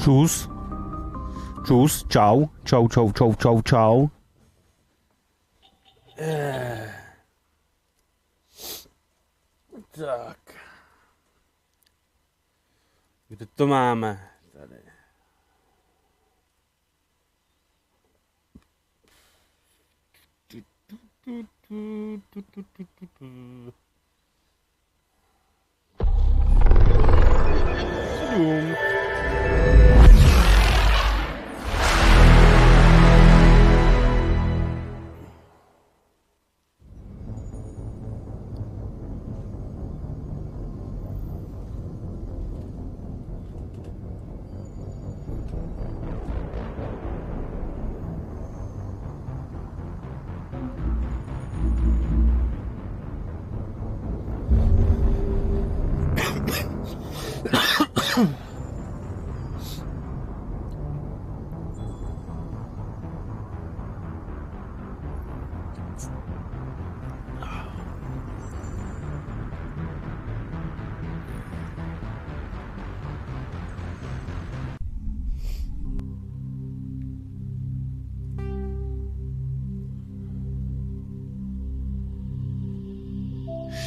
Čus. Čus, čau. Čau, čau, čau, čau, čau. Tak. Kde to máme? Tady.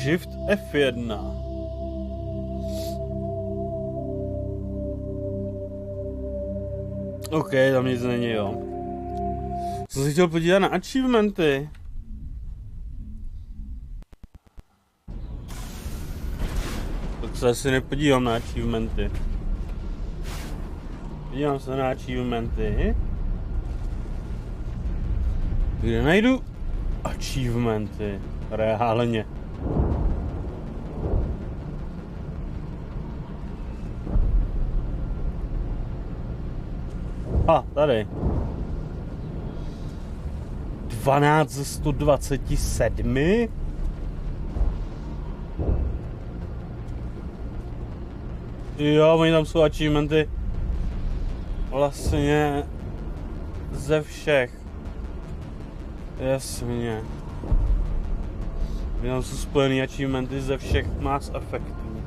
Shift F1. OK, tam nic není, jo. Jsem si chtěl podívat na achievementy. Tak se asi nepodívám na achievementy. Podívám se na achievementy. Kde najdu achievementy? Reálně. Tady. 12 ze 127. Jo, oni tam jsou achievementy vlastně ze všech. Jasně. Tam jsou spojený achievementy ze všech Mass Effectů.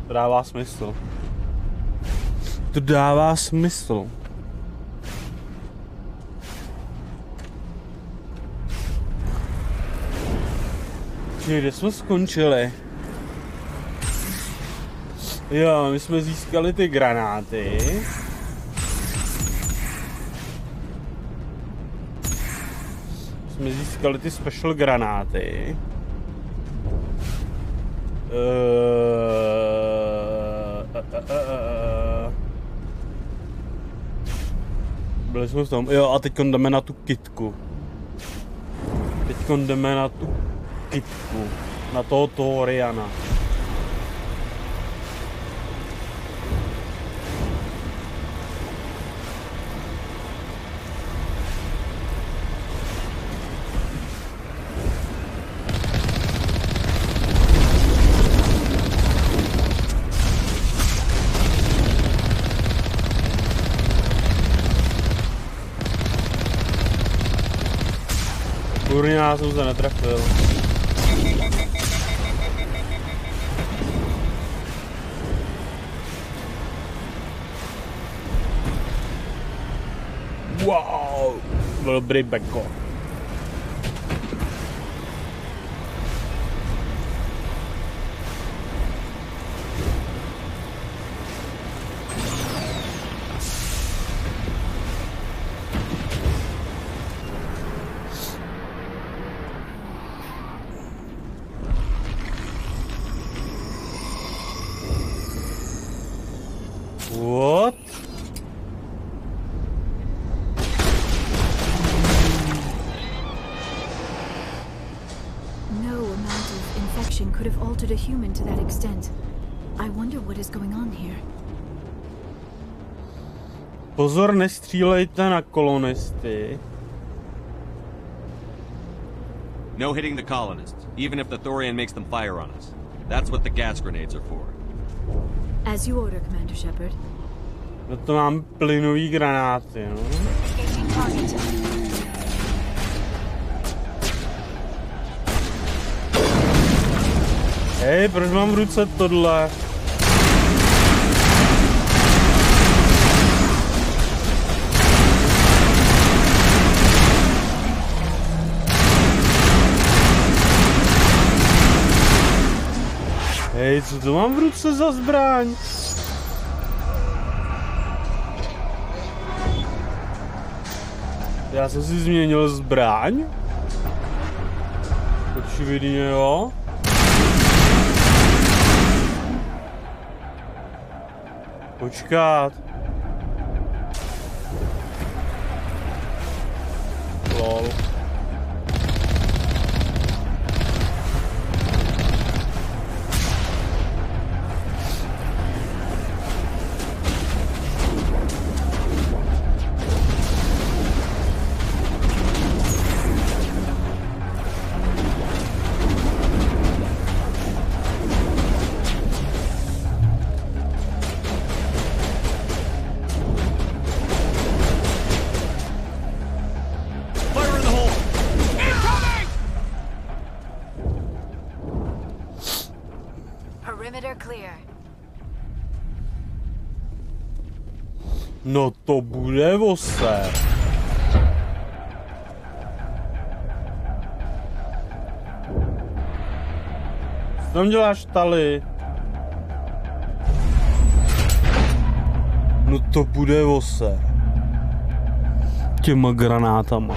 To dává smysl. To dává smysl. Kde jsme skončili? Jo, my jsme získali ty granáty. Jsme získali ty special granáty. Byli jsme v tom, jo, a teď jdeme na tu kitku. Na toho Toriana. Kurňa, já jsem se netrefil. Wow, byl dobrý beko. What? No amount of infection could have altered a human to that extent. I wonder what is going on here. Pozor, nestřílejte na kolonisty. No hitting the colonists, even if the Thorian makes them fire on us. That's what the gas grenades are for. As you order, Commander Shepard. No to mám plynový granáty, no. Hej, proč mám v ruce tohle? Hej, co to mám v ruce za zbraň? Já jsem si změnil zbraň? Očividně jo. Počkat. Lol. No to bude vose. Co tam děláš tady? No to bude vose. Těma granátama.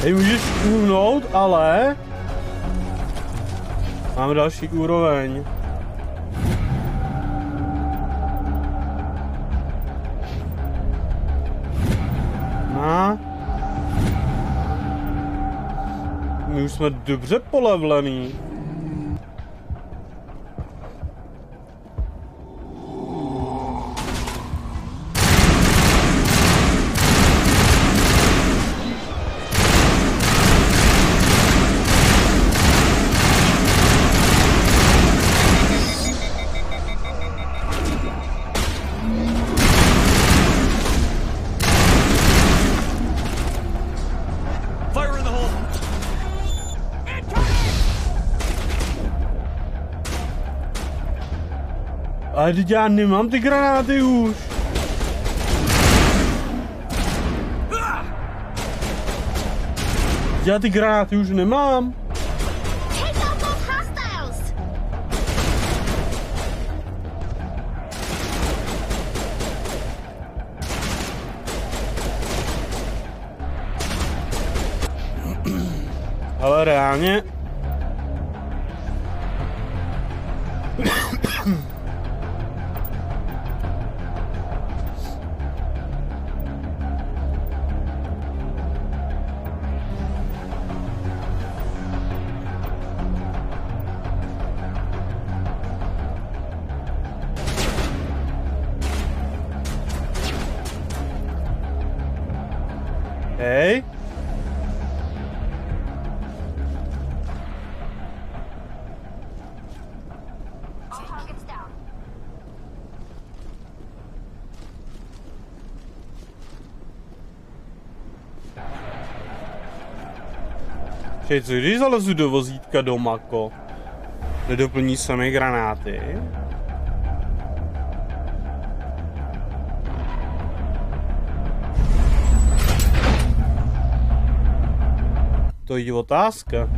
Hej, můžeš uhnout, ale... Máme další úroveň. No. My už jsme dobře polevlený. Ale teď já nemám ty granáty už. Já ty granáty už nemám. Ale reálně... Hej. Čej, co když zalezu do vozítka do Mako? Nedoplní samé granáty? To je otázka.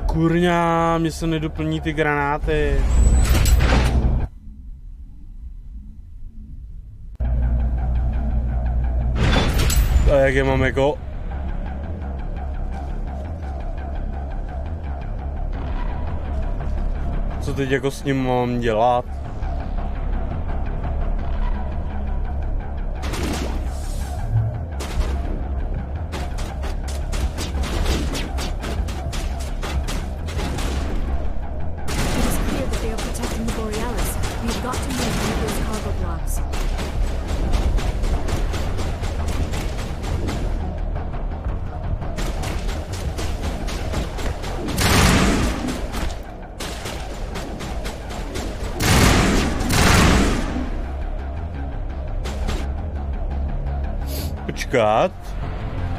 Kurňa, mě se nedoplní ty granáty. A jak je mám jako... Co teď jako s ním mám dělat? Počkat.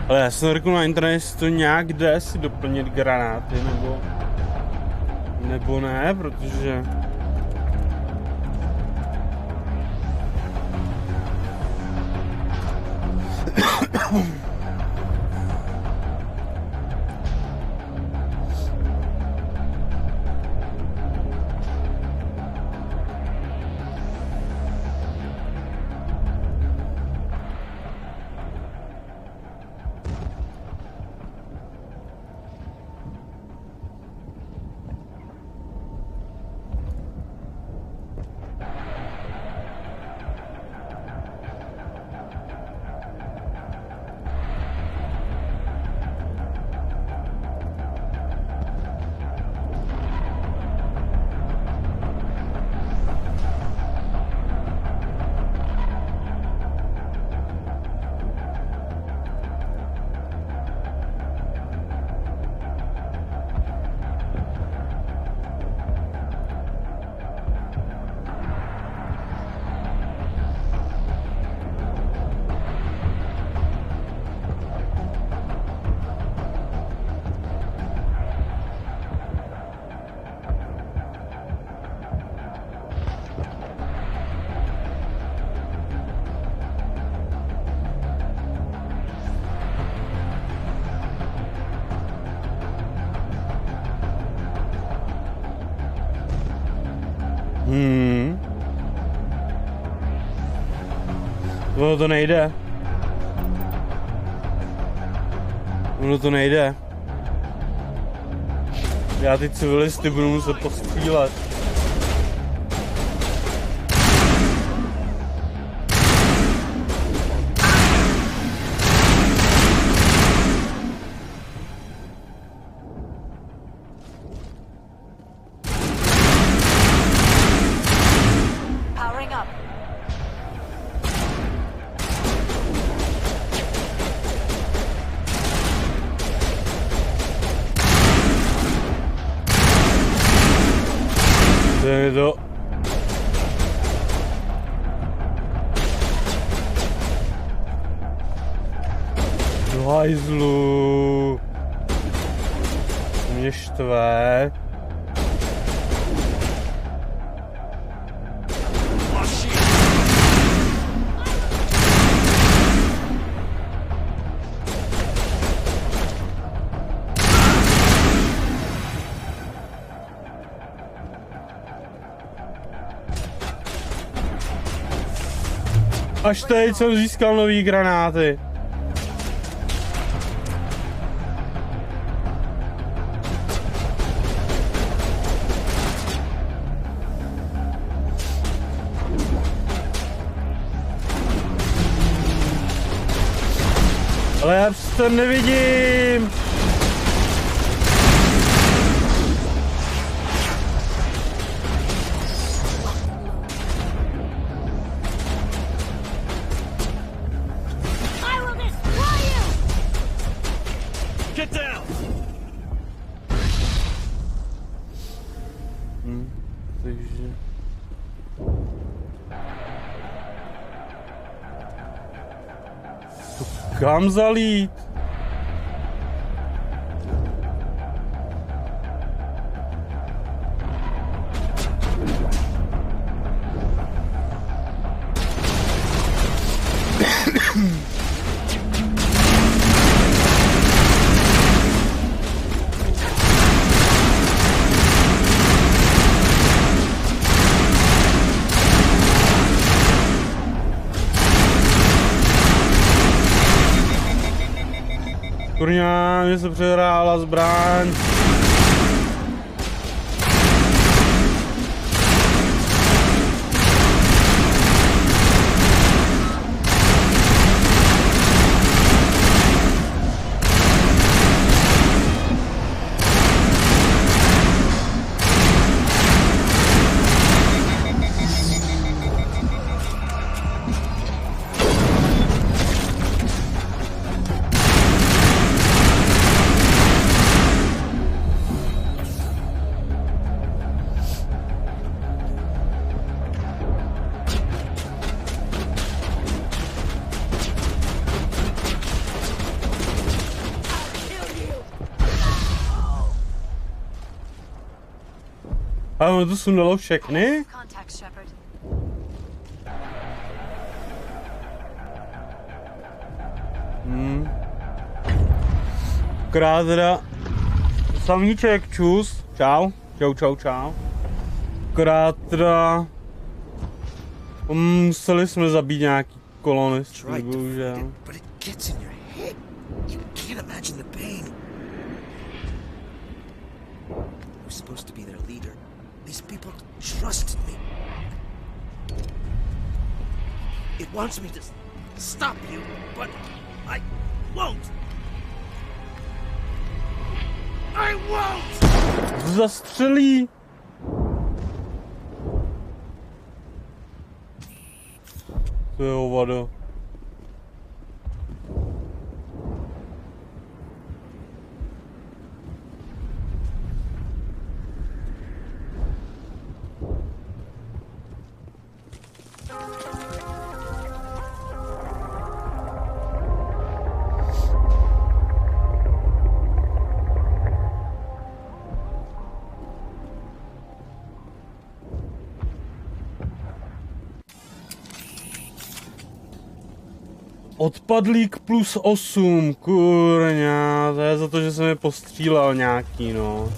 Ale já jsem řekl na internetu, jestli to nějak jde si doplnit granáty, nebo ne, protože... Ono to nejde. Ono to nejde. Já ty civilisty budu muset postřílet. Hajzlu. Mě štve. Až teď jsem získal nový granáty. Ale já to nevidím. Takže... Kam zalít? Kurňa, mě se přehrála zbraň. A ono to sundalo všechny? Krát teda samníček, čus, čau, čau. Krát teda museli jsme zabít nějaký kolonisty, bohužel. Supposed to be their leader. These people trusted me. It wants me to stop you, but I won't. I won't! Zastřelí! To je hovado. Odpadlík +8, kurňa, to je za to, že jsem je postřílel nějaký, no.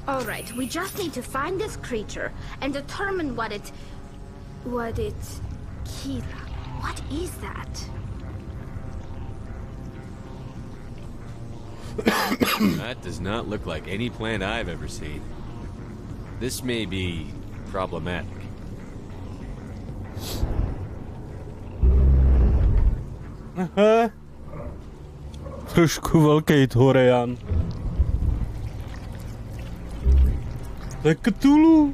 All right, we just need to find this creature and determine what it Kira. What is that? That does not look like any plant I've ever seen. This may be problematic. Aha. Trošku velký Thorian. To je Cthulhu.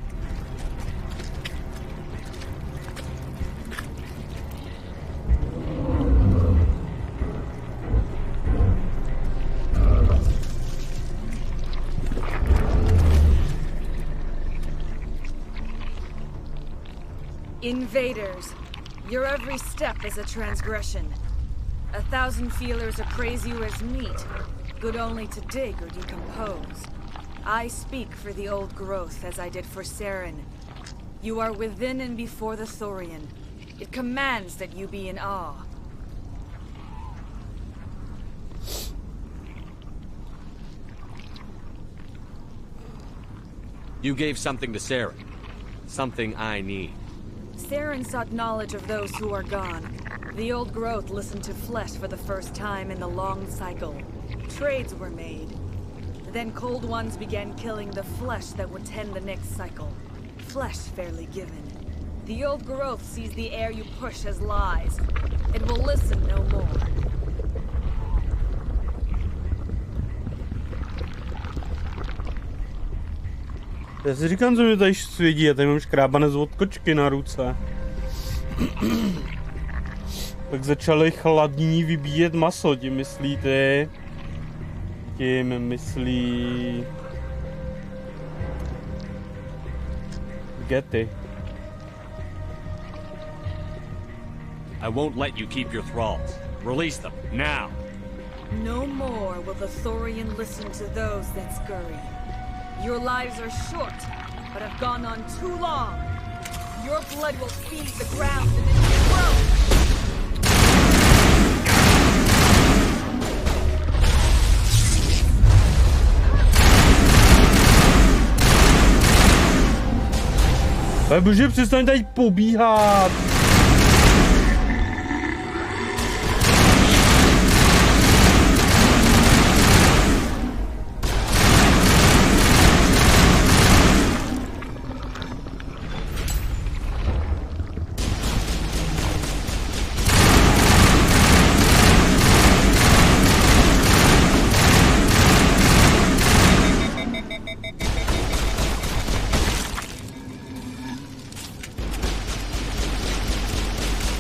Invaders, your every step is a transgression. 1,000 feelers appraise you as meat, good only to dig or decompose. I speak for the old growth as I did for Saren. You are within and before the Thorian. It commands that you be in awe. You gave something to Saren. Something I need. Saren sought knowledge of those who are gone. The old growth listened to flesh for the first time in the long cycle. Trades were made. Then cold ones began killing the flesh that would tend the next cycle. Flesh fairly given. The old growth sees the air you push as lies. It will listen no more. Já si říkám, co mě tady svědí, já tady mám škrábanec od kočky na ruce. Tak začali chladní vybíjet maso, tím myslíte? Tím myslí... Getty. I won't let you keep your thralls. Release them, now! No more will the Thorian listen to those that scurry. Your lives are short, but have gone on too long. Your blood will feed the ground and it will grow. Bože, přestaň tady pobíhat.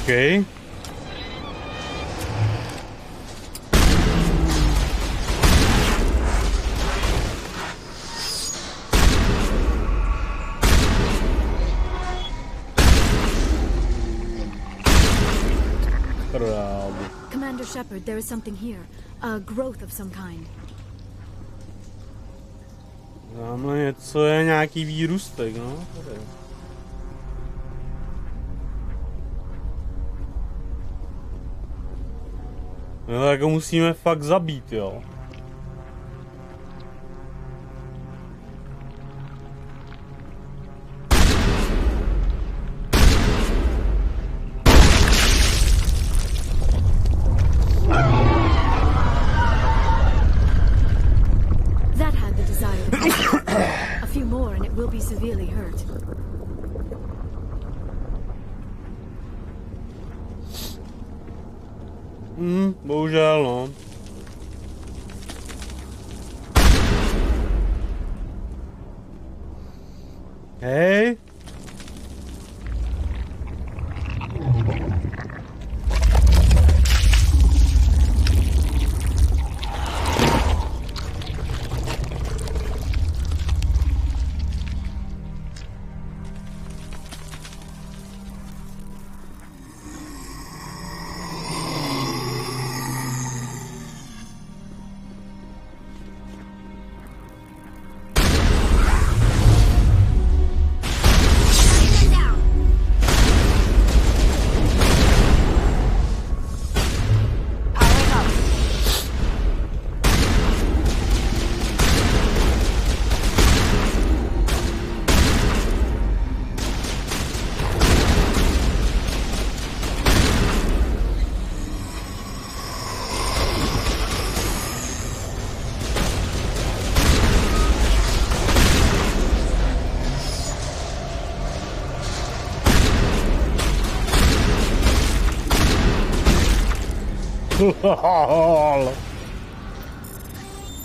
Okay. Commander Shepard, there is something here. A growth of some kind. Tamhle něco je, nějaký výrůstek, no. Tady. No tak ho musíme fakt zabít, jo. That had the desired effect. A few more and it will be severely hurt. Bohužel, no. Hej.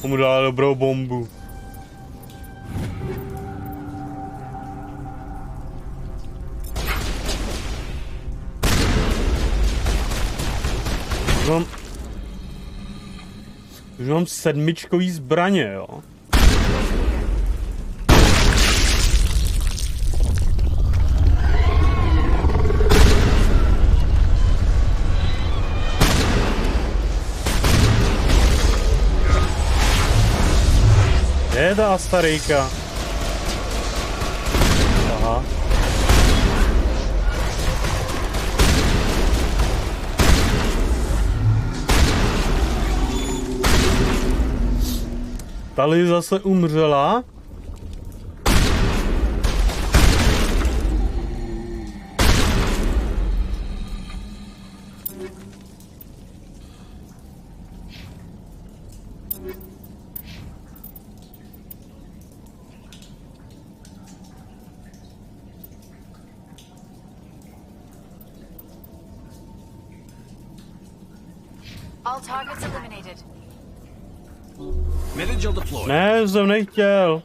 Mu dala dobrou bombu. Už mám 7čkový zbraně, jo. Je ta starejka. Aha. Tady zase umřela. All targets eliminated. Manager deployed. Ne, jsem nechtěl.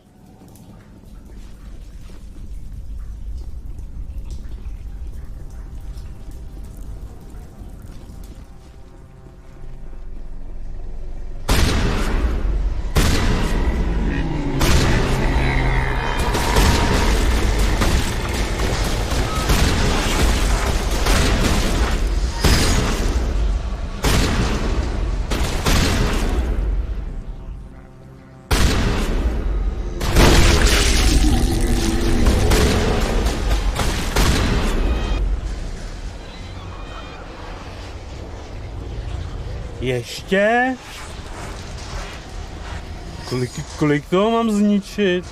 Ještě? Kolik toho mám zničit?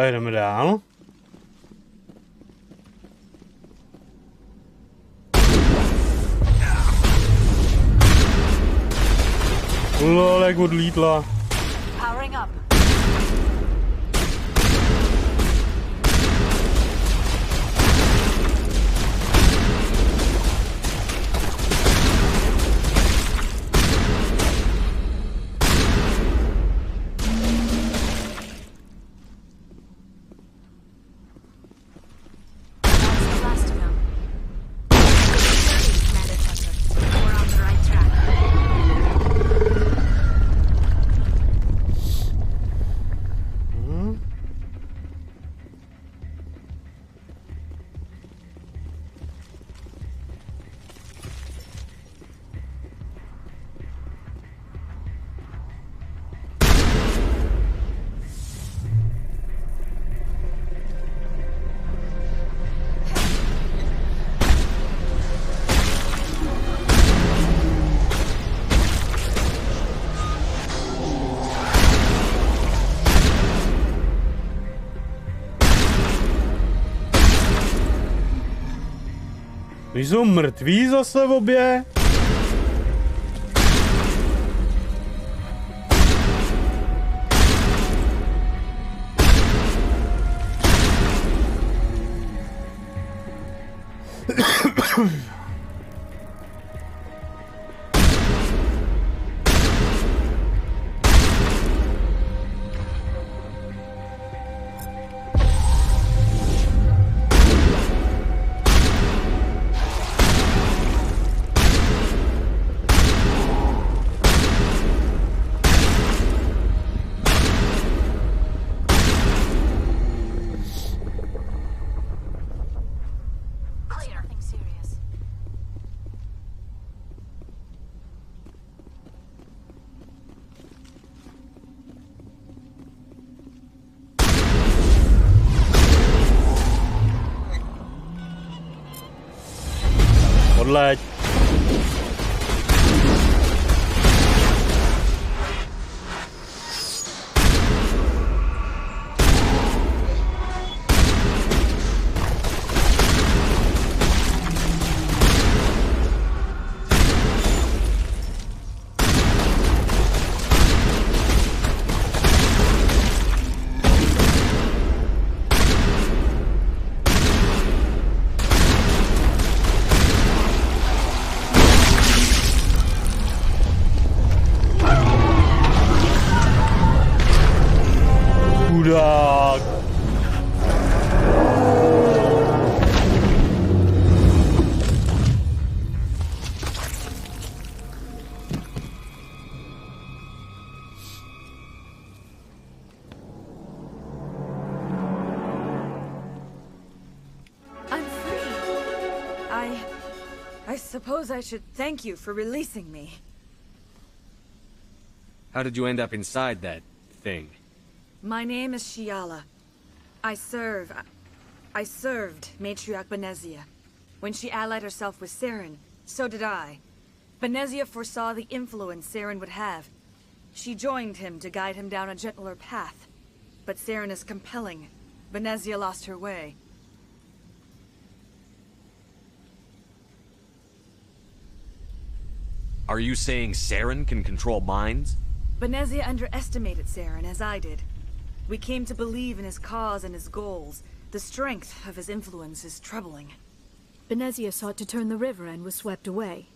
Tak jdeme dál. Lol, jak odlítla. Powering up. Když jsou mrtví zase v obě? Odleď. Chudák. I'm free. I suppose I should thank you for releasing me. How did you end up inside that thing? My name is Shiala. I served Matriarch Benezia. When she allied herself with Saren, so did I. Benezia foresaw the influence Saren would have. She joined him to guide him down a gentler path. But Saren is compelling. Benezia lost her way. Are you saying Saren can control minds? Benezia underestimated Saren, as I did. We came to believe in his cause and his goals. The strength of his influence is troubling. Benezia sought to turn the river and was swept away.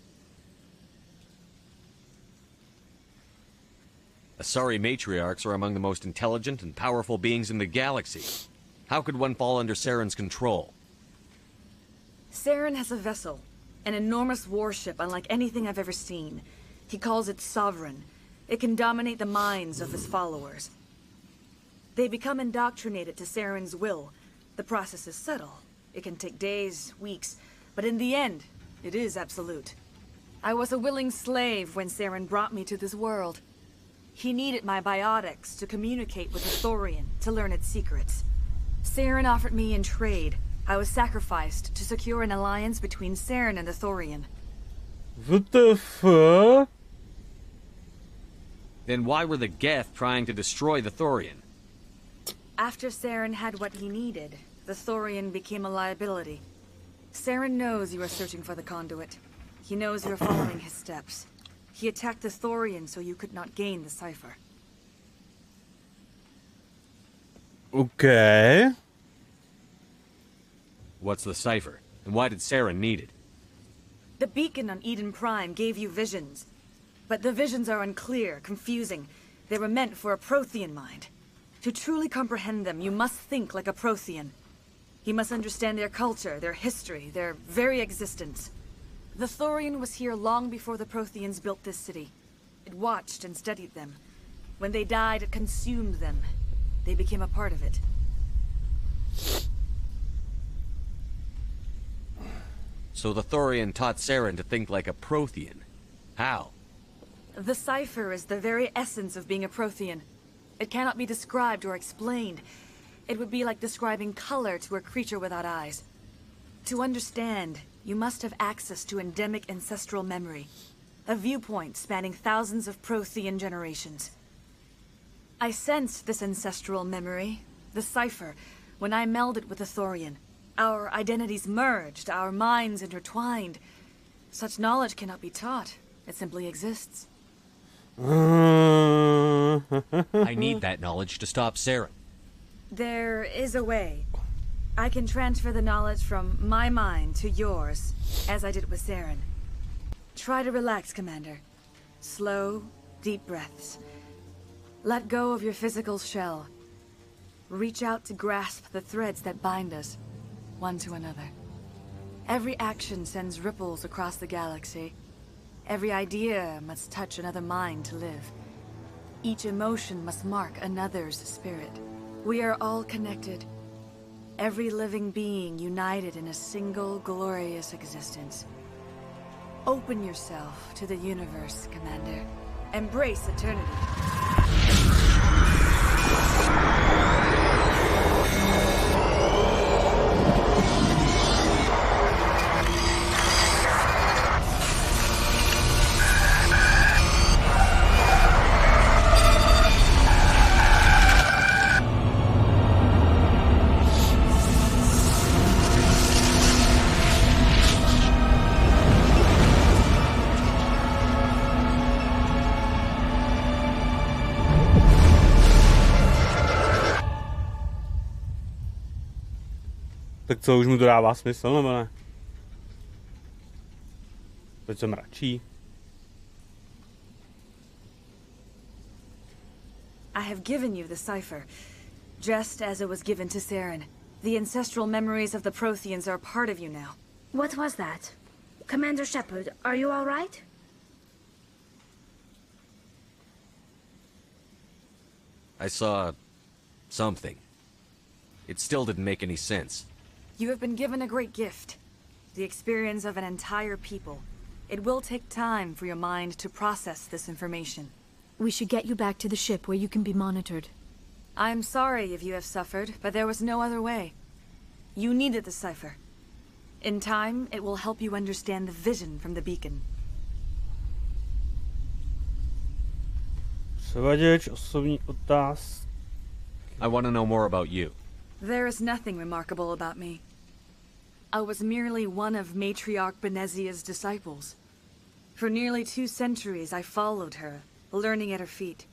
Asari matriarchs are among the most intelligent and powerful beings in the galaxy. How could one fall under Saren's control? Saren has a vessel, an enormous warship unlike anything I've ever seen. He calls it Sovereign. It can dominate the minds of his followers. They become indoctrinated to Saren's will. The process is subtle. It can take days, weeks, but in the end, it is absolute. I was a willing slave when Saren brought me to this world. He needed my biotics to communicate with the Thorian, to learn its secrets. Saren offered me in trade. I was sacrificed to secure an alliance between Saren and the Thorian. What the fuck? Then why were the Geth trying to destroy the Thorian? After Saren had what he needed, the Thorian became a liability. Saren knows you are searching for the conduit. He knows you are following his steps. He attacked the Thorian so you could not gain the cipher. Okay. What's the cipher? And why did Saren need it? The beacon on Eden Prime gave you visions. But the visions are unclear, confusing. They were meant for a Prothean mind. To truly comprehend them, you must think like a Prothean. You must understand their culture, their history, their very existence. The Thorian was here long before the Protheans built this city. It watched and studied them. When they died, it consumed them. They became a part of it. So the Thorian taught Saren to think like a Prothean. How? The cipher is the very essence of being a Prothean. It cannot be described or explained. It would be like describing color to a creature without eyes. To understand, you must have access to endemic ancestral memory. A viewpoint spanning thousands of Prothean generations. I sensed this ancestral memory, the cipher, when I melded with the Thorian. Our identities merged, our minds intertwined. Such knowledge cannot be taught. It simply exists. I need that knowledge to stop Saren. There is a way. I can transfer the knowledge from my mind to yours, as I did with Saren. Try to relax, Commander. Slow, deep breaths. Let go of your physical shell. Reach out to grasp the threads that bind us, one to another. Every action sends ripples across the galaxy. Every idea must touch another mind to live. Each emotion must mark another's spirit. We are all connected. Every living being united in a single glorious existence. Open yourself to the universe, Commander. Embrace eternity. Tak co, už mu to dává smysl, nebo ne? Teď se mračí. I have given you the cipher, just as it was given to Saren. The ancestral memories of the Protheans are part of you now. What was that? Commander Shepard, are you all right? I saw something. It still didn't make any sense. You have been given a great gift. The experience of an entire people. It will take time for your mind to process this information. We should get you back to the ship where you can be monitored. I am sorry if you have suffered, but there was no other way. You needed the cipher. In time, it will help you understand the vision from the beacon. Převaděč, osobní otázky. I want to know more about you. There is nothing remarkable about me. I was merely one of Matriarch Benezia's disciples. For nearly 2 centuries, I followed her, learning at her feet.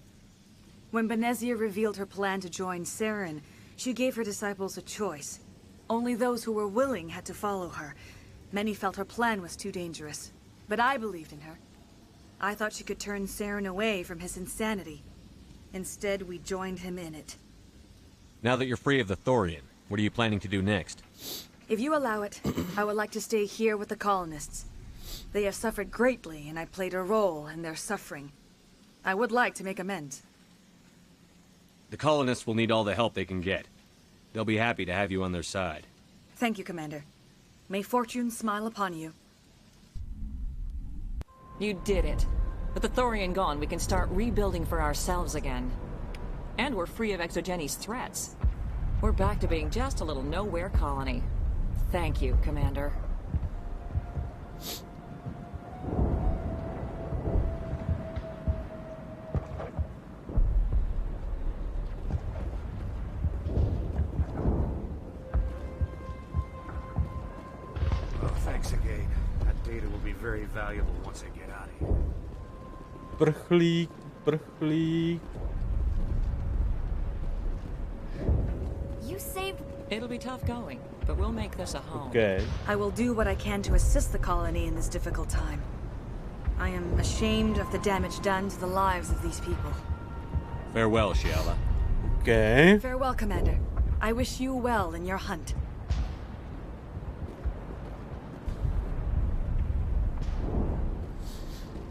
When Benezia revealed her plan to join Saren, she gave her disciples a choice. Only those who were willing had to follow her. Many felt her plan was too dangerous, but I believed in her. I thought she could turn Saren away from his insanity. Instead, we joined him in it. Now that you're free of the Thorian, what are you planning to do next? If you allow it, I would like to stay here with the colonists. They have suffered greatly, and I played a role in their suffering. I would like to make amends. The colonists will need all the help they can get. They'll be happy to have you on their side. Thank you, Commander. May fortune smile upon you. You did it. With the Thorian gone, we can start rebuilding for ourselves again. And we're free of Exogenes' threats. We're back to being just a little nowhere colony. Thank you, Commander. very valuable once I get out of here. Prchlík, prchlík. You saved. It'll be tough going, but we'll make this a home. Okay. I will do what I can to assist the colony in this difficult time. I am ashamed of the damage done to the lives of these people. Farewell, Shiala. Okay. Farewell, Commander. I wish you well in your hunt.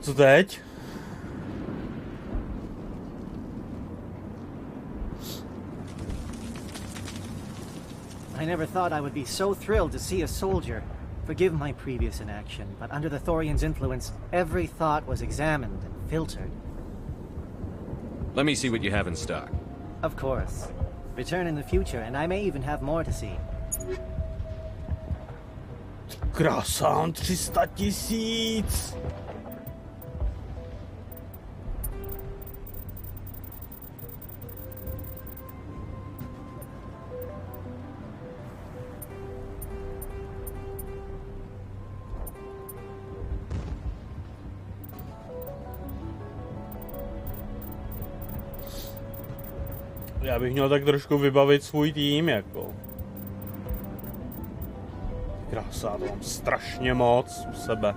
Co teď? I never thought I would be so thrilled to see a soldier. Forgive my previous inaction, but under the Thorian's influence, every thought was examined and filtered. Let me see what you have in stock. Of course. Return in the future, and I may even have more to see. Krásán 300 000. Já bych měl tak trošku vybavit svůj tým, jako. Krása, to mám strašně moc u sebe.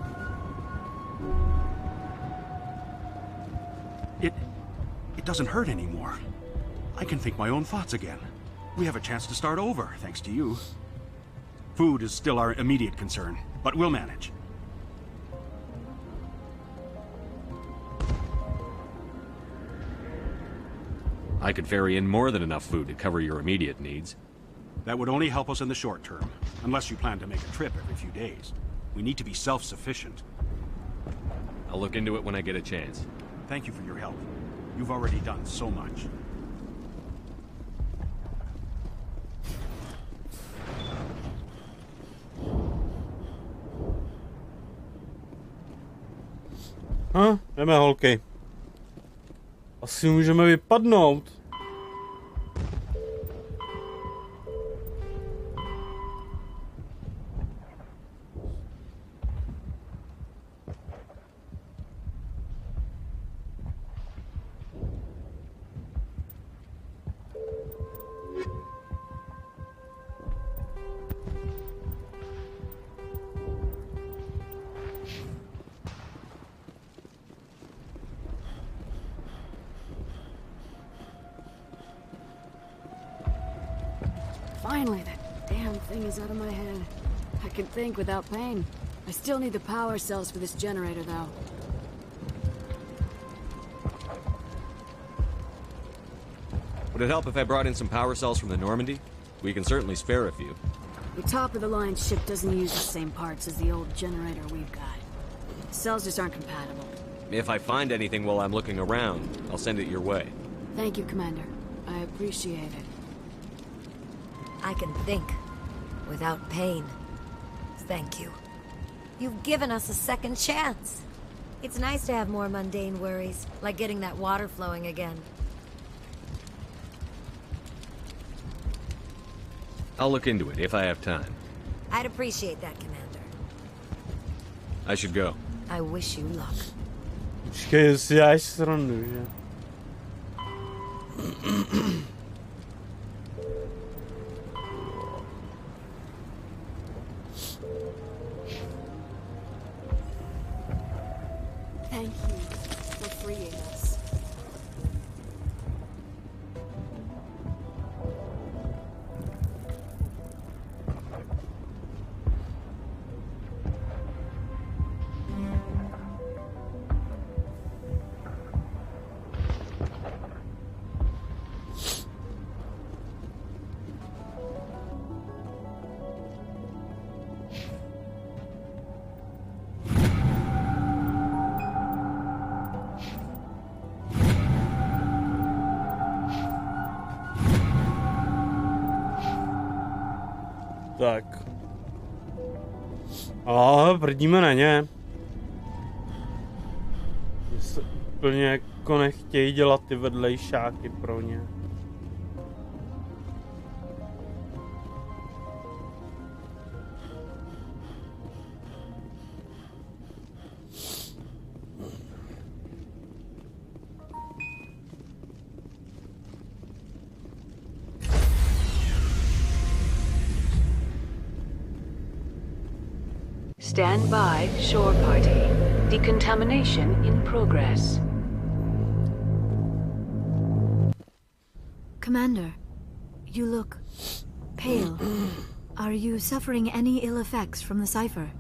It doesn't hurt anymore. I can think my own thoughts again. We have a chance to start over, thanks to you. Food is still our immediate concern, but we'll manage. I could ferry in more than enough food to cover your immediate needs. That would only help us in the short term, unless you plan to make a trip every few days. We need to be self-sufficient. I'll look into it when I get a chance. Thank you for your help. You've already done so much. Jdeme, holky. Asi můžeme vypadnout. Finally, that damn thing is out of my head. I can think without pain. I still need the power cells for this generator, though. Would it help if I brought in some power cells from the Normandy? We can certainly spare a few. The top-of-the-line ship doesn't use the same parts as the old generator we've got. The cells just aren't compatible. If I find anything while I'm looking around, I'll send it your way. Thank you, Commander. I appreciate it. I can think without pain. Thank you. You've given us a second chance. It's nice to have more mundane worries, like getting that water flowing again. I'll look into it if I have time. I'd appreciate that, Commander. I should go. I wish you luck. Počkej, si děláš srandu, že? Thank you for freeing us. Tak. A prdíme na ně. Že se úplně jako nechtějí dělat ty vedlejšáky pro ně. Stand by, shore party. Decontamination in progress. Commander, you look pale. Are you suffering any ill effects from the cipher?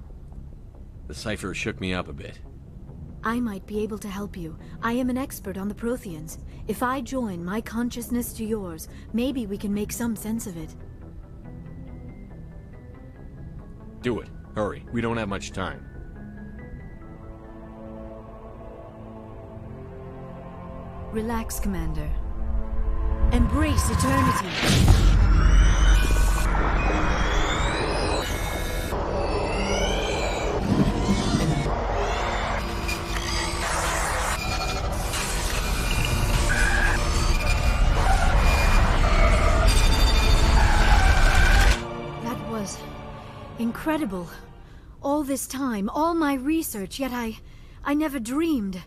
The cipher shook me up a bit. I might be able to help you. I am an expert on the Protheans. If I join my consciousness to yours, maybe we can make some sense of it. Do it. Hurry. We don't have much time. Relax, Commander. Embrace eternity. Incredible. All this time, all my research, yet I never dreamed.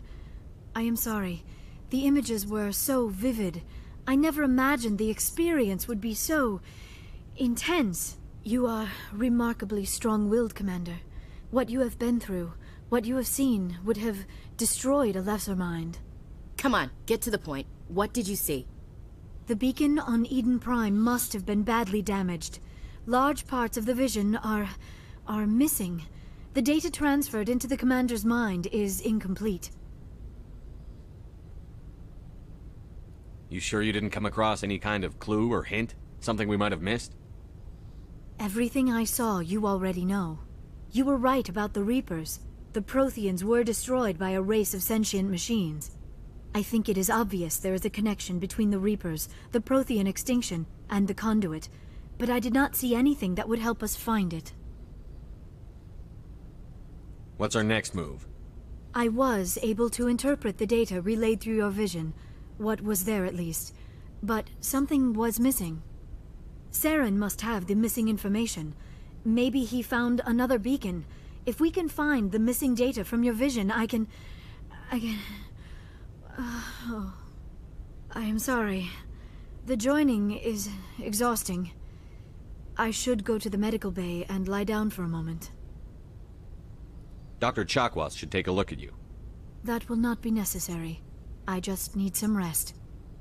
I am sorry. The images were so vivid. I never imagined the experience would be so intense. You are remarkably strong-willed, Commander. What you have been through, what you have seen, would have destroyed a lesser mind. Come on, get to the point. What did you see? The beacon on Eden Prime must have been badly damaged. Large parts of the vision are missing. The data transferred into the Commander's mind is incomplete. You sure you didn't come across any kind of clue or hint? Something we might have missed? Everything I saw you already know. You were right about the Reapers. The Protheans were destroyed by a race of sentient machines. I think it is obvious there is a connection between the Reapers, the Prothean extinction, and the Conduit. But I did not see anything that would help us find it. What's our next move? I was able to interpret the data relayed through your vision. What was there, at least. But something was missing. Saren must have the missing information. Maybe he found another beacon. If we can find the missing data from your vision, I can... Oh. I am sorry. The joining is exhausting. I should go to the medical bay and lie down for a moment. Dr. Chakwas should take a look at you. That will not be necessary. I just need some rest.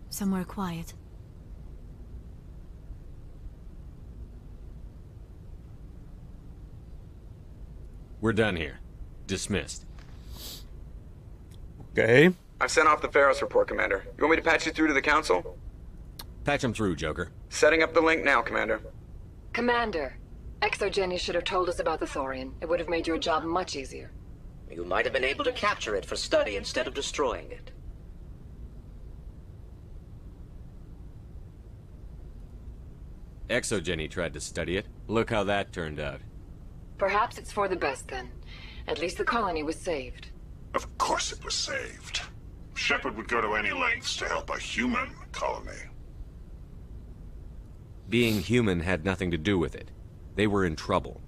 Somewhere quiet. We're done here. Dismissed. Okay. I've sent off the Pharos report, Commander. You want me to patch you through to the Council? Patch him through, Joker. Setting up the link now, Commander. Commander, Exogeny should have told us about the Thorian. It would have made your job much easier. You might have been able to capture it for study instead of destroying it. Exogeny tried to study it. Look how that turned out. Perhaps it's for the best, then. At least the colony was saved. Of course it was saved. Shepard would go to any lengths to help a human colony. Being human had nothing to do with it. They were in trouble.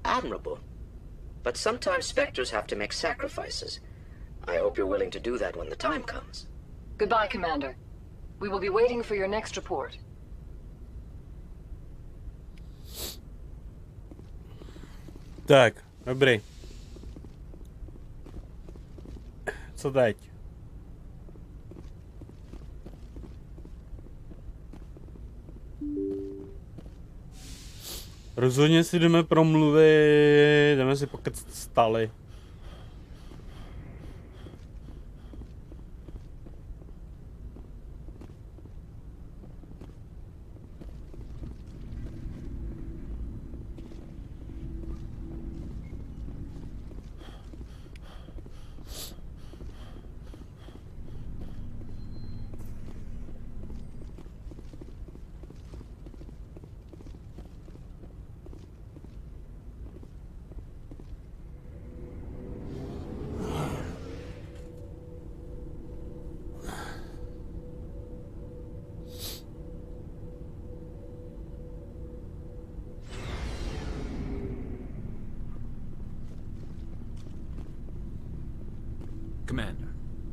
Admirable. But sometimes Spectres have to make sacrifices. I hope you're willing to do that when the time comes. Goodbye, Commander. We will be waiting for your next report. Tak, dobrý. Co teď? Rozhodně si jdeme promluvit, jdeme si pokecat staly. Commander,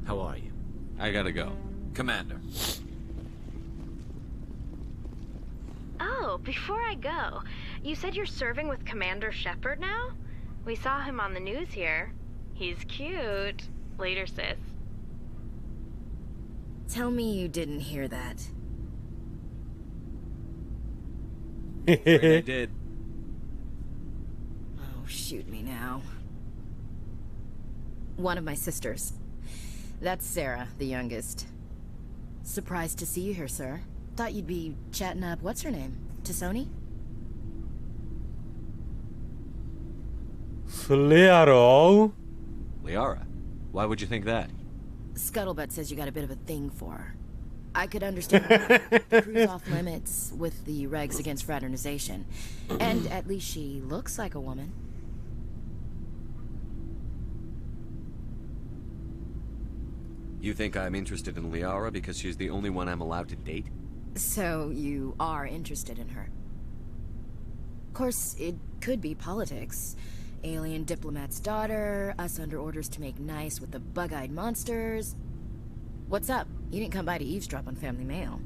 how are you? I gotta go. Commander. Oh, before I go, you said you're serving with Commander Shepard now? We saw him on the news here. He's cute. Later, sis. Tell me you didn't hear that. Afraid I did. Oh, shoot me now. One of my sisters. That's Sarah, the youngest. Surprised to see you here, sir. Thought you'd be chatting up, what's her name? Tassoni? Liara. Liara? Why would you think that? Scuttlebutt says you got a bit of a thing for her. I could understand why. Crew's off limits with the regs against fraternization. And at least she looks like a woman. You think I'm interested in Liara because she's the only one I'm allowed to date? So you are interested in her. Of course, it could be politics. Alien diplomat's daughter, us under orders to make nice with the bug-eyed monsters. What's up? You didn't come by to eavesdrop on Family Mail.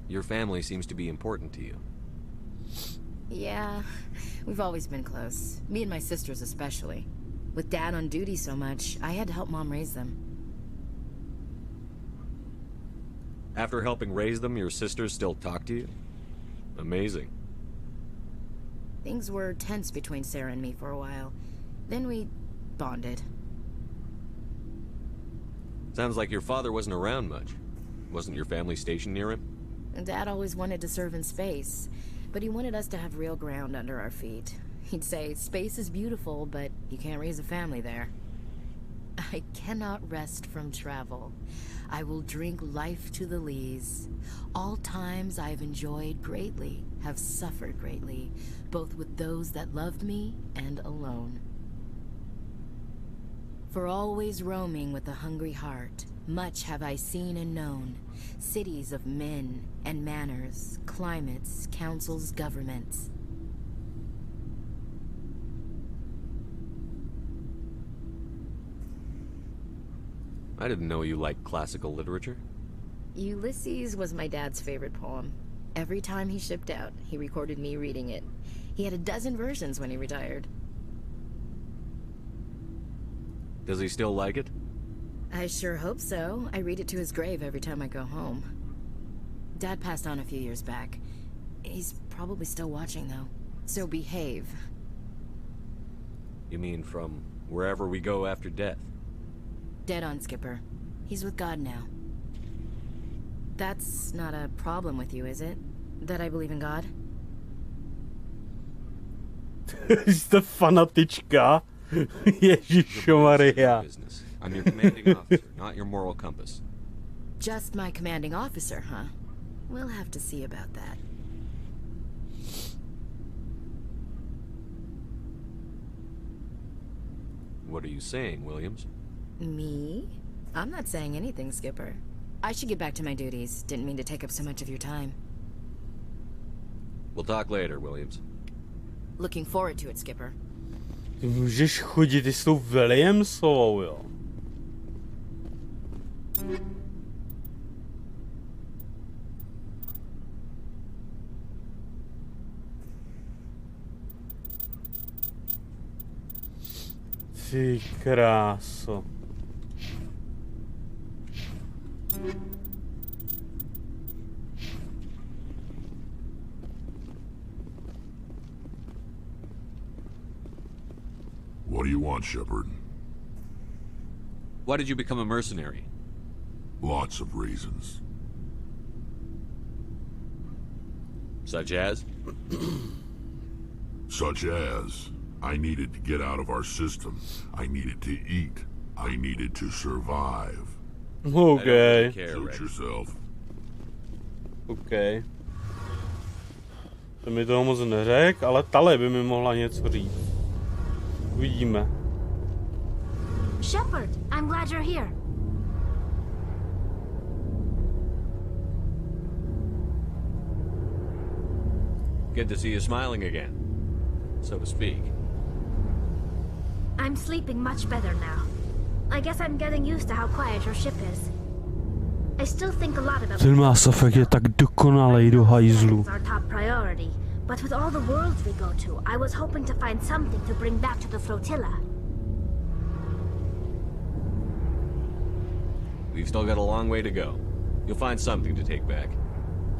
Your family seems to be important to you. Yeah, we've always been close. Me and my sisters especially. With Dad on duty so much, I had to help Mom raise them. After helping raise them, your sisters still talk to you? Amazing. Things were tense between Sarah and me for a while. Then we bonded. Sounds like your father wasn't around much. Wasn't your family stationed near him? Dad always wanted to serve in space, but he wanted us to have real ground under our feet. He'd say, space is beautiful, but you can't raise a family there. I cannot rest from travel. I will drink life to the lees. All times I've enjoyed greatly, have suffered greatly, both with those that loved me and alone. For always roaming with a hungry heart, much have I seen and known, cities of men and manners, climates, councils, governments. I didn't know you liked classical literature. Ulysses was my dad's favorite poem. Every time he shipped out, he recorded me reading it. He had a dozen versions when he retired. Does he still like it? I sure hope so. I read it to his grave every time I go home. Dad passed on a few years back. He's probably still watching, though. So behave. You mean from wherever we go after death? Dead on, Skipper. He's with God now. That's not a problem with you, is it? That I believe in God? Jste fanatička. Ježišmarja. I'm your commanding officer, not your moral compass. Just my commanding officer, huh? We'll have to see about that. What are you saying, Williams? Me? I'm not saying anything, Skipper. I should get back to my duties. Didn't mean to take up so much of your time. We'll talk later, Williams. Looking forward to it, Skipper. Ty můžeš chodit i s tou Williamsovou, jo. Ty kráso. What do you want, Shepard? Why did you become a mercenary? Lots of reasons. Such as? Such as, I needed to get out of our system. I needed to eat. I needed to survive. Okay. Suit yourself. Okay. To mi toho moc neřek, ale Tale by mi mohla něco říct. Uvidíme. Shepard, I'm glad you're here. Good to see you smiling again, so to speak. I'm sleeping much better now. I guess I'm getting used to how quiet your ship is. I still think a lot about Ten Mass Effect je tak dokonalej do hajzlu. our top priority, but with all the worlds we go to, I was hoping to find something to bring back to the flotilla. We've still got a long way to go. You'll find something to take back.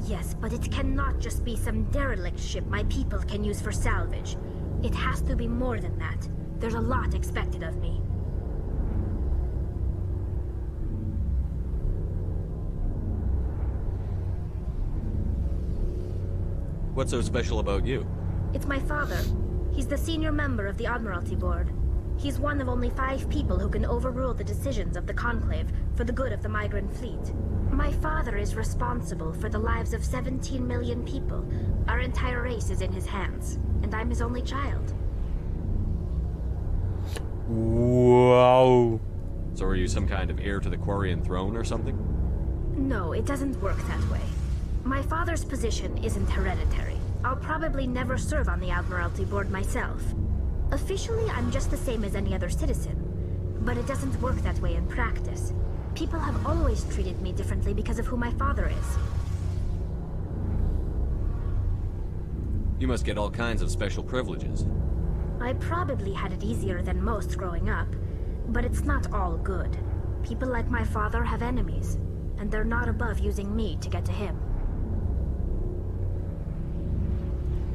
Yes, but it cannot just be some derelict ship my people can use for salvage. It has to be more than that. There's a lot expected of me. What's so special about you? It's my father. He's the senior member of the Admiralty Board. He's one of only 5 people who can overrule the decisions of the Conclave for the good of the migrant fleet. My father is responsible for the lives of 17 million people. Our entire race is in his hands, and I'm his only child. Wow. So are you some kind of heir to the Quarian throne or something? No, it doesn't work that way. My father's position isn't hereditary. I'll probably never serve on the Admiralty Board myself. Officially, I'm just the same as any other citizen. But it doesn't work that way in practice. People have always treated me differently because of who my father is. You must get all kinds of special privileges. I probably had it easier than most growing up, but it's not all good. People like my father have enemies, and they're not above using me to get to him.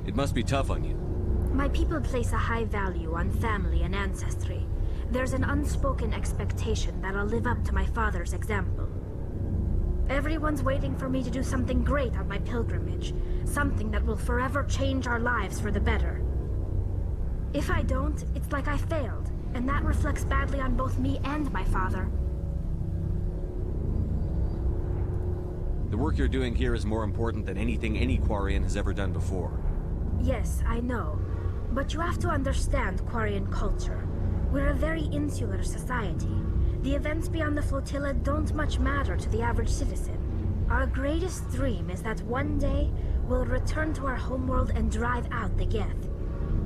It must be tough on you. My people place a high value on family and ancestry. There's an unspoken expectation that I'll live up to my father's example. Everyone's waiting for me to do something great on my pilgrimage, something that will forever change our lives for the better. If I don't, it's like I failed, and that reflects badly on both me and my father. The work you're doing here is more important than anything any Quarian has ever done before. Yes, I know. But you have to understand Quarian culture. We're a very insular society. The events beyond the flotilla don't much matter to the average citizen. Our greatest dream is that one day we'll return to our homeworld and drive out the Geth.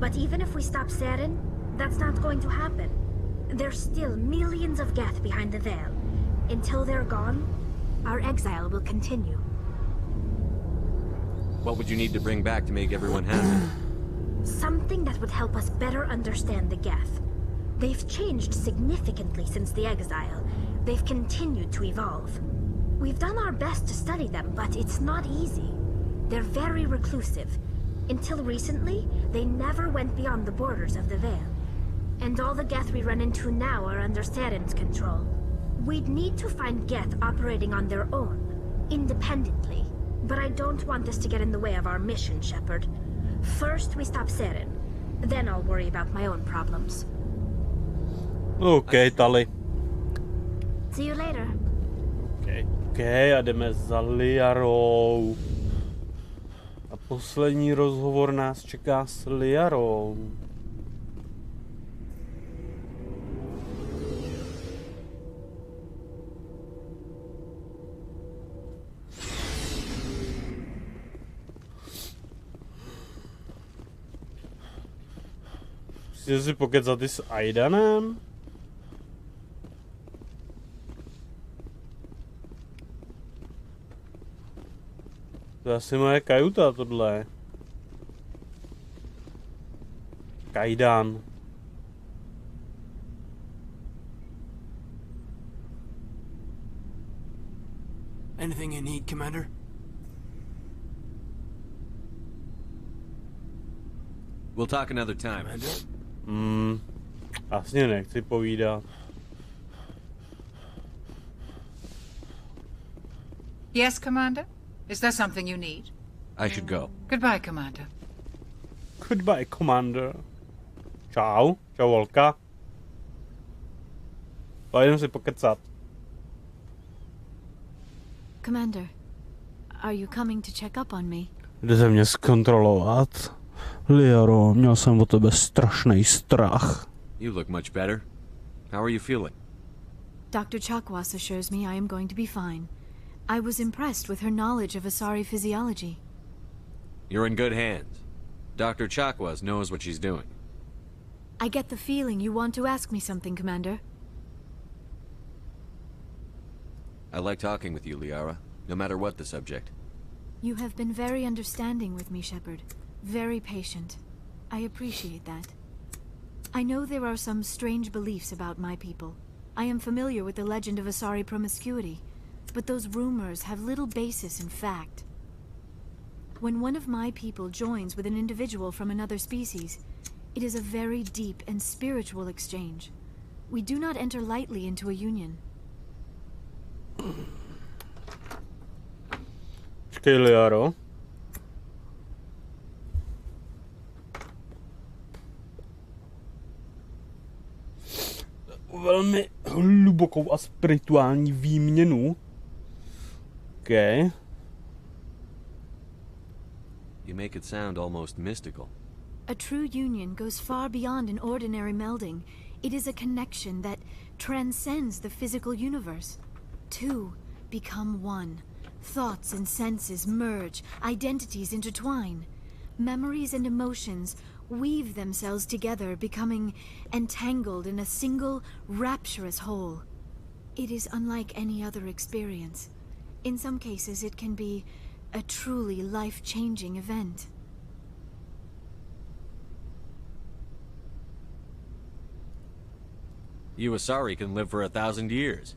But even if we stop Saren, that's not going to happen. There's still millions of Geth behind the veil. Until they're gone, our exile will continue. What would you need to bring back to make everyone happy? Something that would help us better understand the Geth. They've changed significantly since the exile. They've continued to evolve. We've done our best to study them, but it's not easy. They're very reclusive. Until recently, they never went beyond the borders of the Veil. And all the Geth we run into now are under Saren's control. We'd need to find Geth operating on their own, independently. But I don't want this to get in the way of our mission, Shepard. First, we stop Saren. Then I'll worry about my own problems. OK, Tali. See you later. OK, a jdeme za Liarou. A poslední rozhovor nás čeká s Liarou. Chci si pokecat i s Aidanem? To je asi moje kajuta, tohle. Kajdan. Anything you need, Commander? We'll talk another time. Vlastně nechci povídat. Yes, Commander? Is there something you need? I should go. Goodbye, Commander. Goodbye, Commander. Čau. Čau, Volka. Pojedeme si pokecat. Commander, are you coming to check up on me? Jdete mě zkontrolovat? Liaro, měl jsem o tebe strašný strach. You look much better. How are you feeling? Dr. Chakwas assures me I am going to be fine. I was impressed with her knowledge of Asari physiology. You're in good hands. Dr. Chakwas knows what she's doing. I get the feeling you want to ask me something, Commander. I like talking with you, Liara, no matter what the subject. You have been very understanding with me, Shepard. Very patient. I appreciate that. I know there are some strange beliefs about my people. I am familiar with the legend of Asari promiscuity, but those rumors have little basis in fact. When one of my people joins with an individual from another species, it is a very deep and spiritual exchange. We do not enter lightly into a union. Počkej, Liaro. Velmi hlubokou a spirituální výměnu. Okay. You make it sound almost mystical. A true union goes far beyond an ordinary melding. It is a connection that transcends the physical universe. Two become one. Thoughts and senses merge, identities intertwine. Memories and emotions weave themselves together, becoming entangled in a single, rapturous whole. It is unlike any other experience. In some cases, it can be a truly life-changing event. You Asari can live for 1,000 years.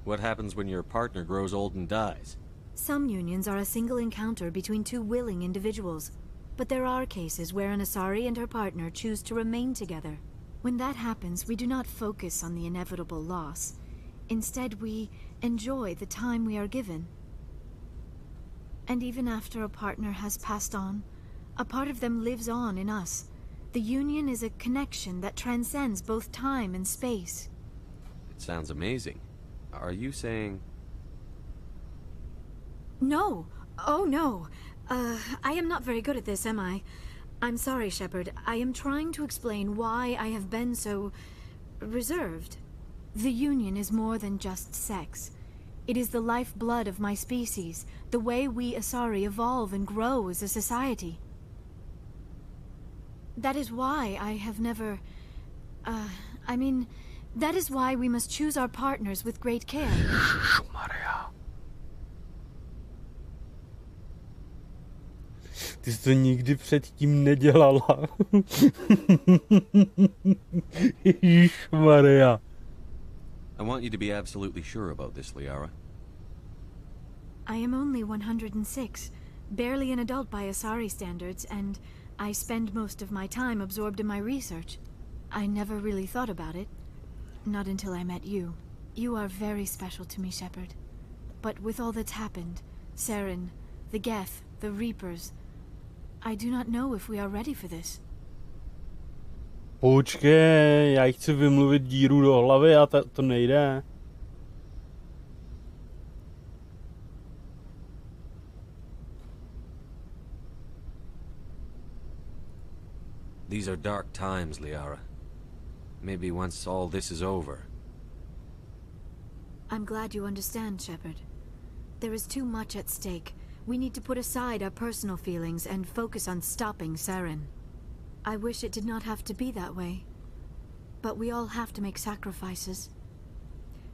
What happens when your partner grows old and dies? Some unions are a single encounter between two willing individuals. But there are cases where an Asari and her partner choose to remain together. When that happens, we do not focus on the inevitable loss. Instead, we enjoy the time we are given. And even after a partner has passed on, a part of them lives on in us. The union is a connection that transcends both time and space. It sounds amazing. Are you saying... No. Oh, no. I am not very good at this, am I? I'm sorry, Shepard. I am trying to explain why I have been so... reserved. The union is more than just sex. It is the lifeblood of my species, the way we Asari evolve and grow as a society. That is why I have never... that is why we must choose our partners with great care. Ty jsi to nikdy předtím nedělala. Ježišmarja. I want you to be absolutely sure about this, Liara. I am only 106, barely an adult by Asari standards, and I spend most of my time absorbed in my research. I never really thought about it. Not until I met you. You are very special to me, Shepard. But with all that's happened, Saren, the Geth, the Reapers, I do not know if we are ready for this. Počkej, já chci vymluvit díru do hlavy a to nejde. These are dark times, Liara. Maybe once all this is over. I'm glad you understand, Shepard. There is too much at stake. We need to put aside our personal feelings and focus on stopping Saren. I wish it did not have to be that way. But we all have to make sacrifices.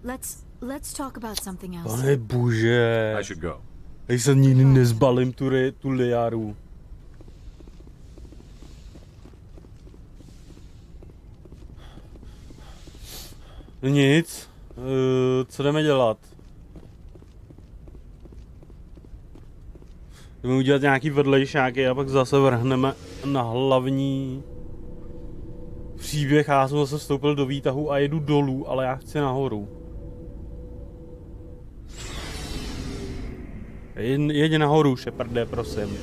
Let's talk about something else. Pane bože. I should go. Já se nikdy nezbalím tu Liaru. Nic. Co jdeme dělat? Jdeme udělat nějaký vedlejšáky a pak zase vrhneme na hlavní příběh. Já jsem zase vstoupil do výtahu a jedu dolů, ale já chci nahoru. Jeď nahoru, Sheparde, prosím.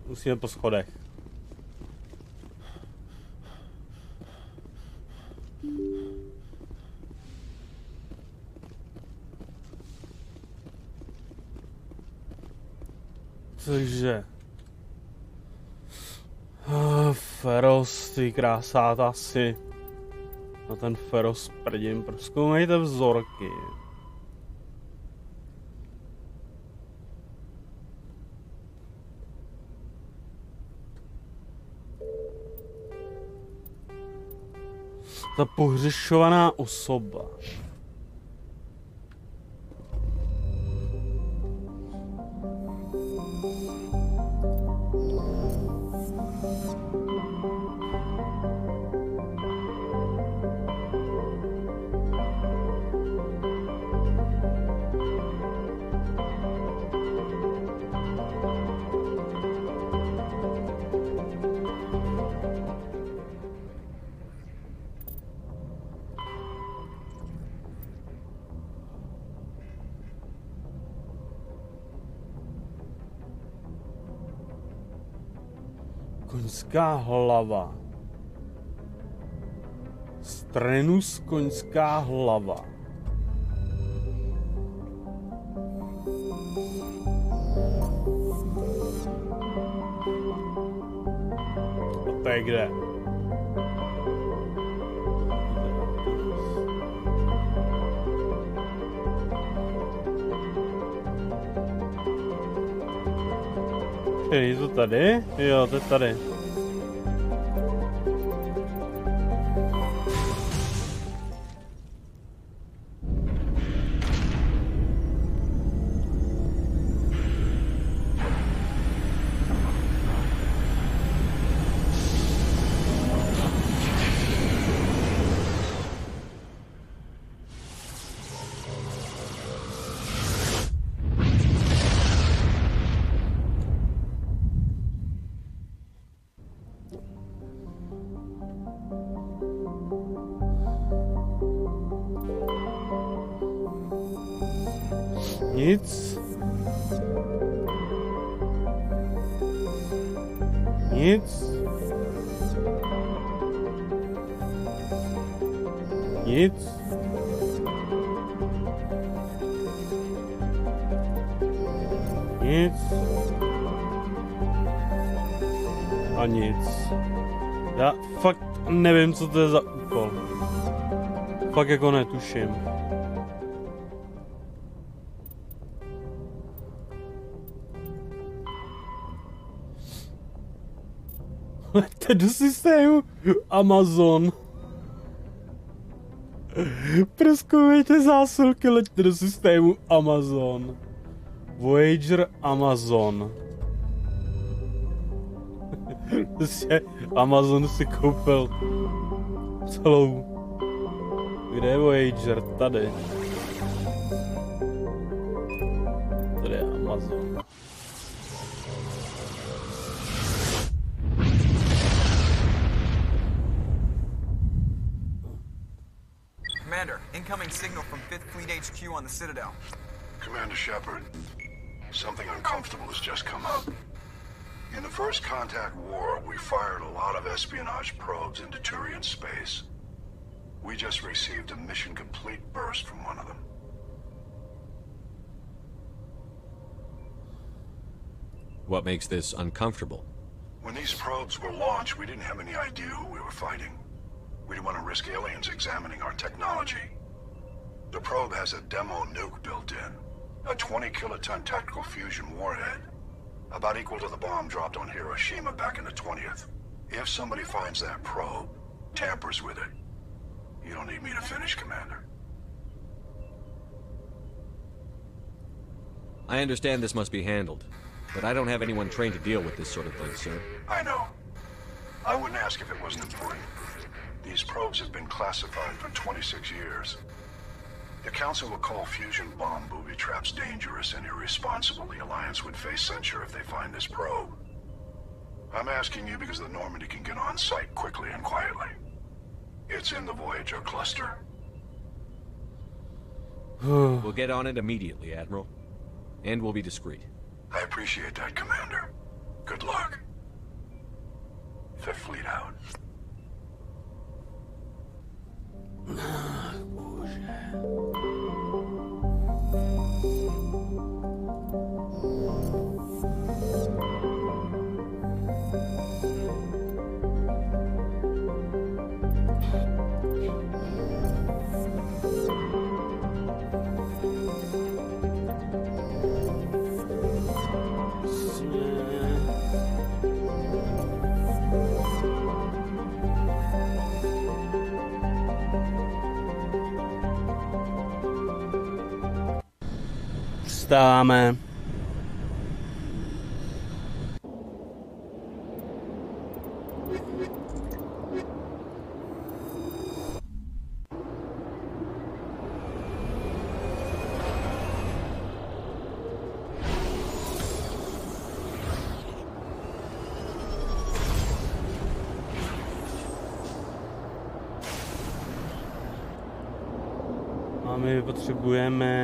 Musíme po schodech. Cože? Feros, ty krását asi. Na ten Feros prdím, prozkoumejte vzorky. Ta pohřešovaná osoba. Koňská hlava. Strenus koňská hlava. A to je kde? Je to tady? Jo, to je tady. Nic. Nic. Nic. Nic. A nic. Já fakt nevím, co to je za úkol. Fakt jako netuším. Leďte do systému Amazon. Prozkoumejte zásilky, leďte do systému Amazon. Voyager Amazon. Prostě Amazon si koupil celou. Kde je Voyager? Tady. Tady je Amazon. Commander, incoming signal from 5th Fleet HQ on the Citadel. Commander Shepard, something uncomfortable has just come up. In the First Contact War, we fired a lot of espionage probes into Turian space. We just received a mission complete burst from one of them. What makes this uncomfortable? When these probes were launched, we didn't have any idea who we were fighting. We didn't want to risk aliens examining our technology. The probe has a demo nuke built in. A 20-kiloton tactical fusion warhead. About equal to the bomb dropped on Hiroshima back in the 20th. If somebody finds that probe, tampers with it, you don't need me to finish, Commander. I understand this must be handled, but I don't have anyone trained to deal with this sort of thing, sir. I know. I wouldn't ask if it wasn't important. These probes have been classified for 26 years. The Council will call fusion bomb booby traps dangerous and irresponsible. The Alliance would face censure if they find this probe. I'm asking you because the Normandy can get on site quickly and quietly. It's in the Voyager cluster. We'll get on it immediately, Admiral. And we'll be discreet. I appreciate that, Commander. Good luck. Fifth Fleet out. dostáváme. A my potřebujeme...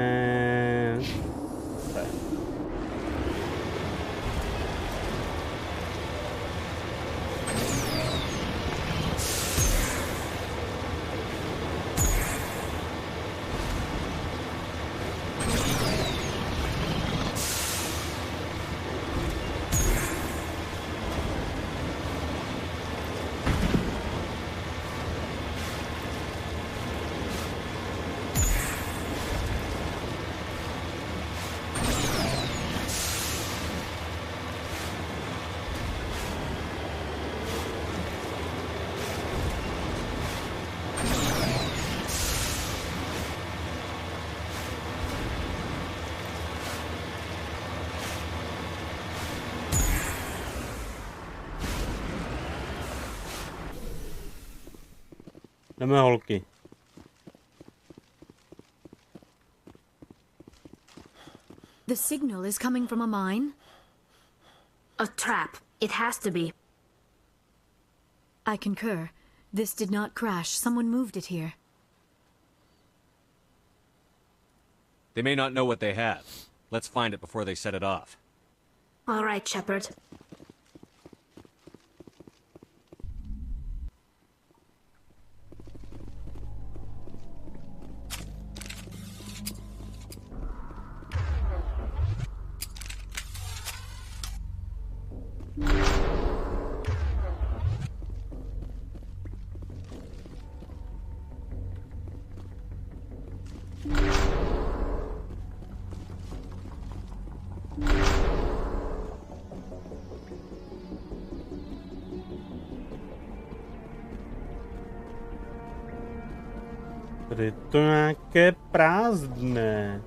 Jdeme holky. The signal is coming from a mine? A trap. It has to be. I concur. This did not crash. Someone moved it here. They may not know what they have. Let's find it before they set it off. All right, Shepard. Tady to nějaké prázdné.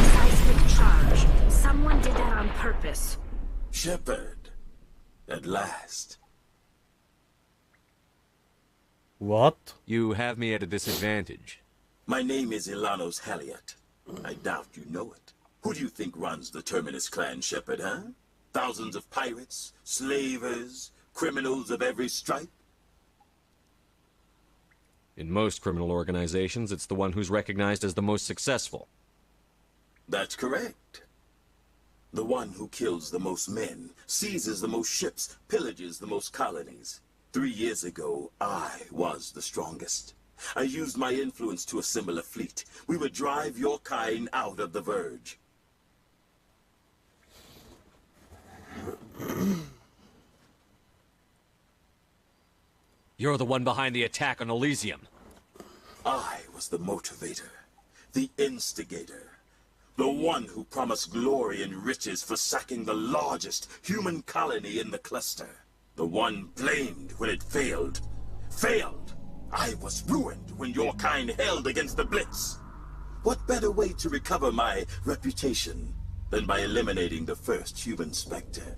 Seismic charge. Someone did that on purpose. Shepard. At last. What? You have me at a disadvantage. My name is Ilanos Halliot. I doubt you know it. Who do you think runs the Terminus clan, Shepard, huh? Thousands of pirates, slavers, criminals of every stripe? In most criminal organizations, it's the one who's recognized as the most successful. That's correct. The one who kills the most men, seizes the most ships, pillages the most colonies. 3 years ago, I was the strongest. I used my influence to assemble a fleet. We would drive your kind out of the Verge. You're the one behind the attack on Elysium. I was the motivator, the instigator. The one who promised glory and riches for sacking the largest human colony in the cluster. The one blamed when it failed. Failed! I was ruined when your kind held against the Blitz. What better way to recover my reputation than by eliminating the first human Spectre?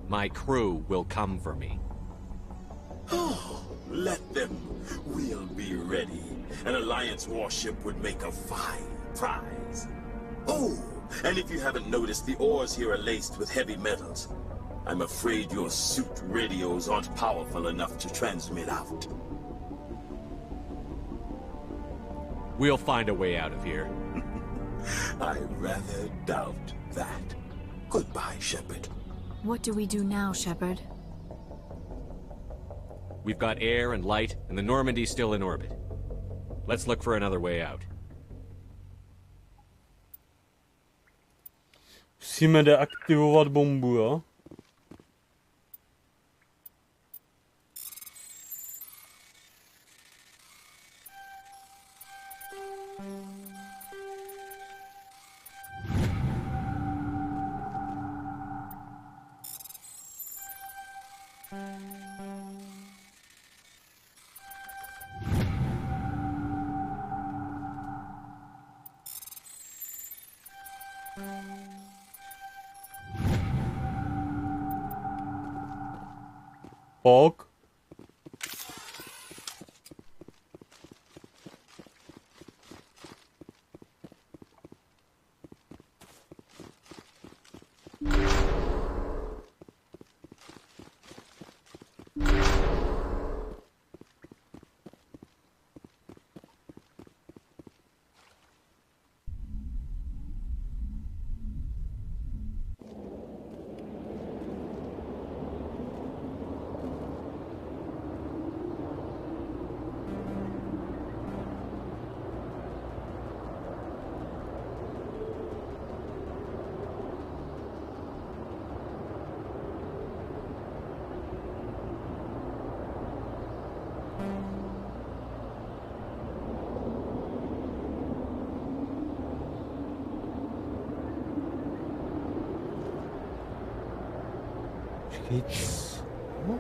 My crew will come for me. Oh, let them. We'll be ready. An Alliance warship would make a fine prize. Oh, and if you haven't noticed, the ores here are laced with heavy metals. I'm afraid your suit radios aren't powerful enough to transmit out. We'll find a way out of here. I rather doubt that. Goodbye, Shepard. What do we do now, Shepard? We've got air and light, and the Normandy's still in orbit. Let's look for another way out. Musíme deaktivovat bombu, jo? Pog. Počkejte. No.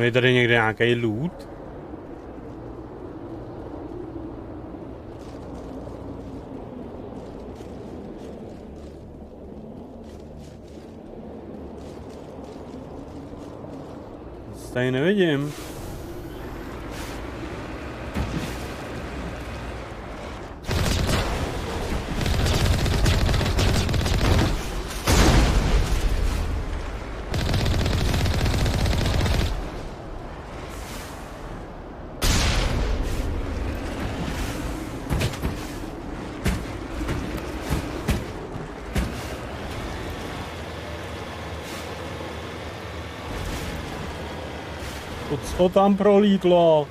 Je tady někde nějaký loot? Tady nevidím. Co tam prolítlo?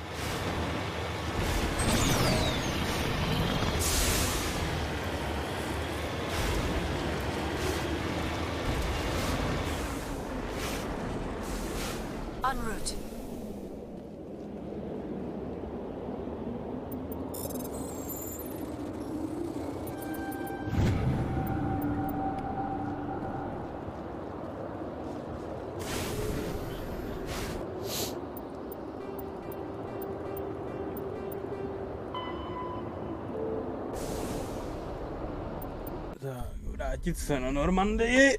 En route. Tak, vrátit se na Normandii.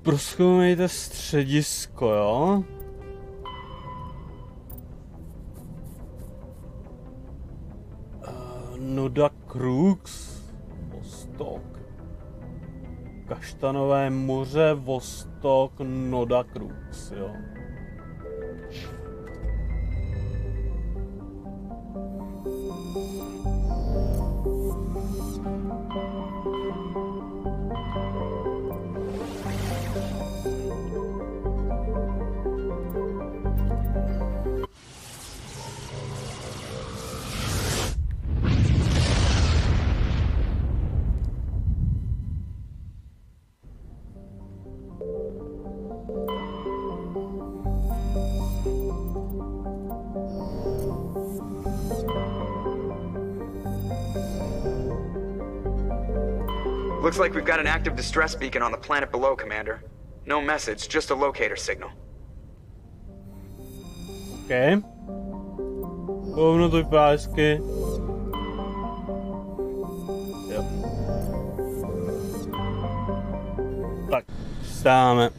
Prozkoumejte středisko, jo? Noda Crux. Vostok. Kaštanové moře, Vostok, Noda Crux, jo. Looks like we've got an active distress beacon on the planet below, Commander. No message, just a locator signal. OK. Hovno to vypadá hezky. Jo. Tak, stáváme.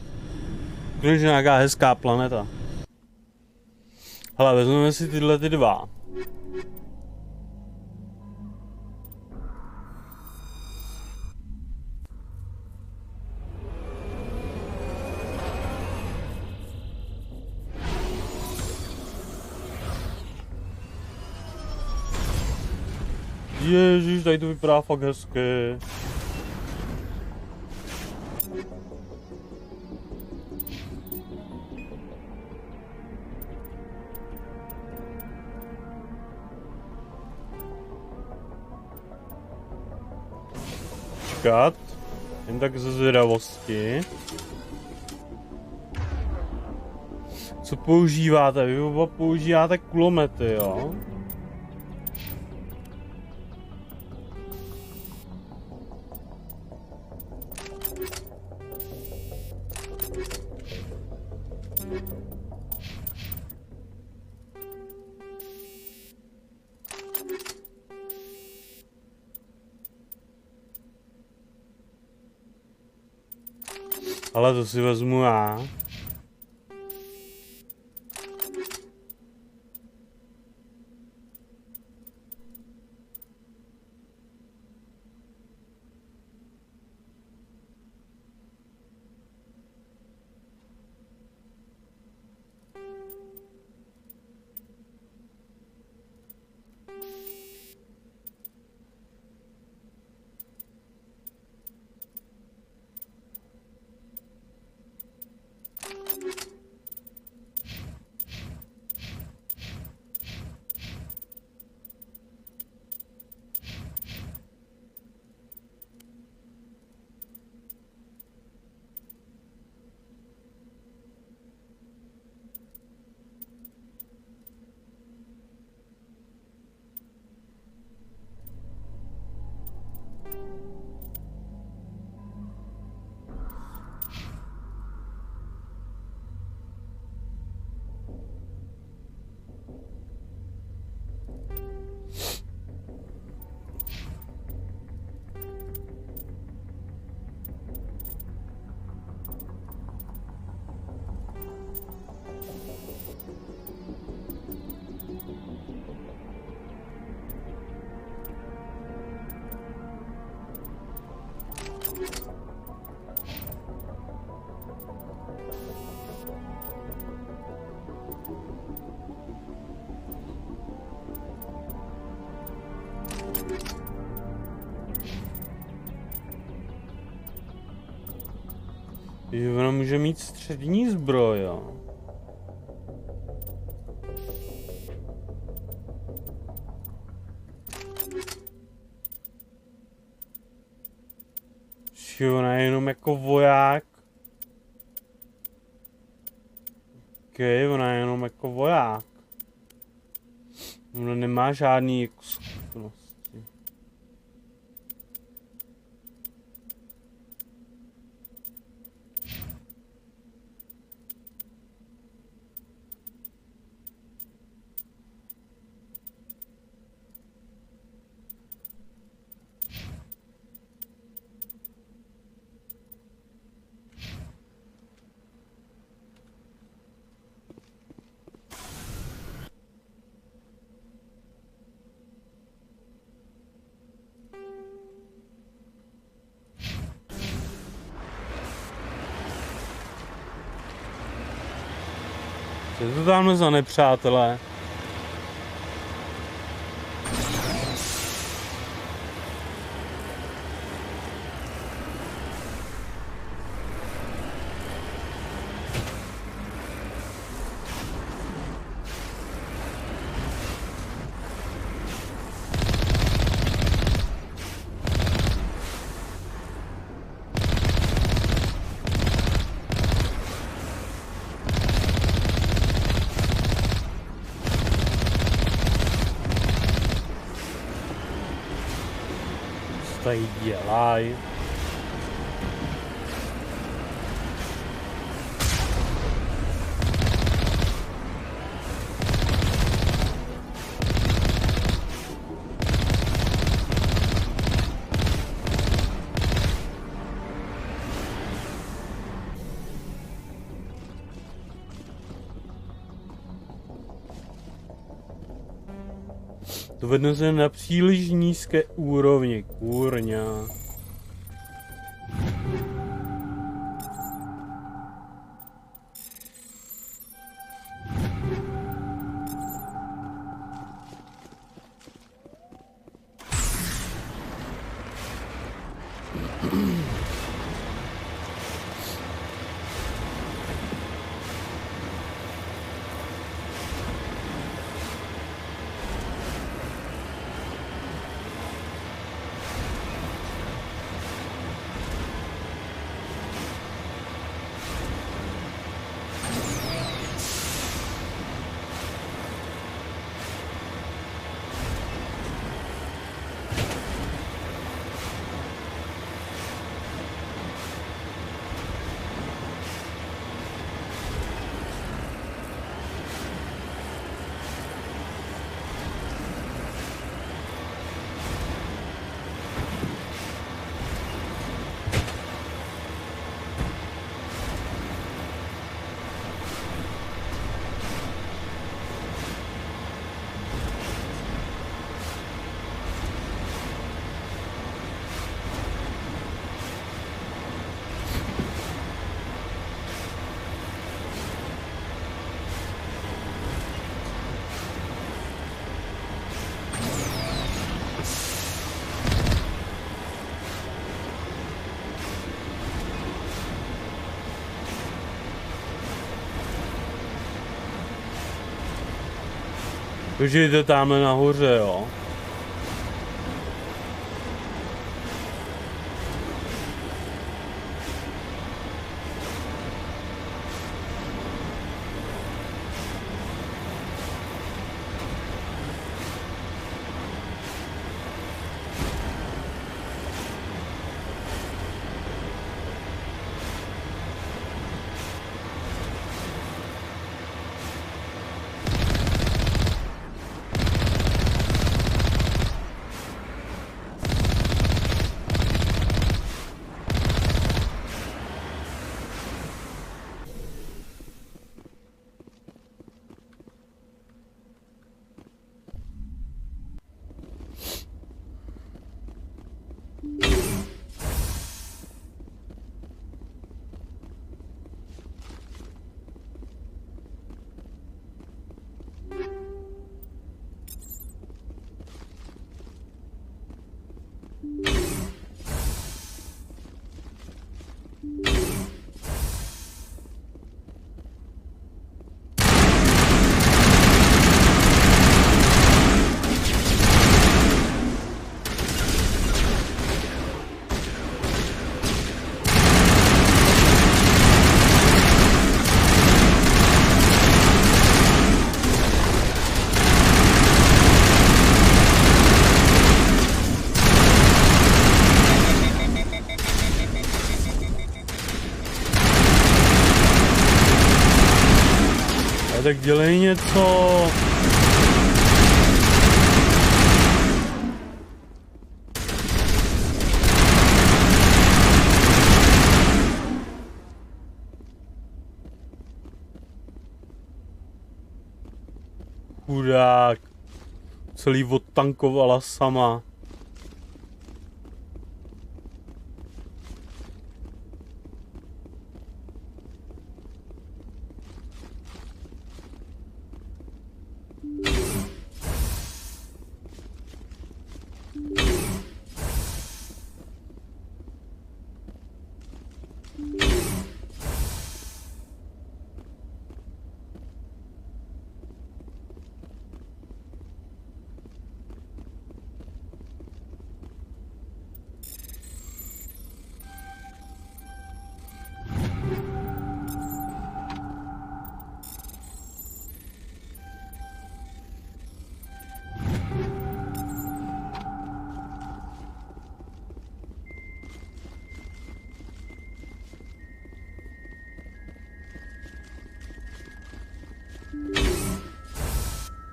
Konečně nějaká hezká planeta. Hele, vezmeme si tyhle ty dva. Ježíš, tady to vypadá fakt hezky. Čekat. Jen tak ze zvědavosti. Co používáte? Vy oba používáte kulomety, jo? Ale to si vezmu já. Jo, ona může mít střední zbroj, jo. Jo, ona je jenom jako voják. OK, ona je jenom jako voják. Ona nemá žádný jako schopnost. Co je to tamhle za nepřátelé? Tady dělají. Dovedne se na příliš nízké úrovni, kurňa. Takže jde tamhle nahoře, jo. Tak dělej něco. Chudák. Celý odtankovala sama.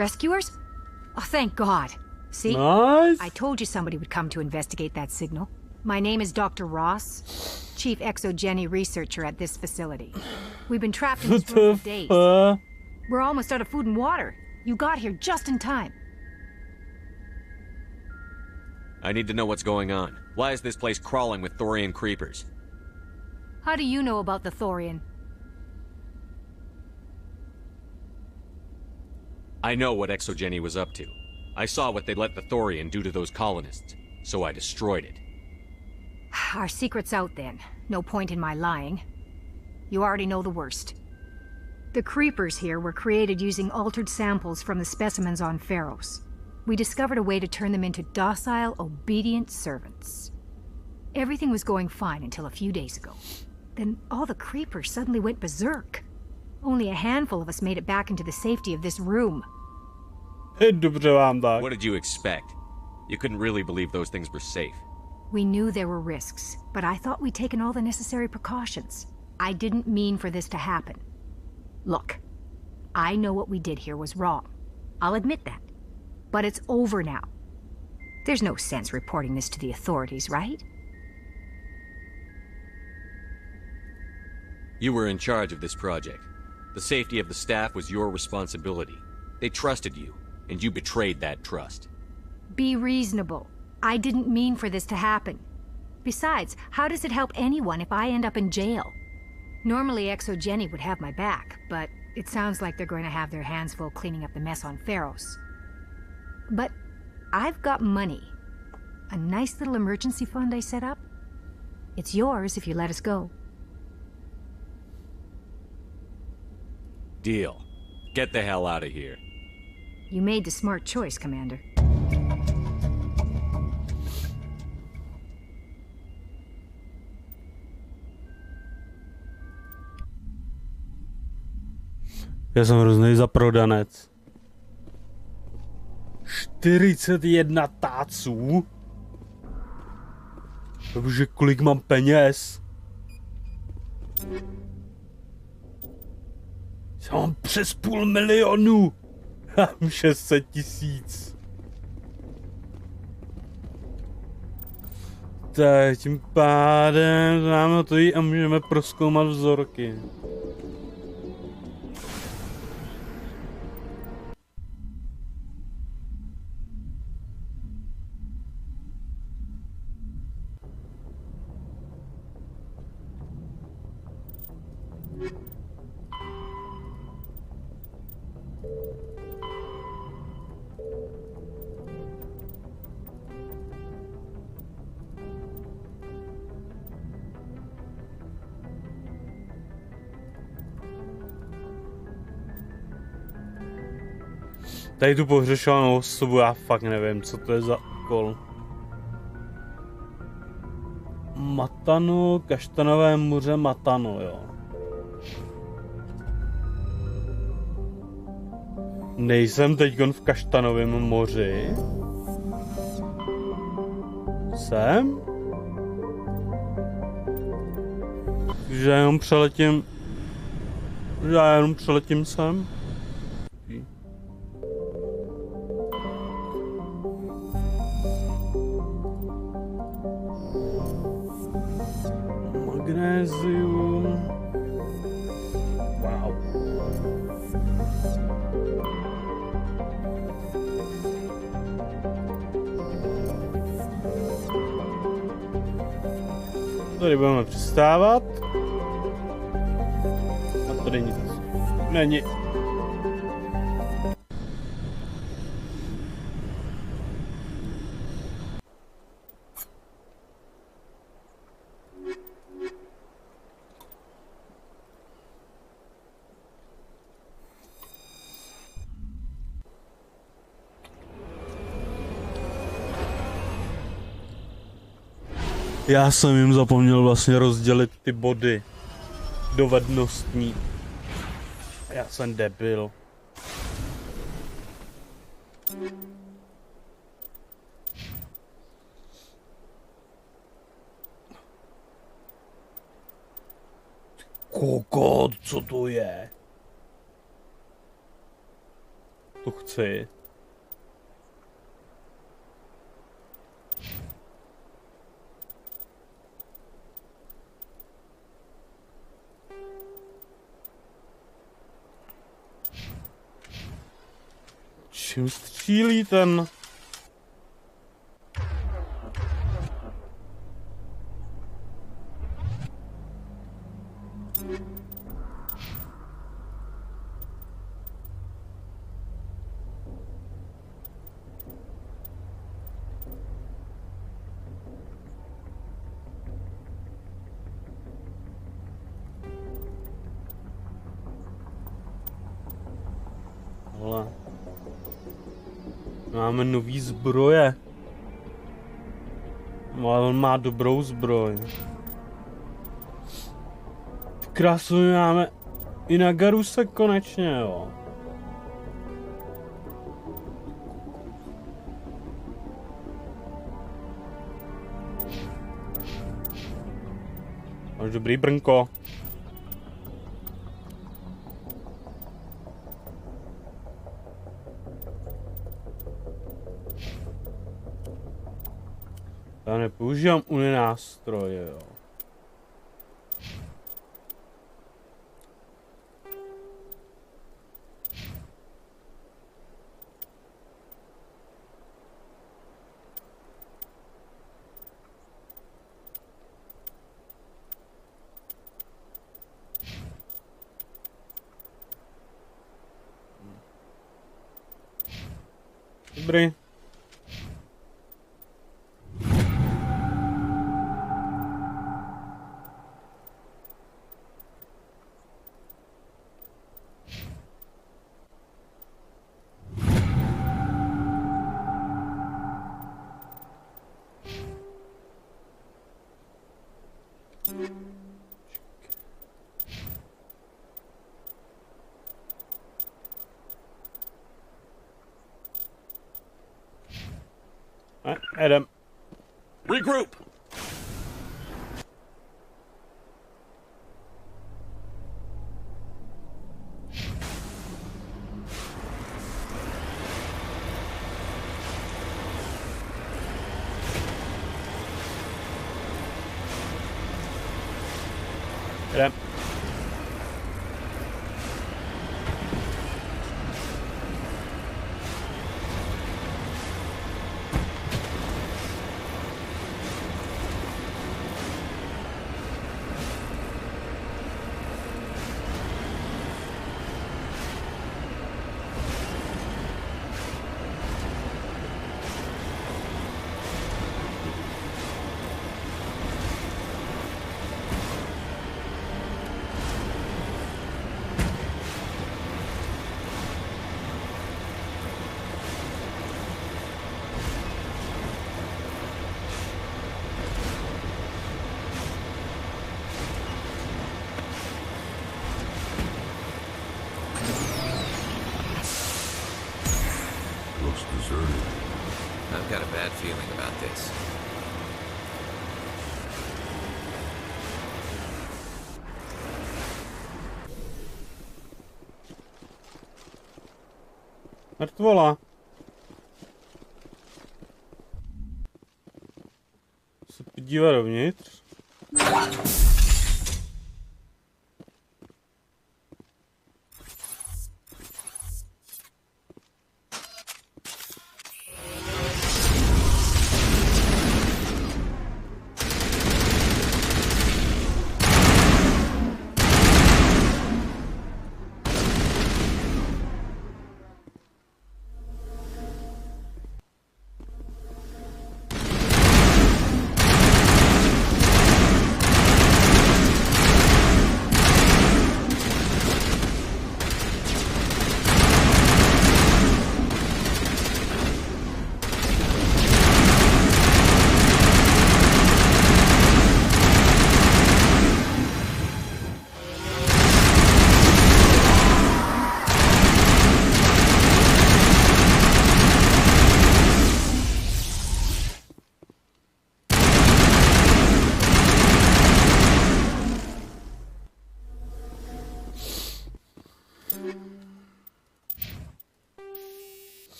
Rescuers? Oh, thank God. See? Nice. I told you somebody would come to investigate that signal. My name is Dr. Ross, Chief Exogeny Researcher at this facility. We've been trapped in this room for days. We're almost out of food and water. You got here just in time. I need to know what's going on. Why is this place crawling with Thorian creepers? How do you know about the Thorian? I know what Exogeny was up to. I saw what they let the Thorian do to those colonists, so I destroyed it. Our secret's out then. No point in my lying. You already know the worst. The creepers here were created using altered samples from the specimens on Pharos. We discovered a way to turn them into docile, obedient servants. Everything was going fine until a few days ago. Then all the creepers suddenly went berserk. Only a handful of us made it back into the safety of this room. What did you expect? You couldn't really believe those things were safe. We knew there were risks, but I thought we'd taken all the necessary precautions. I didn't mean for this to happen. Look, I know what we did here was wrong. I'll admit that. But it's over now. There's no sense reporting this to the authorities, right? You were in charge of this project. The safety of the staff was your responsibility. They trusted you, and you betrayed that trust. Be reasonable. I didn't mean for this to happen. Besides, how does it help anyone if I end up in jail? Normally Exogeny would have my back, but it sounds like they're going to have their hands full cleaning up the mess on Pharos. But I've got money. A nice little emergency fund I set up. It's yours if you let us go. Deal. Get the hell out of here. You made the smart choice, Commander. Já jsem hrozný zaprodanec. 41 táců? Bože, kolik mám peněz? Já mám přes 500 000. Mám 600 000. Tak tím pádem dáme to jí a můžeme prozkoumat vzorky. Tady tu pohřešovanou osobu, já fakt nevím, co to je za úkol. Matano, kaštanové moře Matano, jo. Nejsem teďkon v kaštanovém moři. Jsem? Že já jenom přeletím sem. Magnézium. Wow. Tady budeme přistávat. A tady nic není. Já jsem jim zapomněl vlastně rozdělit ty body dovednostní. Já jsem debil. Kokot, co to je? To chci. Čím střílí ten? Máme nový zbroje. Ale on má dobrou zbroj. Ty krásu, máme i na Garuse konečně, jo. Máš dobrý brnko. Já nepoužívám uny nástroje, jo. Dobrý. Adam. Regroup! Adam. I've got a bad feeling about this. Mrtvola. Se podívá dovnitř.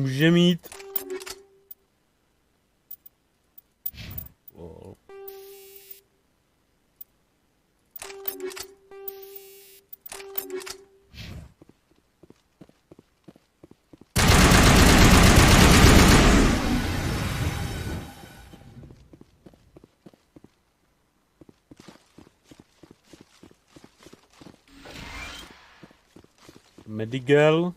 může mít. Medigel.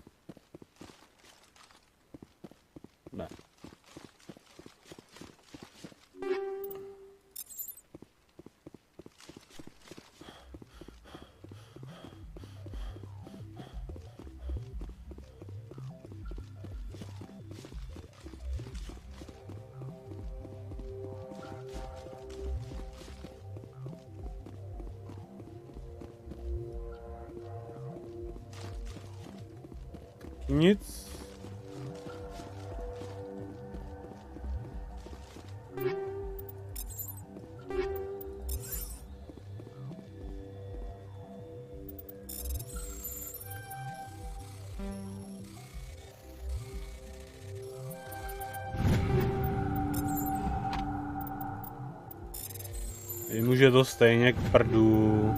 Ne. Nic. Jim už je to stejně k prdu.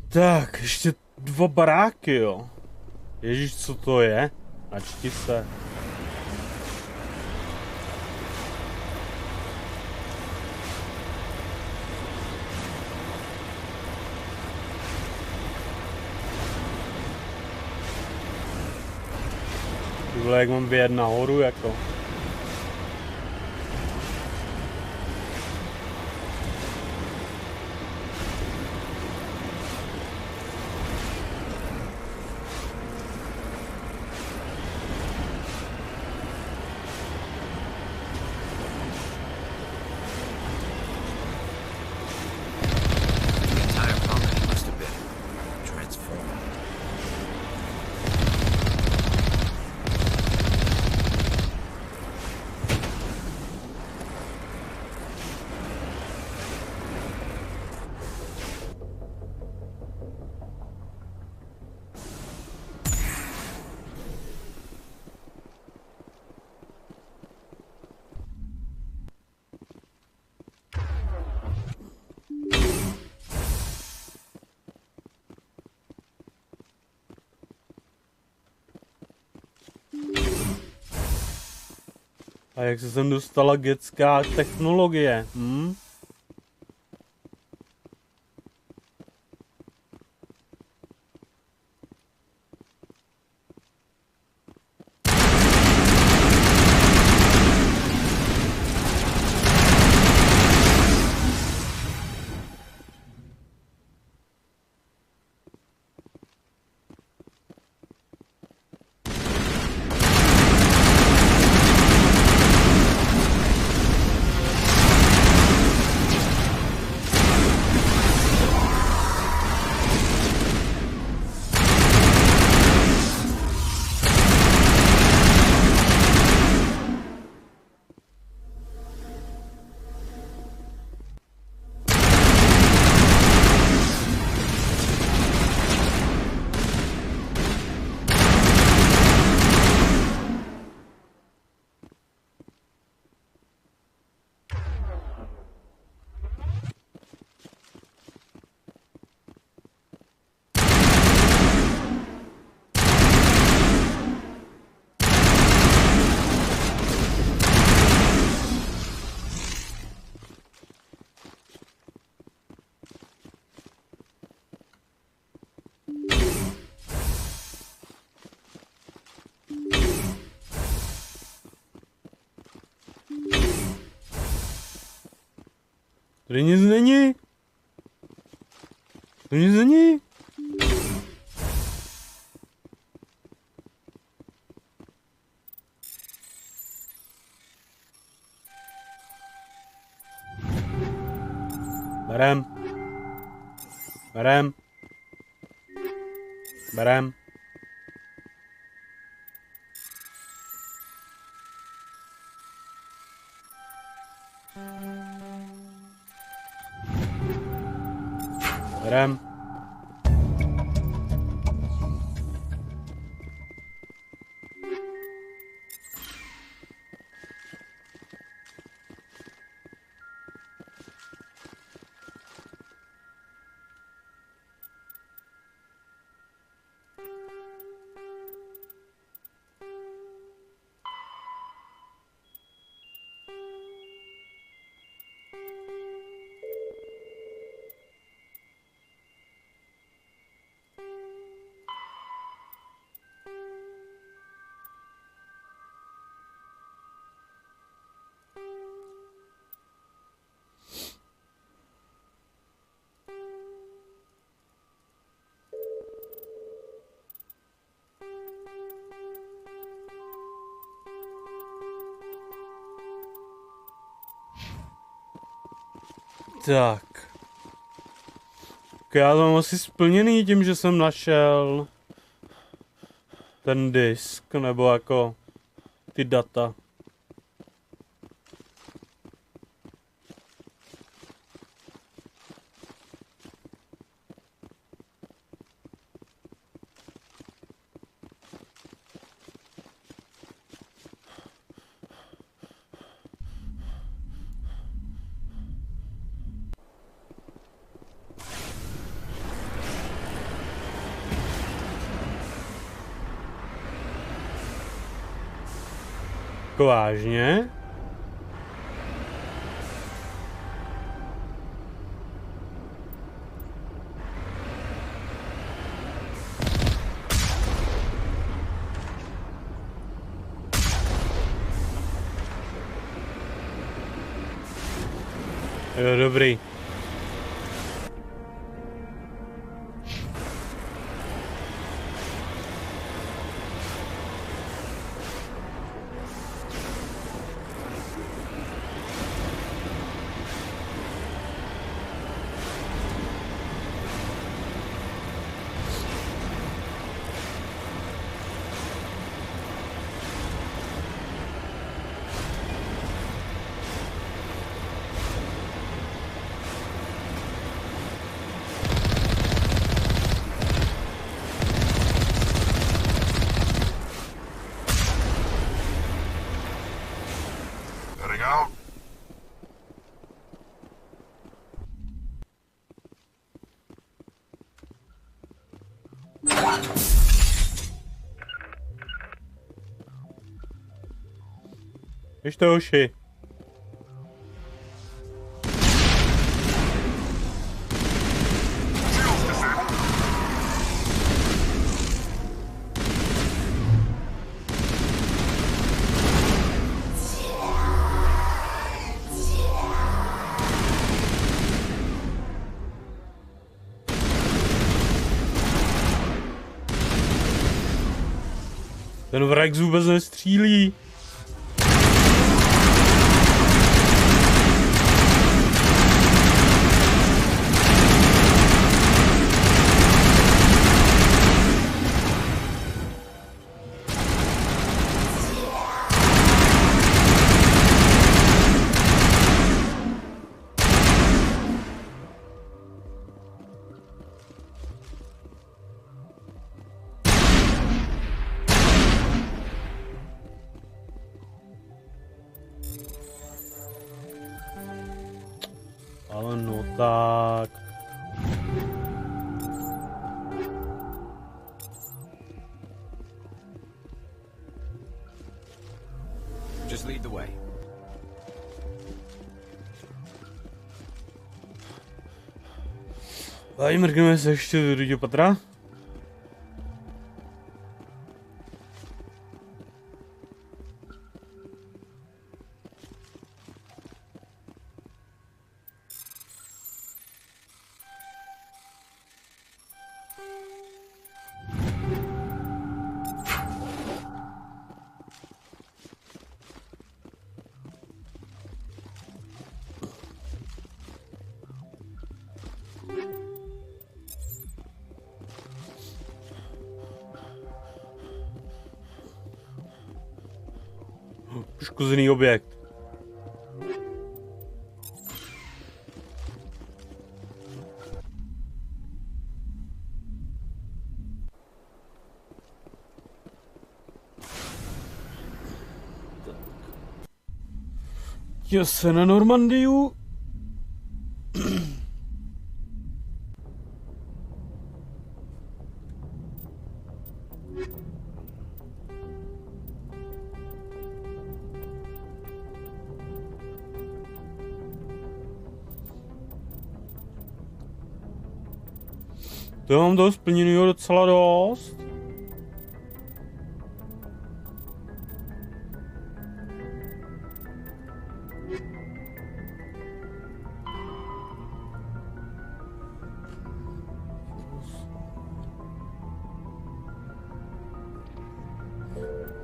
Tak, ještě 2 baráky, jo. Ježíš, co to je? Načti se. Tyhle, jak mám vyjet nahoru, jako. A jak se sem dostala getská technologie? Tady nic není. To nic není. Berem. Berem. Berem. Berem. Tak. Já to mám asi splněný tím, že jsem našel ten disk, nebo jako ty data. Jako vážně? Jo, dobrý. Běžte, hoši. Ten vrah vůbec nestřílí. Ale no tak. Just lead the way. A mrkneme se ještě do druhého patra. Poškozený objekt. Jde se na Normandiu. To mám toho splněnýho docela dost.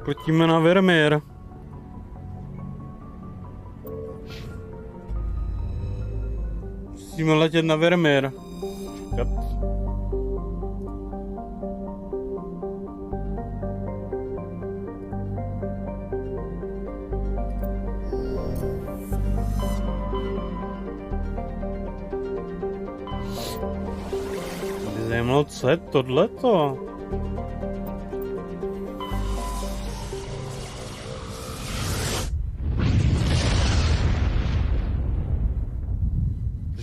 Letíme na Vermeer. Musíme letět na Vermeer. Čekat. Mě zajímalo, co je tohleto?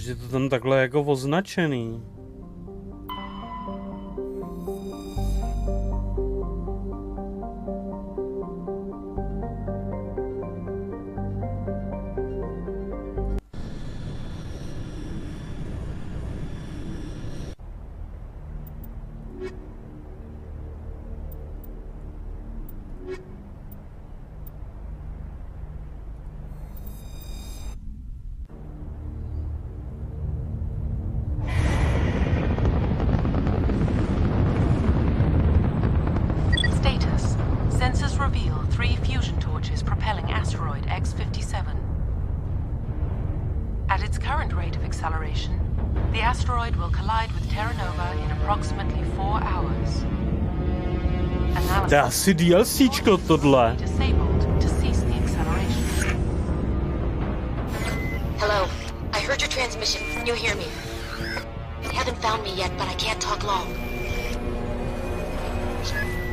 Je to tam takhle jako označený. To je asi DLCčko tohle. Hello, I heard your transmission. Can you hear me? They haven't found me yet, but I can't talk long.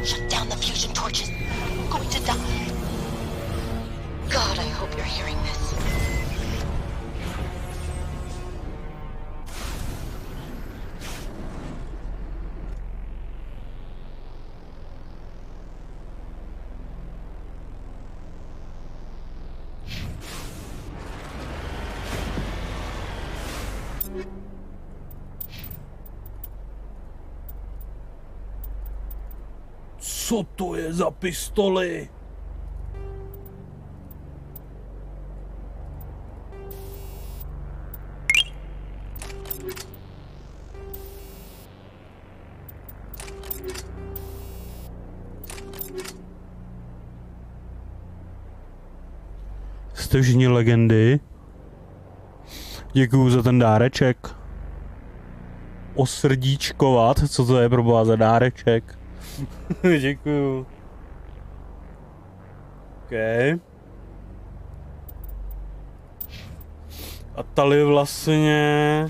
Shut down the fusion torches. I'm going to die. God, I hope you're hearing this. Co to je za pistoli? Jste všichni legendy. Děkuju za ten dáreček. Osrdíčkovat, co to je pro boha za dáreček? Děkuju. OK. A tady vlastně...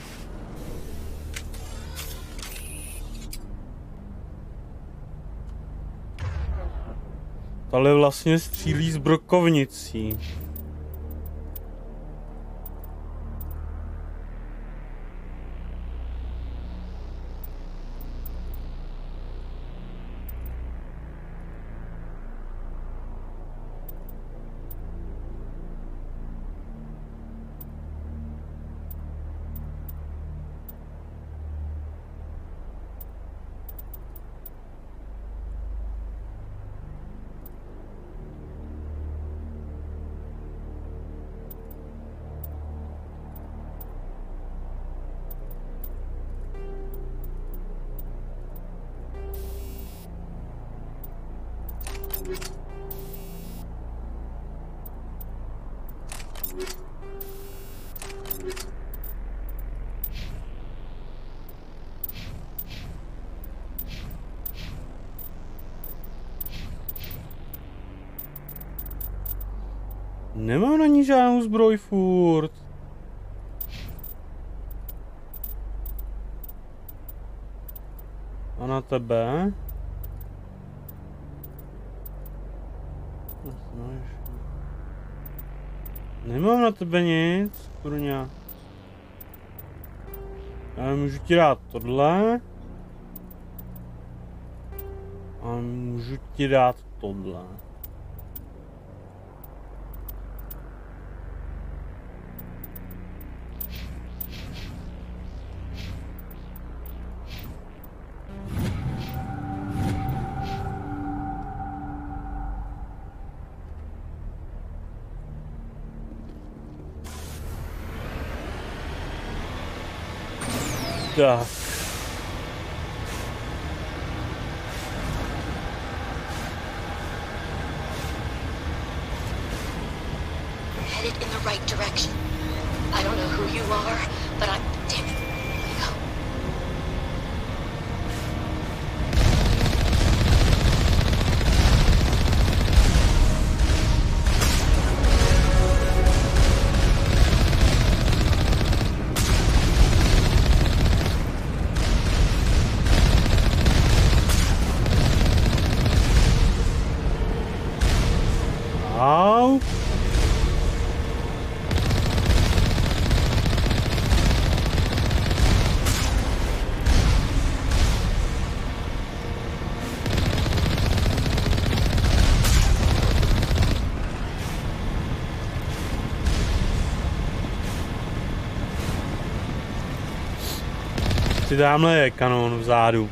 Tady vlastně střílí s brokovnicí. Nemám na ní žádnou zbroj furt. A na tebe? Nemám na tebe nic, kurňa. Ale můžu ti dát tohle. A můžu ti dát tohle. Tak. Headed in the right direction. I don't know who you are, but I'm... Damn it. Go. Au. Si tamhle je kanon vzadu.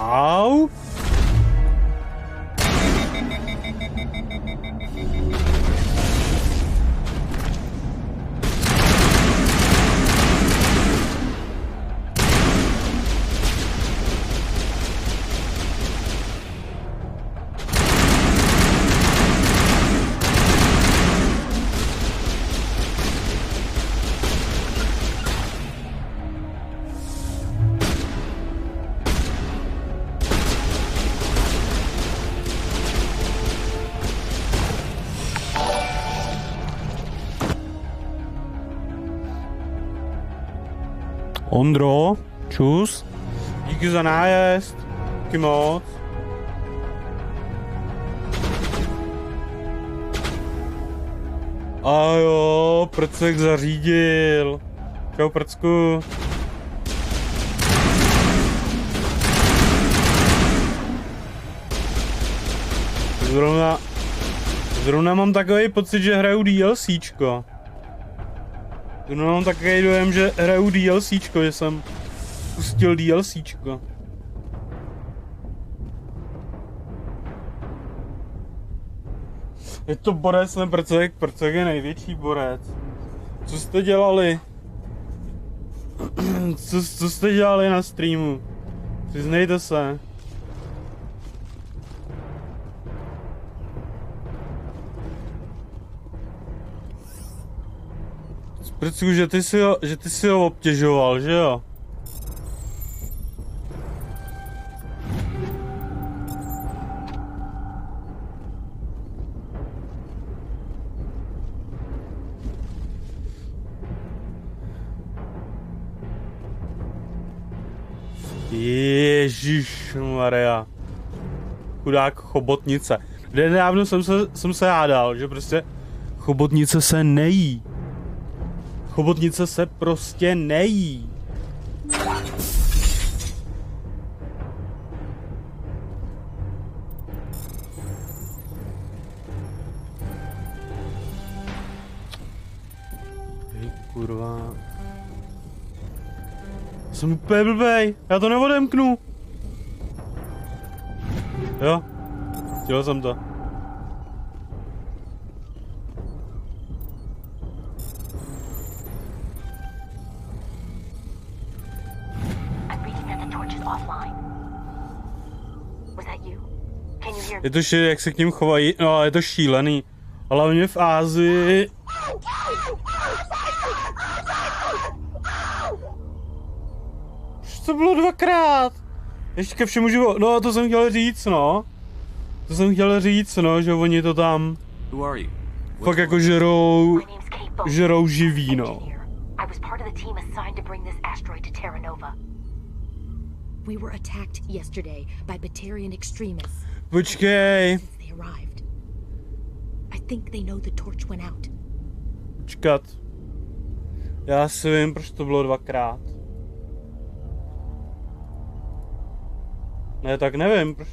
Au. Ondro, čus. Díky za nájezd. Díky moc. A jo, prcek zařídil. Čau, prcku. Zrovna mám takový pocit, že hraju DLCčko. Mám takový dojem, že hraju DLCčko, že jsem pustil DLCčko. Je to borec, ne prcek, prcek je největší borec. Co jste dělali? Co jste dělali na streamu? Přiznejte se. Prcku, že ty si ho obtěžoval, že jo? Ježišmarja. Chudák chobotnice. Nedávno jsem se hádal, že prostě chobotnice se nejí. Chobotnice se prostě nejí. Kurva. Jsem úplně blbej, já to neodemknu. Jo, chtěl jsem to. Je to šílený, jak se k ním chovají, no je to šílený. Hlavně v Ázii. Už to bylo dvakrát. Ještě ke všemu živo, no to jsem chtěl říct, no. To jsem chtěl říct, no, že oni to tam fakt jako žerou živý, no. We were attacked yesterday by Batarian extremists. Počkej. I think they know the torch went out. Počkat. Já si vím, proč to bylo dvakrát. Ne, tak nevím, proč.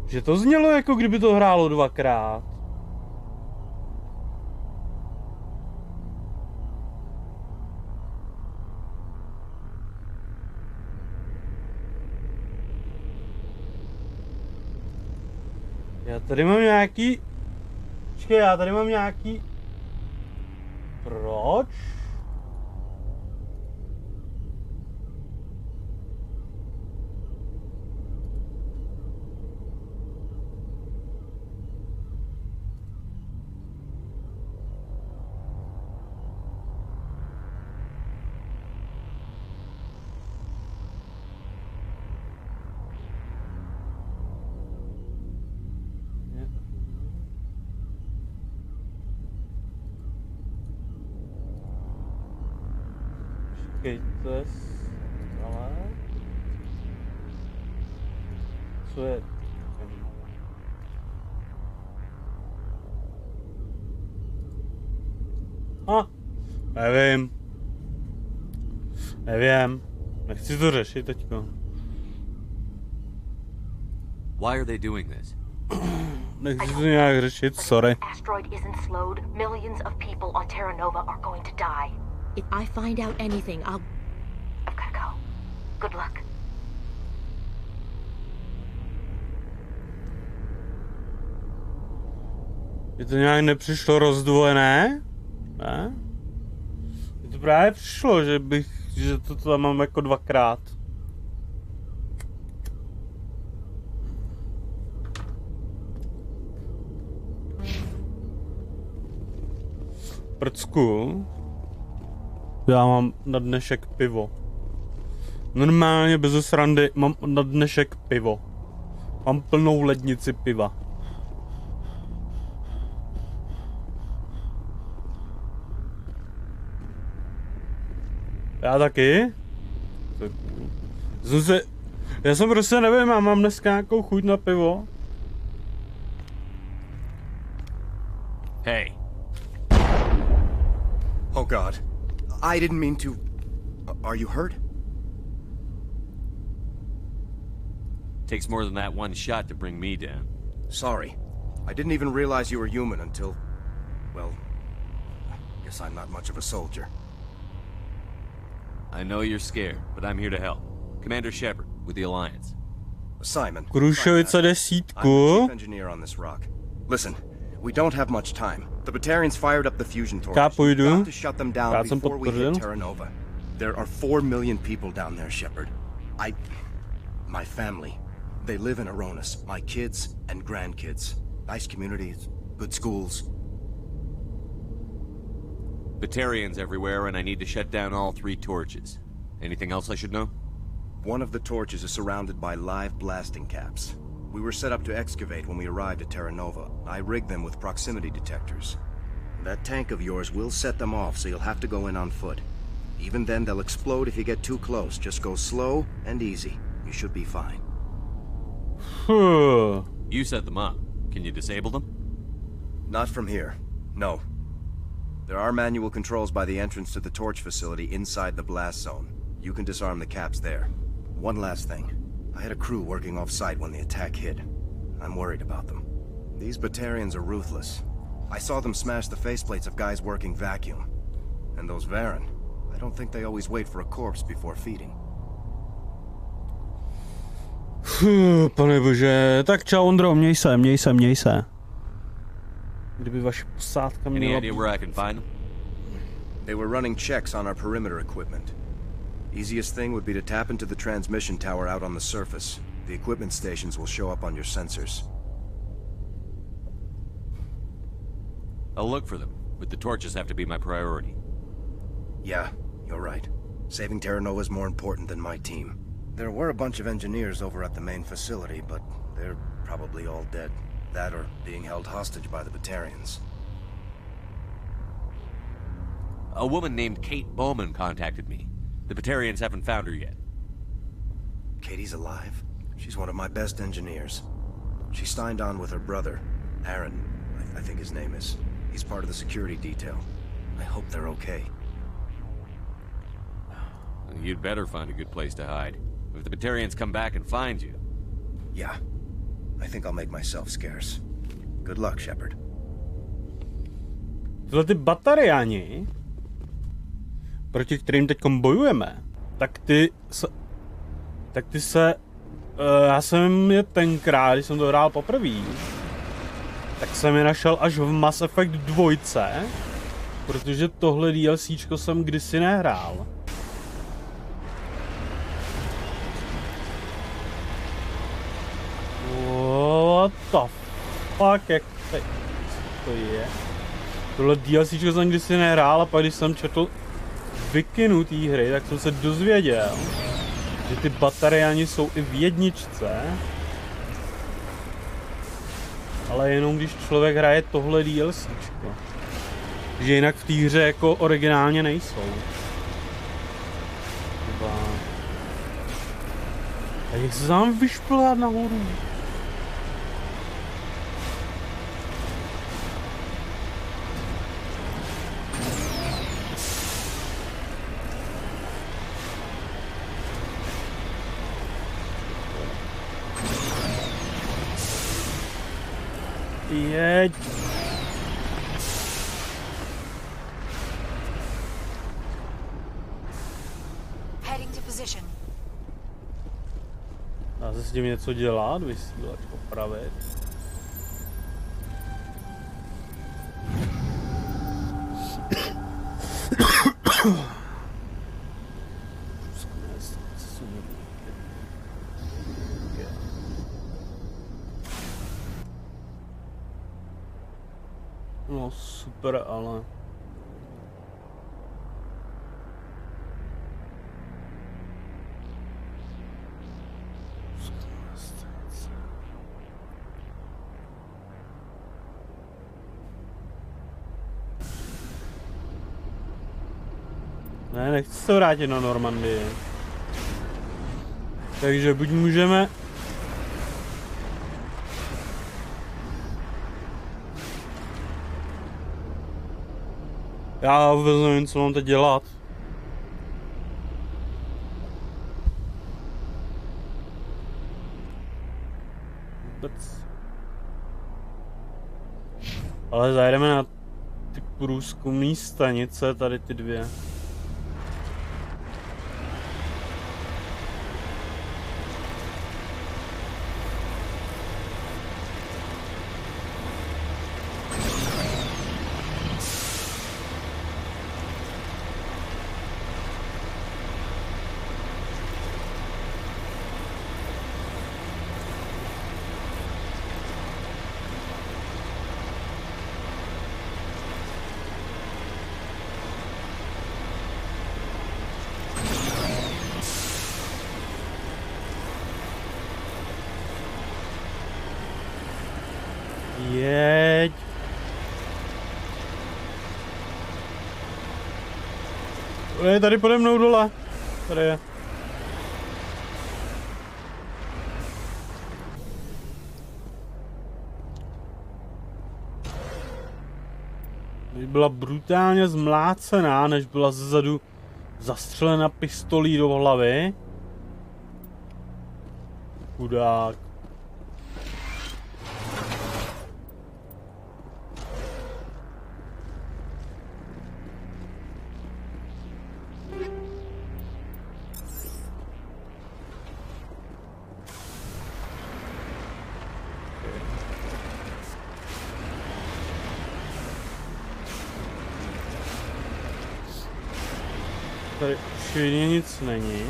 Že to znělo, jako kdyby to hrálo dvakrát. Já tady mám nějaký... Počkej, já tady mám nějaký... Proč? Počkejte, ale... Co je? Nevím. Nevím. Nechci to řešit teďko. Why are they doing this? Nechci to nějak řešit, sorry. Asteroid isn't slowed. Millions of people on Terra Nova are going to die. If I find out anything, I've gotta go. Good luck. Je to nějak nepřišlo rozdvojené? Ne? Je to právě přišlo, že to tam mám jako dvakrát. Prcku. Já mám na dnešek pivo. Normálně bez srandy mám na dnešek pivo. Mám plnou lednici piva. Já taky? Já jsem prostě nevím, já mám dneska nějakou chuť na pivo. Hey. Oh God. I didn't mean to... Are you hurt? Takes more than that one shot to bring me down. Sorry. I didn't even realize you were human until... Well... I guess I'm not much of a soldier. I know you're scared, but I'm here to help. Commander Shepard, with the Alliance. Simon. Krušovice I'm the desítku. chief engineer on this rock. Listen, we don't have much time. The Batarians fired up the fusion torches. Já půjdu. We've got to shut them down Já jsem before we podpořil. hit Terra Nova. There are 4 million people down there, Shepard. My family. They live in Aronis. My kids and grandkids. Nice communities, good schools. Batarians everywhere, and I need to shut down all 3 torches. Anything else I should know? One of the torches is surrounded by live blasting caps. We were set up to excavate when we arrived at Terra Nova. I rigged them with proximity detectors. That tank of yours will set them off, so you'll have to go in on foot. Even then, they'll explode if you get too close. Just go slow and easy. You should be fine. You set them up. Can you disable them? Not from here. No. There are manual controls by the entrance to the torch facility inside the blast zone. You can disarm the caps there. One last thing. I had a crew working off-site when the attack hit. I'm worried about them. These Batarians are ruthless. I saw them smash the faceplates of guys working vacuum. And those Varen, I don't think they always wait for a corpse before feeding. Pane bože, tak čau Ondro, měj se. Kdyby vaše posádka měla... Any idea where I can find them? They were running checks on our perimeter equipment. Easiest thing would be to tap into the transmission tower out on the surface. The equipment stations will show up on your sensors. I'll look for them, but the torches have to be my priority. Yeah, you're right. Saving Terra Nova is more important than my team. There were a bunch of engineers over at the main facility, but they're probably all dead. That or being held hostage by the Batarians. A woman named Kate Bowman contacted me. The Batarians haven't found her yet. Katie's alive? She's one of my best engineers. She signed on with her brother, Aaron, I think his name is. He's part of the security detail. I hope they're okay. You'd better find a good place to hide. If the Batarians come back and find you... Yeah. I think I'll make myself scarce. Good luck, Shepard. Tyhle ty Batariani, proti kterým teďkom bojujeme, tak ty se... já jsem je tenkrát, když jsem to hrál poprvé, tak jsem je našel až v Mass Effect 2, protože tohle DLCčko jsem kdysi nehrál. What the fuck, jak to je? Tohle DLCčko jsem kdysi nehrál a pak když jsem četl wikinu té hry, tak jsem se dozvěděl, že ty Batariani jsou i v jedničce, ale jenom když člověk hraje tohle DLCčko. Že jinak v té hře jako originálně nejsou. A jak se tam vyšplhat nahoru? Jeď. Heading to position. Dá se s tím něco dělat, vysílat, opravit. No super, ale... Ne, nechci se vrátit na Normandii. Takže buď můžeme... Já vůbec nevím, co mám teď dělat. Vůbec. Ale zajdeme na ty průzkumné stanice, tady ty dvě. Jeď. Je tady pode mnou dole. Tady je. Byla brutálně zmlácená, než byla zezadu zastřelena pistolí do hlavy. Chudák. Tady už nic není.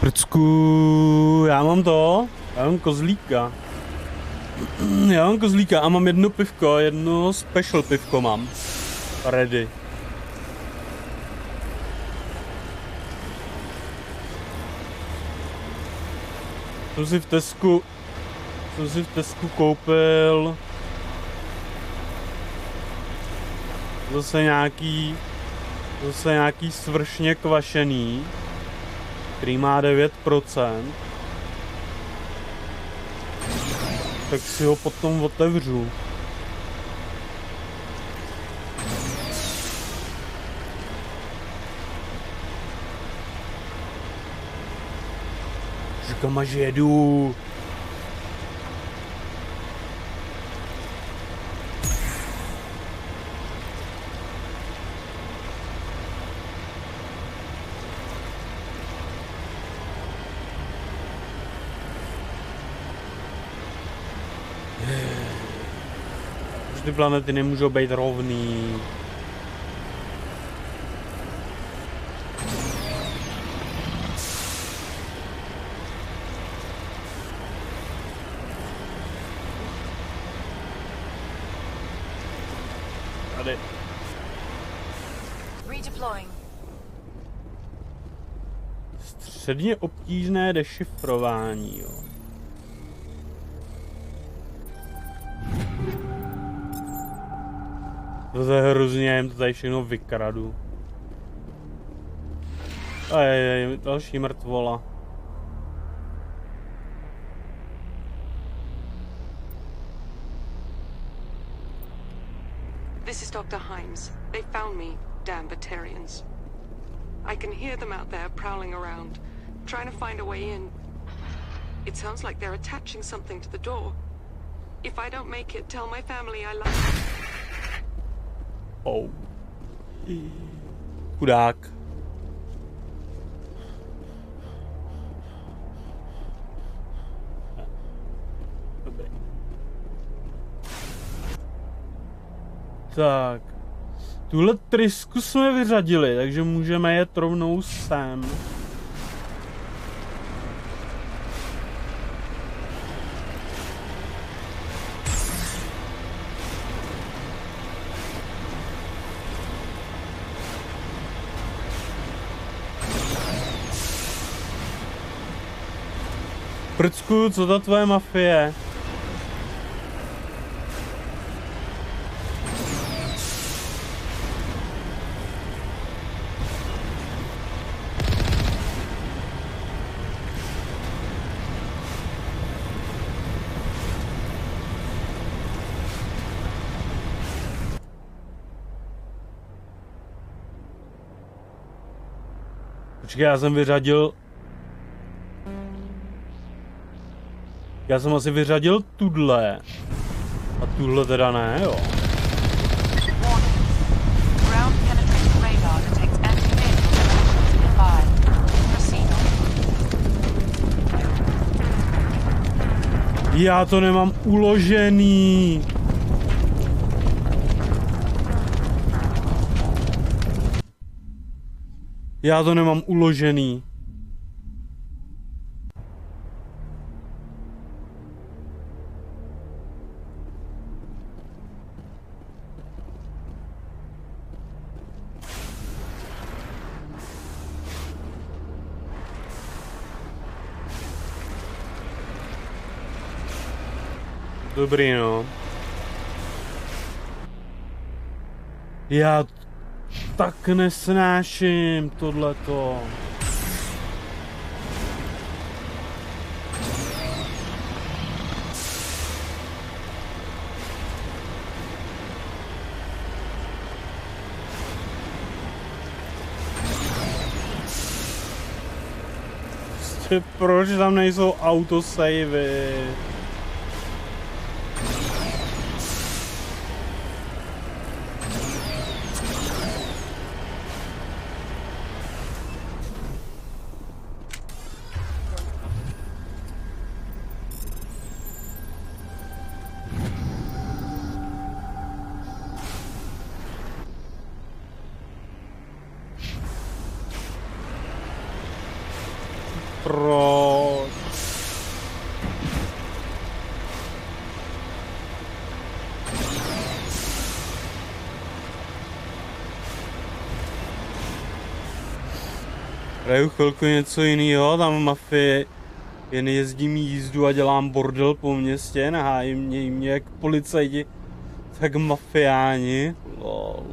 Prcku, já mám kozlíka. Já mám kozlíka a mám jedno pivko, jedno special pivko mám. Ready. Jsem si v Tesku koupil zase nějaký svršně kvašený, který má 9%. Tak si ho potom otevřu. Kam až jedu? Už ty planety nemůžou být rovný. Středně obtížné dešifrování, jo. To je hrozně, já jim to tady všechno vykradu. Další mrtvola. This is Dr. Himes. They found me, damn Batarians. I can hear them out there prowling around, trying to find a way in. It sounds like they're attaching something to the door. If I don't make it, tell my family I love them. Oh. Chudák. Dobrý. Tak. Tuhle trysku jsme vyřadili, takže můžeme jet rovnou sem. Prcku, co ta tvoje mafie? Počkej, já jsem asi vyřadil tudle. A tuhle teda ne, jo. Já to nemám uložený. Já to nemám uložený. Dobrý, no. Já tak nesnáším tohleto. Proč tam nejsou autosavey? Proč? Hraju chvilku něco jiného, tam mafie jen jezdím jízdu a dělám bordel po městě, nahájím mě jak policajti, tak mafiáni. Lol.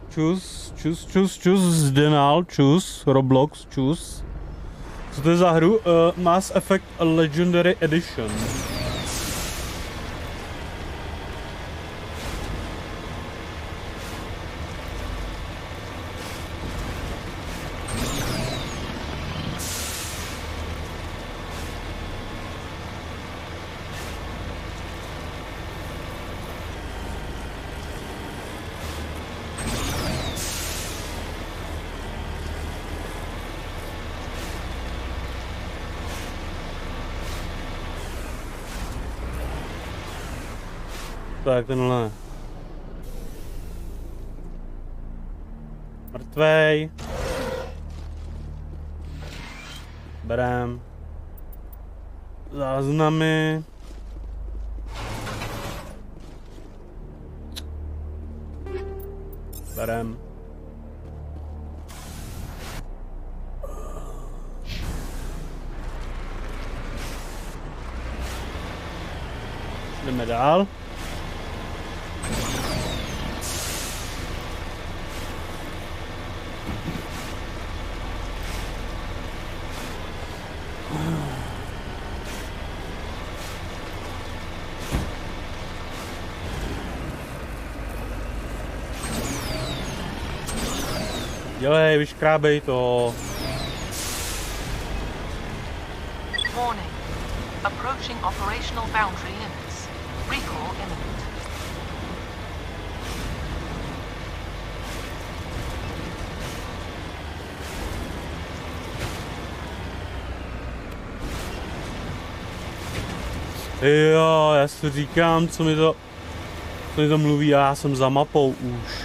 Čus, zdenal, čus, Roblox, čus. Co to je za hru? Mass Effect Legendary Edition. Tak tenhle. Mrtvej. Berem. Záznamy. Berem. Jdeme dál. Dělej, vyškrábej to. Warning. Approaching operational boundary limits. Recall imminent. Jo, já si říkám, co mi to mluví, a já jsem za mapou už.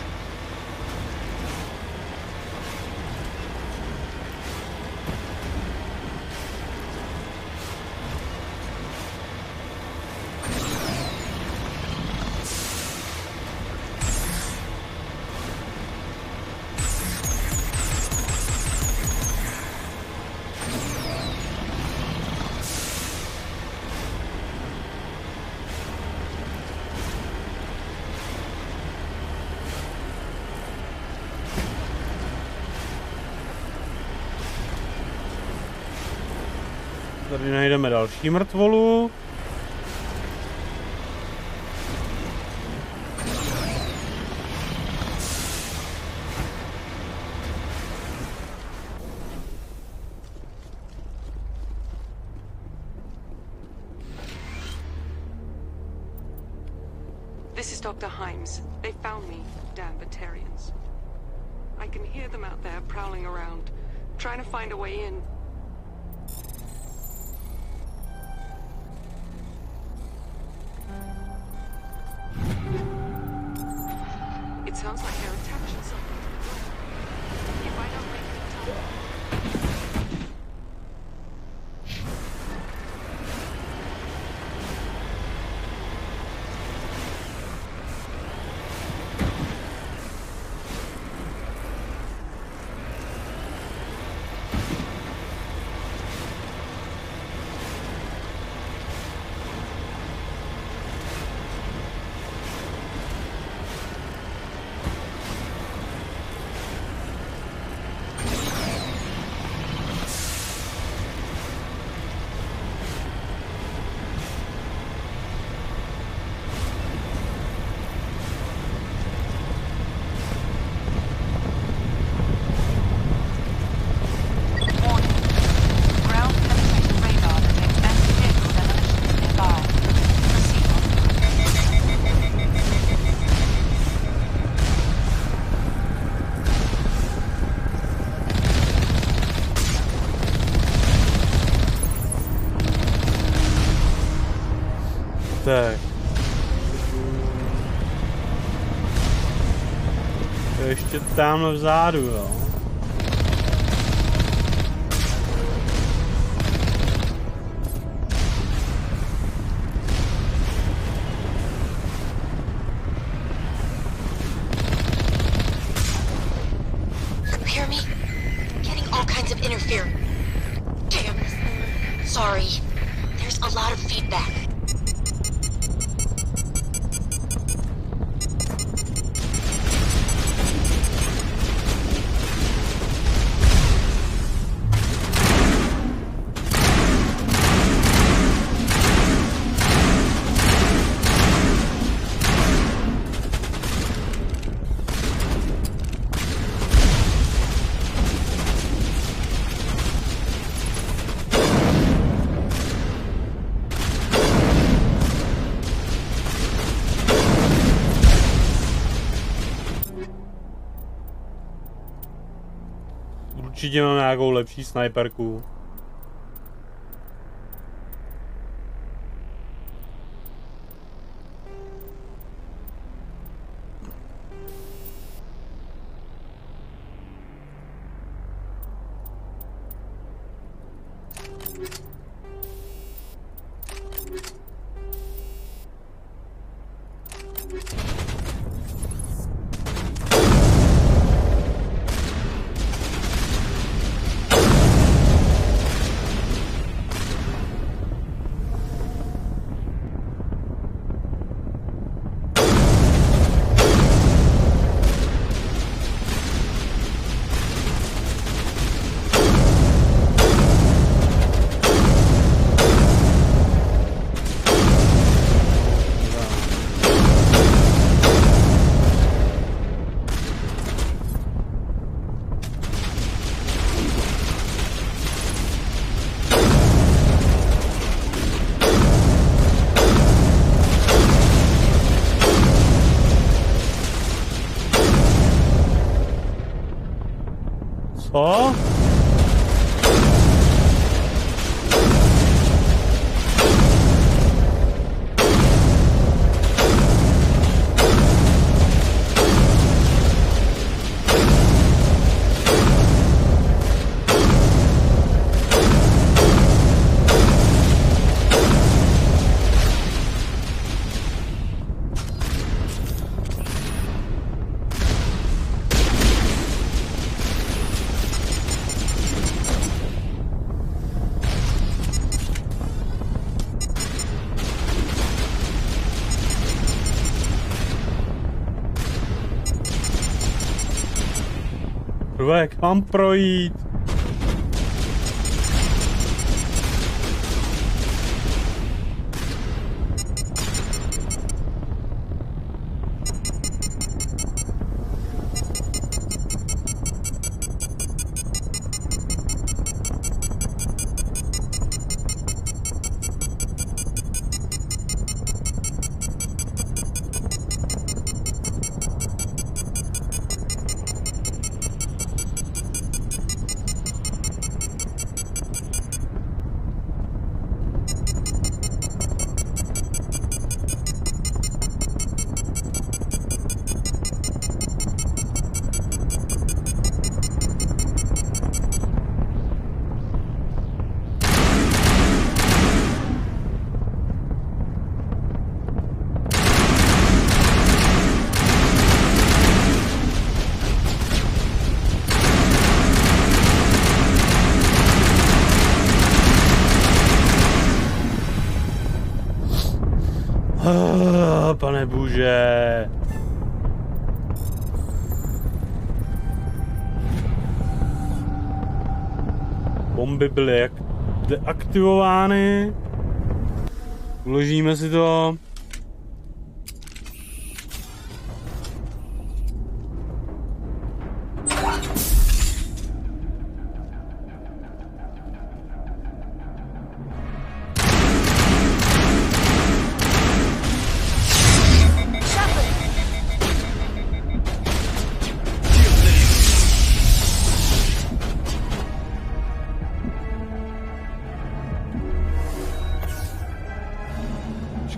Tady najdeme další mrtvolu. This is Dr. Himes. They found me, damn Batarians. I can hear them out there prowling around, trying to find a way in. It sounds like they're attaching something to the door. If I don't make it time... utek. To je ještě tamhle vzadu, jo. Hear me? Getting all kinds of interference. Damn. Sorry. There's a lot of feedback. Určitě mám nějakou lepší snajperku. Co? Jak mám projít? Pane bože. Bomby byly jak deaktivovány. Uložíme si to.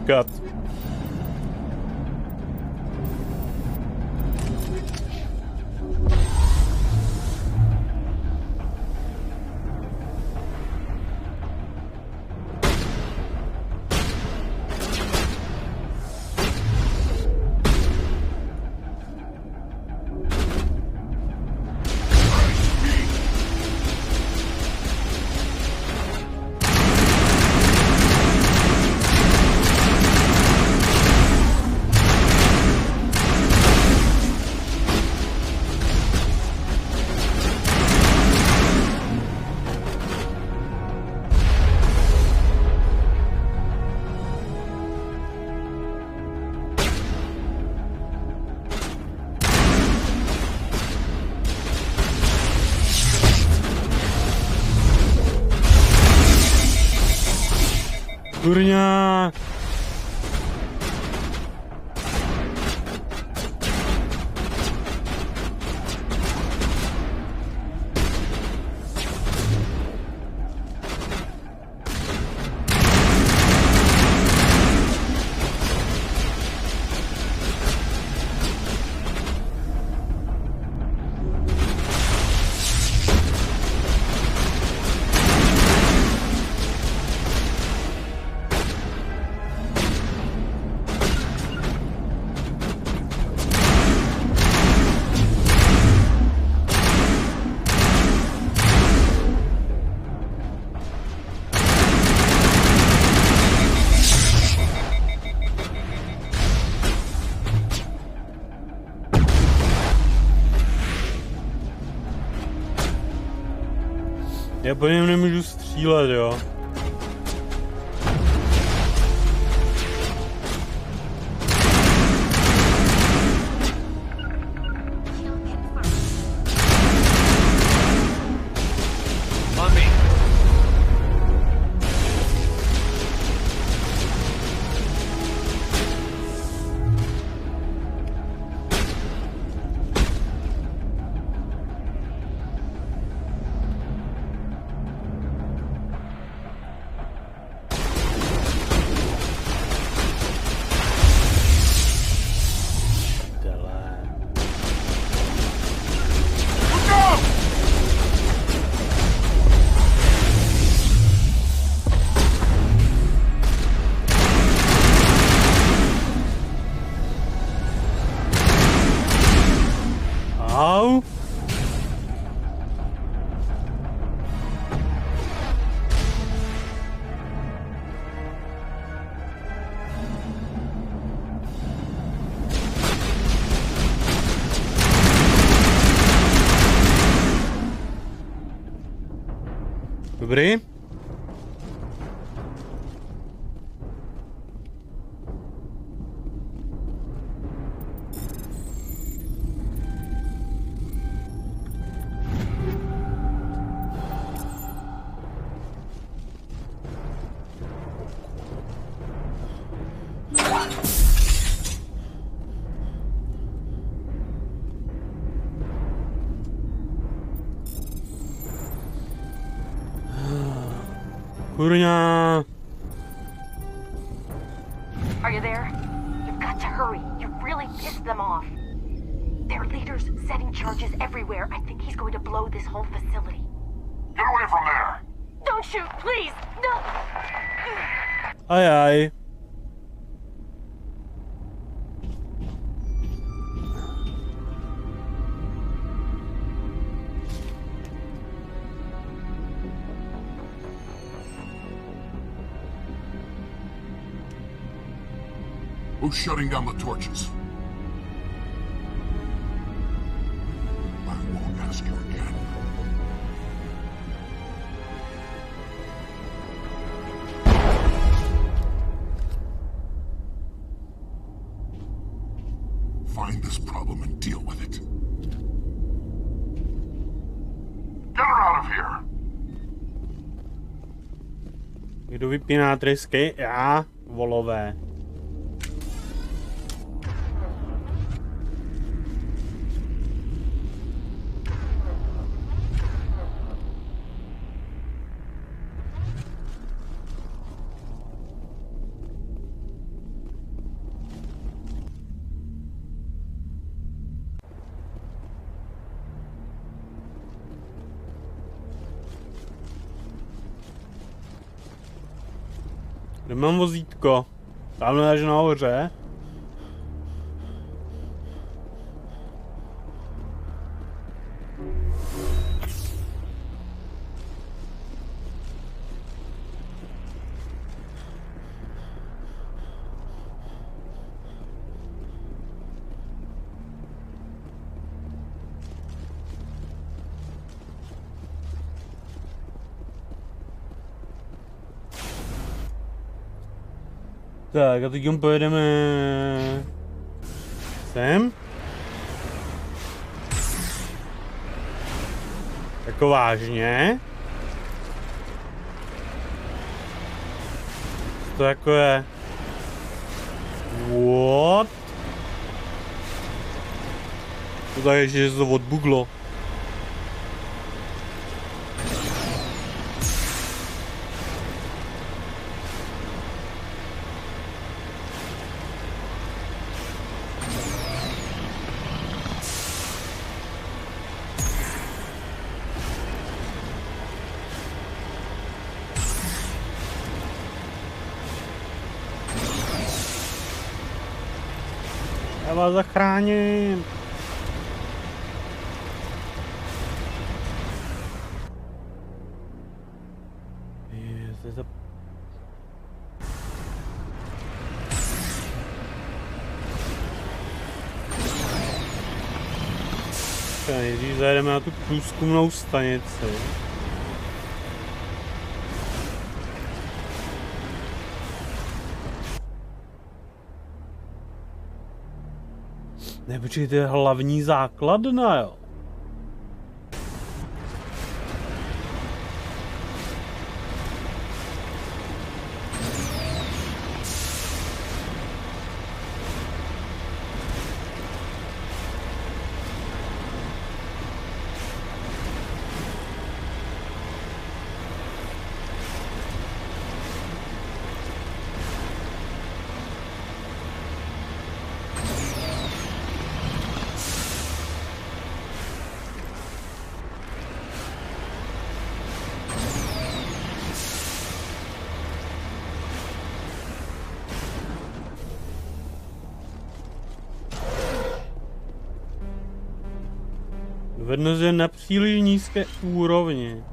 počkat. Kurňa. Já po něm nemůžu střílet, jo. Au. Dobrý. Kurňa. Are you there? You've got to hurry. You've really pissed them off. Their leader's setting charges everywhere. I think he's going to blow this whole facility. Get away from there! Don't shoot, please! No! Aj, aj. Who's shutting down the torches? I won't ask you again. Find this problem and deal with it. Get her out of here! Kdo vypíná trysky? Já, volové. Kde mám vozítko? Tamhle až nahoře. Tak a teď pojedeme sem. Jako vážně. To jako je. What? To tak ještě, že se to odbuglo. Já vás zachráním. Nejdřív zajedeme na tu průzkumnou stanici. Ne, počkej, to je hlavní základna, jo. Dovednost je na příliš nízké úrovni.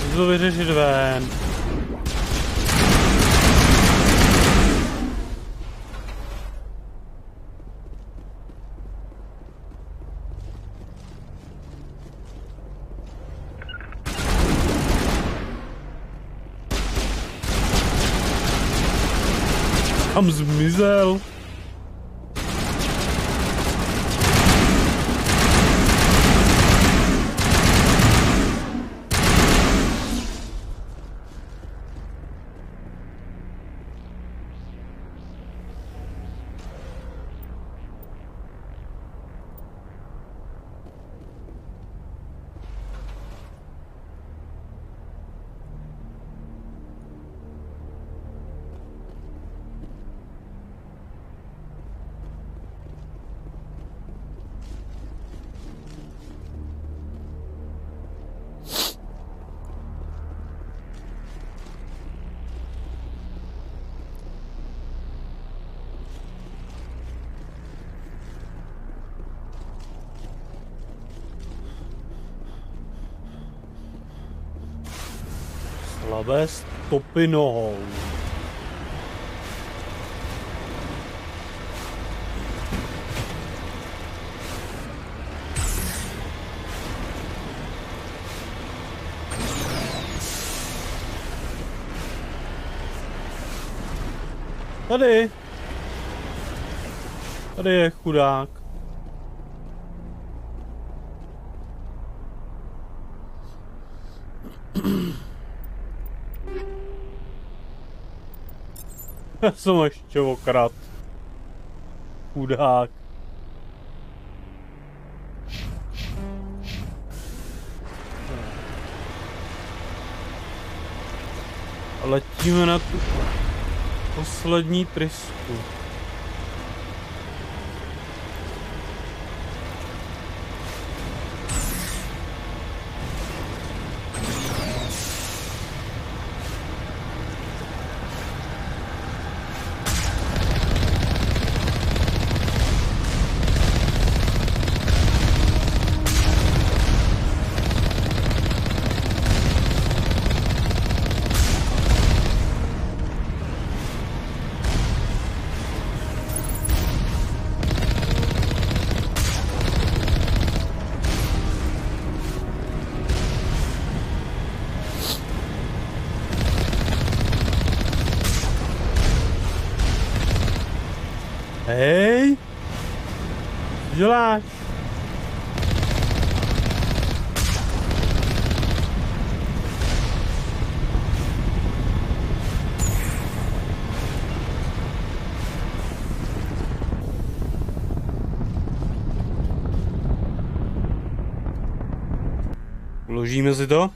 Musím to vyřešit ven. Tam zmizel. Slabé stopy nohou. Tady. Tady je chudák. Já jsem ještě okrad. Chudák. letíme na tu poslední trysku. Hej! Co děláš? Uložíme si to?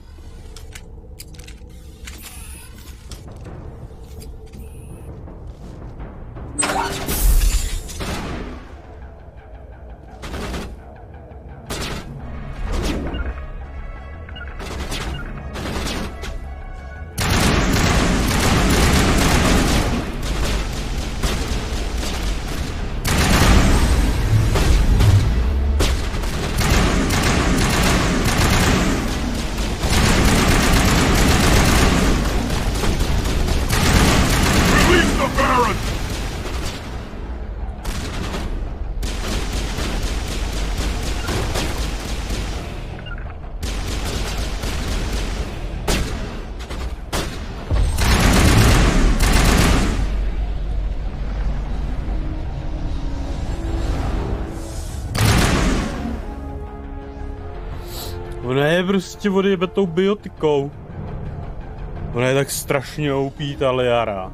Ona je prostě odjebe tou biotikou. Ona je tak strašně oupí ta Liara.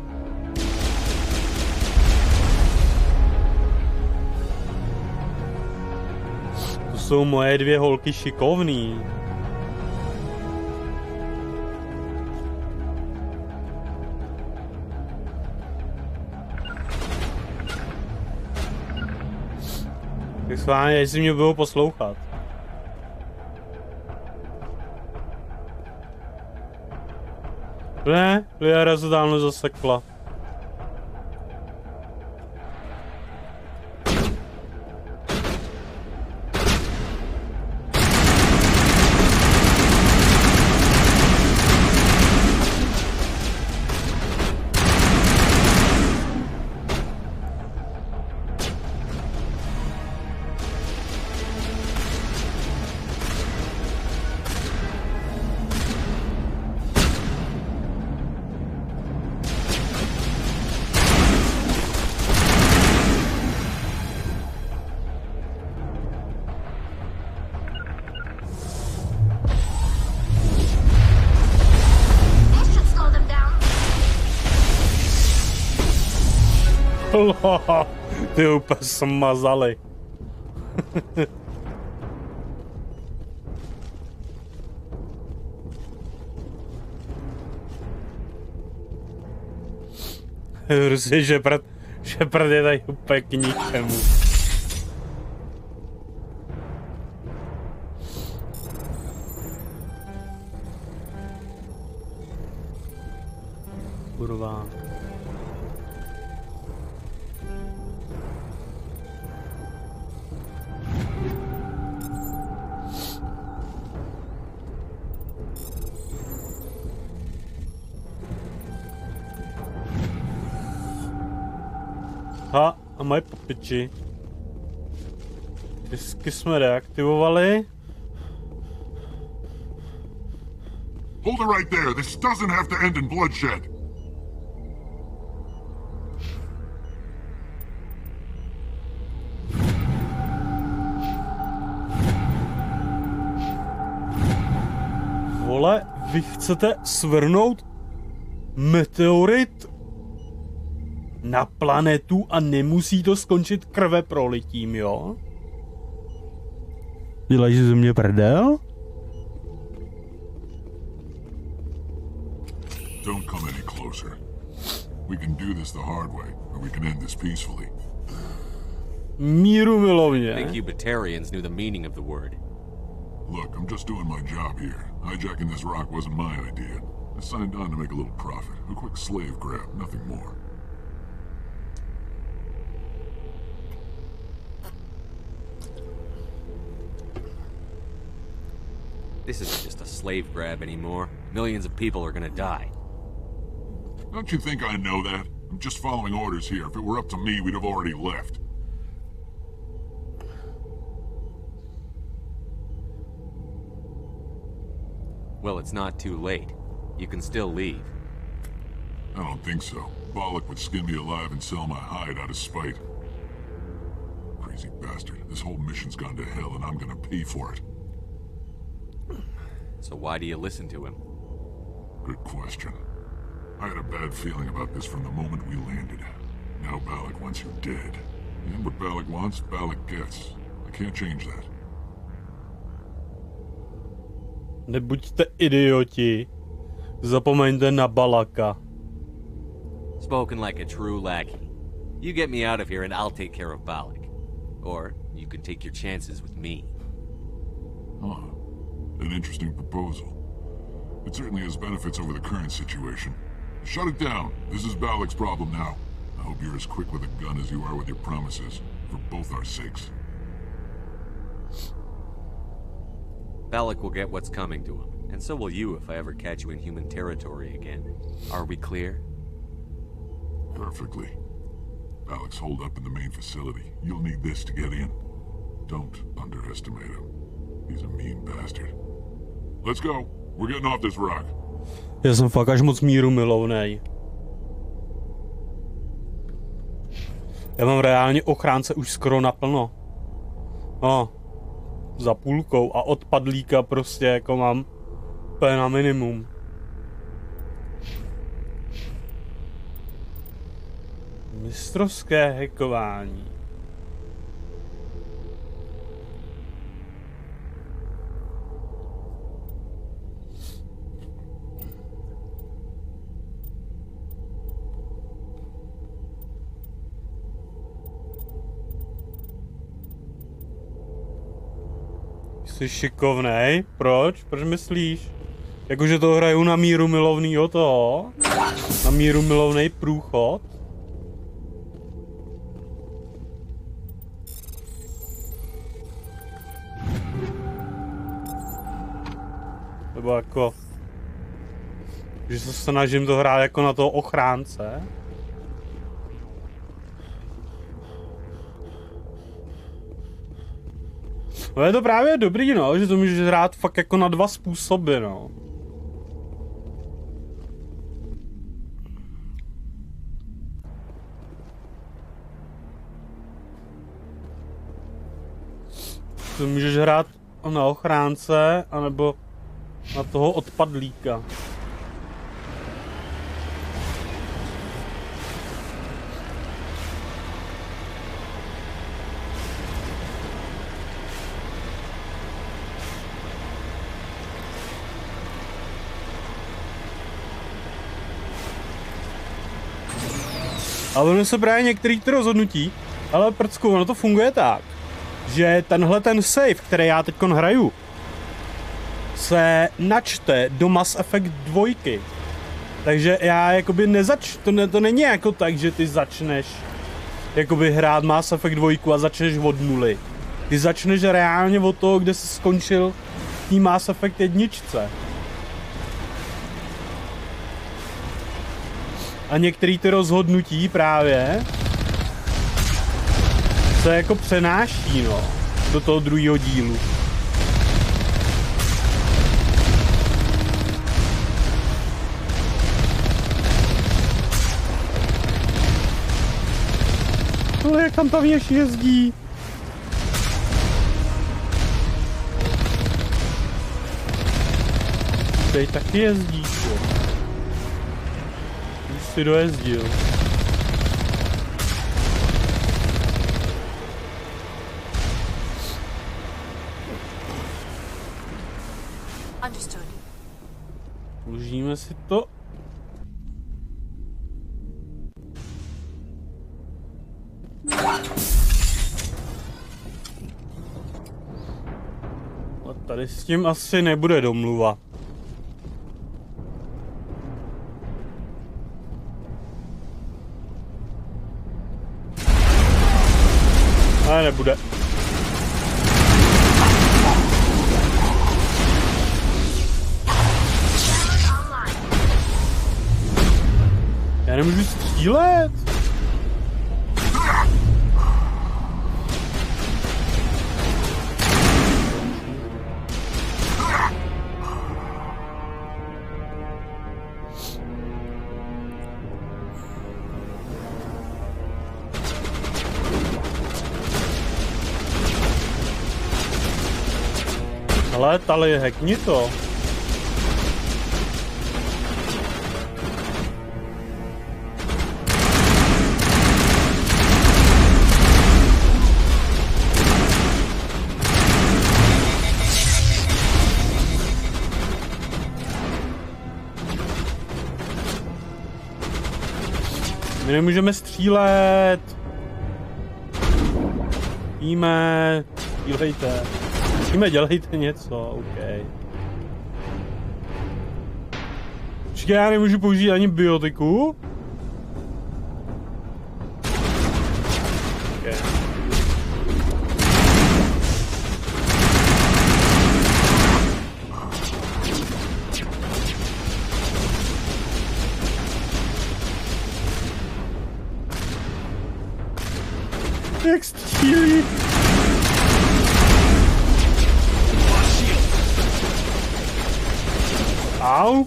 To jsou moje dvě holky šikovný. Tak schválně, jestli mě budou poslouchat. Ne, Liara se dávno zasekla. Ty úplně smazali. Prostě Shepard je tady úplně k ničemu. Kurva. Ha, a mají popiči. Disky jsme deaktivovali. Hold it right there. This doesn't have to end in bloodshed. Vole, vy chcete svrhnout meteorit na planetu a nemusí to skončit krveprolitím, jo? Dělají ze mě prdel? Don't come any closer. We can do this the hard way, or we can end this peacefully. Míru milovně. I think you Batarians knew the meaning of the word. Look, I'm just doing my job here. Hijacking this rock wasn't my idea. I signed on to make a little profit. A quick slave grab, nothing more. This isn't just a slave grab anymore. Millions of people are gonna die. Don't you think I know that? I'm just following orders here. If it were up to me, we'd have already left. Well, it's not too late. You can still leave. I don't think so. Bollock would skin me alive and sell my hide out of spite. Crazy bastard. This whole mission's gone to hell and I'm gonna pay for it. So why do you listen to him? Good question. I had a bad feeling about this from the moment we landed. Now Bollock wants you dead. And what Bollock wants, Bollock gets. I can't change that. Nebuďte idioti. Zapomeňte na Ballacka. Spoken like a true lackey. You get me out of here and I'll take care of Bollock. Or you can take your chances with me. Huh. An interesting proposal. It certainly has benefits over the current situation. Shut it down. This is Bollock's problem now. I hope you're as quick with a gun as you are with your promises. For both our sakes. Bollock will get what's coming to him. And so will you if I ever catch you in human territory again. Are we clear? Perfectly. Bollock's holed up in the main facility. You'll need this to get in. Don't underestimate him. He's a mean bastard. Let's go. We're getting off this rock. Já jsem fakt až moc míru milovnej. Já mám reálně ochránce už skoro naplno. No, za půlkou a odpadlíka prostě jako mám úplně na minimum. Mistrovské hackování. Jsi šikovnej? Proč? Proč myslíš? Jakože to hraju na míru milovnýho toho? Na míru milovnej průchod? Nebo jako... Že se snažím to hrát jako na toho ochránce? No je to právě dobrý, no, že to můžeš hrát fakt jako na dva způsoby, no. To můžeš hrát na ochránce, anebo na toho odpadlíka. A ono se právě některý ty rozhodnutí, ale prcku, ono to funguje tak, že tenhle ten save, který já teďkon hraju, se načte do Mass Effect 2. Takže já jakoby to není jako tak, že ty začneš jakoby hrát Mass Effect 2 a začneš od nuly. Ty začneš reálně od toho, kde jsi skončil v té Mass Effect 1. A některé ty rozhodnutí právě se jako přenáší, no, do toho druhého dílu. Ale jak tam ta věž jezdí? Tady taky jezdíš, jo. Už si dojezdil. Understood. Užijeme si to. Tady s tím asi nebude domluva. Ale nebude. Já nemůžu střílet. Ale tady hackni to. My nemůžeme střílet. Jíme, střílejte. Dělejte něco, OK. Počkej, já nemůžu použít ani biotiku? Okay. Jak střílí? Au.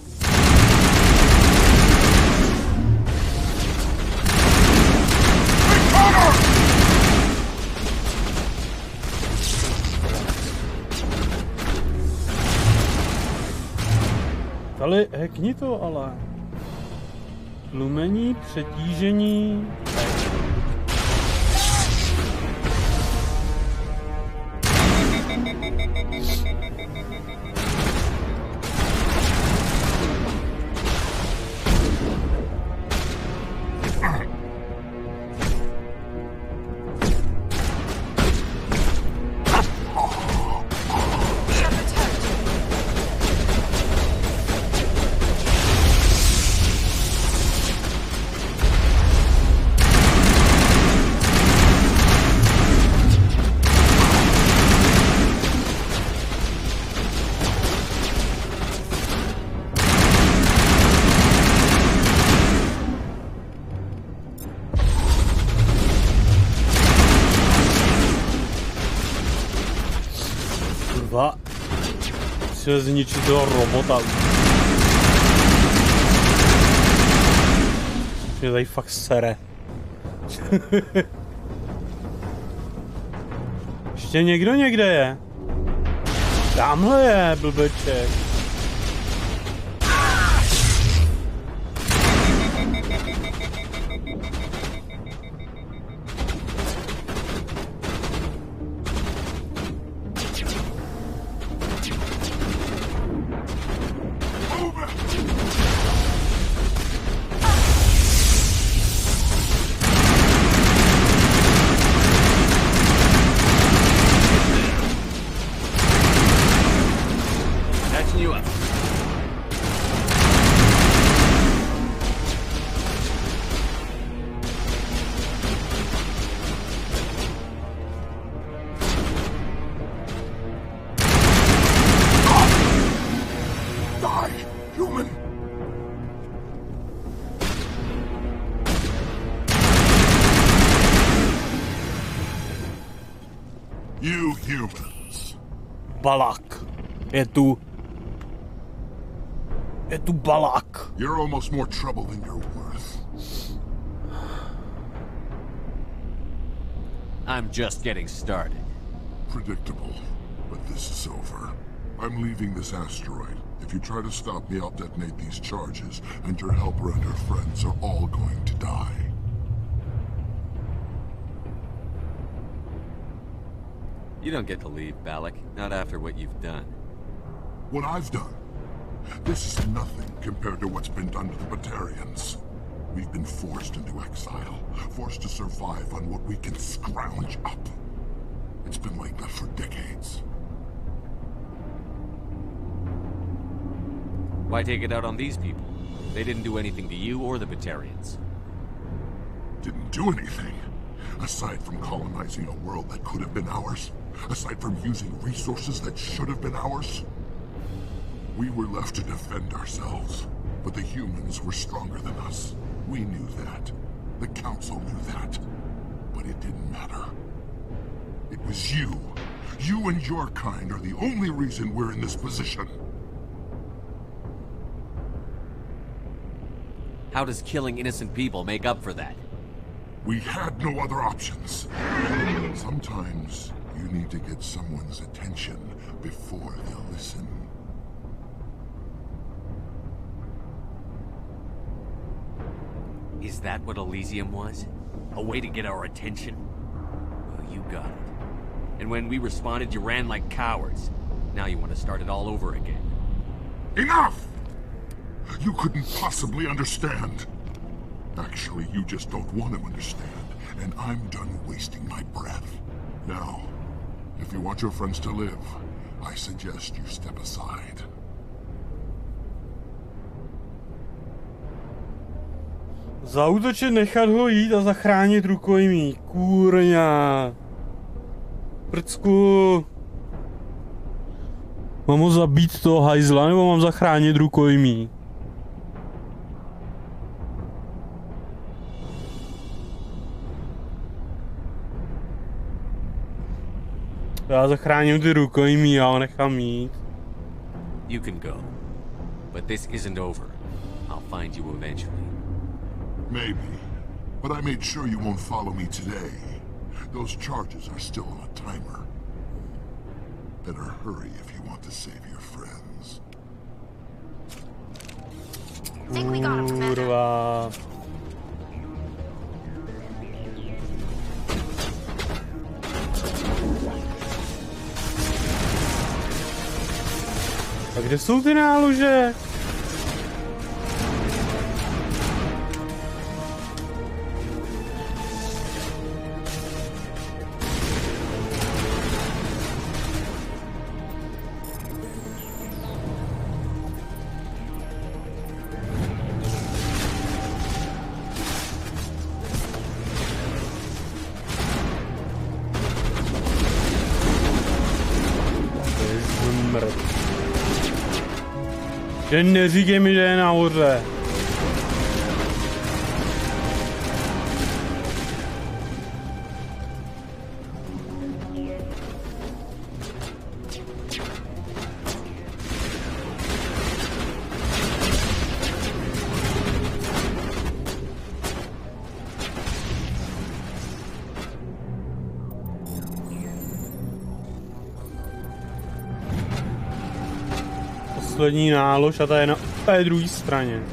Ale hackni to, ale. Tlumení, přetížení. Musíme zničit toho robota. Mě tady fakt sere. Ještě někdo někde je? Tamhle je, blbeček. You humans. Balak. Je tu Balak. You're almost more trouble than you're worth. I'm just getting started. Predictable, but this is over. I'm leaving this asteroid. If you try to stop me, I'll detonate these charges, and your helper and her friends are all going to die. You don't get to leave, Balak. Not after what you've done. What I've done? This is nothing compared to what's been done to the Batarians. We've been forced into exile, forced to survive on what we can scrounge up. It's been like that for decades. Why take it out on these people? They didn't do anything to you or the Batarians. Didn't do anything? Aside from colonizing a world that could have been ours? Aside from using resources that should have been ours? We were left to defend ourselves, but the humans were stronger than us. We knew that. The Council knew that. But it didn't matter. It was you. You and your kind are the only reason we're in this position. How does killing innocent people make up for that? We had no other options. Sometimes you need to get someone's attention before they'll listen. Is that what Elysium was? A way to get our attention? Well, you got it. And when we responded, you ran like cowards. Now you want to start it all over again. Enough! You couldn't possibly understand. Actually, you just don't want to understand, and I'm done wasting my breath. Now, if you want your friends to live, I suggest you step aside. Zaútočit, nechat ho jít a zachránit rukojmí. Kurňa. Prcku. Mám ho zabít toho hajzla, nebo mám zachránit rukojmí? Já zachráním ty rukojmí, já ho nechám jít. You can go, but this isn't over. I'll find you eventually. Maybe, but I made sure you won't follow me today. Those charges are still on a timer. Better hurry if you want to save your friends. Think we got him, Commander. Kurva. A kde jsou ty nálože? Že neříkej mi, že je nahoře. Poslední nálož a ta je na té druhé straně.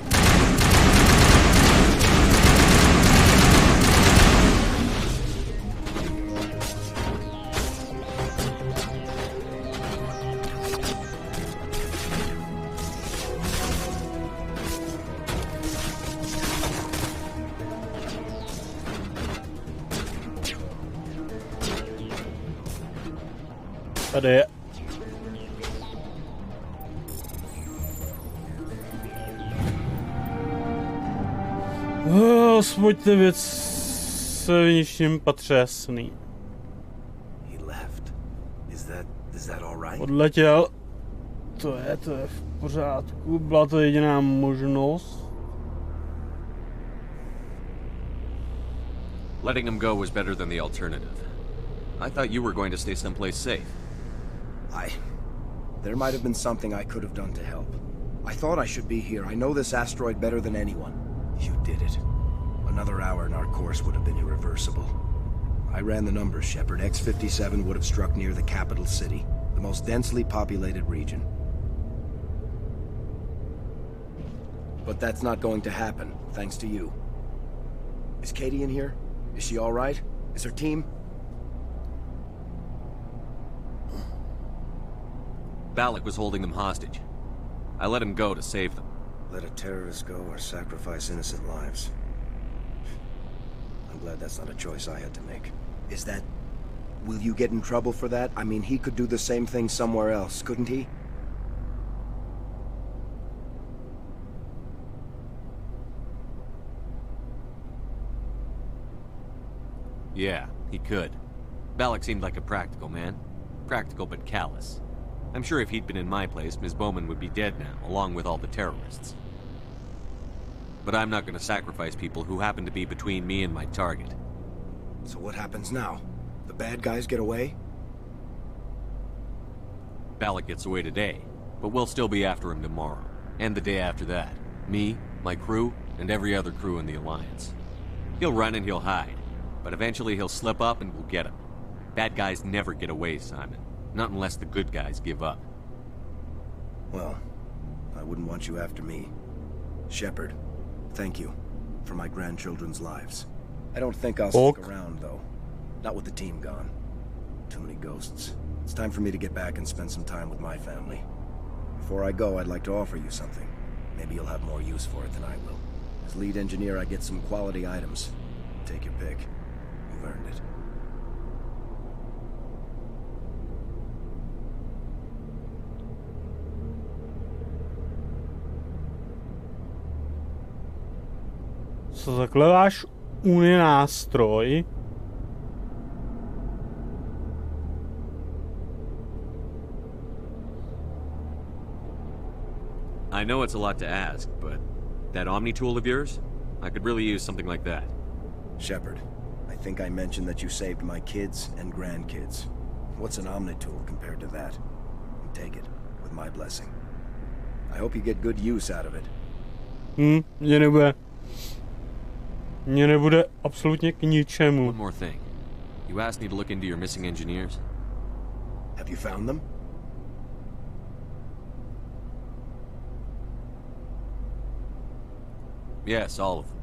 Tady je. Pojďte věc se vnitřním patře jasný. Odletěl. To je v pořádku. Byla to jediná možnost. Letting him go was better than the alternative. I thought you were going to stay someplace safe. There might have been something I could have done to help. I thought I should be here. I know this asteroid better than anyone. You did it. Another hour and our course would have been irreversible. I ran the numbers, Shepard. X-57 would have struck near the capital city, the most densely populated region. But that's not going to happen, thanks to you. Is Katie in here? Is she all right? Is her team? Balak was holding them hostage. I let him go to save them. Let a terrorist go or sacrifice innocent lives. I'm glad that's not a choice I had to make. Is that... Will you get in trouble for that? I mean, he could do the same thing somewhere else, couldn't he? Yeah, he could. Balak seemed like a practical man. Practical but callous. I'm sure if he'd been in my place, Ms. Bowman would be dead now, along with all the terrorists. But I'm not going to sacrifice people who happen to be between me and my target. So what happens now? The bad guys get away? Balak gets away today, but we'll still be after him tomorrow. And the day after that. Me, my crew, and every other crew in the Alliance. He'll run and he'll hide, but eventually he'll slip up and we'll get him. Bad guys never get away, Simon. Not unless the good guys give up. Well, I wouldn't want you after me. Shepard, thank you for my grandchildren's lives. I don't think I'll stick around, though. Not with the team gone. Too many ghosts. It's time for me to get back and spend some time with my family. Before I go, I'd like to offer you something. Maybe you'll have more use for it than I will. As lead engineer, I get some quality items. Take your pick. You've earned it. Co takhle váš úny nástroj? I know it's a lot to ask, but that Omni tool of yours? I could really use something like that. Shepard, I think I mentioned that you saved my kids and grandkids. What's an Omni tool compared to that? Take it, with my blessing. I hope you get good use out of it. Mně nebude absolutně k ničemu. One more thing. You asked me to look into your missing engineers? Have you found them? Yes, all of them.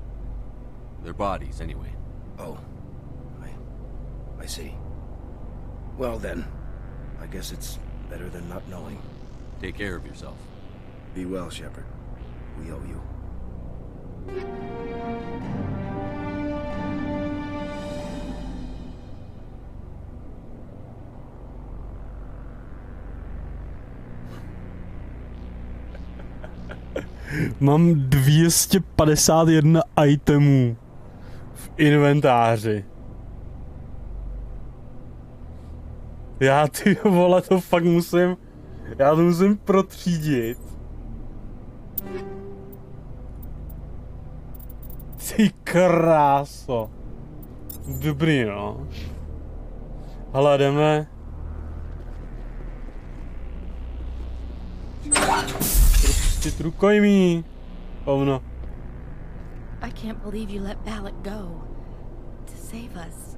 Their bodies, anyway. Oh. I see. Well then, I guess it's better than not knowing. Take care of yourself. Be well, Shepard. We owe you. Mám 251 itemů v inventáři. Já ty vole, to fakt musím... Já to musím protřídit. Ty kráso. Dobrý, no. Hele, jdeme. Propustit rukojmí. Ovno. I can't believe you let Balak go. To save us.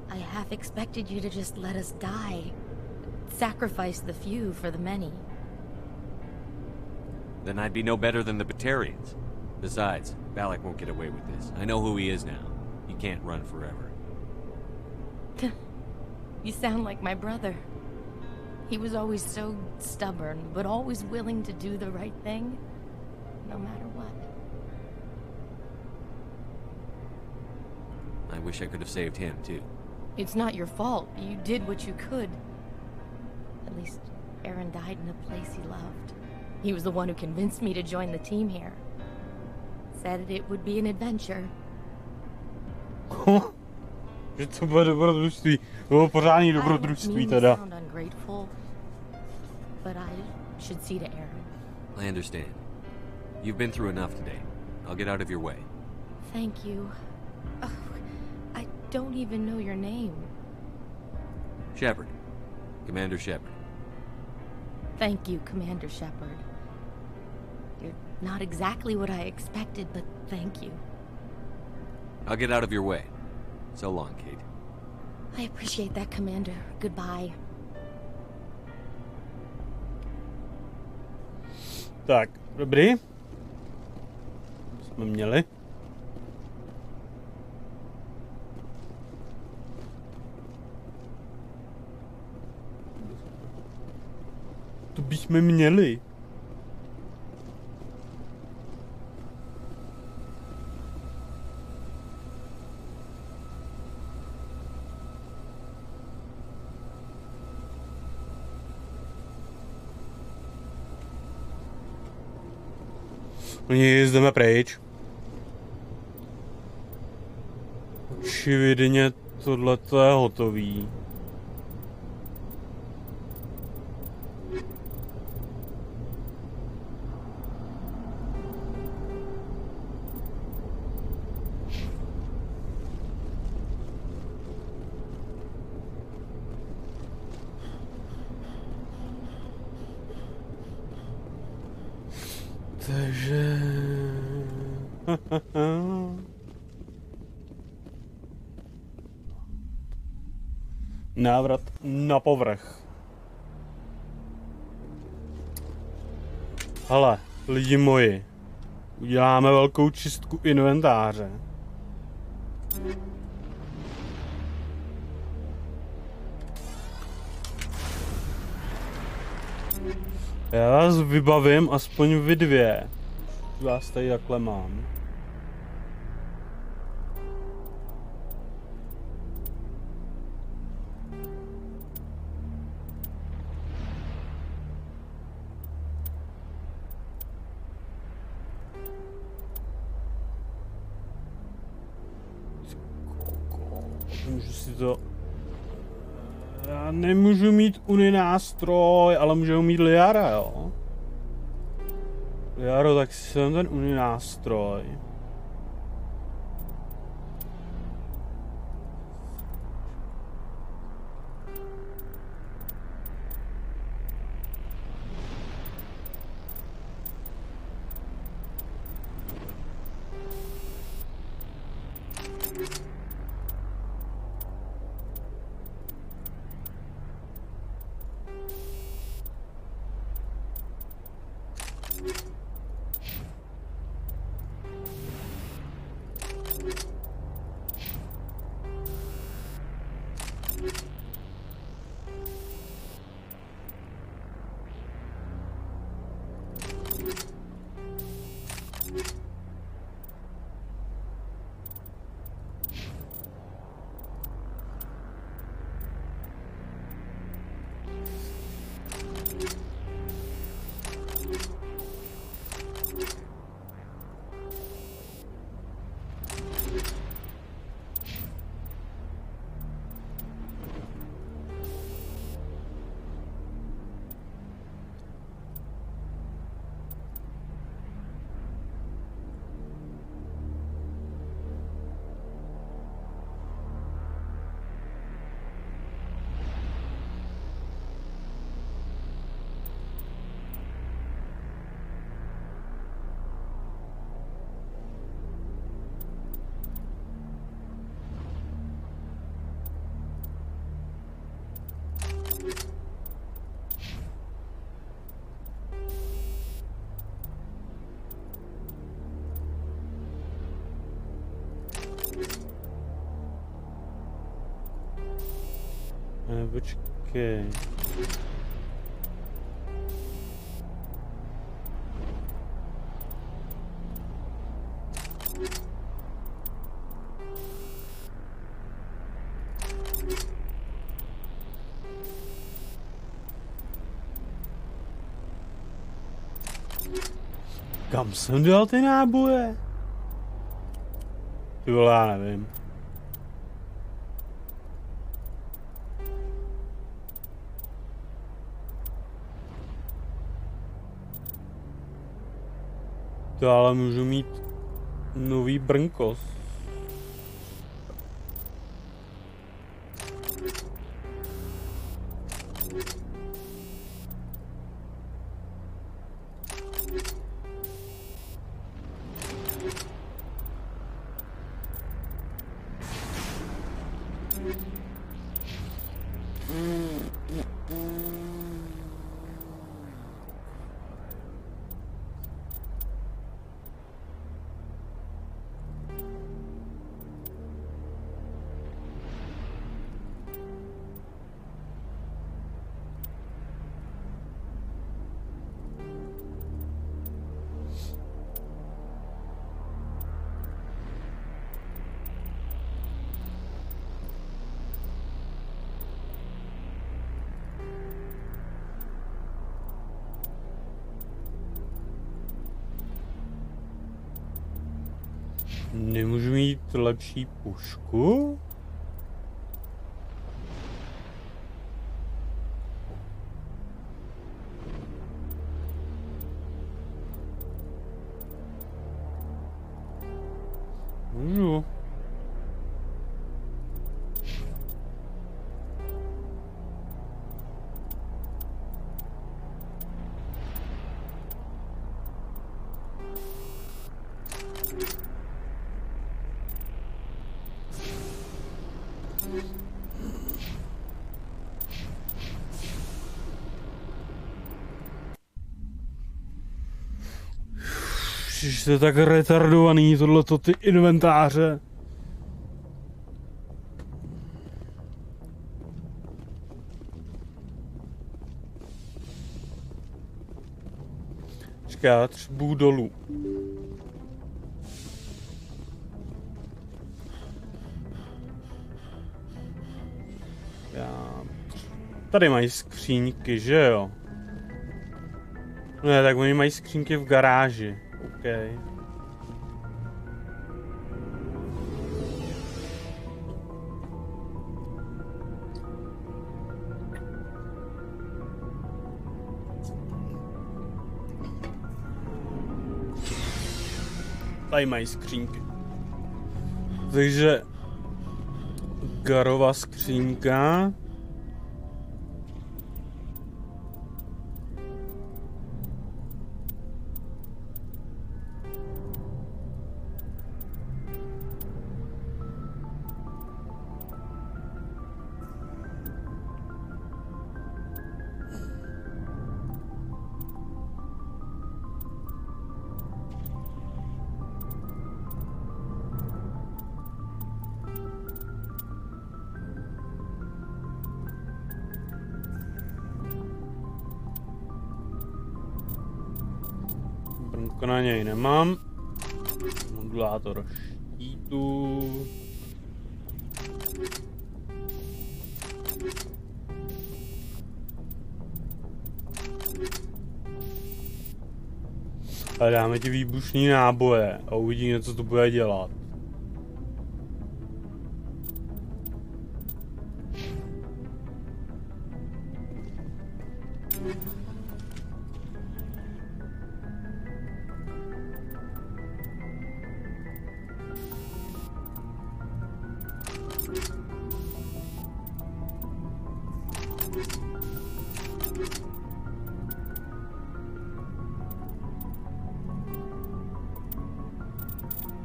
I half expected you to just let us die. Sacrifice the few for the many. Then I'd be no better than the Batarians. Besides, Balak won't get away with this. I know who he is now. He can't run forever. You sound like my brother. He was always so stubborn, but always willing to do the right thing, no matter what. I wish I could have saved him, too. It's not your fault. You did what you could. At least, Aaron died in a place he loved. He was the one who convinced me to join the team here. Said it would be an adventure. Že to bude dobrodružství. Bylo pořádný dobrodružství teda. Sound ungrateful, but I should see to Aaron. I understand. You've been through enough today. I'll get out of your way. Thank you. Oh, I don't even know your name. Shepard. Commander Shepard. Thank you, Commander Shepard. You're not exactly what I expected, but thank you. I'll get out of your way. So long, Kate. I appreciate that, Commander. Goodbye. Tak, dobrý. Jsme měli. To bychom měli. Nic, jdeme pryč. Očividně tohleto je hotový. Takže... Návrat na povrch. Hele, lidi moji, uděláme velkou čistku inventáře. Já vás vybavím aspoň vy dvě. Vás tady takhle mám. Můžu si to... Já nemůžu mít uninástroj, ale můžu mít Liara, jo? Liaro, tak si jsem ten uninástroj. Počkej. Kam jsem dal ty náboje? Ty vole, já nevím. To ale můžu mít nový brnkos. Nemůžu mít lepší pušku? Můžu. Jste tak retardovaný, tohleto ty inventáře. Počkej, třebu dolů. Tady mají skříňky, že jo? Ne, tak oni mají skřínky v garáži. OK. Tady mají skřínky. Takže Garova skřínka. Brnko na něj nemám. Modulátor štítu. Ale dáme ti výbušný náboje a uvidíme, co to bude dělat.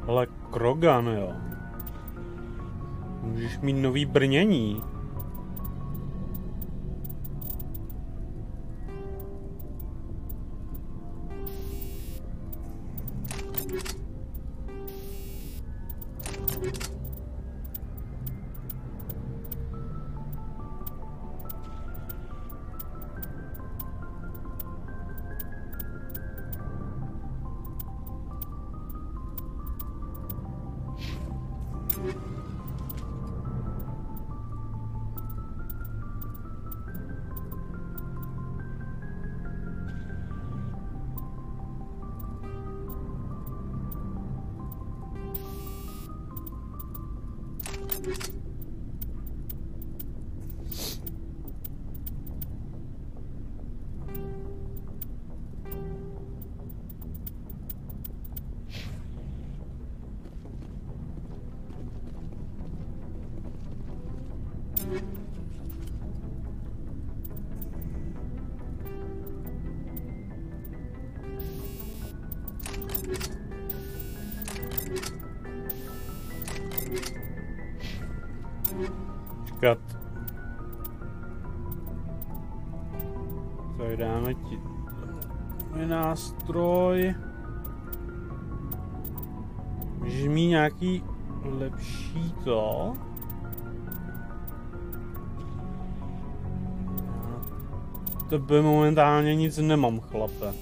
Ale Krogan, jo. Můžeš mít nový brnění. Čekat. Tady dáme ti nástroj. Můžeš mít nějaký lepší to? Tebe momentálně nic nemám, chlape.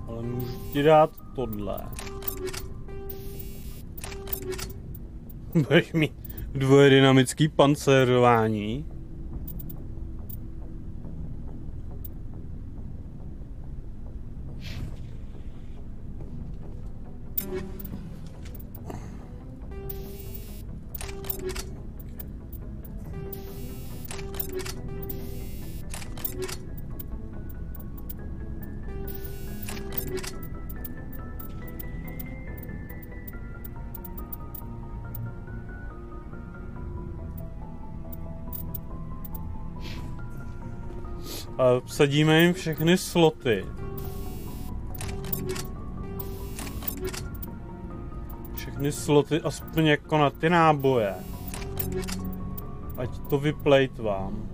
Ale můžu ti dát tohle. Budeš mít dvojedynamický pancérování. A vsadíme jim všechny sloty. Všechny sloty aspoň jako na ty náboje. Ať to vyplejtvám.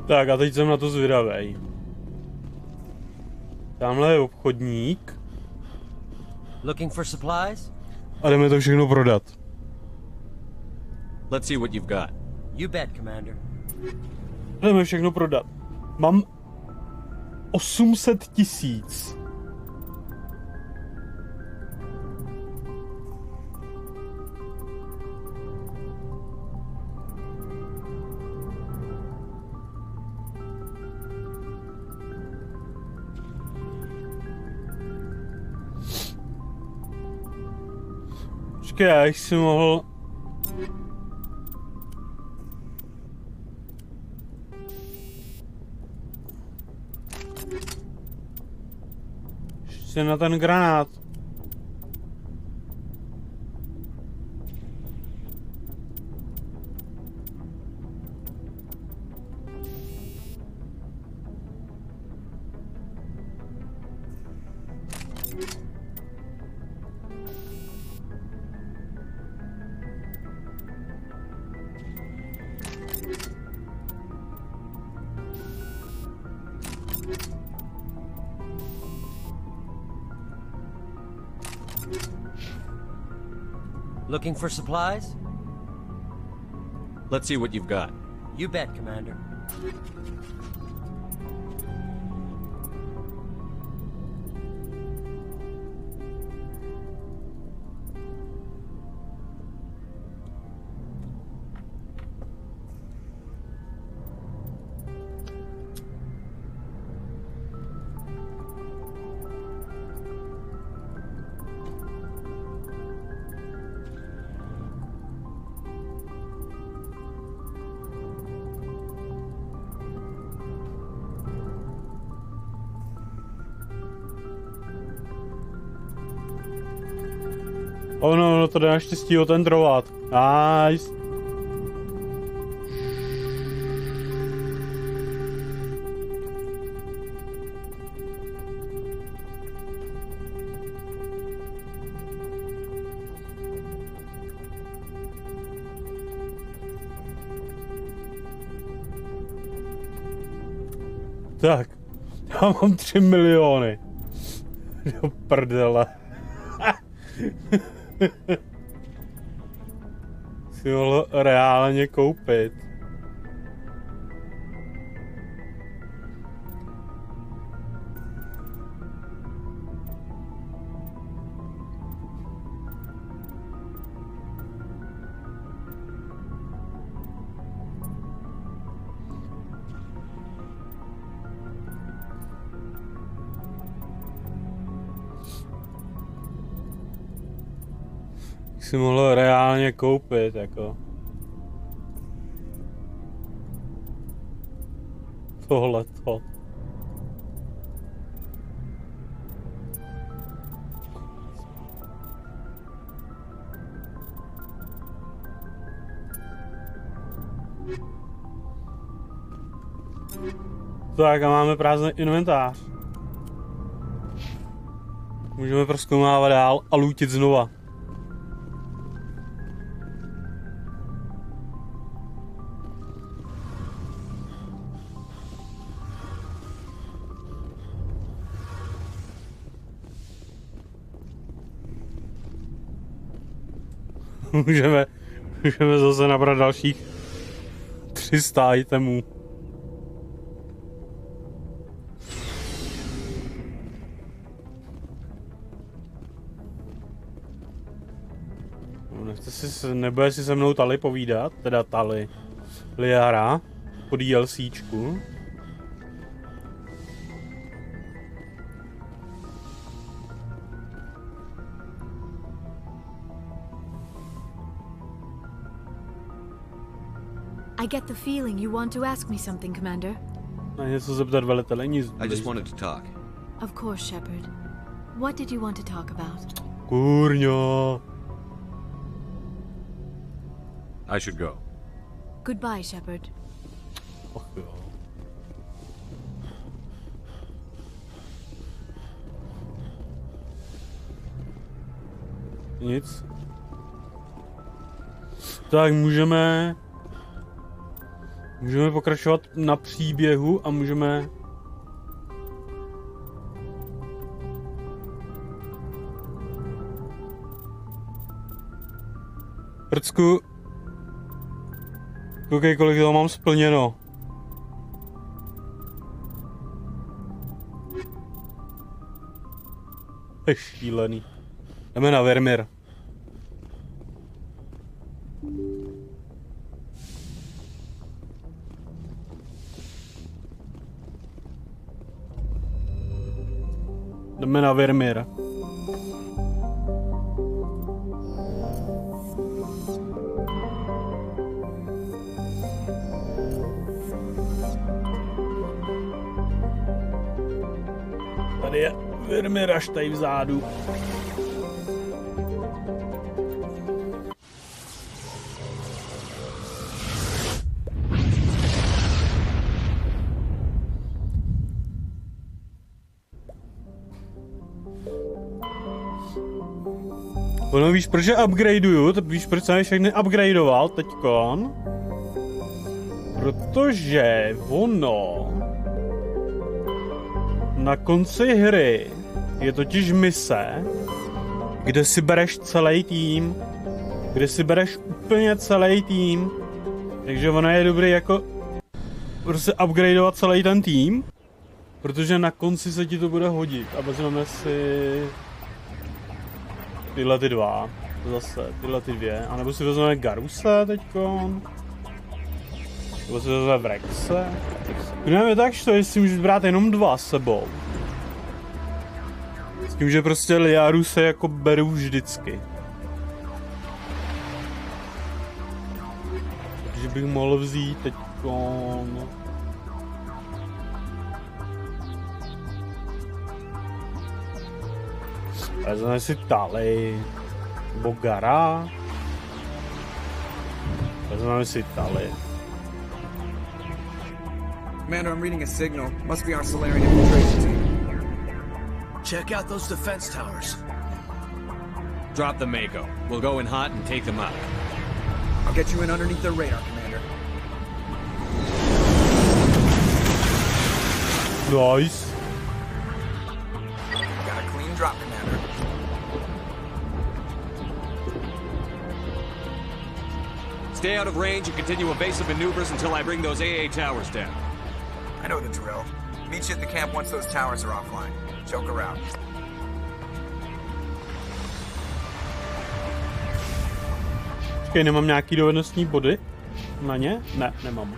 Tak a teď jsem na to zvědavej. Tamhle je obchodník. Looking for supplies? A jdeme to všechno prodat. Let's see what you've got. You bet, Commander. Jdeme všechno prodat. Mám 800 000. Počkej, já bych si mohl... Ještě na ten granát. Looking for supplies? Let's see what you've got. You bet, Commander. No, to jde naštěstí otendrovat. Nice. Tak, já mám 3 miliony. Do prdele. Si mohl reálně koupit. Si mohl reálně koupit, jako. Tohleto. Tak a máme prázdný inventář. Můžeme prozkoumávat dál a lootit znova. Můžeme zase nabrat dalších 300 itemů. Nebude si se mnou Tali povídat, teda Tali Liara po DLCčku. I get the feeling you want to ask me something, Commander. Na něco zeptat velitele, nic. I just wanted to talk. Of course, Shepard. What did you want to talk about? Kurňo. I should go. Goodbye, Shepard. Och jo. Nic. Tak můžeme pokračovat na příběhu a můžeme Prcku, koukej, kolik toho mám splněno. Je šílený. Jdeme na Vermeer. Jdeme na Vermeer. Tady je Vermeer až tady vzadu. Ono víš, proč je upgradeuju? Víš, proč jsem je všechny upgradeoval teďkon? Protože ono na konci hry je totiž mise, kde si bereš celý tým. Kde si bereš úplně celý tým. Takže ono je dobrý jako prostě upgradeovat celý ten tým. Protože na konci se ti to bude hodit. A vezmeme si tyhle ty dva. Zase tyhle ty dvě. A nebo si vezmeme Garuse teďkon. Nebo si vezmeme Vrexe. Když je tak, že si můžeš brát jenom dva s sebou. S tím, že prostě Liaru se jako beru vždycky. Takže bych mohl vzít teďkon. Vezmeme si Tali. Bogara. Vezmeme si Tali. Commander, I'm reading a signal. Must be our Solarian infiltration team. Check out those defense towers. Drop the Mako. We'll go in hot and take them out. I'll get you in underneath their radar, Commander. Nice. Got a clean drop, Commander. Stay out of range and continue evasive maneuvers until I bring those AA towers down. I know the drill. Meet you at the camp once those towers are offline. Choke her out. Počkej, nemám nějaký dovednostní body na ně? Ne, nemám.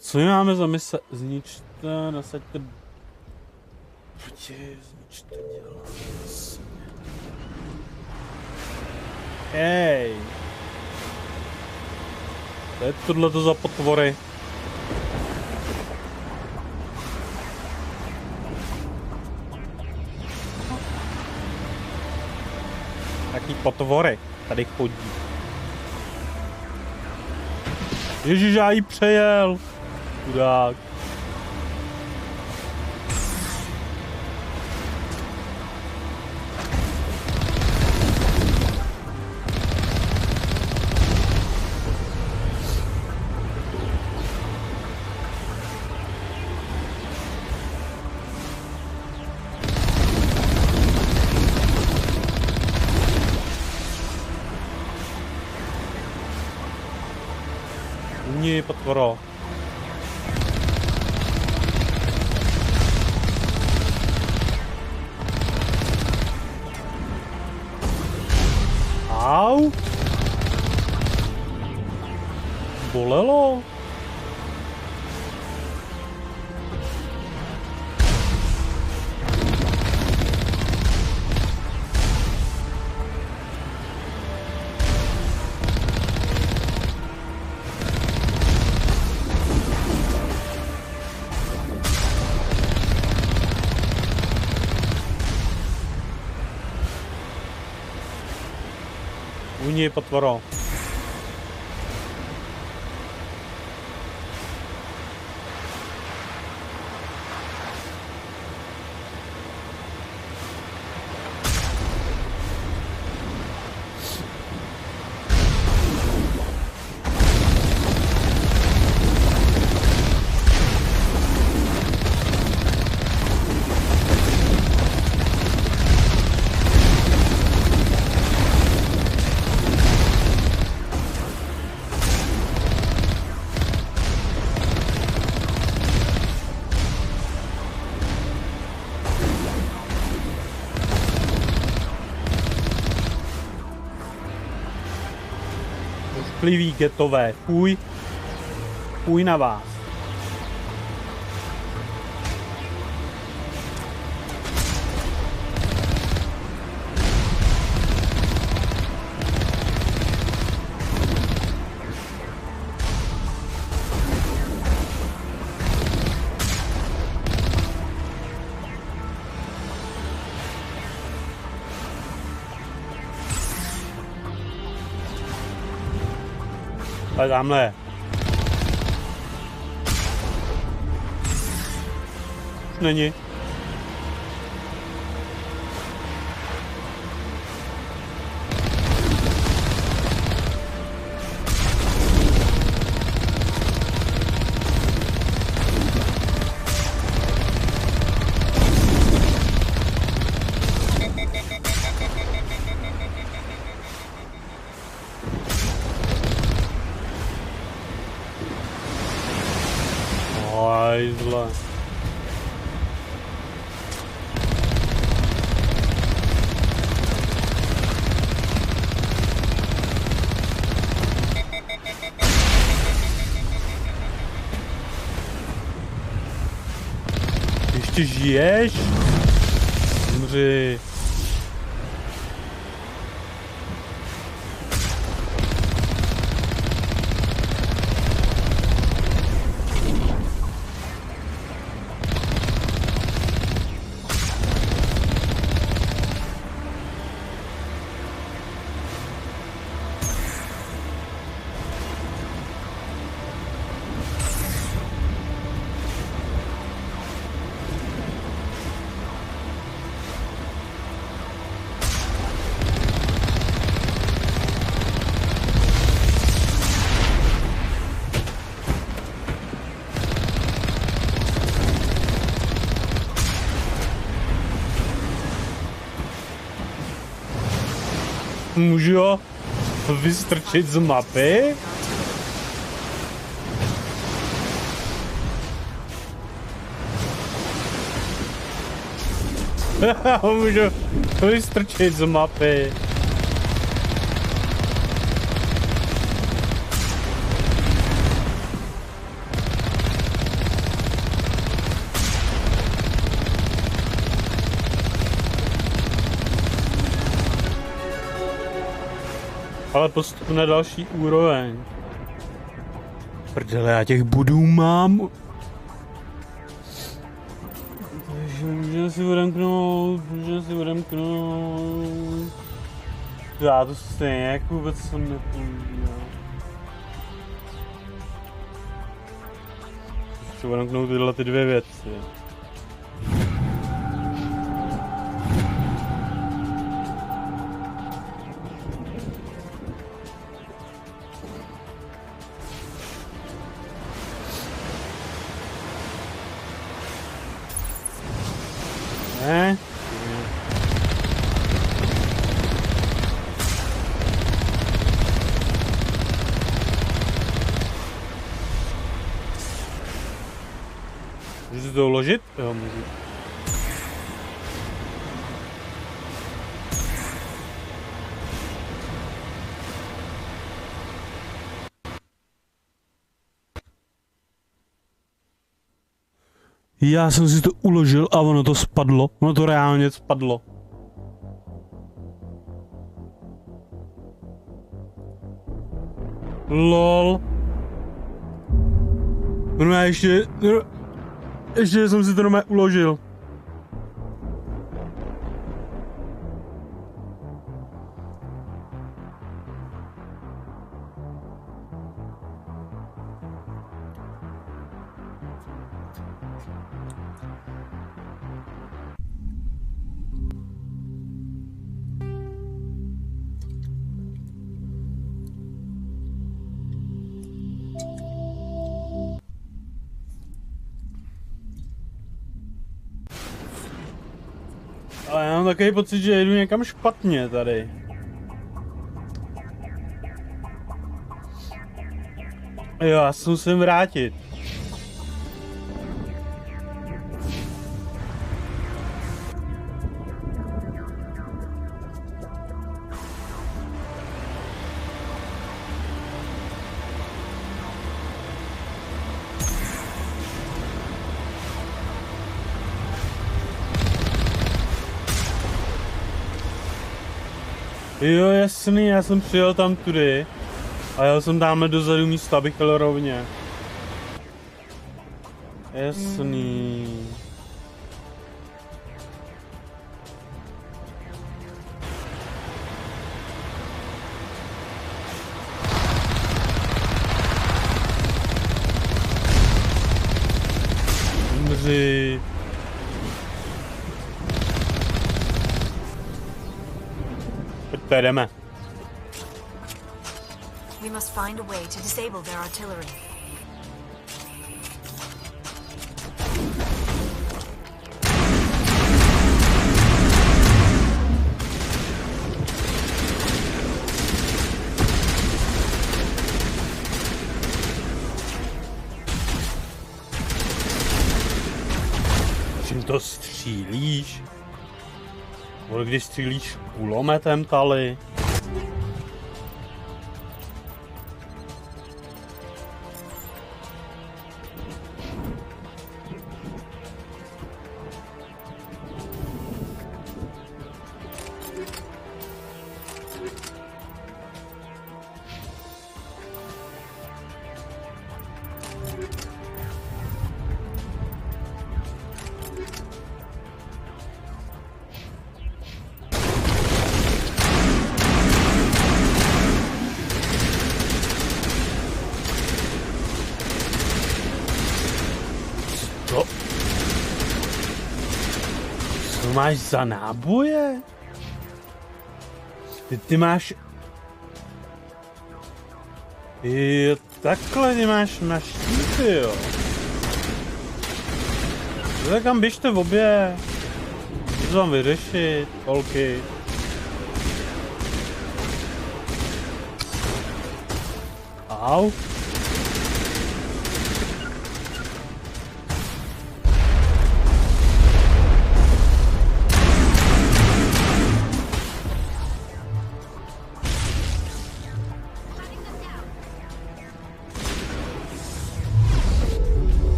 Co my máme za mise? Zničte, nasaďte... Zničte dělo. Hej. Co je tohleto za potvory? Jaký potvory tady chodí. Ježiš, já jí přejel. Chudák. Umí, potvoro. Au. Bolelo. Uní, potvoro. Plivý getové, fuj. Fuj na vás. Ale tamhle. Už není. Zle. Ještě žiješ? Umři. Můžu ho vystrčit z mapy? Můžu vystrčit z mapy. Ale postup na další úroveň. Prdele, já těch bodů mám. Takže můžeme si odemknout. Já to stejně jak vůbec jsem nepoužil. Chci odemknout tyhle ty dvě věci. Ne? Můžu to uložit? Jo, můžu. Já jsem si to uložil a ono to spadlo. Ono to reálně spadlo. LOL. No já ještě jsem si to normálně uložil. Ale já mám takový pocit, že jedu někam špatně tady. Jo, já se musím vrátit. Jo, jasný, já jsem přijel tam tudy a jel jsem tamhle dozadu místo, abych jel rovně. Jasný. Umři. Jdeme. We must find a way to disable their artillery. Čím to střílíš? Nebo když střílíš kulometem tali? Co máš za náboje? Ty máš... Jo, takhle ty máš na štíty, jo. Tak kam běžte v obě. Co vám vyřešit, holky? Wow.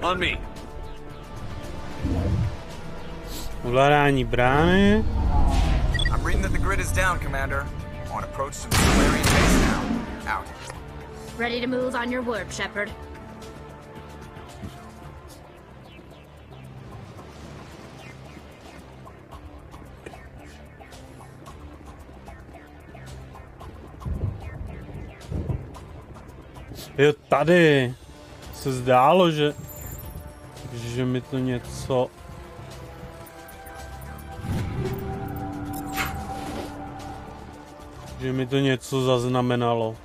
On me. Ovládání brány. I'm reading that the grid is down, Commander. On approach to the Solarian base now. Out. Ready to move on your word, Shepard. Jo, tady se zdálo, že mi to něco... Že mi to něco zaznamenalo.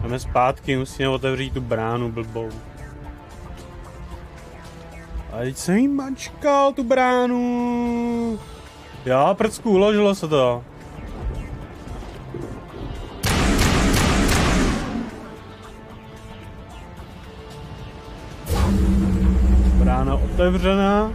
Jdeme zpátky, musíme otevřít tu bránu blbou. A teď jsem jí mačkal tu bránu. Jo, prcku, uložilo se to. Brána otevřená.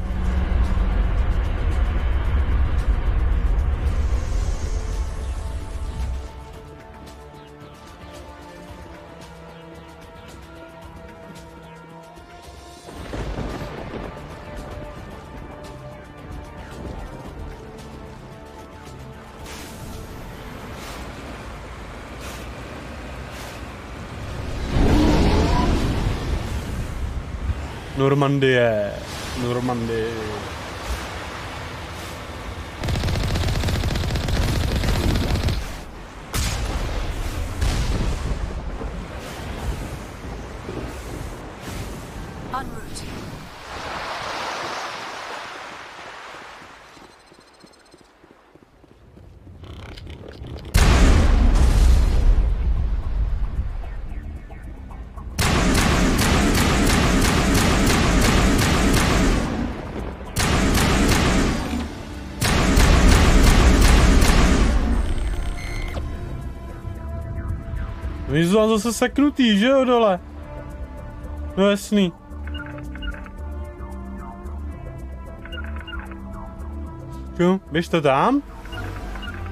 Normandie. En route. Oni jsou zase seknutý, že jo, dole? No jasný. Jo, běžte tam.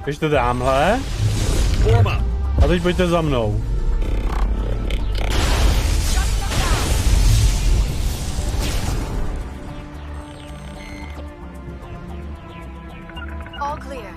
Běžte tamhle. A teď pojďte za mnou. All clear.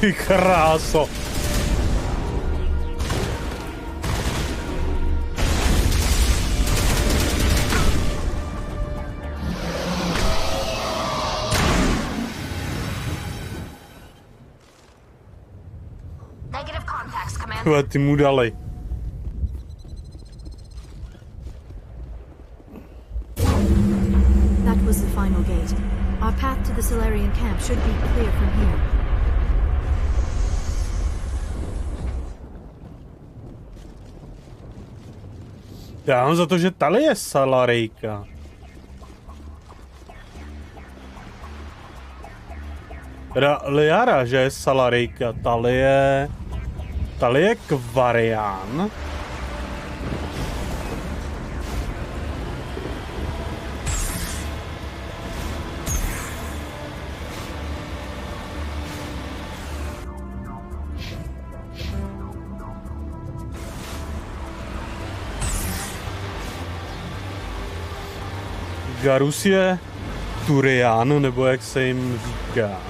Ty kráso. Negative contacts, Commander. Ty mu dali. That was the final gate. Our path to the Solarian camp should be clear from here. Já mám za to, že tady je Salarejka. Teda Liara, že je Salarejka. Tady je Kvarian. Garus je Turian, nebo jak se jim říká.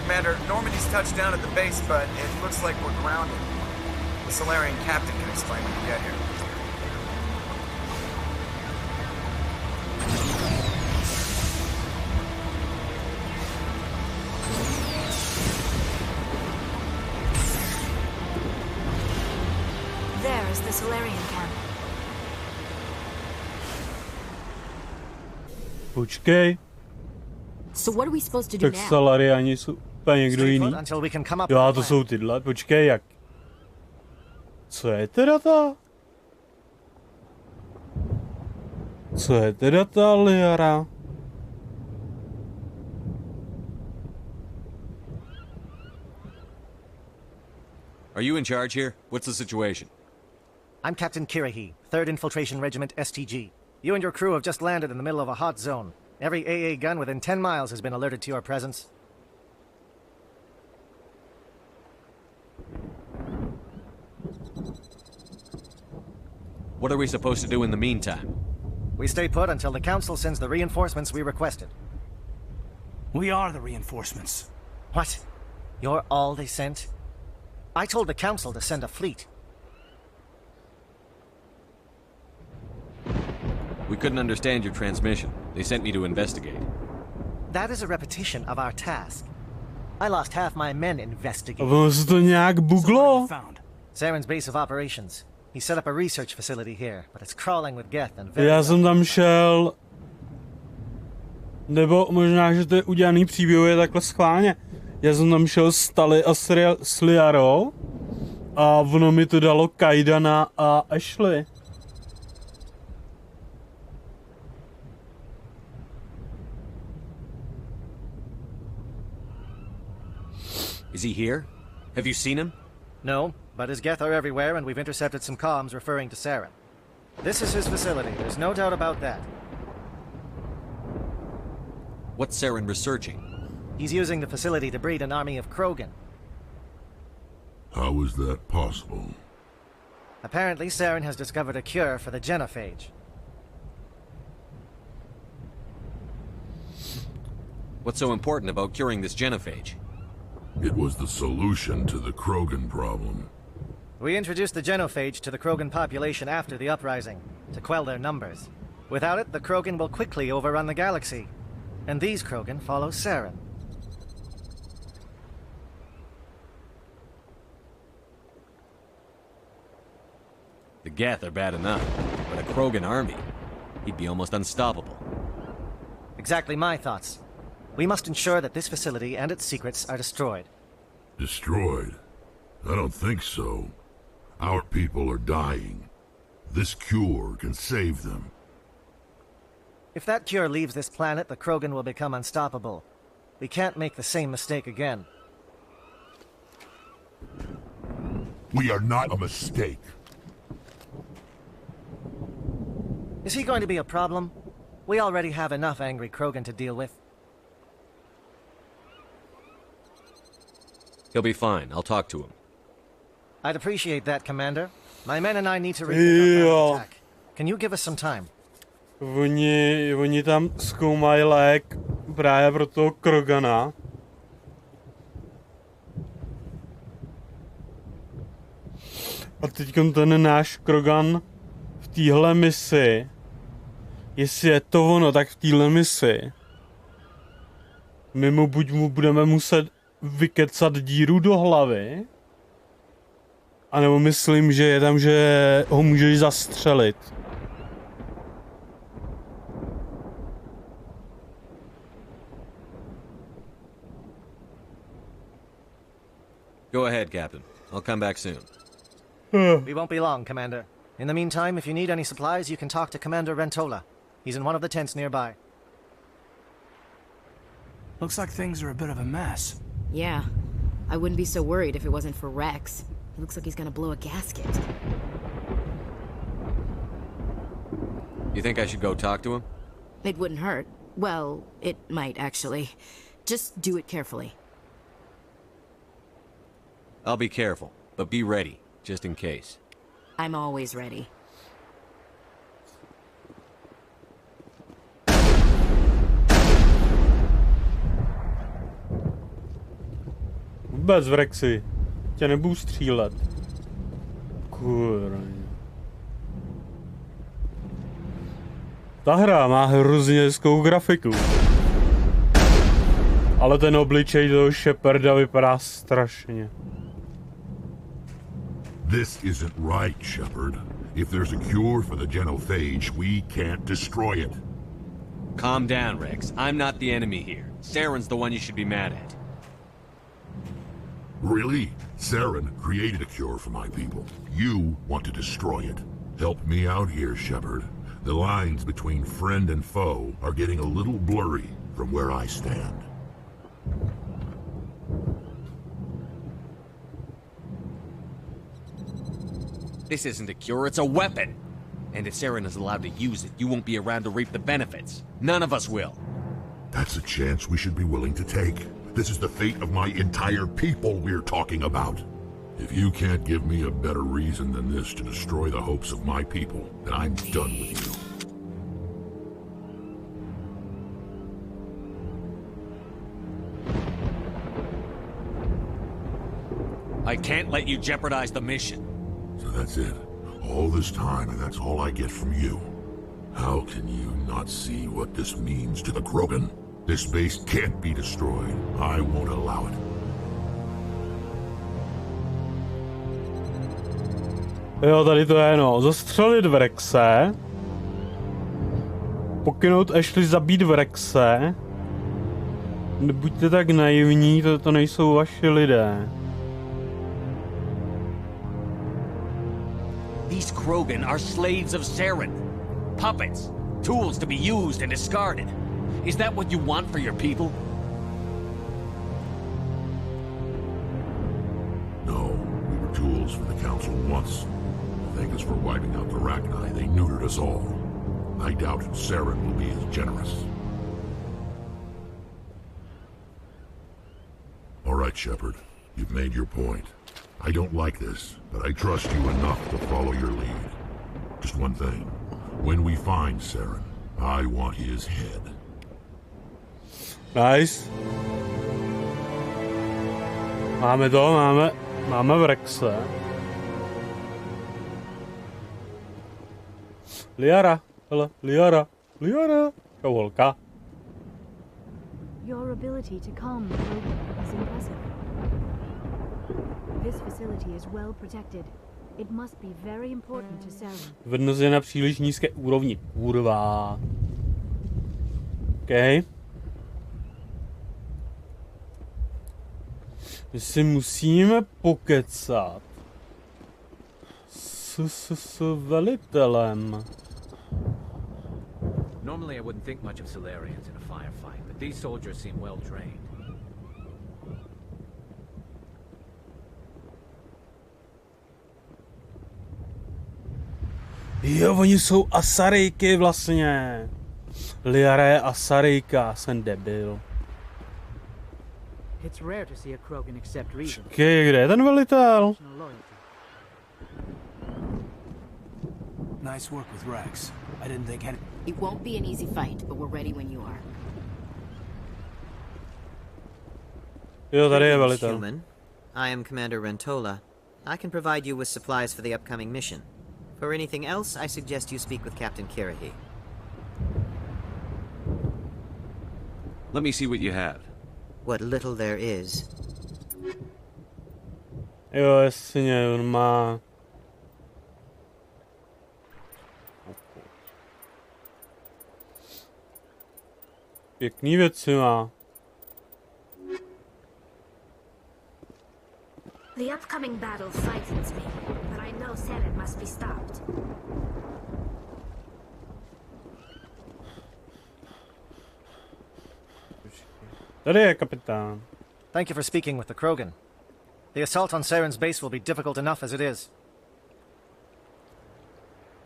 Commander, Normandy's touched down at the base, but it looks like we're grounded. The Solarian captain can explain when you get here. There is the Solarian camp. Počkej. So what are we supposed to do Tak now? Salariani jsou úplně někdo jiný. Jo, to jsou tyhle. Počkej, jak? Co je teda ta? Co je teda ta Liara? Are you in charge here? What's the situation? I'm Captain Kirahi, 3rd Infiltration Regiment STG. You and your crew have just landed in the middle of a hot zone. Every AA gun within 10 miles has been alerted to your presence. What are we supposed to do in the meantime? We stay put until the Council sends the reinforcements we requested. We are the reinforcements. What? You're all they sent? I told the Council to send a fleet. We couldn't understand your transmission. They sent me to investigate. That is a repetition of our task. I lost half my men investigating. Ono se to nějak buglo? Saren's base of operations. He set up a research facility here, but it's crawling with geth and Já jsem tam šel... Nebo možná, že to je udělaný příběhově takhle schválně. Já jsem tam šel s Tali a s Liarou a ono mi to dalo Kaidana a Ashley. Is he here? Have you seen him? No, but his geth are everywhere and we've intercepted some comms referring to Saren. This is his facility, there's no doubt about that. What's Saren researching? He's using the facility to breed an army of Krogan. How is that possible? Apparently, Saren has discovered a cure for the genophage. What's so important about curing this genophage? It was the solution to the Krogan problem. We introduced the genophage to the Krogan population after the uprising, to quell their numbers. Without it, the Krogan will quickly overrun the galaxy. And these Krogan follow Saren. The Geth are bad enough, but a Krogan army, he'd be almost unstoppable. Exactly my thoughts. We must ensure that this facility and its secrets are destroyed. Destroyed? I don't think so. Our people are dying. This cure can save them. If that cure leaves this planet, the Krogan will become unstoppable. We can't make the same mistake again. We are not a mistake. Is he going to be a problem? We already have enough angry Krogan to deal with. He'll be fine. I'll talk to him. I'd appreciate that, Commander. My men and I need to reconduct our attack. Can you give us some time? Oni tam zkoumají lék právě pro toho Krogana. A teď ten náš Krogan v téhle misi, jestli je to ono, tak v téhle misi my buď mu budeme muset vykecat díru do hlavy, anebo myslím, že je tam, že ho můžeš zastřelit. Go ahead, Captain. I'll come back soon. We won't be long, Commander. In the meantime, if you need any supplies, you can talk to Commander Rentola. He's in one of the tents nearby. Looks like things are a bit of a mess. Yeah. I wouldn't be so worried if it wasn't for Rex. He looks like he's gonna blow a gasket. You think I should go talk to him? It wouldn't hurt. Well, it might, actually. Just do it carefully. I'll be careful, but be ready, just in case. I'm always ready. Vůbec v Rexy. Tě nebudu střílet. Kurňa. Ta hra má hrozně hezkou grafiku. Ale ten obličej toho Sheparda vypadá strašně. This isn't right, Shepard. If there's a cure for the genophage, we can't destroy it. Calm down, Rex. I'm not the enemy here. Saren's the one you should be mad at. Really? Saren created a cure for my people. You want to destroy it. Help me out here, Shepard. The lines between friend and foe are getting a little blurry from where I stand. This isn't a cure, it's a weapon! And if Saren is allowed to use it, you won't be around to reap the benefits. None of us will. That's a chance we should be willing to take. This is the fate of my entire people we're talking about. If you can't give me a better reason than this to destroy the hopes of my people, then I'm done with you. I can't let you jeopardize the mission. So that's it. All this time, and that's all I get from you. How can you not see what this means to the Krogan? This base can't be destroyed. I won't allow it. Jo, tady to je, no. Zastřelit v Rexe. Pokynout Ashley zabít v Rexe. Nebuďte tak naivní, to nejsou vaši lidé. These Krogan are slaves of Saren. Puppets. Tools to be used and discarded. Is that what you want for your people? No, we were tools for the Council once. Thank us for wiping out the Rachni. They neutered us all. I doubt Saren will be as generous. All right, Shepard. You've made your point. I don't like this, but I trust you enough to follow your lead. Just one thing. When we find Saren, I want his head. Nice. Máme v Rexe. Liara, hele, Liara. Čau, holka. Your ability to calm the Krogan is impressive. This facility is well protected. It must be very important to Saren. Vednost je na příliš nízké úrovni. Kurva. OK. My si musíme pokecat s velitelem. Normally I wouldn't think much of Solarians in a firefight, but these soldiers seem well trained. Jo, oni jsou Asarejky vlastně. Liara je Asarejka, jsem debil. It's rare to see a Krogan accept reason. Kde je ten velitel? Nice work with Rex. I didn't think any... It won't be an easy fight, but we're ready when you are. Jo, tady je velitel. Human. I am Commander Rentola. I can provide you with supplies for the upcoming mission. For anything else, I suggest you speak with Captain Kirahi. Let me see what you have. What little there is. Jo, jasně, on má... Pěkný věci má. The upcoming battle frightens me, but I know Saren must be stopped. Tady je kapitán. Thank you for speaking with the Krogan. The assault on Saren's base will be difficult enough as it is.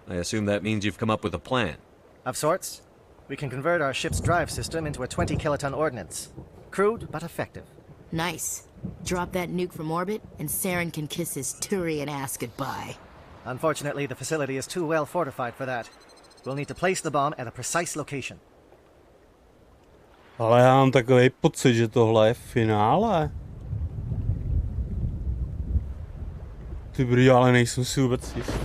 I assume that means you've come up with a plan. Of sorts. We can convert our ship's drive system into a 20-kiloton ordnance. Crude, but effective. Nice. Drop that nuke from orbit, and Saren can kiss his Turian ass goodbye. Unfortunately, the facility is too well fortified for that. We'll need to place the bomb at a precise location. Ale já mám takový pocit, že tohle je finále. Ty brý, ale nejsem si vůbec jistý.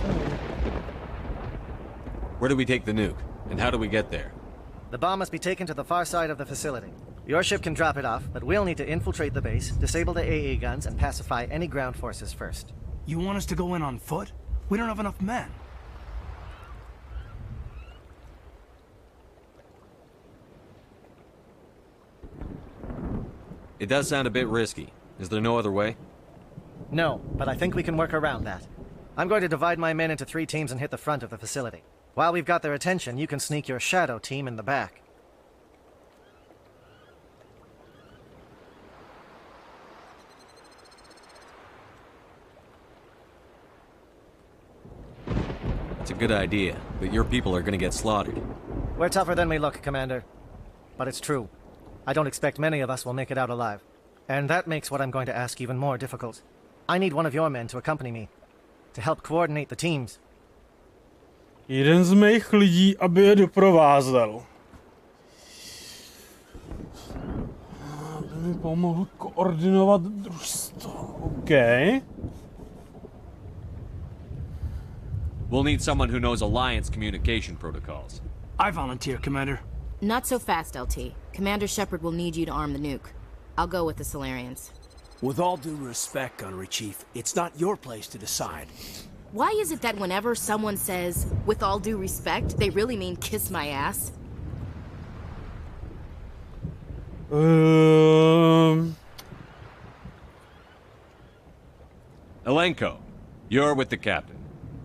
Where do we take the nuke? And how do we get there? The bomb must be taken to the far side of the facility. Your ship can drop it off, but we'll need to infiltrate the base, disable the AA guns, and pacify any ground forces first. You want us to go in on foot? We don't have enough men. It does sound a bit risky. Is there no other way? No, but I think we can work around that. I'm going to divide my men into 3 teams and hit the front of the facility. While we've got their attention, you can sneak your shadow team in the back. It's a good idea, but your people are gonna get slaughtered. We're tougher than we look, Commander. But it's true. I don't expect many of us will make it out alive. And that makes what I'm going to ask even more difficult. I need one of your men to accompany me, to help coordinate the teams. Jeden z mých lidí, aby je doprovázel. Aby mi pomohl koordinovat družstvo. OK. We'll need someone who knows Alliance communication protocols. I volunteer, Commander. Not so fast, LT. Commander Shepard will need you to arm the nuke. I'll go with the Solarians. With all due respect, Gunnery Chief, it's not your place to decide. Why is it that whenever someone says, with all due respect, they really mean kiss my ass? Elenko, you're with the captain.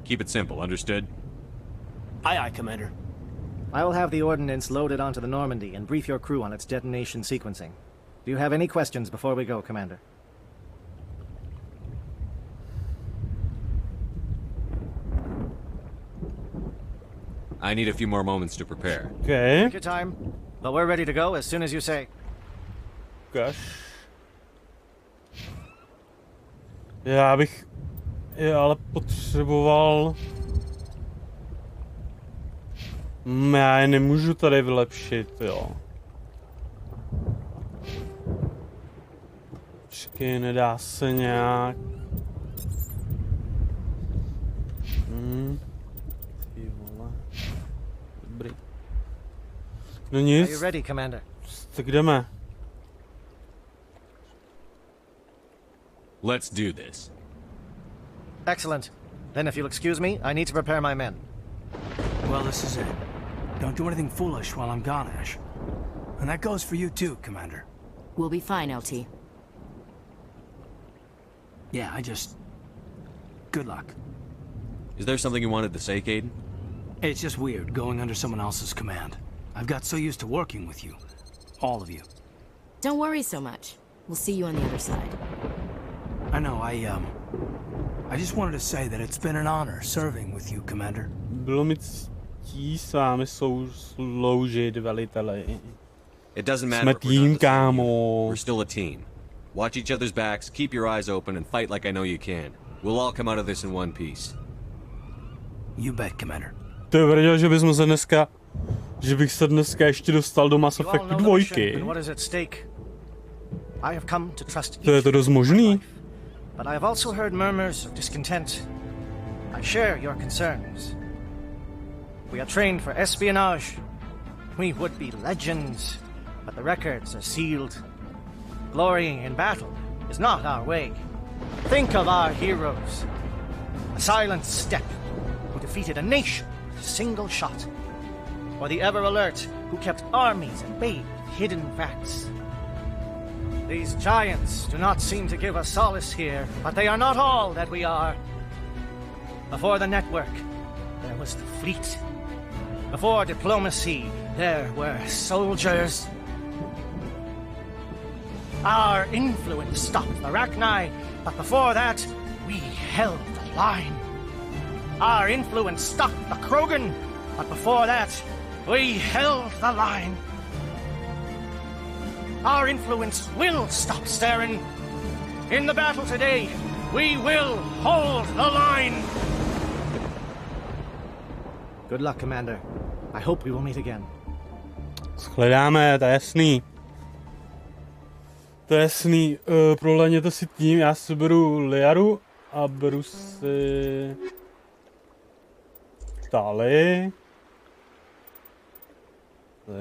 Keep it simple, understood? Aye, aye, Commander. I will have the ordnance loaded onto the Normandy and brief your crew on its detonation sequencing. Do you have any questions before we go, Commander? I need a few more moments to prepare. Okay. Take your time, but we're ready to go as soon as you say. Gosh. Já bych ale potřeboval... Já je nemůžu tady vylepšit, jo. Počkej, nedá se nějak... Ty vole. Dobrý. No nic. Are you ready, Commander? Tak jdeme. Let's do this. Excellent. Then if you'll excuse me, I need to prepare my men. Well, this is it. Don't do anything foolish while I'm gone, Ash. And that goes for you too, Commander. We'll be fine, LT. Yeah, good luck. Is there something you wanted to say, Caden? It's just weird going under someone else's command. I've got so used to working with you. All of you. Don't worry so much. We'll see you on the other side. I know, I just wanted to say that it's been an honor serving with you, Commander. Bylo mi ctí s vámi sloužit, veliteli. It doesn't matter. Jsme tým, kámo. We're still a team. Watch each other's backs, keep your eyes open, and fight like I know you can. We'll all come out of this in one piece. You bet, Commander. To je věděl, že bych se dneska ještě dostal do Mass Effectu 2. To je to dost možný. But I have also heard murmurs of discontent. I share your concerns. We are trained for espionage. We would be legends, but the records are sealed. Glorying in battle is not our way. Think of our heroes. A silent step who defeated a nation with a single shot. Or the ever-alert who kept armies at bay with hidden facts. These giants do not seem to give us solace here, but they are not all that we are. Before the network, there was the fleet. Before diplomacy, there were soldiers. Our influence stopped the Rachni, but before that, we held the line. Our influence stopped the Krogan, but before that, we held the line. Our influence will stop Saren. In the battle today, we will hold the line. Good luck, Commander. I hope we will meet again. Shledáme, to je jasný. To je jasný. Prohlédněte si tím, já si beru Liaru Abrusy. Tali.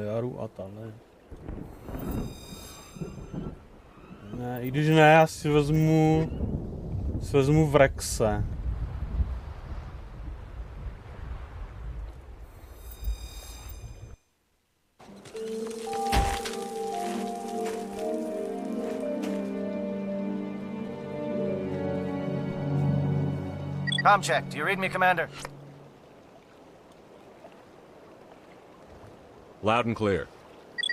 Jaru a Tali. Ne, i když ne, já si vezmu v Rexe. Com check. Do you read me, Commander? Loud and clear.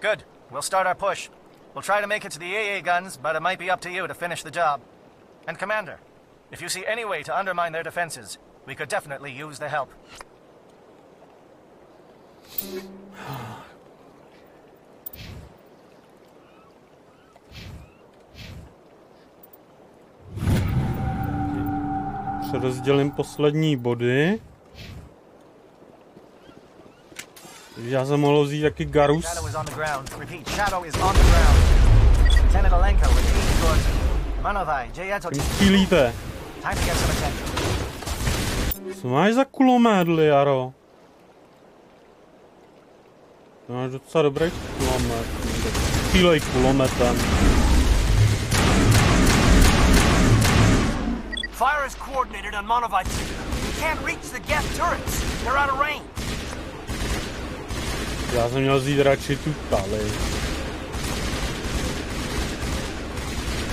Good. We'll start our push. We'll try to make it to the AA guns, but it might be up to you to finish the job. And Commander, if you see any way to undermine their defenses, we could definitely use the help. Přerozdělím poslední body. Já jsem mohl vzít taky Garus. Střílíte. Co máš za kulomédly, Jaro? To máš docela dobrý kulomet. Střílej kulometem. Fire is coordinated on Monovite. We can't reach the Geth turrets. They're out of range. Já jsem měl vzít radši tu Tali.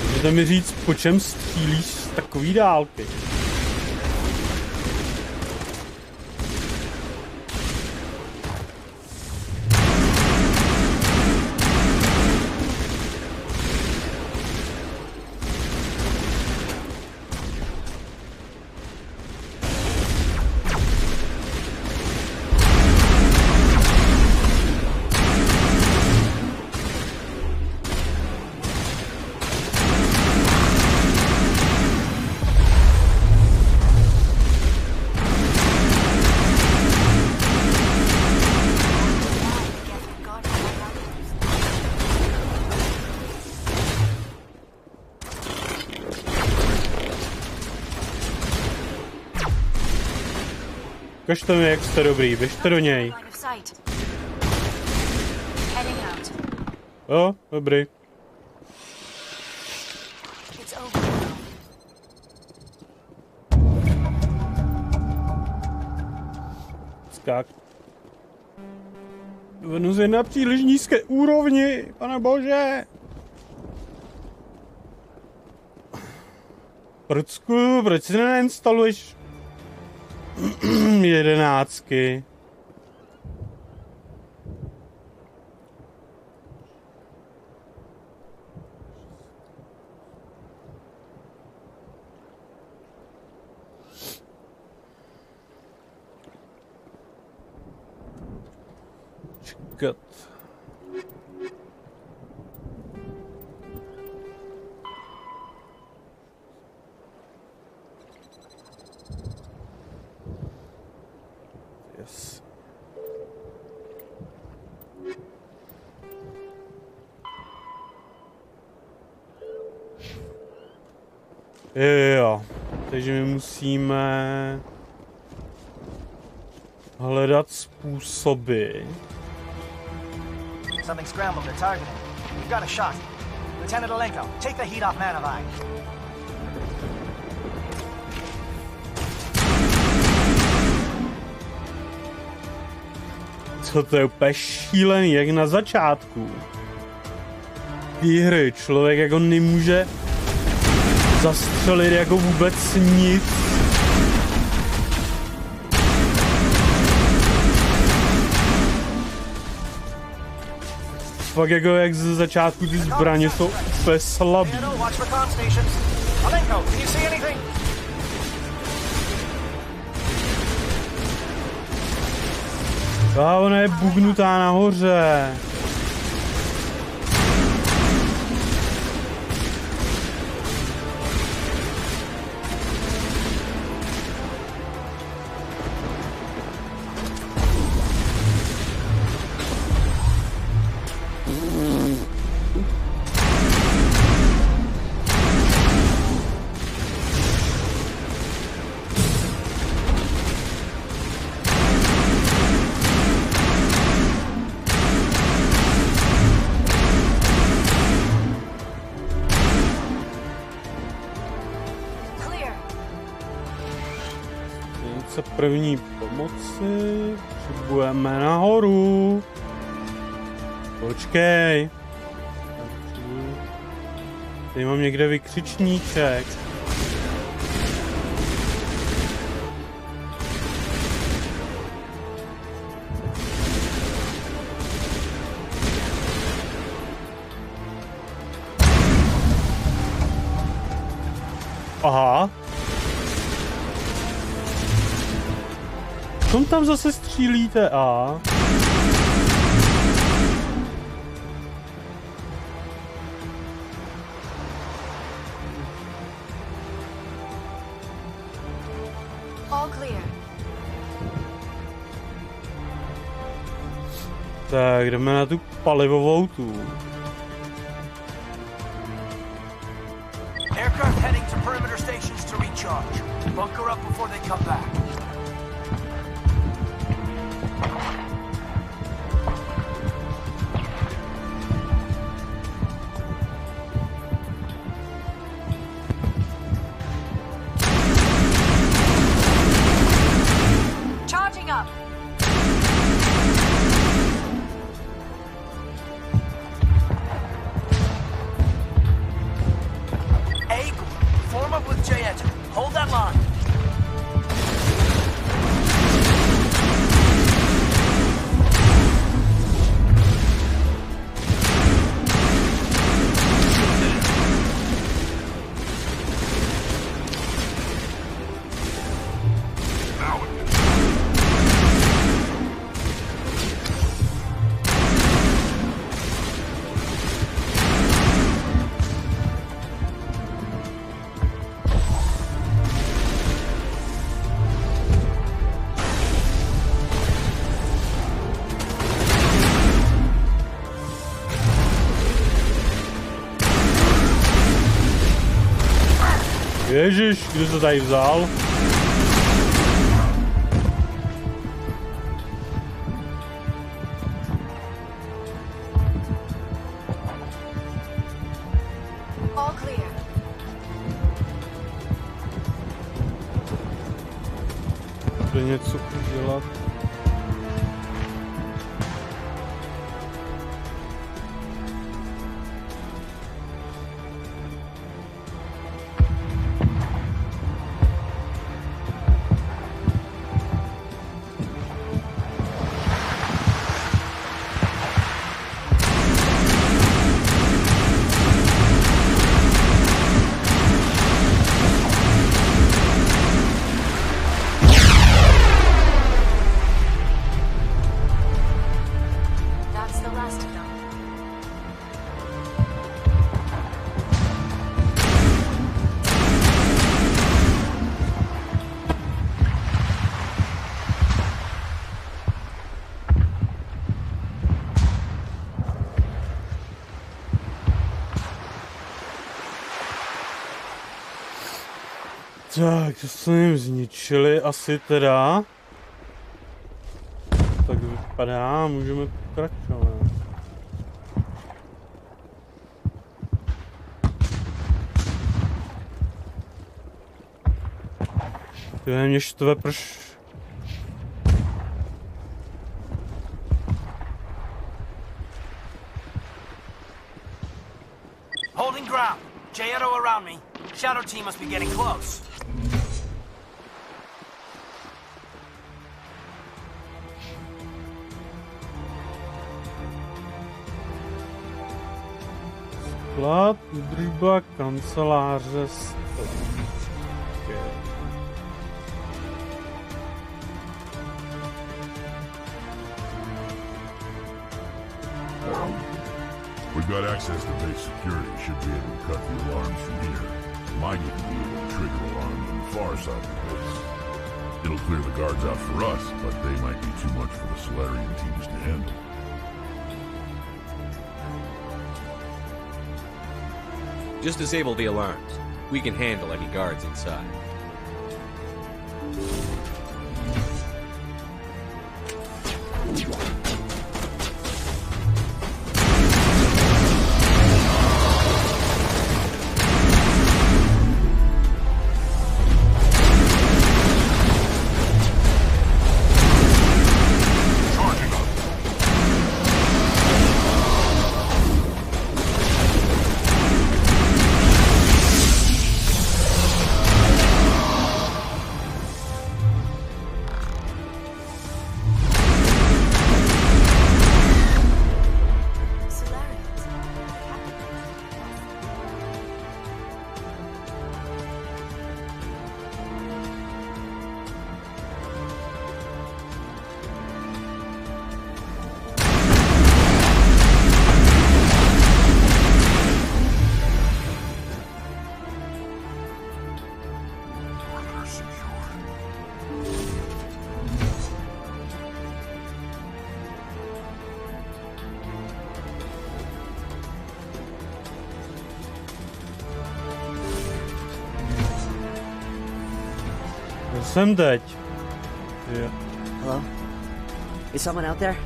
Můžete mi říct, po čem střílíš z takový dálky? Ukažte mi, jak jste dobrý, běžte do něj. Jo, dobrý. Skák. Venus je na příliš nízké úrovni, pane bože. Prcku, proč si neinstaluješ 11. Čekat. Yes. Jo, takže my musíme hledat způsoby. Something scrambled their targeting. We've got a shot. Lieutenant Alenko, take the heat off Manavai. Co to je úplně šílený, jak na začátku té hry člověk jako nemůže zastřelit jako vůbec nic. Fakt jako jak ze začátku ty zbraně jsou úplně slabý. A ona je bugnutá nahoře. první pomoci. Potřebujeme nahoru. Počkej. Tady mám někde vykřičníček. Aha. Kom tam zase střílíte, a? All clear. Tak, jdeme na tu palivovou tu. Aircraft heading to perimeter stations to recharge. Bunker up before they come back. Charging up. Form up with Jayeta. Hold that line. Ježiš, kdo to tady vzal? All clear. Bude něco udělat. Tak, to jsme jim zničili asi teda. Tak vypadá, můžeme pokračovat. To je mě štve, proč... Holding ground. Jayeta around me. Shadow team must be getting close. Sklad, údržba, kanceláře, We've got access to base security. Should be able to cut the alarms from here. Might even be able to trigger alarms on the far side of the base. It'll clear the guards out for us, but they might be too much for the Solarian teams to handle. Just disable the alarms. We can handle any guards inside. jsem teď? Jo. Hello? Is someone out there?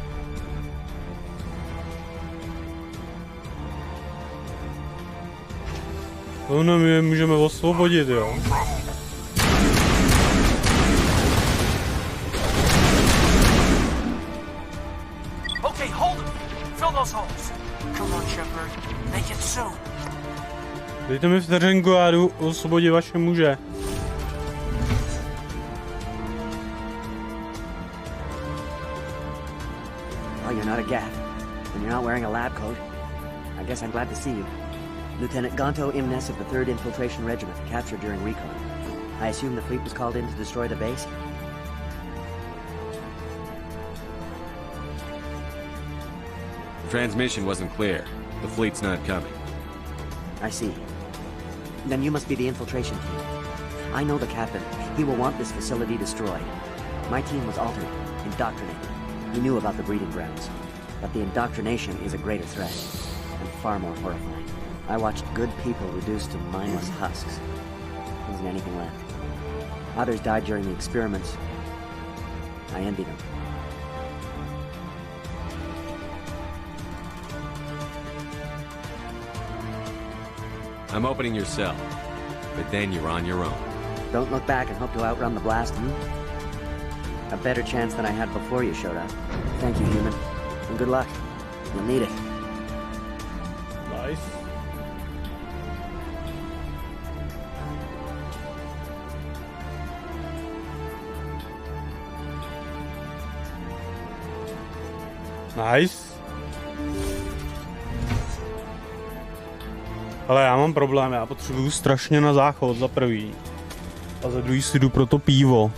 To my můžeme osvobodit, jo. Okay, hold him. Fill those holes. Come on, Shepard. Make it soon. Dejte mi vteřinku, já jdu osvobodit vaše muže. Oh, you're not a Gath, and you're not wearing a lab coat. I guess I'm glad to see you. Lieutenant Gonto Imnes of the 3rd Infiltration Regiment, captured during recon. I assume the fleet was called in to destroy the base? The transmission wasn't clear. The fleet's not coming. I see. Then you must be the infiltration team. I know the captain. He will want this facility destroyed. My team was altered, indoctrinated. He knew about the breeding grounds. But the indoctrination is a greater threat, and far more horrifying. I watched good people reduced to mindless husks. There wasn't anything left. Others died during the experiments. I envy them. I'm opening your cell, but then you're on your own. Don't look back and hope to outrun the blast, A better chance than I had before you showed up. Thank you, human. And good luck. You'll need it. Nice. Nice. Ale já mám problém, já potřebuju strašně na záchod za prvý. A za druhý si jdu pro to pivo.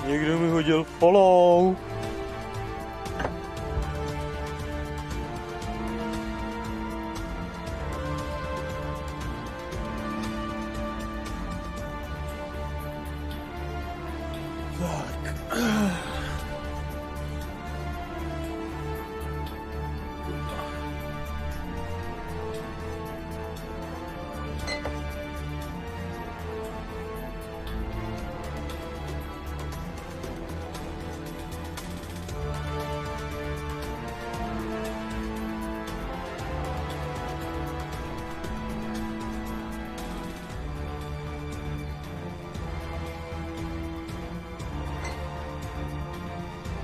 Někdo mi hodil follow. Tak.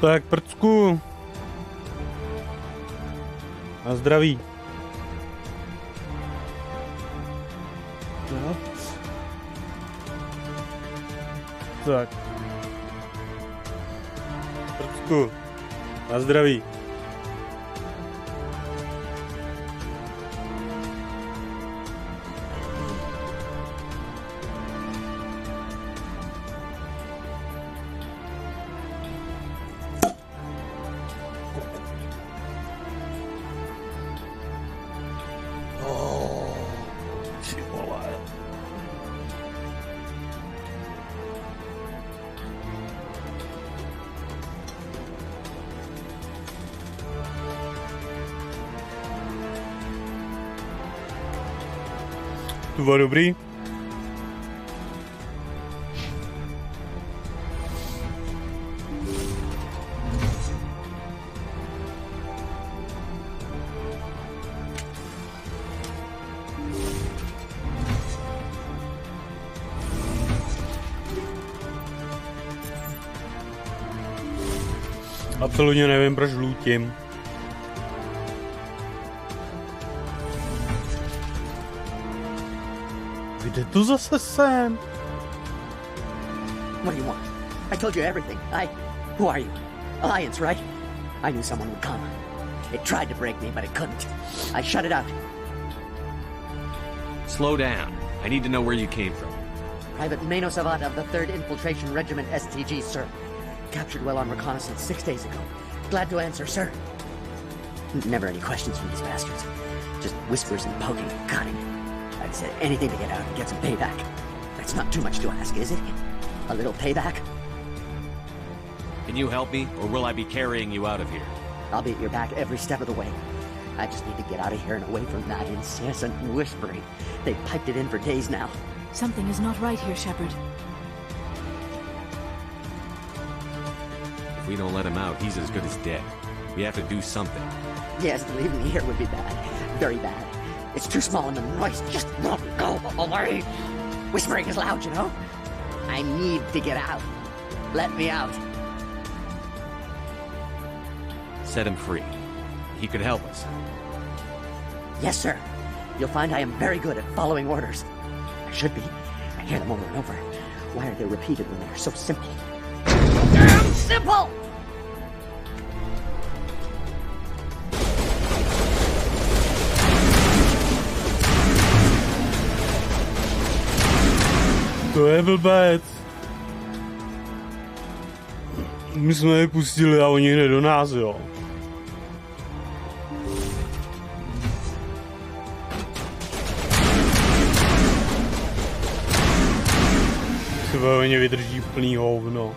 Tak, prcku. Na zdraví. Tak. Prcku. Na zdraví. To bylo dobrý. Absolutně nevím, proč lůtím. Kde to zase sem? What do you want? I told you everything. Who are you? Alliance, right? I knew someone would come. It tried to break me, but it couldn't. I shut it out. Slow down. I need to know where you came from. Private Mano Savat of the 3rd Infiltration Regiment STG, sir. Captured while on reconnaissance 6 days ago. Glad to answer, sir. Never any questions from these bastards. Just whispers and poking and cutting. I'd say anything to get out and get some payback. That's not too much to ask, is it? A little payback? Can you help me, or will I be carrying you out of here? I'll be at your back every step of the way. I just need to get out of here and away from that incessant whispering. They've piped it in for days now. Something is not right here, Shepard. If we don't let him out, he's as good as dead. We have to do something. Yes, leaving me here would be bad. Very bad. It's too small and the noise just won't go away. Whispering is loud, you know? I need to get out. Let me out. Set him free. He could help us. Yes, sir. You'll find I am very good at following orders. I should be. I hear them over and over. Why are they repeated when they are so simple? Damn simple! To je blbec. My jsme je pustili a oni hned do nás, jo. Třeba oni vydrží plný hovno.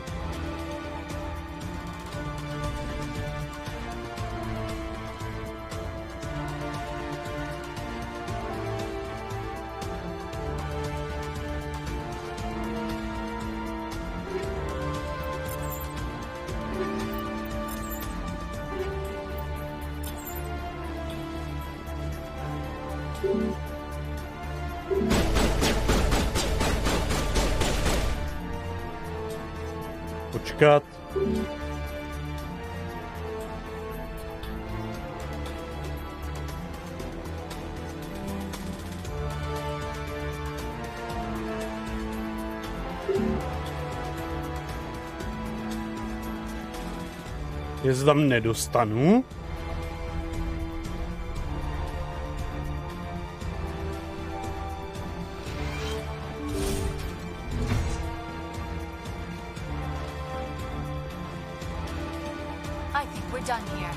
Počkat. Já se tam nedostanu. I think we're done here.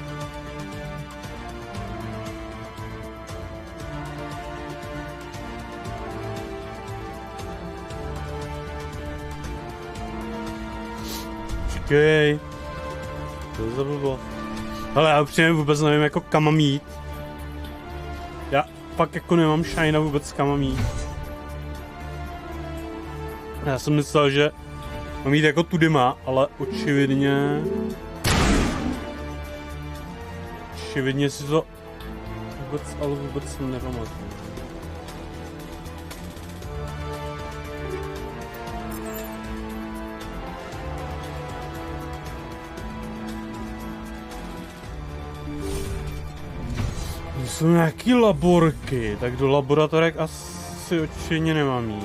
Počkej. To je za blbo. Hele, já upřímně vůbec nevím, jako kam mám jít. Já fakt jako nemám šajna vůbec kam mám jít. Já jsem myslel, že mám jít jako tudyma, ale očividně si to vůbec nepamatuju. Jsou nějaký laborky, tak do laboratorek asi očividně nemám jít.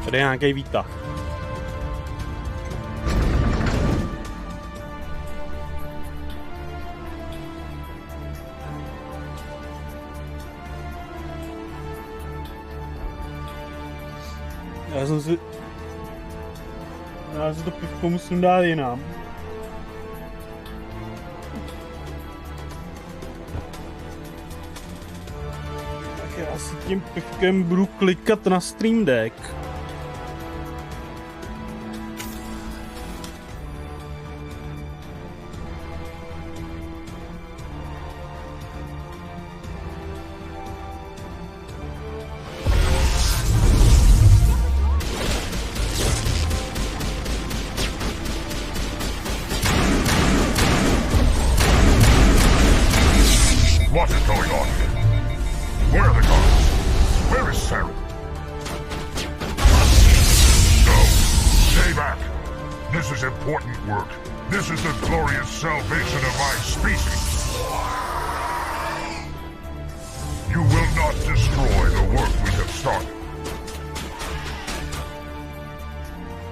Tady je nějaký výtah. Já si to pivko musím dát jinam. Já si tím pivkem budu klikat na Stream Deck. What is going on here? Where are the guards? Where is Sarah? No. Stay back. This is important work. This is the glorious salvation of my species. You will not destroy the work we have started.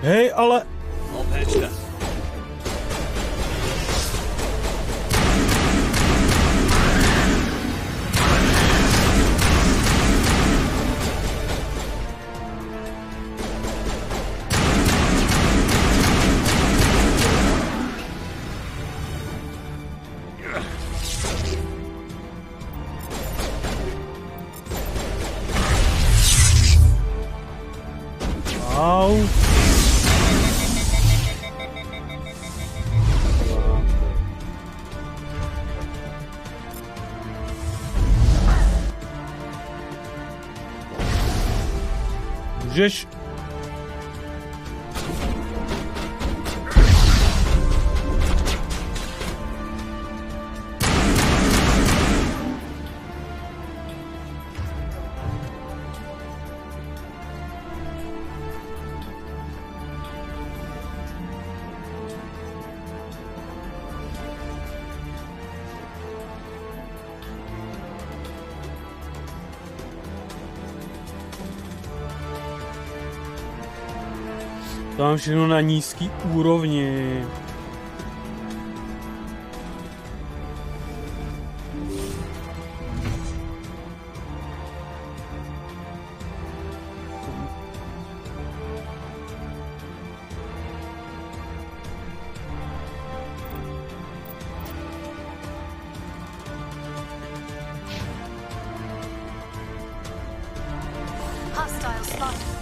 Hej, ale... All patched up. Au. Můžeš... To mám všechno na nízký úrovni. Hostile spotted.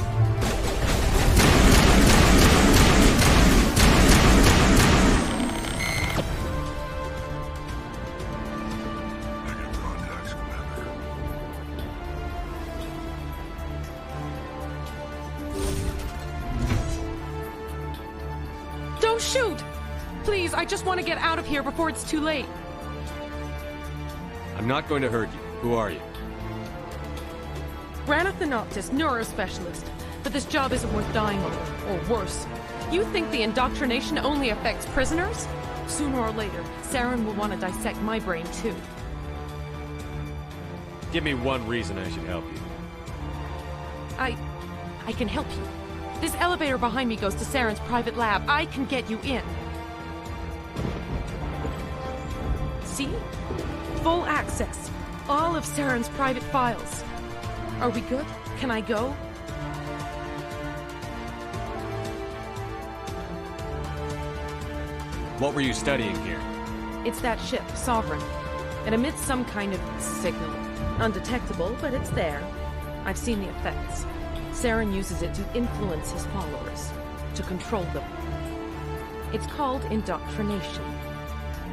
Don't shoot! Please, I just want to get out of here before it's too late. I'm not going to hurt you. Who are you? Ranna Thanoptis, neurospecialist. But this job isn't worth dying over, or worse. You think the indoctrination only affects prisoners? Sooner or later, Saren will want to dissect my brain too. Give me one reason I should help you. I can help you. This elevator behind me goes to Saren's private lab. I can get you in. See? Full access. All of Saren's private files. Are we good? Can I go? What were you studying here? It's that ship, Sovereign. It emits some kind of signal. Undetectable, but it's there. I've seen the effects. Saren uses it to influence his followers, to control them. It's called indoctrination.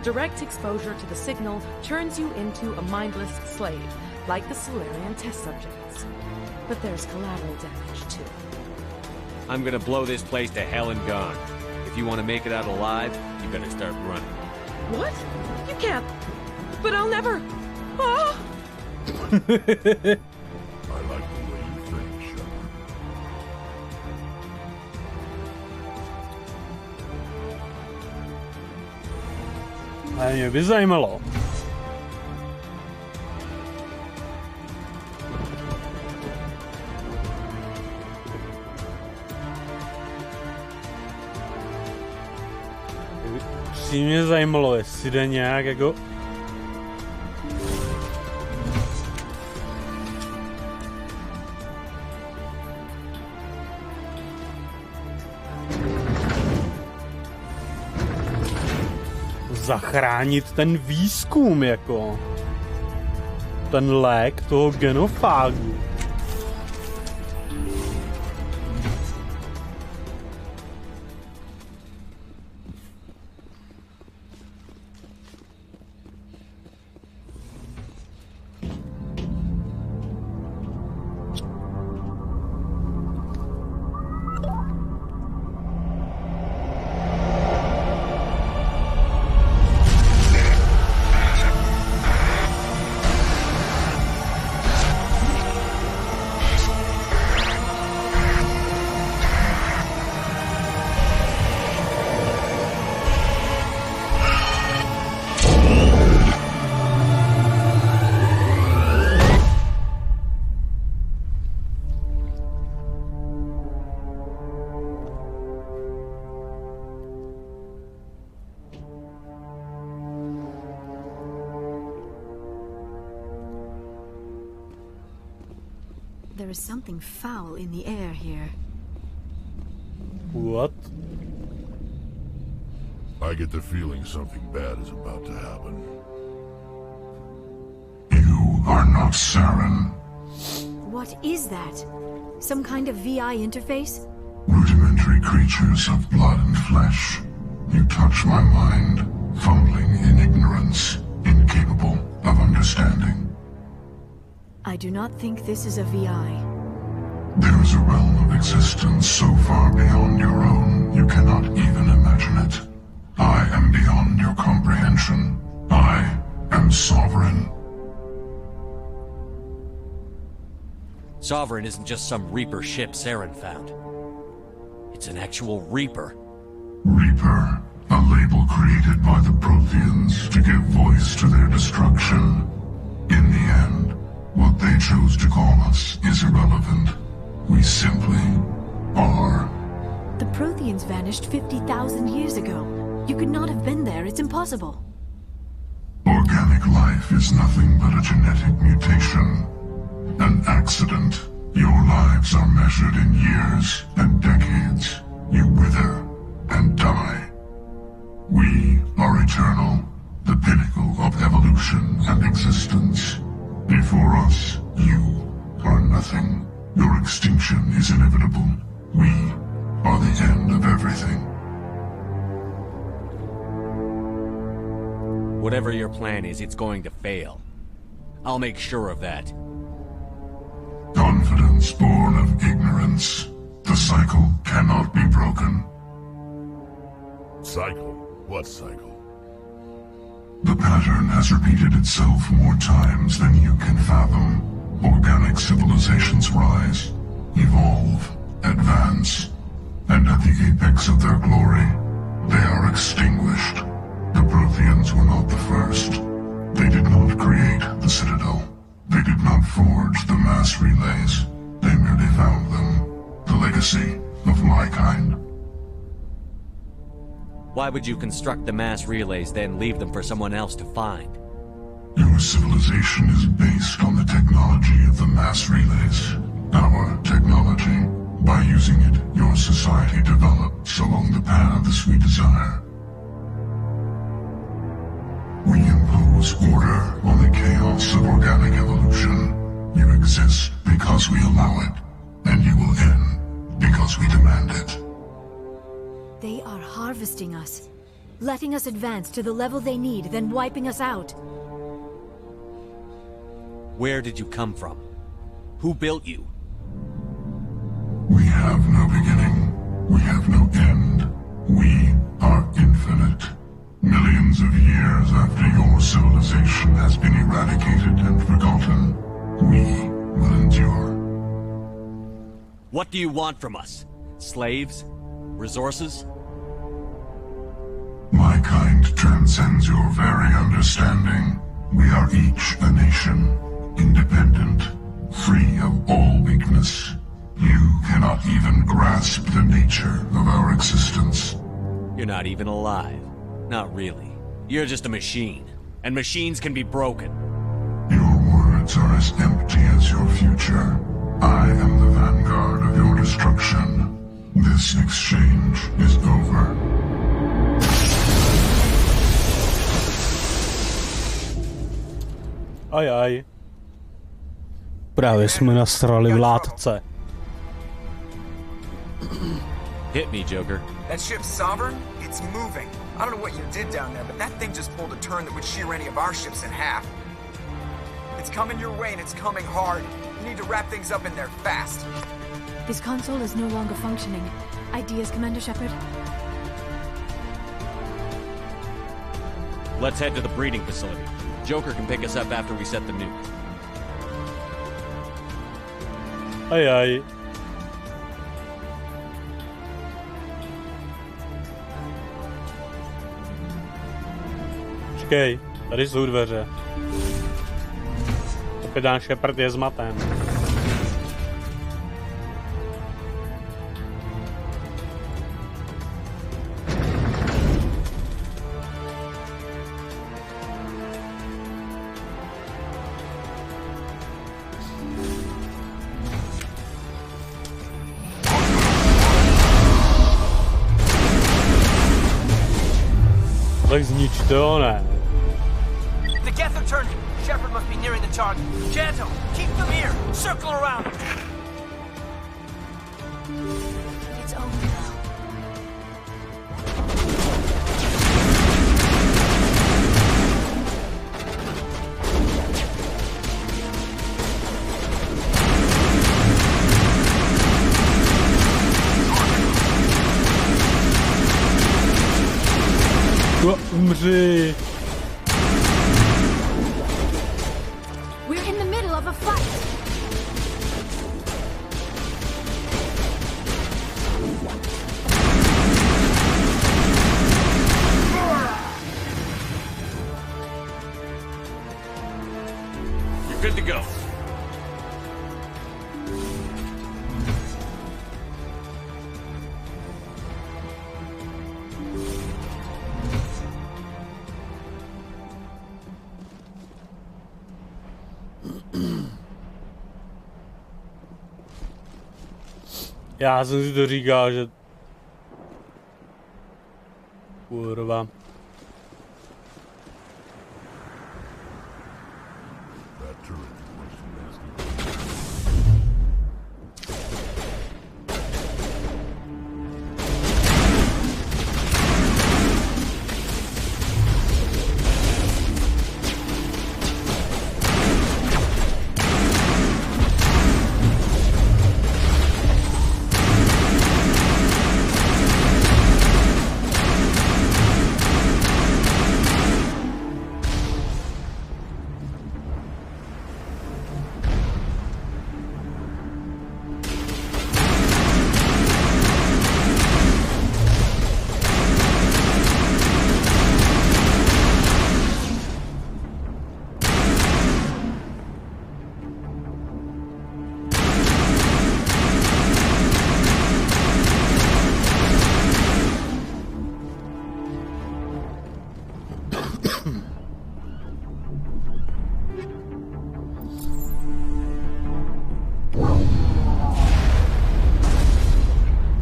Direct exposure to the signal turns you into a mindless slave, like the Solarian test subjects. But there's collateral damage, too. I'm gonna blow this place to hell and gone. If you want to make it out alive, you better start running. What? You can't. But I'll never. Ah! I like the way you think, Shepard. A mě by zajímalo. Mě zajímalo, jestli jde nějak jako... zachránit ten výzkum, jako... ten lék toho genofágu. There is something foul in the air here. What? I get the feeling something bad is about to happen. You are not Saren. What is that? Some kind of VI interface? Rudimentary creatures of blood and flesh. You touch my mind, fumbling in ignorance, incapable of understanding. I do not think this is a VI. There is a realm of existence so far beyond your own, you cannot even imagine it. I am beyond your comprehension. I am Sovereign. Sovereign isn't just some Reaper ship Saren found. It's an actual Reaper. Reaper, a label created by the Protheans to give voice to their destruction. In the end, what they chose to call us is irrelevant. We simply are. The Protheans vanished 50,000 years ago. You could not have been there. It's impossible. Organic life is nothing but a genetic mutation. An accident. Your lives are measured in years and decades. You wither and die. We are eternal, the pinnacle of evolution and existence. Before us, you are nothing. Your extinction is inevitable. We are the end of everything. Whatever your plan is, it's going to fail. I'll make sure of that. Confidence born of ignorance. The cycle cannot be broken. Cycle? What cycle? The pattern has repeated itself more times than you can fathom. Organic civilizations rise, evolve, advance, and at the apex of their glory, they are extinguished. The Protheans were not the first. They did not create the Citadel. They did not forge the mass relays. They merely found them. The legacy of my kind. Why would you construct the mass relays, then leave them for someone else to find? Your civilization is based on the technology of the mass relays. Our technology. By using it, your society develops along the paths we desire. We impose order on the chaos of organic evolution. You exist because we allow it, and you will end because we demand it. They are harvesting us, letting us advance to the level they need, then wiping us out. Where did you come from? Who built you? We have no beginning. We have no end. We are infinite. Millions of years after your civilization has been eradicated and forgotten, we will endure. What do you want from us? Slaves? Resources? My kind transcends your very understanding. We are each a nation, independent, free of all weakness. You cannot even grasp the nature of our existence. You're not even alive. Not really. You're just a machine. And machines can be broken. Your words are as empty as your future. I am the vanguard of your destruction. This exchange is over. Aj. Právě jsme nasrali vládce. Hit me, Joker. That ship's Sovereign? It's moving. I don't know what you did down there, but that thing just pulled a turn that would shear any of our ships in half. It's coming your way and it's coming hard. You need to wrap things up in there fast. This console is no longer functioning. Ideas, Commander Shepard? Let's head to the breeding facility. Joker can pick us up after we set the nuke. Ajaj. Počkej, tady jsou dveře. Kapitán Shepard je zmaten. Tak znič to, ne? The Geth are turning. Shepard must be nearing the target. Janto, keep them here. Circle around them. It's over now. Umři. We're in the middle of a fight. You're good to go. Já jsem si to říkal, že... Kurva.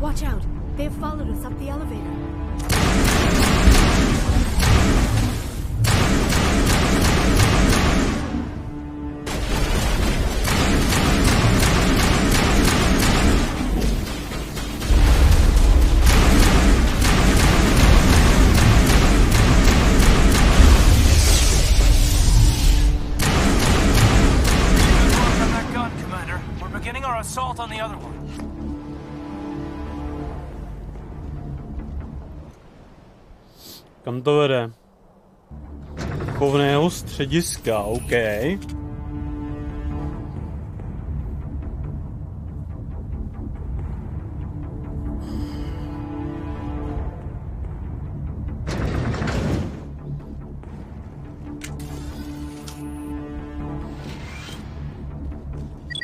Watch out. They have followed us up the elevator. Assault on the other one. Kam to vede? Chovného střediska, OK.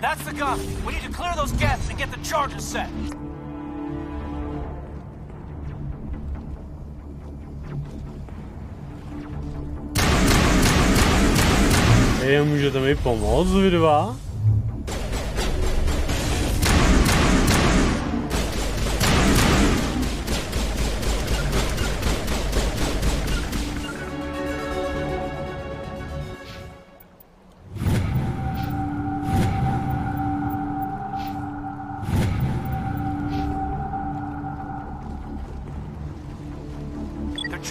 That's the gun. We need to clear those gaps and get the charges set. Můžete mi pomoct, vy dva?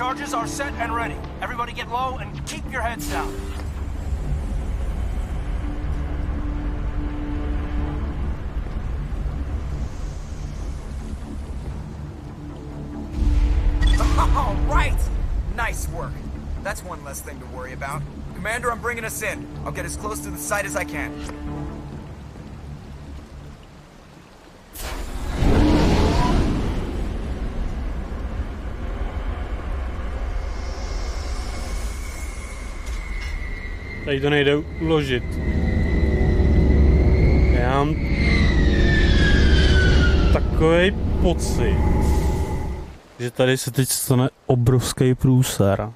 Charges are set and ready. Everybody get low and keep your heads down. All right! Nice work. That's one less thing to worry about. Commander, I'm bringing us in. I'll get as close to the site as I can. Tady to nejde uložit. Já mám takový pocit, že tady se teď stane obrovský průser.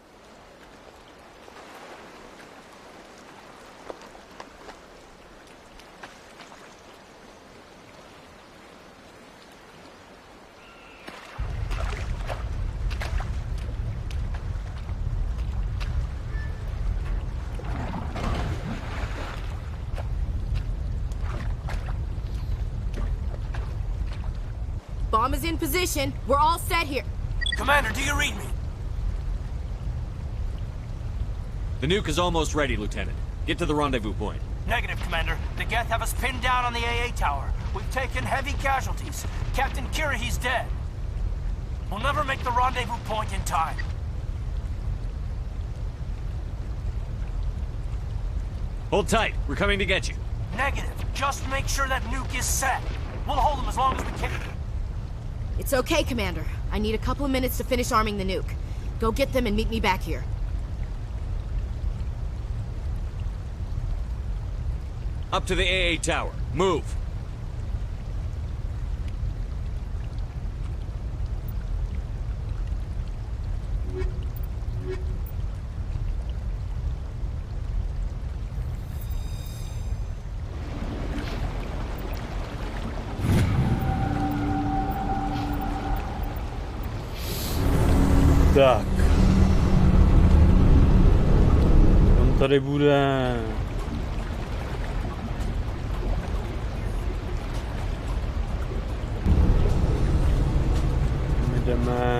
Bomb is in position. We're all set here. Commander, do you read me? The nuke is almost ready, Lieutenant. Get to the rendezvous point. Negative, Commander. The Geth have us pinned down on the AA tower. We've taken heavy casualties. Captain Kirahi's dead. We'll never make the rendezvous point in time. Hold tight. We're coming to get you. Negative. Just make sure that nuke is set. We'll hold them as long as we can. It's okay, Commander. I need a couple of minutes to finish arming the nuke. Go get them and meet me back here. Up to the AA tower. Move. Tak. On tady bude... Jdeme...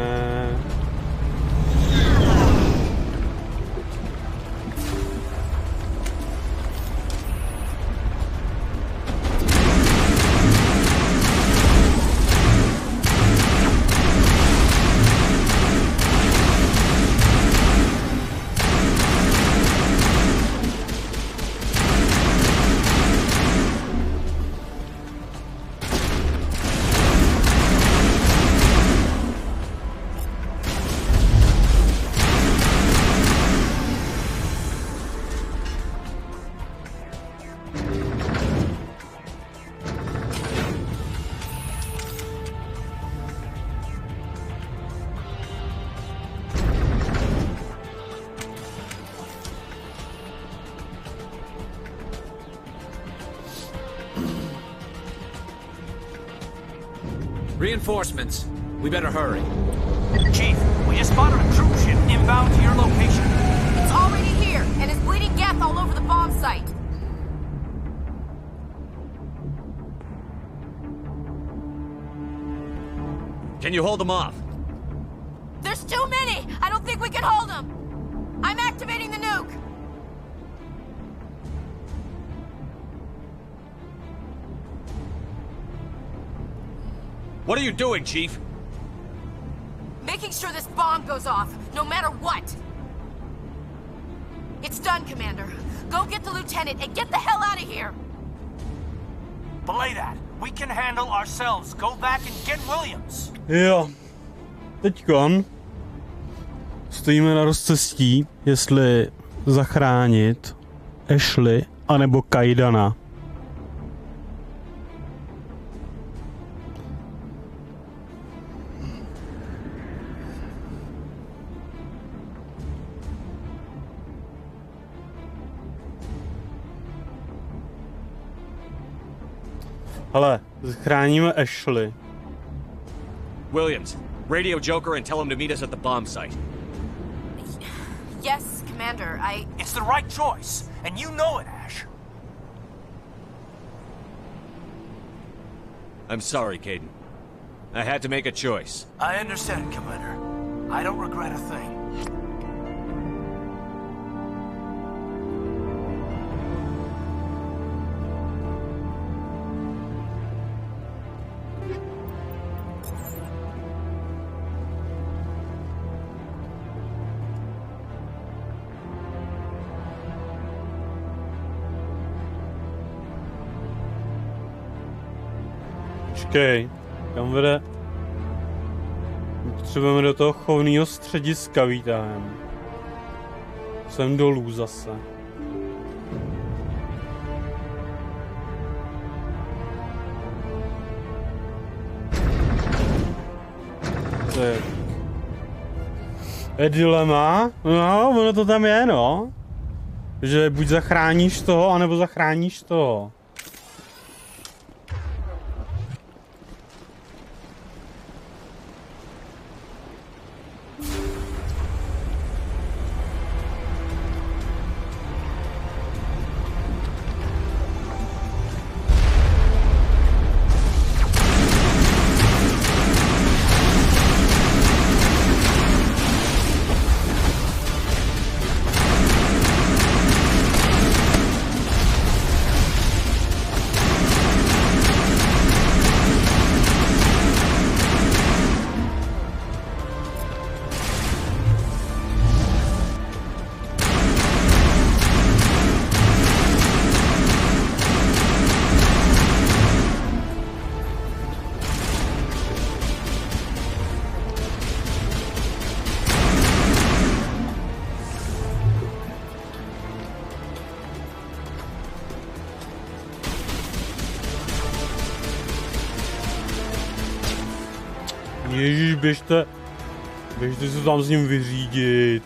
Reinforcements. We better hurry. Chief, we just spotted a troop ship inbound to your location. It's already here, and is bleeding Geth all over the bomb site. Can you hold them off? There's too many! I don't think we can hold them! I'm activating the nuke! What are you doing, Chief? Making sure this bomb goes off, no matter what! It's done, Commander. Go get the lieutenant and get the hell out of here! Belay that. We can handle ourselves. Go back and get Williams. Jo. Teďkon stojíme na rozcestí, jestli zachránit Ashley anebo Kaidana. Ale zachráníme Ashley. Williams, radio Joker and tell him to meet us at the bomb site. Yes, Commander, It's the right choice, and you know it, Ash. I'm sorry, Caden. I had to make a choice. I understand, Commander. I don't regret a thing. Počkej, kam vede? Potřebujeme do toho chovného střediska výtahem. Jsem dolů zase. Tak. Je dilema? No, ono to tam je, no. Že buď zachráníš toho, anebo zachráníš toho. Ježíš, běžte se tam s ním vyřídit.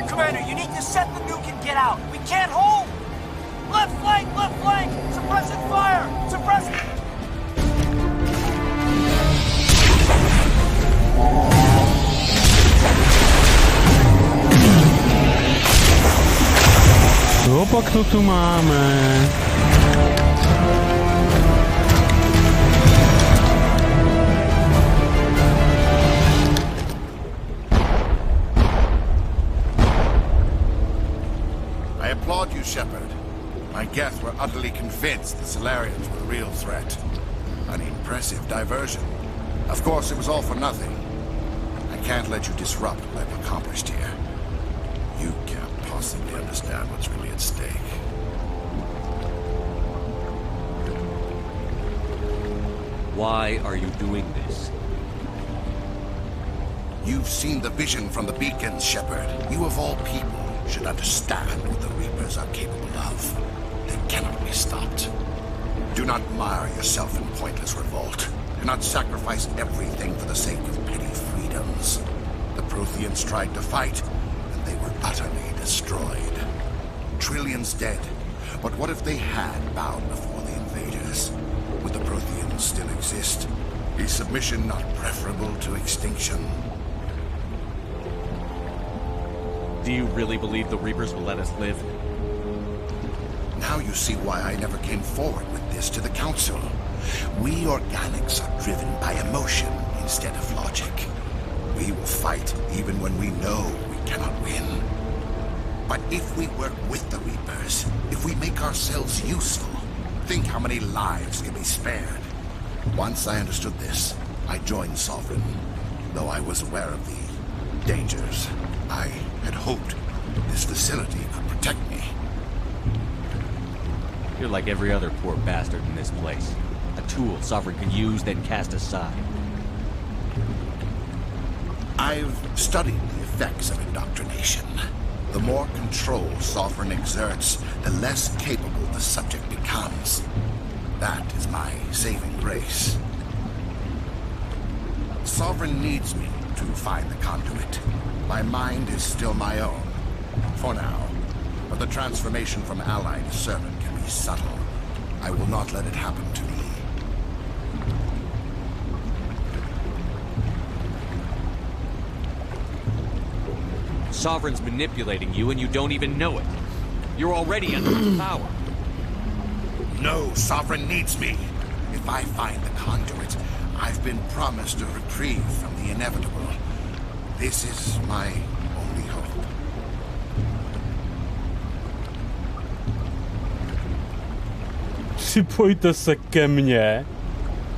Commander, you need to set the nuke and get out. We can't hold. Left flank, suppressing fire, suppressing. No, pak to tu máme. I applaud you, Shepard. My guests were utterly convinced the Solarians were the real threat. An impressive diversion. Of course, it was all for nothing. I can't let you disrupt what I've accomplished here. You can't possibly understand what's really at stake. Why are you doing this? You've seen the vision from the beacons, Shepard. You of all people should understand what the Reapers are capable of. They cannot be stopped. Do not mire yourself in pointless revolt. Do not sacrifice everything for the sake of petty freedoms. The Protheans tried to fight, and they were utterly destroyed. Trillions dead. But what if they had bowed before the invaders? Would the Protheans still exist? Is submission not preferable to extinction? Do you really believe the Reapers will let us live? Now you see why I never came forward with this to the Council. We organics are driven by emotion instead of logic. We will fight even when we know we cannot win. But if we work with the Reapers, if we make ourselves useful, think how many lives can be spared. Once I understood this, I joined Sovereign, though I was aware of the dangers. I had hoped this facility could protect me. You're like every other poor bastard in this place. A tool Sovereign could use, then cast aside. I've studied the effects of indoctrination. The more control Sovereign exerts, the less capable the subject becomes. That is my saving grace. Sovereign needs me to find the conduit. My mind is still my own, for now. But the transformation from ally to servant can be subtle. I will not let it happen to me. Sovereign's manipulating you and you don't even know it. You're already under his power. No, Sovereign needs me. If I find the conduit, I've been promised a reprieve from the inevitable. This is my only hope. Připojte se ke mně.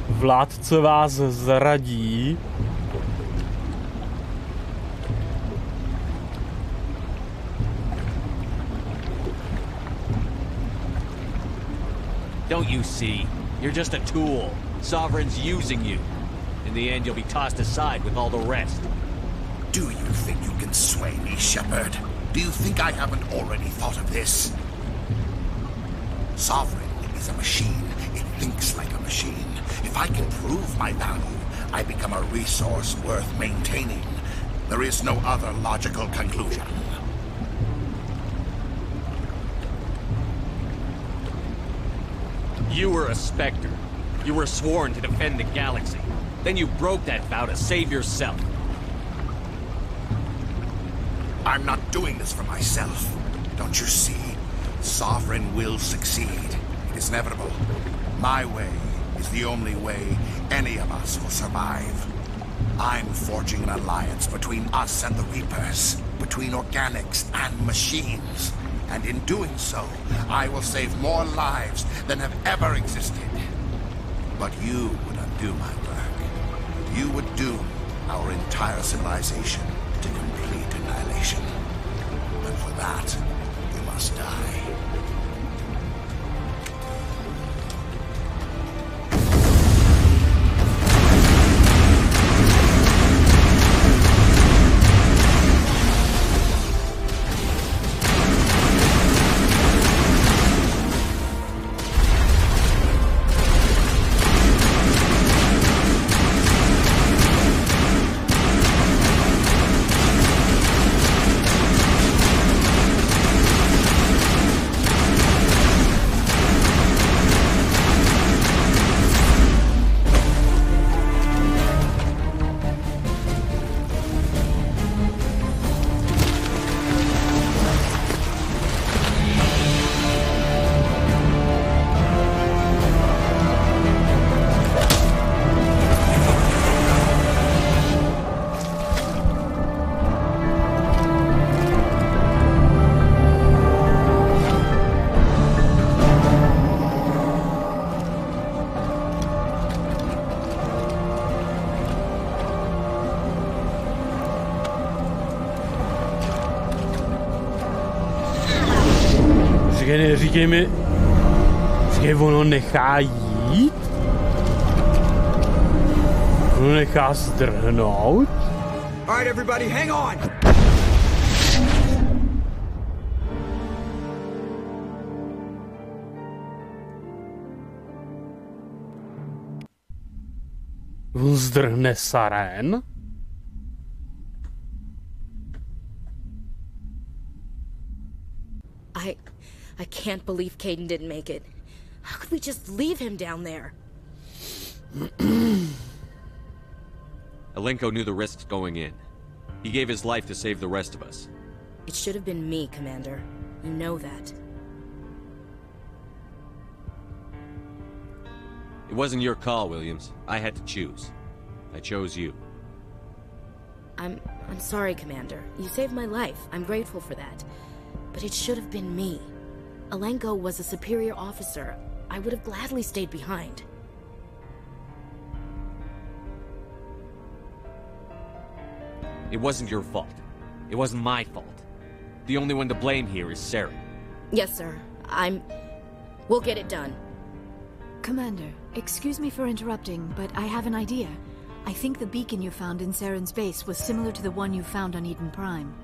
Vládce vás zradí. Don't you see? You're just a tool. Sovereign's using you. In the end, you'll be tossed aside with all the rest. Do you think you can sway me, Shepard? Do you think I haven't already thought of this? Sovereign is a machine. It thinks like a machine. If I can prove my value, I become a resource worth maintaining. There is no other logical conclusion. You were a Spectre. You were sworn to defend the galaxy. Then you broke that vow to save yourself. I'm not doing this for myself. Don't you see? Sovereign will succeed. It is inevitable. My way is the only way any of us will survive. I'm forging an alliance between us and the Reapers, between organics and machines. And in doing so, I will save more lives than have ever existed. But you would undo my work. You would doom our entire civilization to complete annihilation. And for that, you must die. Říkej mi, ono nechá jít? Ono nechá zdrhnout? All right, everybody, hang on. On zdrhne Saren? I can't believe Caden didn't make it. How could we just leave him down there? Alenko knew the risks going in. He gave his life to save the rest of us. It should have been me, Commander. You know that. It wasn't your call, Williams. I had to choose. I chose you. I'm sorry, Commander. You saved my life. I'm grateful for that. But it should have been me. Alenko was a superior officer. I would have gladly stayed behind. It wasn't your fault. It wasn't my fault. The only one to blame here is Sarah. Yes, sir. We'll get it done. Commander, excuse me for interrupting, but I have an idea. I think the beacon you found in Saren's base was similar to the one you found on Eden Prime.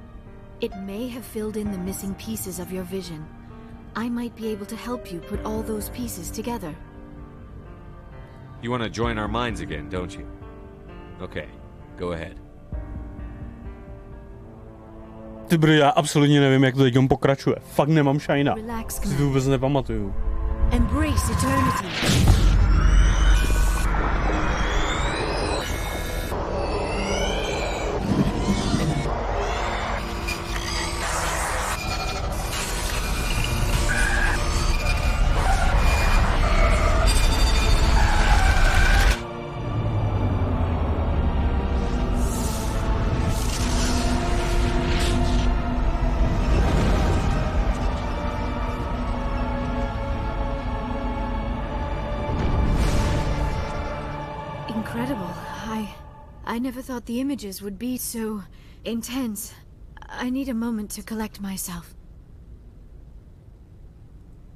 It may have filled in the missing pieces of your vision. I might be able to help you put all those pieces together. You want to join our minds again, don't you? Okay, go ahead. Ty bro, já absolutně nevím, jak to teď pokračuje. Fakt nemám šajna. Relax, si to vůbec nepamatuju. Embrace eternity. Incredible. I never thought the images would be so intense. I need a moment to collect myself.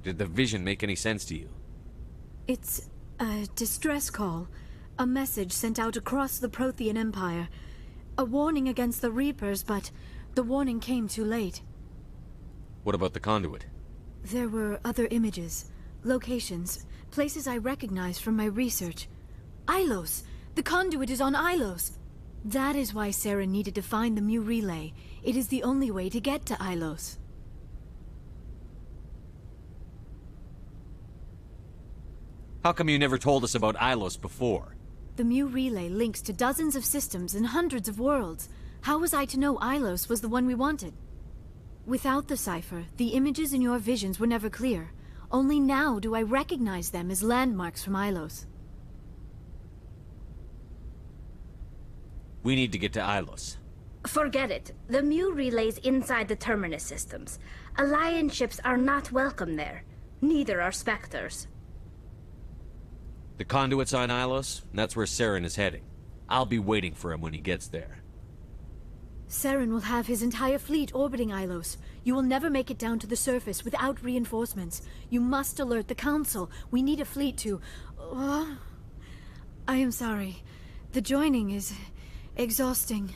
Did the vision make any sense to you? It's a distress call. A message sent out across the Prothean Empire. A warning against the Reapers, but the warning came too late. What about the conduit? There were other images, locations, places I recognized from my research. Ilos! The conduit is on Ilos! That is why Sarah needed to find the Mu relay. It is the only way to get to Ilos. How come you never told us about Ilos before? The Mu relay links to dozens of systems and hundreds of worlds. How was I to know Ilos was the one we wanted? Without the cipher, the images in your visions were never clear. Only now do I recognize them as landmarks from Ilos. We need to get to Ilos. Forget it. The Mu relay's inside the Terminus systems. Alliance ships are not welcome there. Neither are Spectres. The conduit's on Ilos, and that's where Saren is heading. I'll be waiting for him when he gets there. Saren will have his entire fleet orbiting Ilos. You will never make it down to the surface without reinforcements. You must alert the Council. We need a fleet to... I am sorry. The joining is exhausting.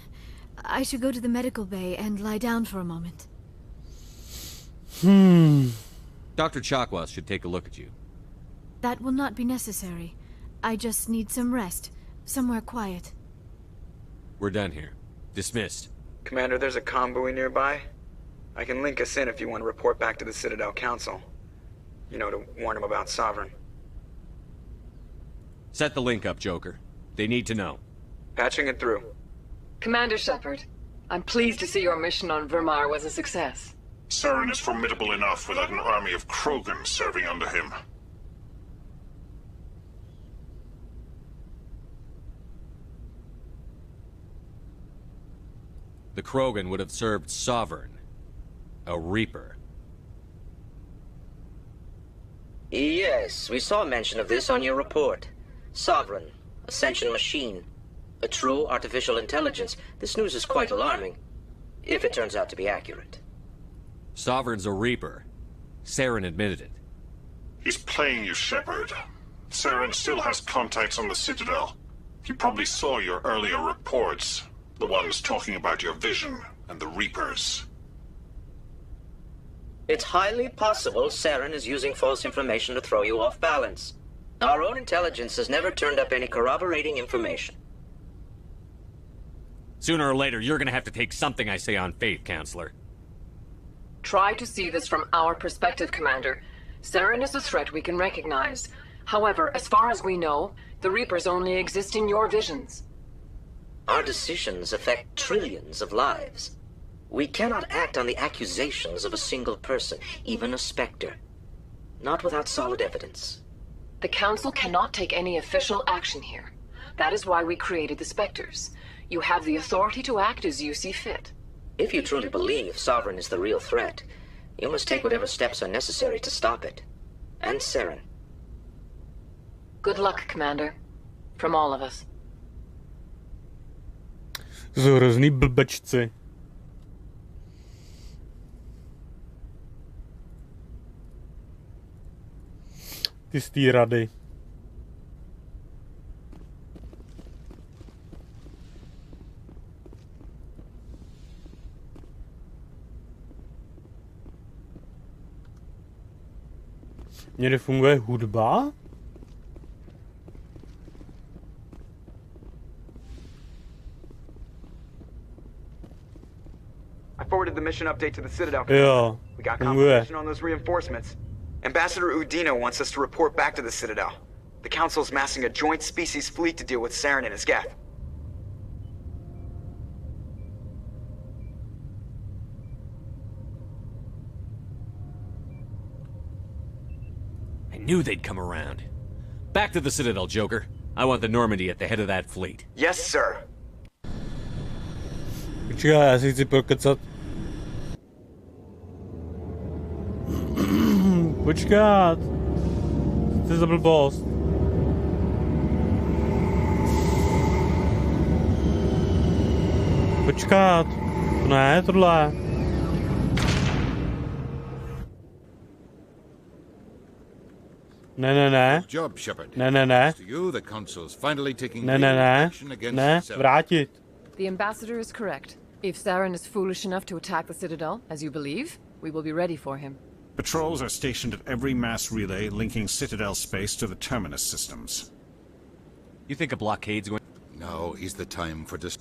I should go to the medical bay and lie down for a moment. Dr. Chakwas should take a look at you. That will not be necessary. I just need some rest. Somewhere quiet. We're done here. Dismissed. Commander, there's a convoy nearby. I can link us in if you want to report back to the Citadel Council. You know, to warn them about Sovereign. Set the link up, Joker. They need to know. Patching it through. Commander Shepard, I'm pleased to see your mission on Vermar was a success. Saren is formidable enough without an army of Krogan serving under him. The Krogan would have served Sovereign. A Reaper. Yes, we saw mention of this on your report. Sovereign, Ascension machine. A true artificial intelligence. This news is quite alarming, if it turns out to be accurate. Sovereign's a Reaper. Saren admitted it. He's playing you, Shepard. Saren still has contacts on the Citadel. He probably saw your earlier reports. The ones talking about your vision and the Reapers. It's highly possible Saren is using false information to throw you off balance. Our own intelligence has never turned up any corroborating information. Sooner or later, you're gonna have to take something I say on faith, Counselor. Try to see this from our perspective, Commander. Saren is a threat we can recognize. However, as far as we know, the Reapers only exist in your visions. Our decisions affect trillions of lives. We cannot act on the accusations of a single person, even a Spectre. Not without solid evidence. The Council cannot take any official action here. That is why we created the Spectres. You have the authority to act as you see fit. If you truly believe Sovereign is the real threat, you must take whatever steps are necessary to stop it. And Saren. Good luck, Commander. From all of us. Jsou hrozný blbečci. Ty z té rady. Někde funguje hudba? I forwarded the mission update to the Citadel. Jo, We got funguje. confirmation on those reinforcements. Ambassador Udina wants us to report back to the Citadel. The Council's massing a joint species fleet to deal with Saren and his geth. I knew they'd come around. Back to the Citadel, Joker. I want the Normandy at the head of that fleet. Yes, sir. Počkej, já si chci prokecat. Počkat. Co je za blbost? Počkat. Ne, tohle. Ne. Ne. Vrátit. The ambassador is correct. If Saren is foolish enough to attack the Citadel, as you believe, we will be ready for him. Patrols are stationed at every mass relay linking Citadel space to the terminus systems. You think a blockade's going... Now is the time for this.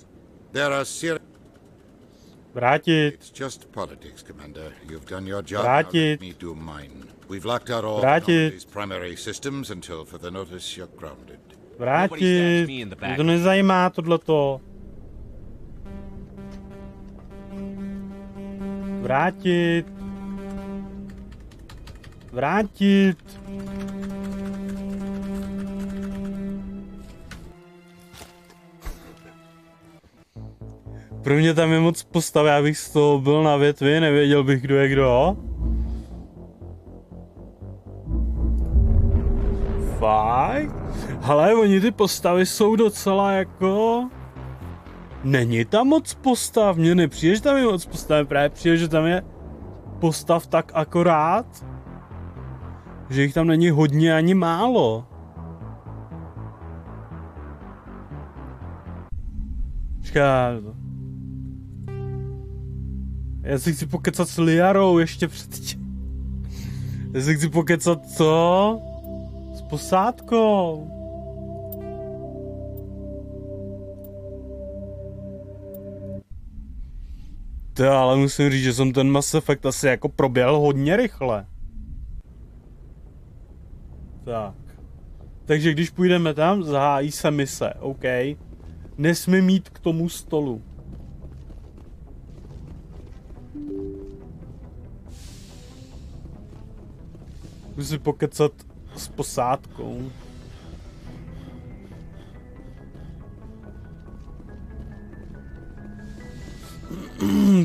There are serious... Vrátit. It's just politics, Commander. You've done your job. Vrátit. Now let me do mine. We've locked out all Vrátit. the primary systems until further notice you're grounded. Vrátit. Mě to nezajímá tohleto. Vrátit. Vrátit. Pro mě tam je moc postav, já bych z toho byl na větvi, nevěděl bych, kdo je kdo. Fakt? Ale oni ty postavy jsou docela jako... Není tam moc postav, mně nepřijde, že tam je moc postav, právě přijde, že tam je postav tak akorát, že jich tam není hodně ani málo. Počkej. Já si chci pokecat s Liarou ještě předtím. Já si chci pokecat co? S posádkou. To ale musím říct, že jsem ten Mass Effect asi jako proběhl hodně rychle. Tak. Takže když půjdeme tam, zahájí se mise, OK. Nesmí mít k tomu stolu. Musím pokecat s posádkou.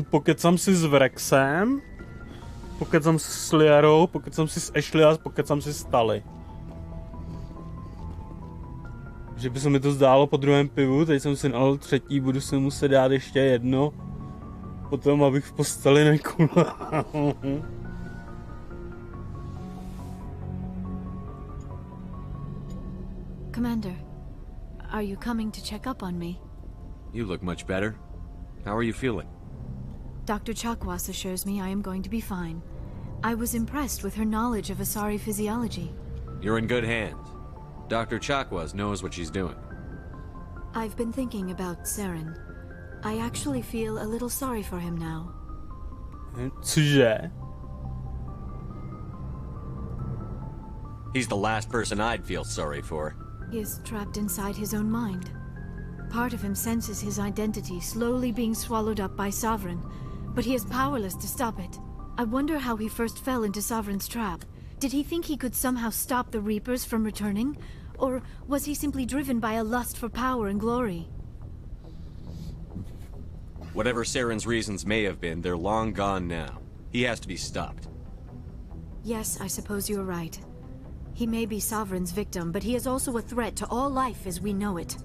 Pokecám si s Vrexem, pokecám si s Liarou, pokecám si s Ashley a pokecám si s Tali. Že by se mi to zdálo po druhém pivu, teď jsem si nalil třetí, budu si muset dát ještě jedno, potom abych v posteli nekulal. Commander, are you coming to check up on me? You look much better. How are you feeling? Dr. Chakwas assures me I am going to be fine. I was impressed with her knowledge of Asari physiology. You're in good hands. Dr. Chakwas knows what she's doing. I've been thinking about Saren. I actually feel a little sorry for him now. Cože? He's the last person I'd feel sorry for. He is trapped inside his own mind. Part of him senses his identity slowly being swallowed up by Sovereign, but he is powerless to stop it. I wonder how he first fell into Sovereign's trap. Did he think he could somehow stop the Reapers from returning? Or was he simply driven by a lust for power and glory? Whatever Saren's reasons may have been, they're long gone now. He has to be stopped. Yes, I suppose you're right. He may be Sovereign's victim, but he is also a threat to all life as we know it.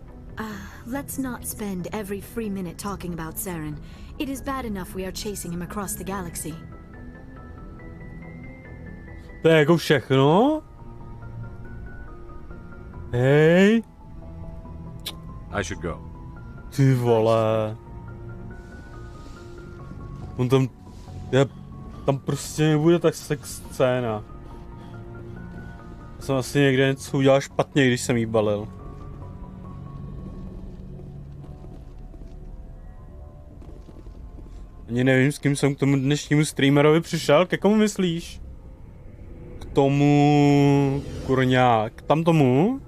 Let's not spend every free minute talking about Saren. It is bad enough we are chasing him across the galaxy. To je jako všechno? Hej. I should go. Ty vole. On tam prostě nebude tak sex scéna. Jsem asi někde něco udělal špatně, když jsem jí balil. Ani nevím, s kým jsem k tomu dnešnímu streamerovi přišel. Ke komu myslíš? K tomu... Kurňák. K tam tomu?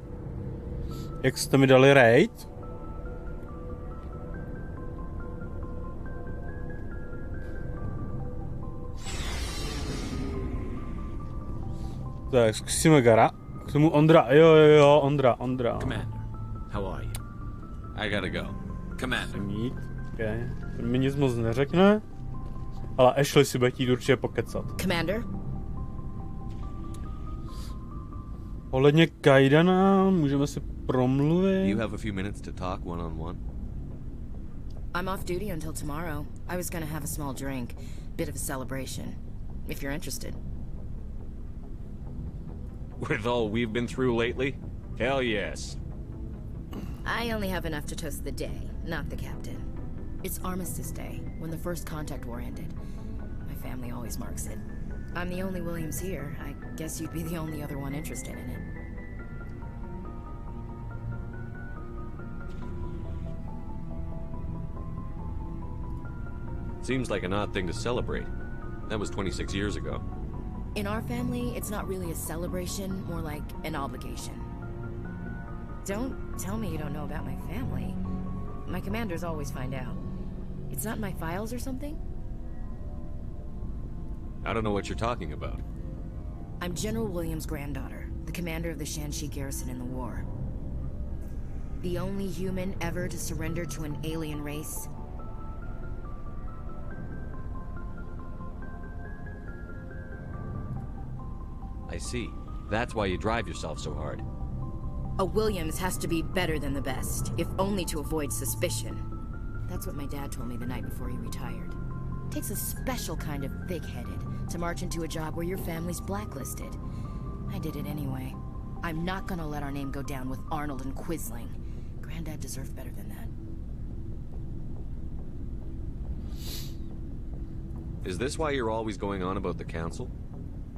Jak jste mi dali raid? Tak, zkusíme Gara. K tomu Ondra. Jo, Ondra. Commander, how are you? I gotta go. Commander. Okay. To mi nic moc neřekne. Ale Ashley si bude chtít určitě pokecat. Commander? Ohledně Kaidana můžeme si promluvit. You have a few minutes to talk one-on-one? I'm off duty until tomorrow. I was gonna have a small drink. Bit of a celebration. If you're interested. With all we've been through lately? Hell yes. I only have enough to toast the day, not the captain. It's Armistice Day, when the first contact war ended. My family always marks it. I'm the only Williams here. I guess you'd be the only other one interested in it. Seems like an odd thing to celebrate. That was 26 years ago. In our family, it's not really a celebration, more like an obligation. Don't tell me you don't know about my family. My commanders always find out. It's not in my files or something? I don't know what you're talking about. I'm General Williams' granddaughter, the commander of the Shanxi garrison in the war. The only human ever to surrender to an alien race. I see. That's why you drive yourself so hard. A Williams has to be better than the best, if only to avoid suspicion. That's what my dad told me the night before he retired. Takes a special kind of thick-headed to march into a job where your family's blacklisted. I did it anyway. I'm not gonna let our name go down with Arnold and Quisling. Granddad deserved better than that. Is this why you're always going on about the council?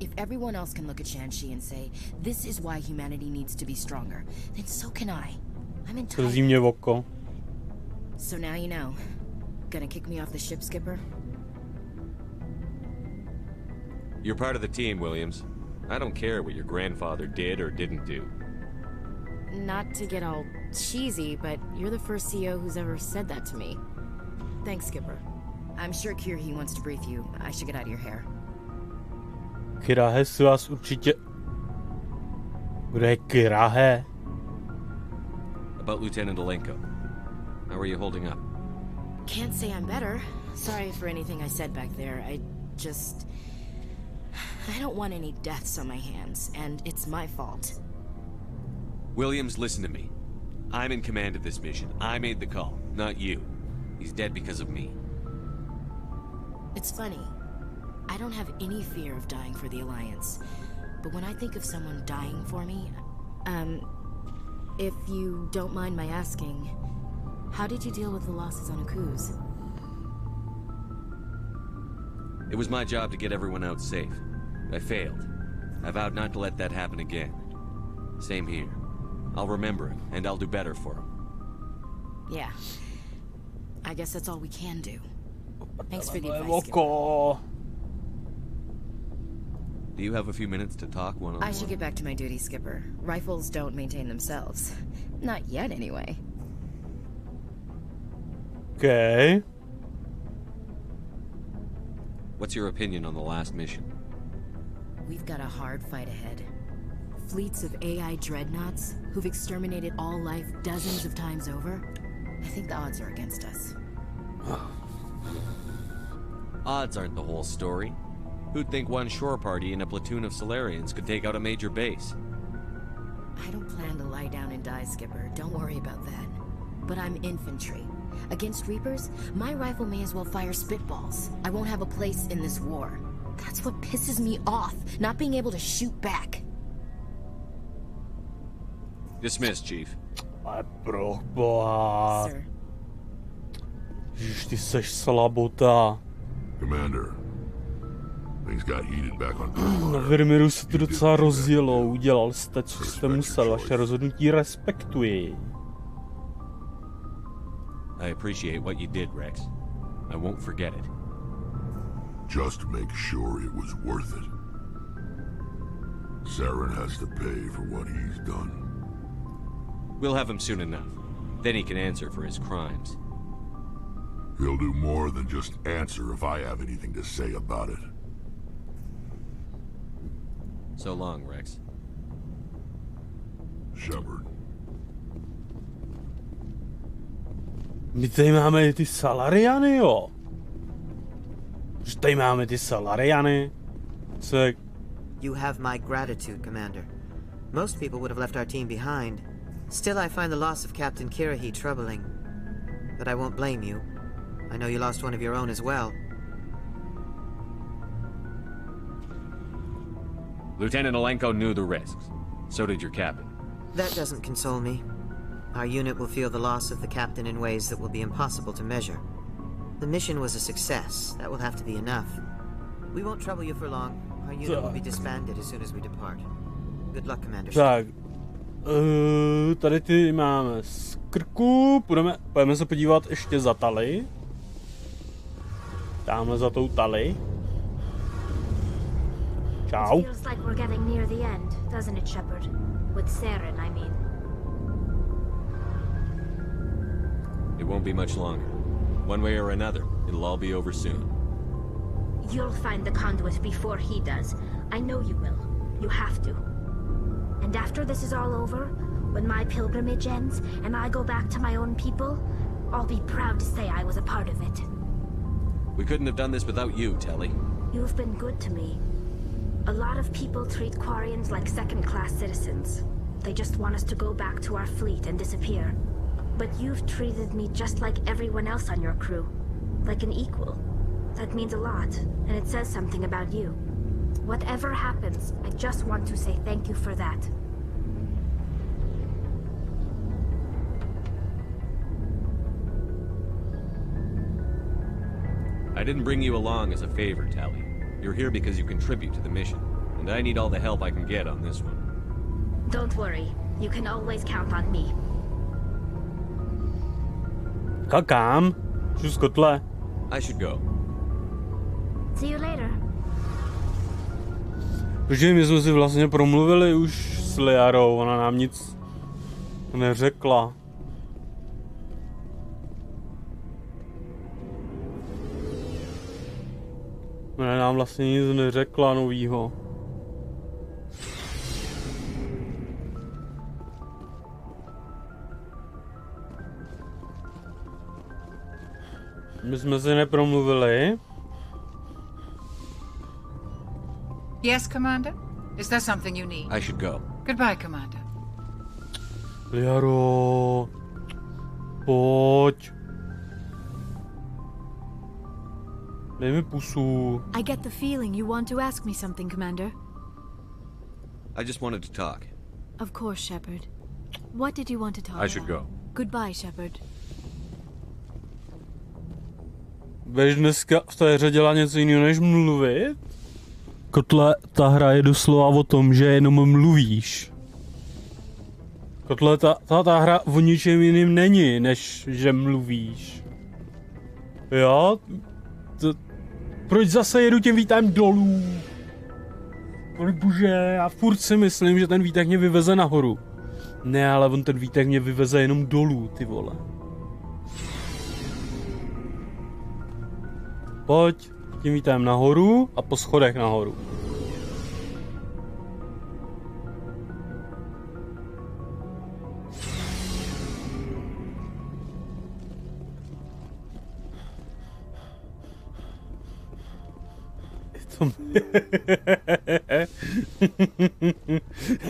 If everyone else can look at Shanxi and say, this is why humanity needs to be stronger, then so can I. I'm entitled. Slzí mě v oko. So now you know. Gonna kick me off the ship, Skipper? You're part of the team, Williams. I don't care what your grandfather did or didn't do. Not to get all cheesy, but you're the first CEO who's ever said that to me. Thanks, Skipper. I'm sure Kirhi wants to brief you. I should get out of your hair. Kirahe si vás určitě... Kdo je Kirahe? About Lieutenant Alenko. How are you holding up? Can't say I'm better. Sorry for anything I said back there. I don't want any deaths on my hands, and it's my fault. Williams, listen to me. I'm in command of this mission. I made the call, not you. He's dead because of me. It's funny. I don't have any fear of dying for the Alliance. But when I think of someone dying for me, if you don't mind my asking, how did you deal with the losses on Akuz? It was my job to get everyone out safe. I failed. I vowed not to let that happen again. Same here. I'll remember him, and I'll do better for him. Yeah. I guess that's all we can do. Thanks for the advice, Oko. Do you have a few minutes to talk one-on-one? I should get back to my duty, Skipper. Rifles don't maintain themselves. Not yet, anyway. Okay. What's your opinion on the last mission? We've got a hard fight ahead. Fleets of AI dreadnoughts who've exterminated all life dozens of times over. I think the odds are against us. Odds aren't the whole story. Who'd think one shore party and a platoon of Solarians could take out a major base? I don't plan to lie down and die, Skipper. Don't worry about that. But I'm infantry. Against Reapers, my rifle may as well fire spitballs. I won't have a place in this war. That's what pisses me off, not being able to shoot back. Dismissed, Chief. Ale proboha. Sir. Ježiš, ty seš slabota. Commander, things got heated back on Na Vermeeru se to docela rozjelo. Udělal jste, co jste musel. Vaše rozhodnutí respektuji. I appreciate what you did, Rex. I won't forget it. Just make sure it was worth it. Saren has to pay for what he's done. We'll have him soon enough. Then he can answer for his crimes. He'll do more than just answer if I have anything to say about it. So long, Rex. Shepard. My tady máme ty Salariany, jo. Že tady máme ty Salariany. Co? You have my gratitude, Commander. Most people would have left our team behind. Still, I find the loss of Captain Kirhi troubling. But I won't blame you. I know you lost one of your own as well. Lieutenant Alenko knew the risks. So did your captain. That doesn't console me. Our unit will feel the loss of the captain in ways that will be impossible to measure. The mission was a success. That will have to be enough. We won't trouble you for long. Our unit will be disbanded as soon as we depart. Good luck, Commander. Tak. Tady ty máme z krku. Půjdeme se podívat ještě za Tali. Tamhle za tou Tali. Čau. Feels like we're getting near the end, doesn't it, Shepard? With Saren, I mean. It won't be much longer. One way or another, it'll all be over soon. You'll find the conduit before he does. I know you will. You have to. And after this is all over, when my pilgrimage ends and I go back to my own people, I'll be proud to say I was a part of it. We couldn't have done this without you, Telly. You've been good to me. A lot of people treat Quarians like second-class citizens. They just want us to go back to our fleet and disappear. But you've treated me just like everyone else on your crew. Like an equal. That means a lot, and it says something about you. Whatever happens, I just want to say thank you for that. I didn't bring you along as a favor, Tally. You're here because you contribute to the mission, and I need all the help I can get on this one. Don't worry. You can always count on me. Kam? Šup z kotle. I should go. See you later. Protože my jsme si vlastně promluvili už s Liarou, ona nám nic neřekla. Ona nám vlastně nic neřekla novýho. My jsme si nepromluvili. Yes, Commander? Is there something you need? I should go. Goodbye, Commander. Liaro. Pojď. Dej mi pusu. I get the feeling you want to ask me something, Commander. I just wanted to talk. Of course, Shepard. What did you want to talk about? I should go. Goodbye, Shepard. Budeš dneska v té hře dělat něco jiného než mluvit? Kotle, ta hra je doslova o tom, že jenom mluvíš. Kotle, ta hra o ničem jiným není, než že mluvíš. Jo? Proč zase jedu tím výtahem dolů? Bože, já furt si myslím, že ten výtah mě vyveze nahoru. Ne, ale on ten výtah mě vyveze jenom dolů, ty vole. Pojď tím výtahem nahoru a po schodech nahoru.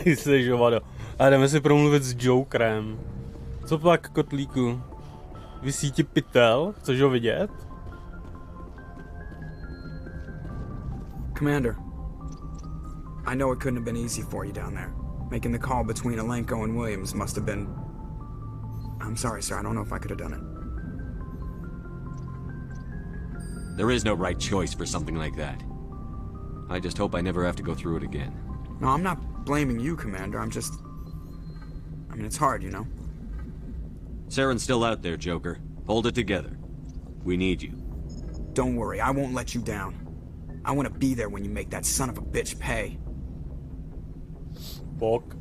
Jsi žovado. A jdeme si promluvit s Jokerem. Co pak, kotlíku? Visí ti pytel? Chceš ho vidět? Commander, I know it couldn't have been easy for you down there. Making the call between Alenko and Williams must have been... I'm sorry, sir. I don't know if I could have done it. There is no right choice for something like that. I just hope I never have to go through it again. No, I'm not blaming you, Commander. I mean, it's hard, you know? Saren's still out there, Joker. Hold it together. We need you. Don't worry, I won't let you down. I want to be there when you make that son of a bitch pay. Fuck.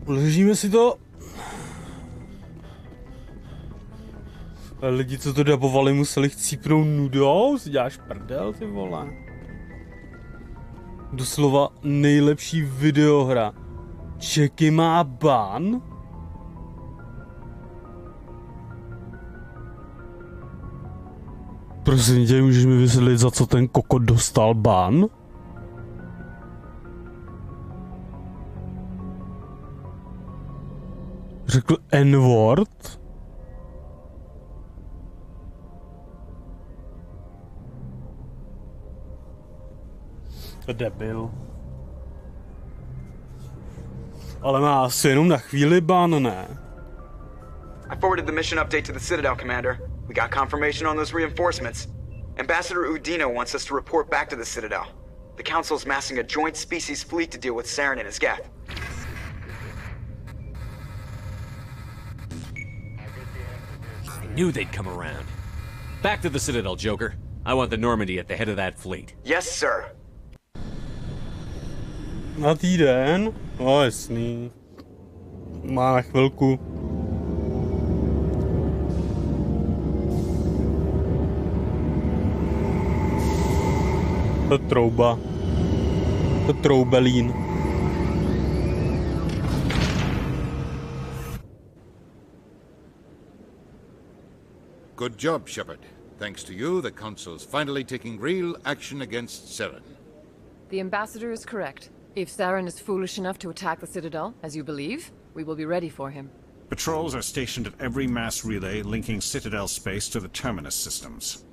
Ležíme si to. Lidi, co to dabovali, museli chcípnout nudou? Si děláš prdel, ty vole. Doslova nejlepší videohra. Čeky má ban? Prosím tě, můžeš mi vysvětlit, za co ten kokot dostal ban? Řekl N-word? Debil. Ale má asi jenom na chvíli ban, ne? I forwarded the mission update to the Citadel, Commander. We got confirmation on those reinforcements. Ambassador Udino wants us to report back to the Citadel. The Council's massing a joint species fleet to deal with Saren and his Geth. I knew they'd come around. Back to the Citadel, Joker. I want the Normandy at the head of that fleet. Yes, sir. Na týden? No jasný. Má na chvilku. To trouba. To troubelín. Good job, Shepard. Thanks to you, the Council's finally taking real action against Saren. The Ambassador is correct. If Saren is foolish enough to attack the Citadel, as you believe, we will be ready for him. Patrols are stationed at every mass relay linking Citadel space to the terminus systems.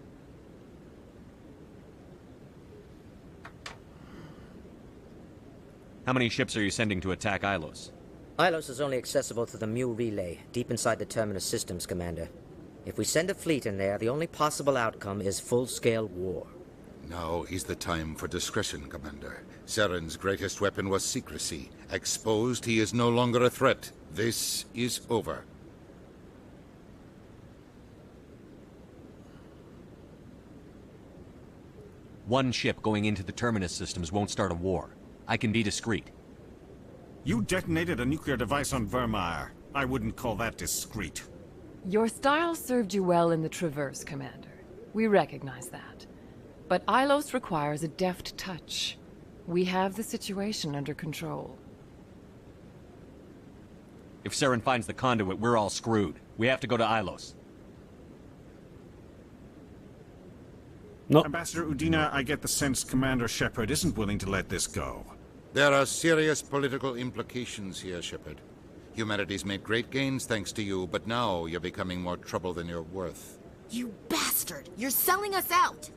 How many ships are you sending to attack Ilos? Ilos is only accessible to the Mu relay, deep inside the terminus systems, Commander. If we send a fleet in there, the only possible outcome is full-scale war. Now is the time for discretion, Commander. Saren's greatest weapon was secrecy. Exposed, he is no longer a threat. This is over. One ship going into the terminus systems won't start a war. I can be discreet. You detonated a nuclear device on Vermeer. I wouldn't call that discreet. Your style served you well in the Traverse, Commander. We recognize that. But Ilos requires a deft touch. We have the situation under control. If Saren finds the conduit, we're all screwed. We have to go to Ilos. No. Ambassador Udina, I get the sense Commander Shepard isn't willing to let this go. There are serious political implications here, Shepard. Humanity's made great gains thanks to you, but now you're becoming more trouble than you're worth. You bastard! You're selling us out!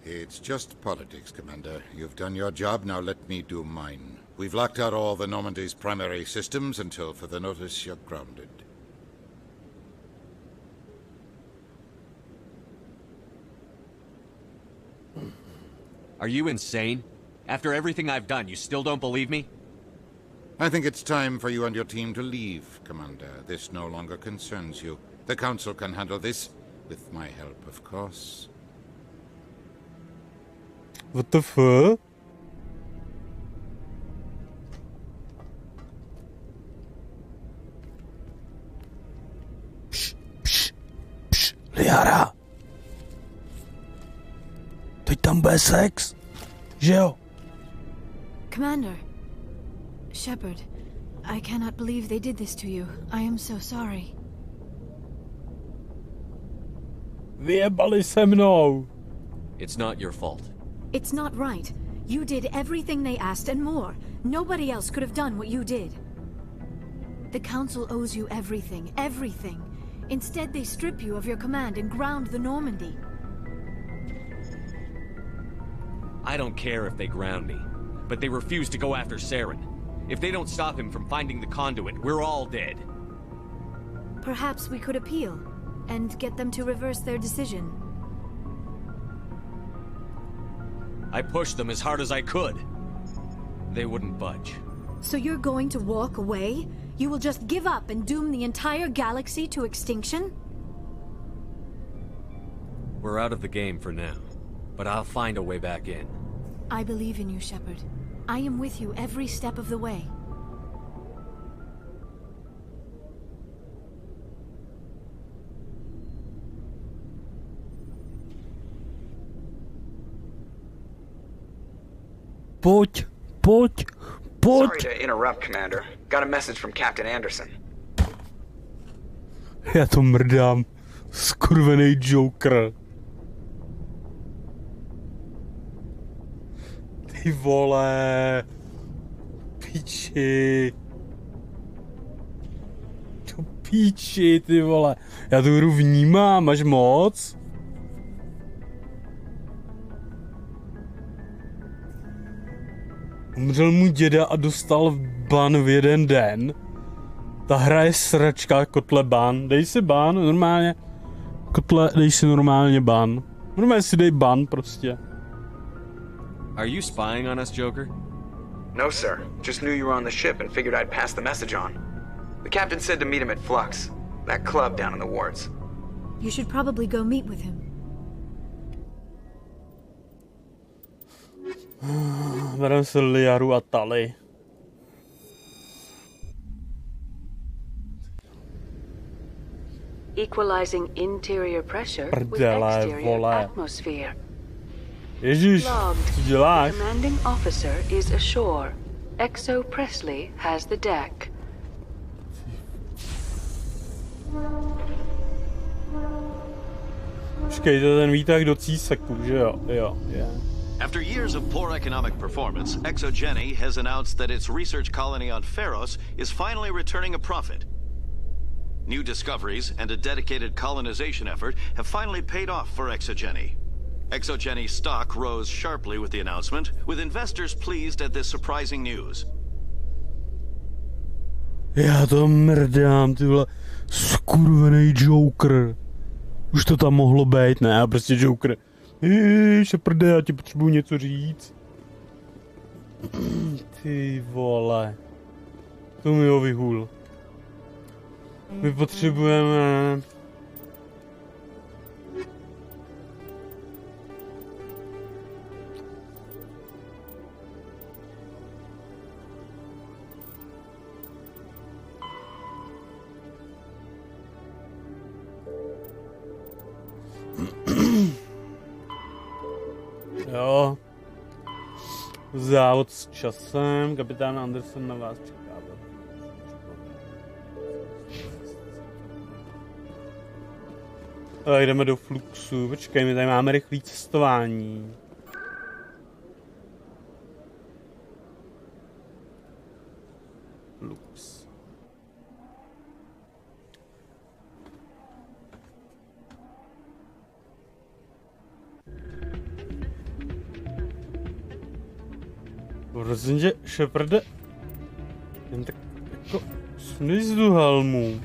It's just politics, Commander. You've done your job, now let me do mine. We've locked out all the Normandy's primary systems until further notice you're grounded. Are you insane? After everything I've done, you still don't believe me? I think it's time for you and your team to leave, Commander. This no longer concerns you. The Council can handle this, with my help, of course. What the fuck? Liara! Teď tam bude sex? Že jo? Commander. Shepard, I cannot believe they did this to you. I am so sorry. Vyjebali se mnou. It's not your fault. It's not right. You did everything they asked and more. Nobody else could have done what you did. The Council owes you everything, everything. Instead, they strip you of your command and ground the Normandy. I don't care if they ground me, but they refuse to go after Saren. If they don't stop him from finding the conduit, we're all dead. Perhaps we could appeal, and get them to reverse their decision. I pushed them as hard as I could. They wouldn't budge. So you're going to walk away? You will just give up and doom the entire galaxy to extinction? We're out of the game for now, but I'll find a way back in. I believe in you, Shepard. I am with you every step of the way. Pojď. Sorry to interrupt, Commander. Got a message from Captain Anderson. Já to mrdám. Skurvený Joker. Ty vole. Píči. To píči, ty vole. Já tu hru vnímám, až moc. Umřel mu děda a dostal ban v jeden den. Ta hra je sračka, kotle ban. Dej si ban, normálně. Kotle, dej si normálně ban. Normálně si dej ban prostě. Are you spying on us, Joker? No, sir. Just knew you were on the ship and figured I'd pass the message on. The captain said to meet him at Flux, that club down in the wards. You should probably go meet with him. Bereme si Liaru a Tali. Equalizing interior pressure with Prdele, exterior vole. atmosphere. Ježiš, co děláš? Commanding officer is ashore. Exo Presley has the deck. Počkej, to je ten výtah do Císaku, že jo? Jo, je. After years of poor economic performance, ExoGeni has announced that its research colony on Pharos is finally returning a profit. New discoveries and a dedicated colonization effort have finally paid off for ExoGeni. ExoGeni stock rose sharply with the announcement, with investors pleased at this surprising news. Já to mrdám, ty vole, skurvený Joker. Už to tam mohlo být, ne? A prostě Joker. Šeprde, já ti potřebuji něco říct. Ty vole. To mi ho vyhul. My potřebujeme... Jo. Závod s časem. Kapitán Anderson na vás čeká. Tak jdeme do Fluxu. Počkej, my tady máme rychlé cestování. Flux. Prosím tě, Sheparde, jen tak jako smizdu helmu.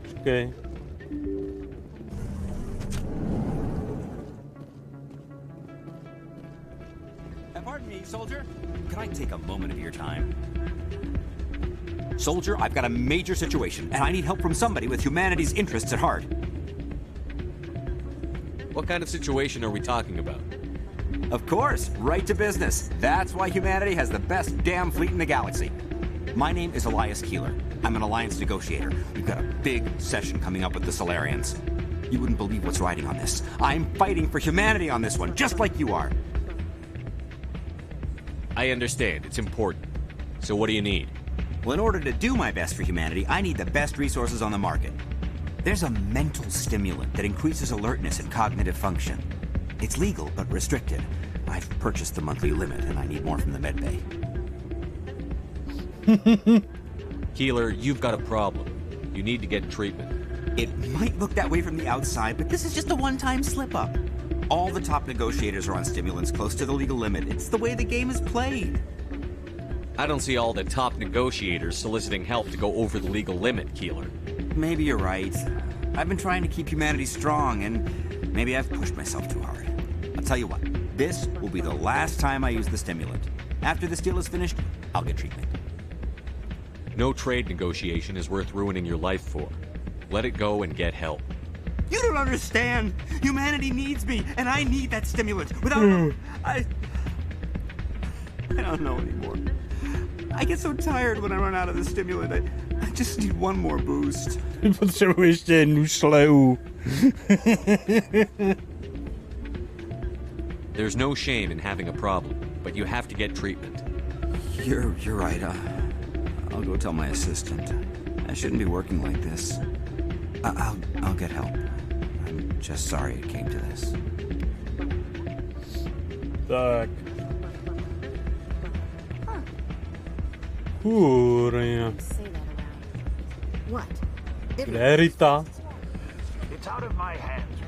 Počkej. Pardon me, soldier. Can I take a moment of your time? Soldier, I've got a major situation, and I need help from somebody with humanity's interests at heart. What kind of situation are we talking about? Of course, right to business. That's why humanity has the best damn fleet in the galaxy. My name is Elias Keeler. I'm an alliance negotiator. We've got a big session coming up with the Solarians. You wouldn't believe what's riding on this. I'm fighting for humanity on this one, just like you are. I understand. It's important. So what do you need? Well, in order to do my best for humanity, I need the best resources on the market. There's a mental stimulant that increases alertness and cognitive function. It's legal, but restricted. I've purchased the monthly limit, and I need more from the medbay. Keeler, you've got a problem. You need to get treatment. It might look that way from the outside, but this is just a one-time slip-up. All the top negotiators are on stimulants close to the legal limit. It's the way the game is played. I don't see all the top negotiators soliciting help to go over the legal limit, Keeler. Maybe you're right. I've been trying to keep humanity strong, and maybe I've pushed myself too hard. I'll tell you what, this will be the last time I use the stimulant. After this deal is finished, I'll get treatment. No trade negotiation is worth ruining your life for. Let it go and get help. You don't understand! Humanity needs me, and I need that stimulant. Without... I don't know anymore. I get so tired when I run out of the stimulant. I just need one more boost. Potřebuji ještě jednu šleu. There's no shame in having a problem, but you have to get treatment. You're right. I'll go tell my assistant. I shouldn't be working like this. I'll get help. I'm just sorry it came to this. Tak. Kurňa. What? Kde je Rita? It's out of my hands,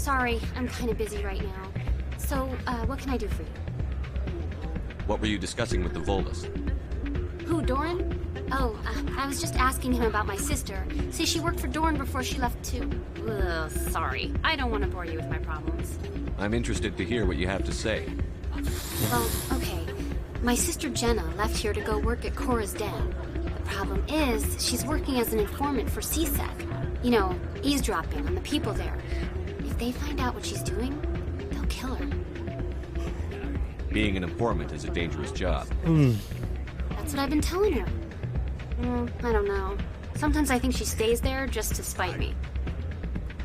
sorry, I'm kind of busy right now. So, what can I do for you? What were you discussing with the Volus? Who, Doran? Oh, I was just asking him about my sister. See, she worked for Doran before she left too. Ugh, sorry. I don't want to bore you with my problems. I'm interested to hear what you have to say. Well, okay. My sister Jenna left here to go work at Cora's den. The problem is, she's working as an informant for CSEC. You know, eavesdropping on the people there. If they find out what she's doing, they'll kill her. Being an informant is a dangerous job. That's what I've been telling her. I don't know. Sometimes I think she stays there just to spite me.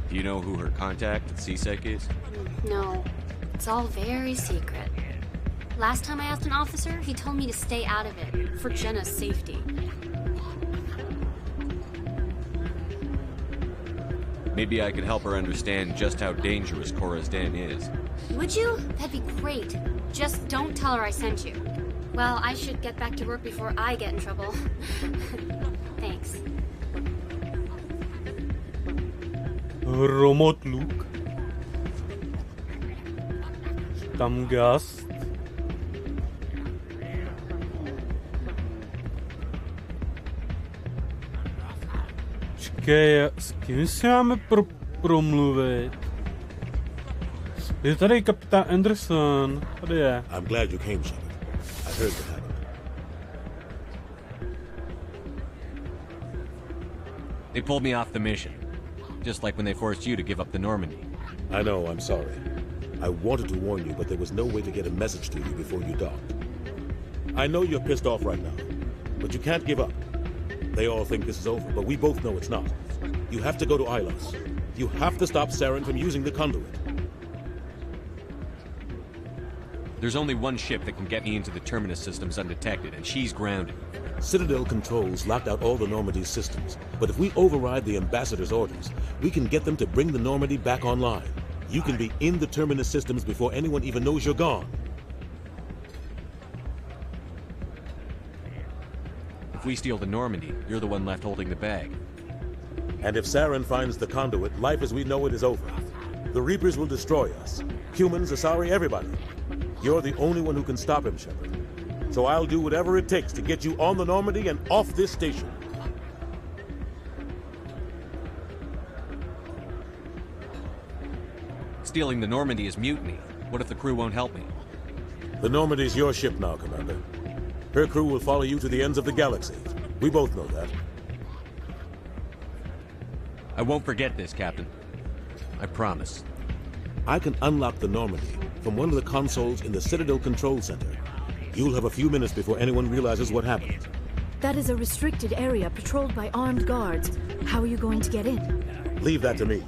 Do you know who her contact at CSEC is? No. It's all very secret. Last time I asked an officer, he told me to stay out of it, for Jenna's safety. Maybe I could help her understand just how dangerous Cora's den is. Would you? That'd be great. Just don't tell her I sent you. Well, I should get back to work before I get in trouble. Thanks. Remote look. Tam gast. Čekej, s kým si máme promluvit? Je tady kapitán Anderson. Tady je. I'm glad you came, Shepard. I heard what happened. They pulled me off the mission. Just like when they forced you to give up the Normandy. I know, I'm sorry. I wanted to warn you, but there was no way to get a message to you before you docked. I know you're pissed off right now, but you can't give up. They all think this is over, but we both know it's not. You have to go to Ilos. You have to stop Saren from using the conduit. There's only one ship that can get me into the Terminus systems undetected, and she's grounded. Citadel controls locked out all the Normandy's systems, but if we override the Ambassador's orders, we can get them to bring the Normandy back online. You can be in the Terminus systems before anyone even knows you're gone. If we steal the Normandy, you're the one left holding the bag. And if Saren finds the conduit, life as we know it is over. The Reapers will destroy us. Humans, Asari, everybody. You're the only one who can stop him, Shepard. So I'll do whatever it takes to get you on the Normandy and off this station. Stealing the Normandy is mutiny. What if the crew won't help me? The Normandy's your ship now, Commander. Her crew will follow you to the ends of the galaxy. We both know that. I won't forget this, Captain. I promise. I can unlock the Normandy from one of the consoles in the Citadel Control Center. You'll have a few minutes before anyone realizes what happened. That is a restricted area patrolled by armed guards. How are you going to get in? Leave that to me.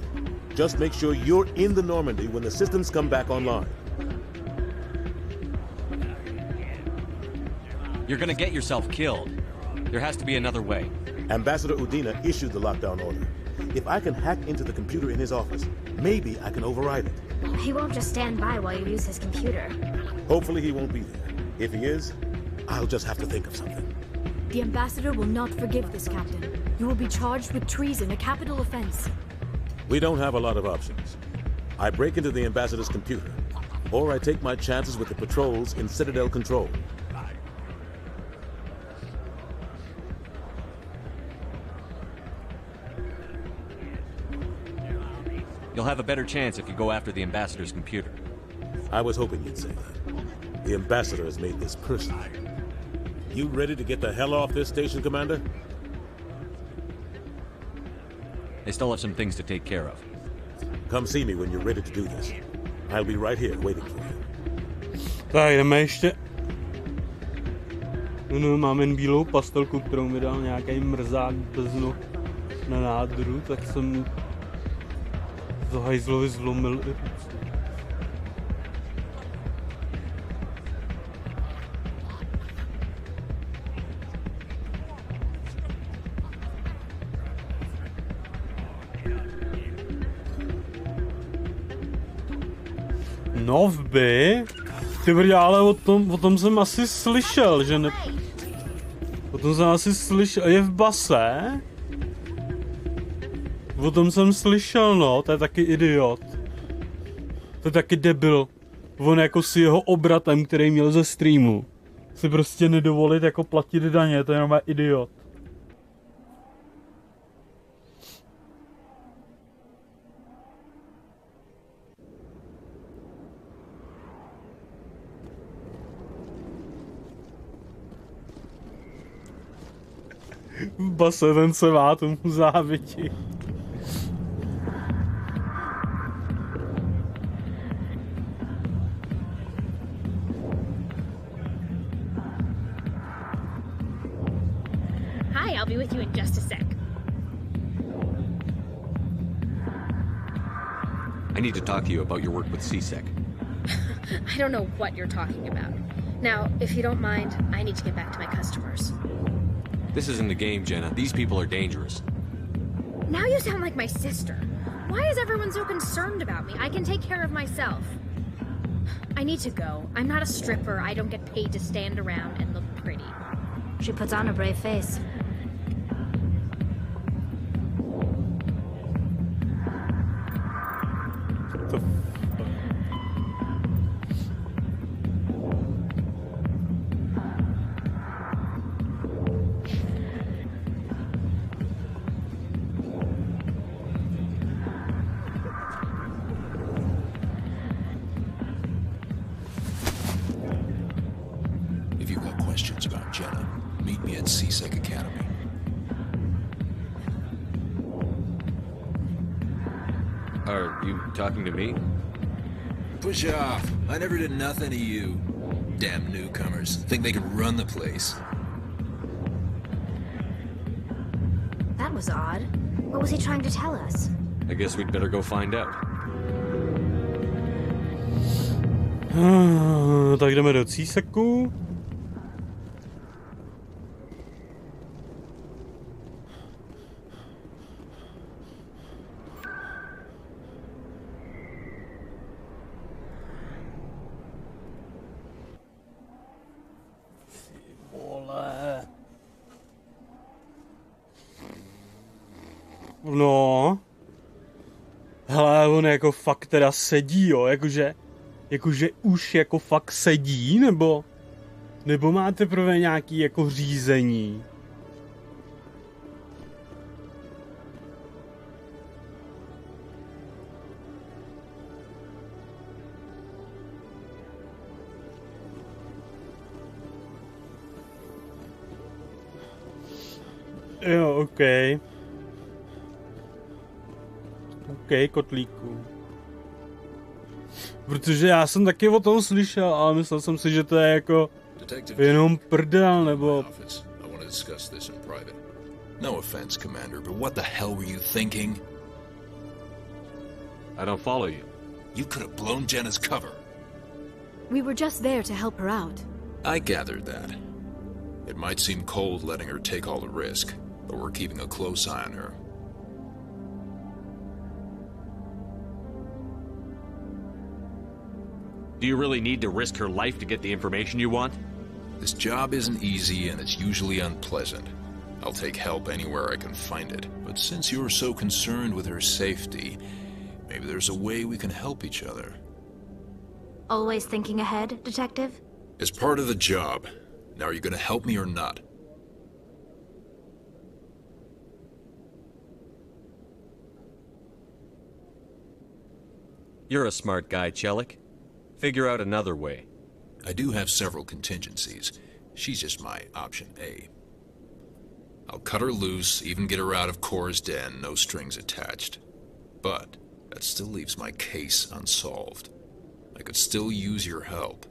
Just make sure you're in the Normandy when the systems come back online. You're gonna get yourself killed. There has to be another way. Ambassador Udina issued the lockdown order. If I can hack into the computer in his office, maybe I can override it. He won't just stand by while you use his computer. Hopefully he won't be there. If he is, I'll just have to think of something. The Ambassador will not forgive this, Captain. You will be charged with treason, a capital offense. We don't have a lot of options. I break into the Ambassador's computer, or I take my chances with the patrols in Citadel Control. You'll have a better chance if you go after the Ambassador's computer. I was hoping you'd say that. The Ambassador has made this personal. You ready to get the hell off this station, Commander? I still have some things to take care of. Come see me when you're ready to do this. I'll be right here waiting for you. Tak jdeme ještě. No, mám jen bílou pastelku, kterou mi dal nějaký mrzák bezno na nádru, tak jsem mu to hajzlovi zlomil i ruce. No v B? Ty brďa, ale o tom jsem asi slyšel, že ne... O tom jsem asi slyšel, je v base? O tom jsem slyšel, no, to je taky idiot. To je taky debil. On jako si jeho obratem, který měl ze streamu, si prostě nedovolit jako platit daně, to je jenom idiot. Base, ten se má, tomu závidí. Hi, I'll be with you in just a sec. I need to talk to you about your work with CSEC. I don't know what you're talking about. Now, if you don't mind, I need to get back to my customers. This isn't a game, Jenna. These people are dangerous. Now you sound like my sister. Why is everyone so concerned about me? I can take care of myself. I need to go. I'm not a stripper. I don't get paid to stand around and look pretty. She puts on a brave face. If you've got questions about Jenna, meet me at CSEC Academy. Are you talking to me? Push off. I never did nothing to you. Damn newcomers. Think they can run the place. That was odd. What was he trying to tell us? I guess we'd better go find out. Tak jdeme do CSECu. No. Hele, on jako fakt teda sedí, jo, jakože už jako fakt sedí, nebo máte prvé nějaký jako řízení? Jo, OK, kotlíku. Protože já jsem taky o tom slyšel, ale myslel jsem si, že to je jako jenom prdel, nebo... No offense, Commander, but what the hell were you thinking? I don't follow you. You could have blown Jenna's cover. We were just there to help her out. I gathered that. It might seem cold letting her take all the risk, but we're keeping a close eye on her. Do you really need to risk her life to get the information you want? This job isn't easy and it's usually unpleasant. I'll take help anywhere I can find it. But since you're so concerned with her safety, maybe there's a way we can help each other. Always thinking ahead, Detective? It's part of the job. Now are you gonna help me or not? You're a smart guy, Chelik. Figure out another way. I do have several contingencies. She's just my option A. I'll cut her loose, even get her out of Cora's den, no strings attached. But that still leaves my case unsolved. I could still use your help.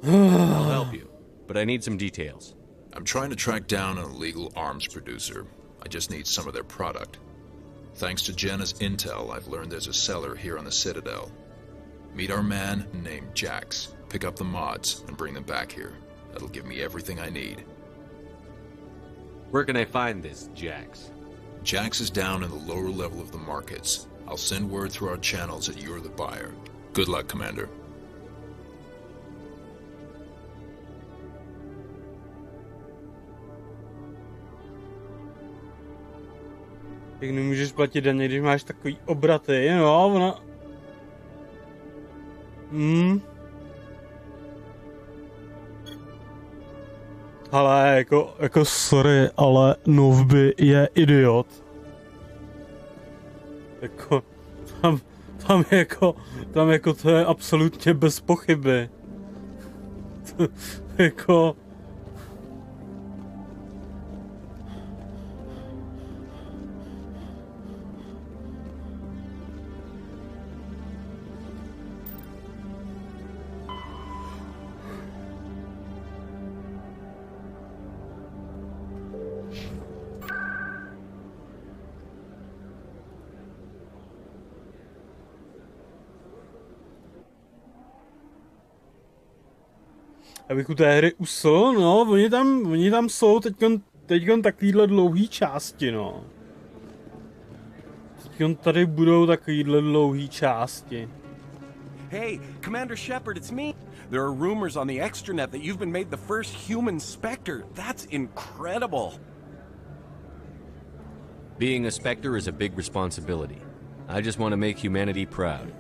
I'll help you, but I need some details. I'm trying to track down an illegal arms producer. I just need some of their product. Thanks to Jenna's intel, I've learned there's a seller here on the Citadel. Meet our man named Jax, pick up the mods, and bring them back here. That'll give me everything I need. Where can I find this Jax? Jax is down in the lower level of the markets. I'll send word through our channels that you're the buyer. Good luck, Commander. Jak nemůžeš platit daně, když máš takový obraty, no, ona... Ale jako sorry, ale Novby je idiot. Jako, tam jako to je absolutně bez pochyby. Jako... Abych u té hry usl, no, oni tam jsou teďkon takovýhle dlouhý části, no. Teďkon tady budou takovýhle dlouhý části. Hey, Commander Shepard, it's me. There are rumors on the extranet that you've been made the first human Spectre. That's incredible. Being a Spectre is a big responsibility. I just want to make humanity proud.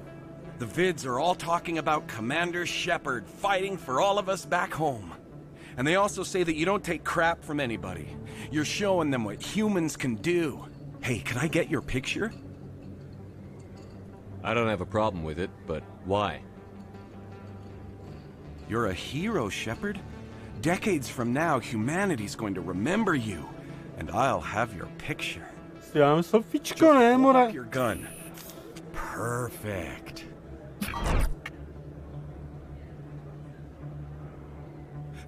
The vids are all talking about Commander Shepard fighting for all of us back home. And they also say that you don't take crap from anybody. You're showing them what humans can do. Hey, can I get your picture? I don't have a problem with it, but why? You're a hero, Shepard. Decades from now, humanity's going to remember you. And I'll have your picture. Just hold up your gun. Perfect.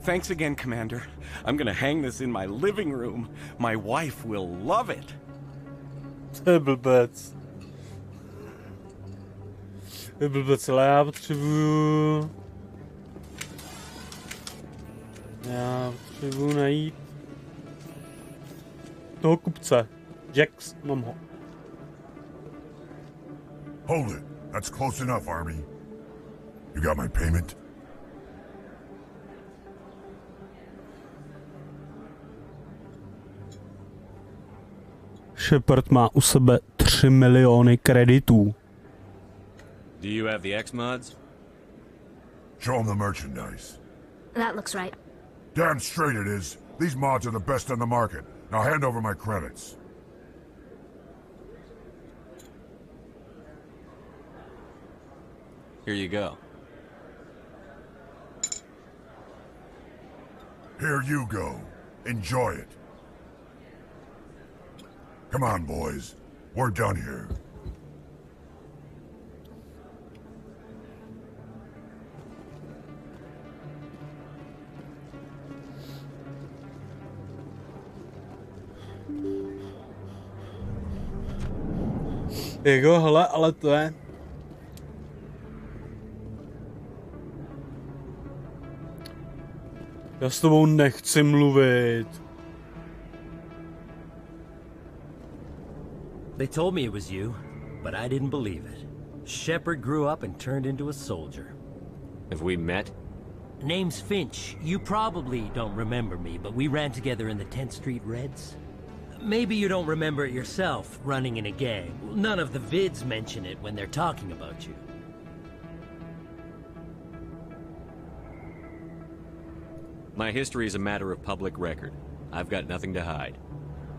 Thanks again, Commander. I'm gonna hang this in my living room. My wife will love it. Blbec, ale já potřebuju najít toho kupce. Jax, mám ho. Hold it. That's close enough, Army. You got my payment? Shepard má u sebe 3 miliony kreditů. Do you have the X-mods? Show them the merchandise. That looks right. Damn straight it is. These mods are the best on the market. Now hand over my credits. Here you go. Here you go. Enjoy it. Come on, boys. We're done here. Jako, hele, ale to je... Já s tobou nechci mluvit. They told me it was you, but I didn't believe it. Shepard grew up and turned into a soldier. Have we met? Name's Finch. You probably don't remember me, but we ran together in the 10th Street Reds. Maybe you don't remember it yourself, running in a gang. None of the vids mention it when they're talking about you. My history is a matter of public record. I've got nothing to hide.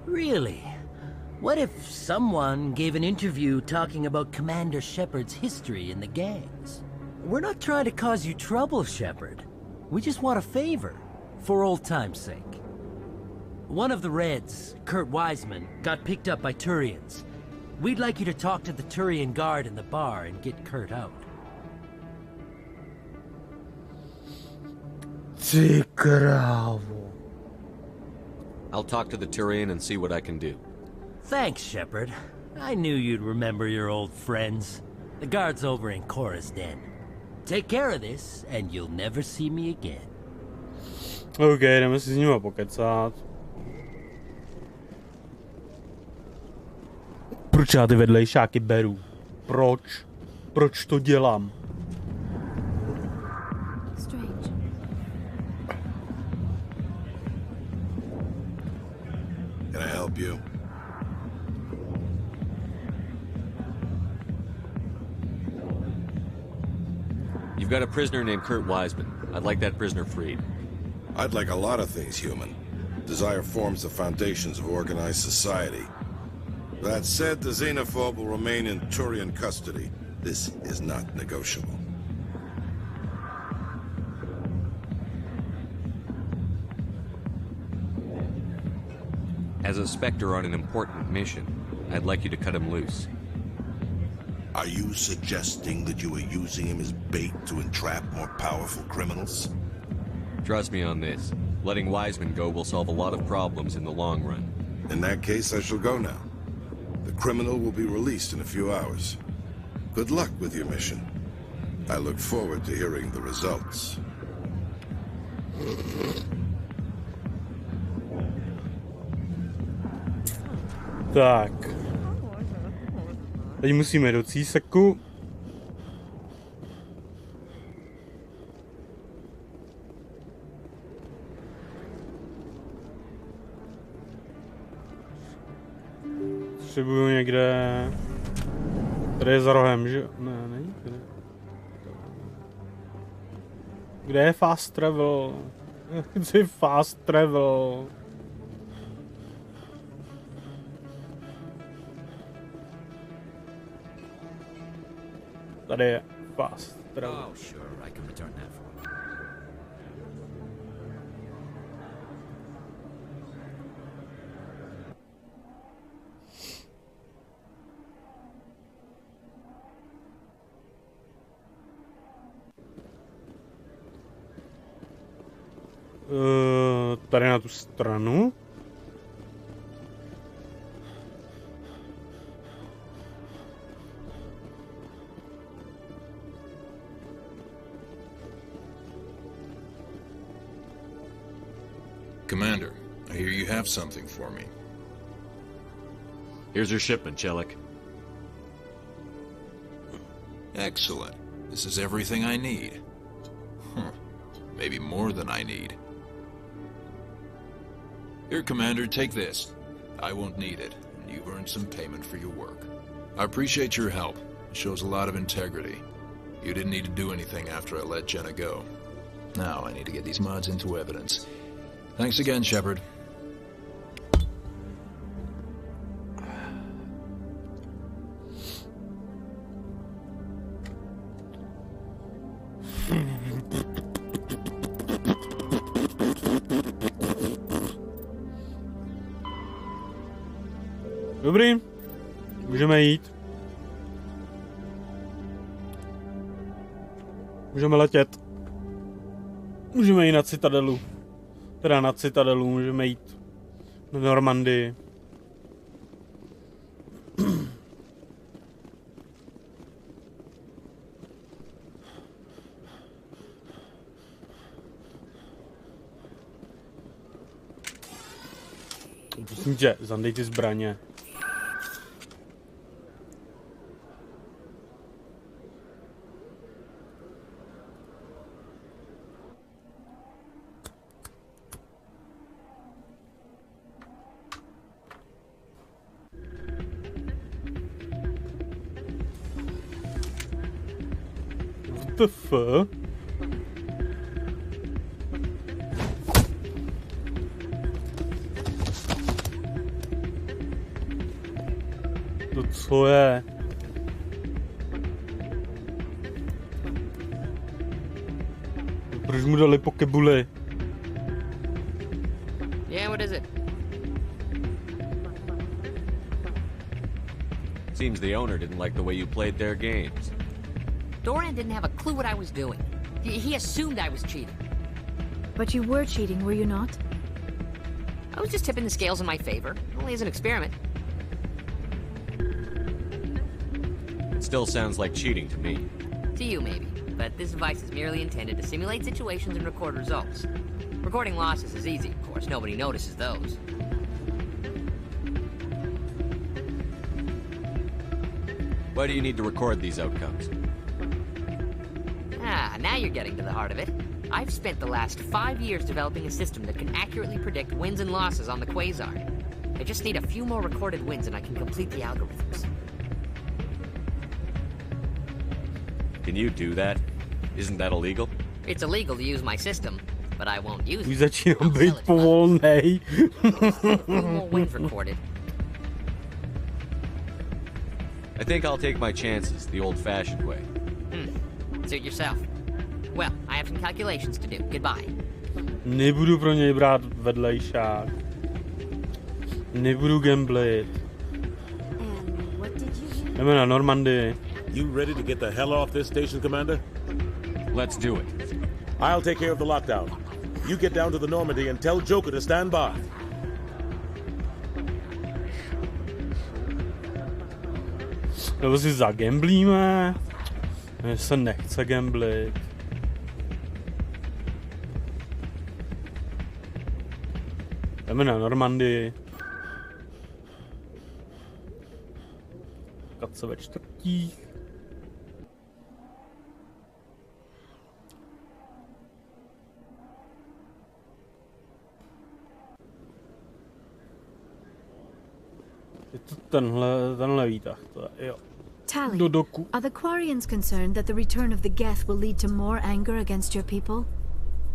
Really? What if someone gave an interview talking about Commander Shepard's history in the gangs? We're not trying to cause you trouble, Shepard. We just want a favor, for old time's sake. One of the Reds, Kurt Wiseman, got picked up by Turians. We'd like you to talk to the Turian guard in the bar and get Kurt out. Ty krávo. I'll talk to the Turian and see what I can do. Thanks, Shepard. I knew you'd remember your old friends. The guard's over in Cora's den. Take care of this, and you'll never see me again. OK, jdeme si s nima pokecat. Proč já ty vedlejšáky beru? Proč? Proč to dělám? Can I help you? You've got a prisoner named Kurt Wiseman. I'd like that prisoner freed. I'd like a lot of things, human. Desire forms the foundations of organized society. That said, the xenophobe will remain in Turian custody. This is not negotiable. As a Spectre on an important mission, I'd like you to cut him loose. Are you suggesting that you are using him as bait to entrap more powerful criminals? Trust me on this. Letting Wiseman go will solve a lot of problems in the long run. In that case, I shall go now. The criminal will be released in a few hours. Good luck with your mission. I look forward to hearing the results. Tak. Teď musíme do císeku. Potřebuju někde... Tady je za rohem, že? Ne, není tady. Kde je fast travel? Chci fast travel. Tady je fast travel. Oh, sure, I can return that for you. Tady na tu stranu. Commander, I hear you have something for me. Here's your shipment, Chelik. Excellent. This is everything I need. Maybe more than I need. Here, Commander, take this. I won't need it, and you've earned some payment for your work. I appreciate your help. It shows a lot of integrity. You didn't need to do anything after I let Jenna go. Now I need to get these mods into evidence. Thanks again, Shepard. Dobrý, můžeme jít. Můžeme letět. Můžeme jít na Citadelu. Teda na Citadelu můžeme jít na Normandii. Prosím tě, zandej ty zbraně. What the fuck? To co je? Proč mu dali pokebuly? Yeah, what is it? Seems the owner didn't like the way you played their games. Doran didn't have a clue what I was doing. He assumed I was cheating. But you were cheating, were you not? I was just tipping the scales in my favor, only as an experiment. It still sounds like cheating to me. To you, maybe. But this device is merely intended to simulate situations and record results. Recording losses is easy, of course. Nobody notices those. Why do you need to record these outcomes? Ah, now you're getting to the heart of it. I've spent the last 5 years developing a system that can accurately predict wins and losses on the Quasar. I just need a few more recorded wins and I can complete the algorithms. Can you do that? Isn't that illegal? It's illegal to use my system, but I won't use Už it. začínám být povolnej. More wins recorded. I think I'll take my chances the old-fashioned way. Suit yourself. Well, I have some calculations to do. Goodbye. Nebudu pro něj brát vedlejšák. Nebudu gamblit. Jdeme na Normandii. You ready to get the hell off this station, Commander? Let's do it. I'll take care of the lockdown. You get down to the Normandy and tell Joker to stand by. Nebo si zagamblíme. Mně se nechce gamblit. Jdeme na Normandii. Katce ve čtvrtích. Je to tenhle výtah, to je, jo. Tally, are the Quarians concerned that the return of the Geth will lead to more anger against your people?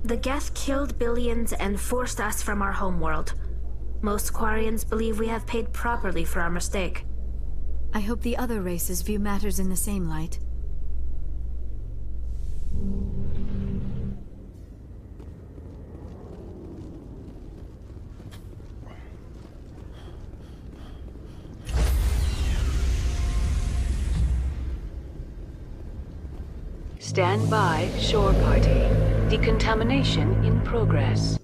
The Geth killed billions and forced us from our homeworld. Most Quarians believe we have paid properly for our mistake. I hope the other races view matters in the same light. Stand by, shore party. Decontamination in progress.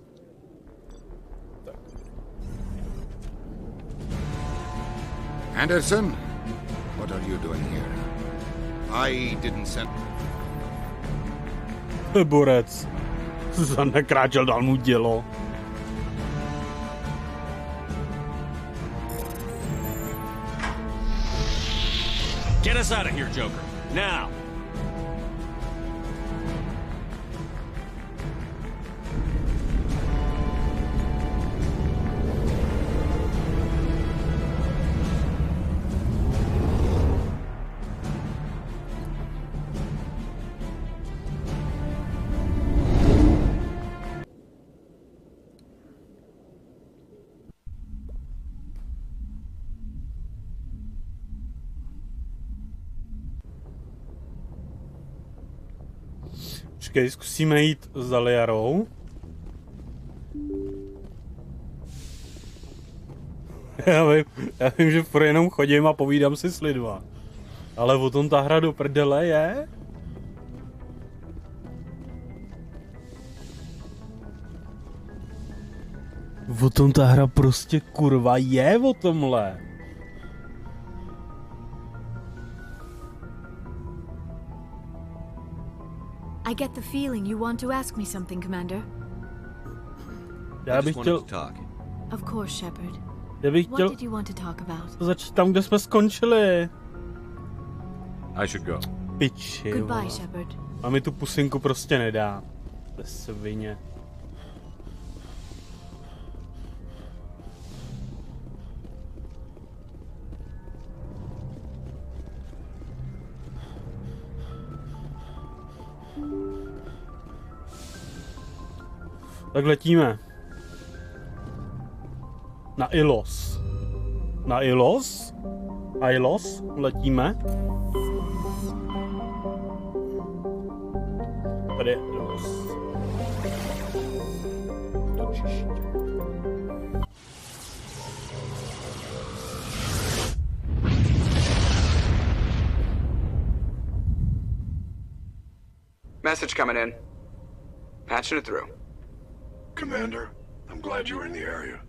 Anderson, what are you doing here? I didn't send... Borec. Nakráčel, dal mu dělo. Get us out of here, Joker. Now! Počkej, zkusíme jít za Liarou. Já vím, že furt jenom chodím a povídám si s lidma. Ale o tom ta hra do prdele je? O tom ta hra prostě kurva je o tomhle. I get the feeling you want to ask me something, Commander. Já bych chtěl... Of course, Shepard. Já bych chtěl... What did you want to talk about? Začít tam, kde jsme skončili. I should go. Piči, Goodbye, Shepard. A mi tu pusinku prostě nedá. To je svině. Tak letíme. Na Ilos. Na Ilos? Ilos? Letíme. Tady je Ilos. Message coming in. Patching it through. Commander, I'm glad you were in the area.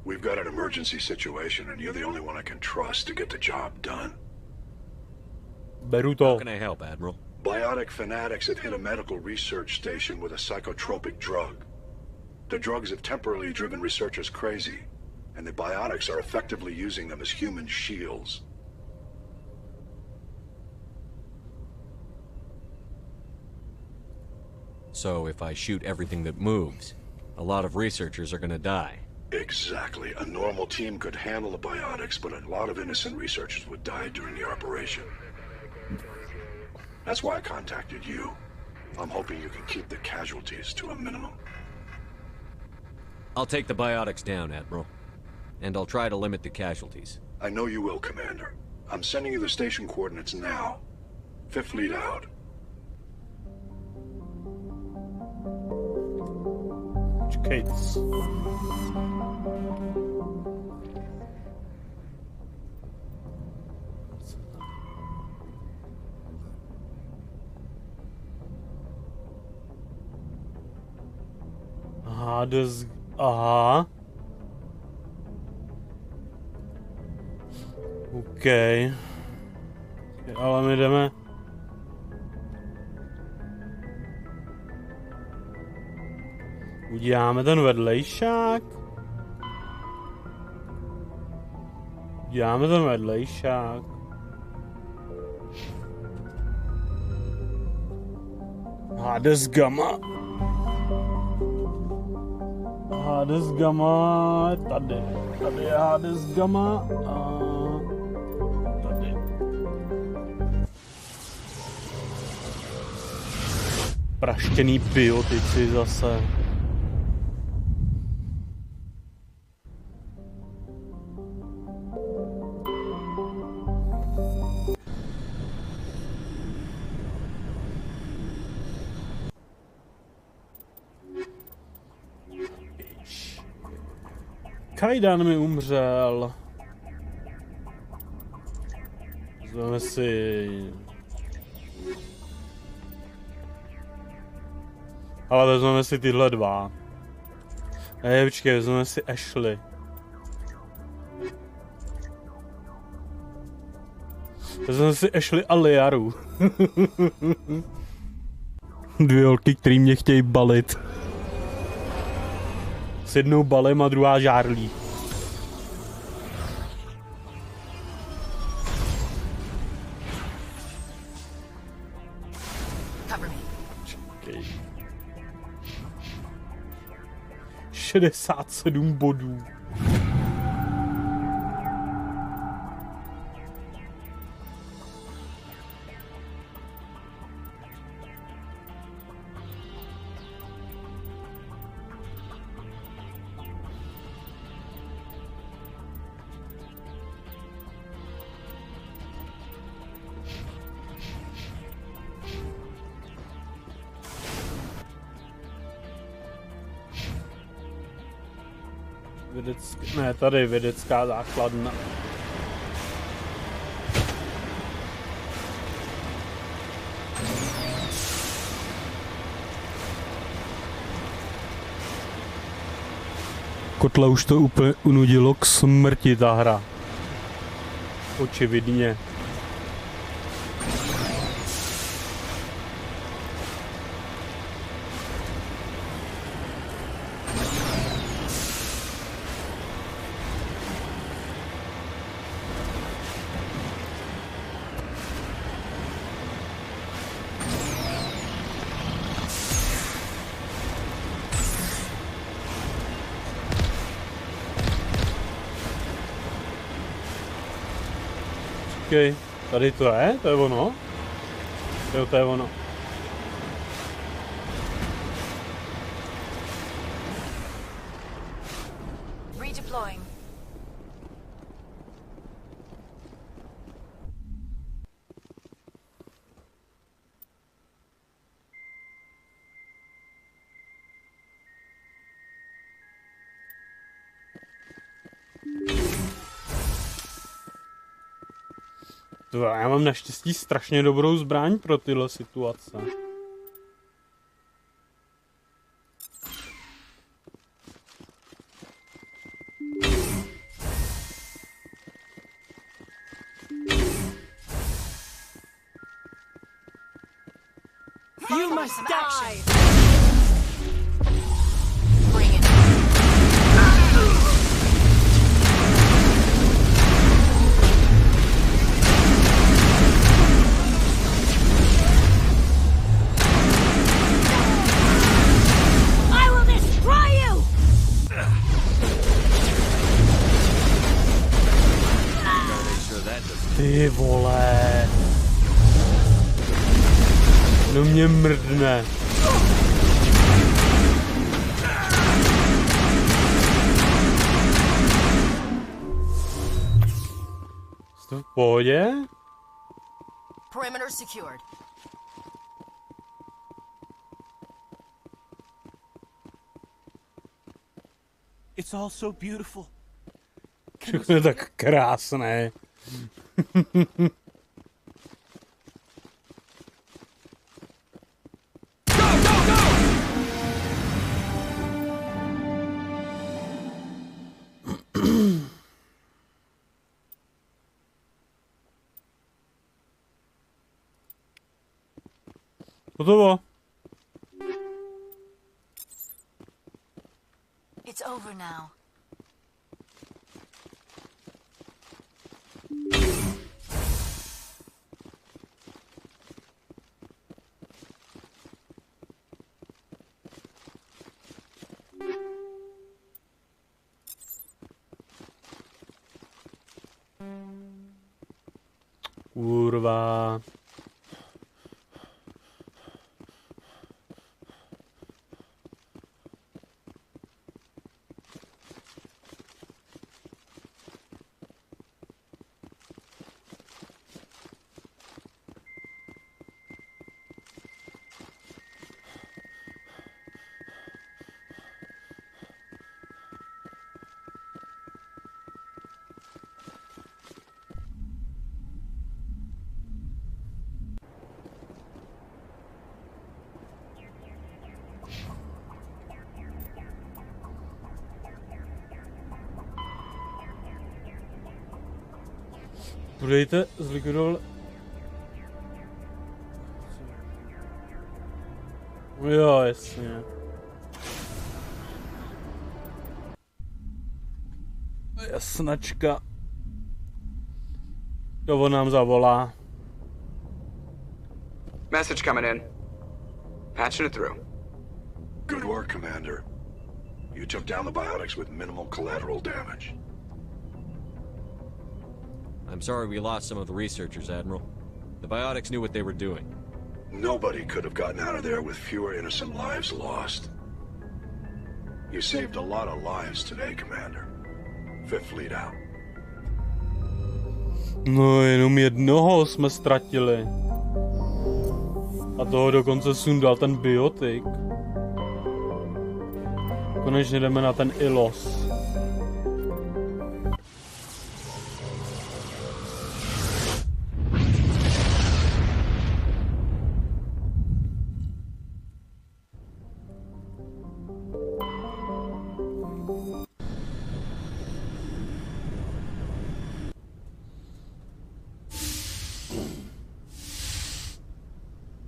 We've got an emergency situation, and you're the only one I can trust to get the job done. Beru to. How can I help, Admiral? Biotic fanatics have hit a medical research station with a psychotropic drug. The drugs have temporarily driven researchers crazy, and the biotics are effectively using them as human shields. So if I shoot everything that moves, a lot of researchers are gonna die. Exactly. A normal team could handle the biotics, but a lot of innocent researchers would die during the operation. That's why I contacted you. I'm hoping you can keep the casualties to a minimum. I'll take the biotics down, Admiral. And I'll try to limit the casualties. I know you will, Commander. I'm sending you the station coordinates now. Fifth lead out. Kates. Aha, aha. OK. Ale my jdeme. Uděláme ten vedlejšák. Uděláme ten vedlejšák. Hades Gamma. Hades Gamma je tady. Tady je Hades Gamma a tady. Praštěný biotici zase. Kajdan mi umřel. Vezmeme si... Ale vezmeme si tyhle dva. Počkej, vezmeme si Ashley. Vezmeme si Ashley a Liaru. Dvě holky, který mě chtějí balit. S jednou balem a druhá žárlí. Čekej. 67 bodů. Ne, tady vědecká základna. Kotle už to úplně unudilo k smrti ta hra. Očividně. Okay. Tady to je ono. Jo, to je ono. Redeploying. Já mám naštěstí strašně dobrou zbraň pro tyhle situace. You must die! Ty vole. No mě mrdne. Jste v pohodě? Perimeter secured. It's all so beautiful. Všechno je tak krásné. Hotovo. It's over now. Kurva. Podejte, zlikvidoval... Jo, jasně. Jasnačka. To on nám zavolá. Message coming in. Patching it through. Good work, Commander. You took down the biotics with minimal collateral damage. I'm sorry we lost some of the researchers, Admiral. The biotics knew what they were doing. Nobody could have gotten out of there with fewer innocent lives lost. You saved a lot of lives today, Commander. Fifth Fleet out. No, jenom jednoho jsme ztratili. A toho dokonce sundal ten biotik. Konečně jdeme na ten ilos.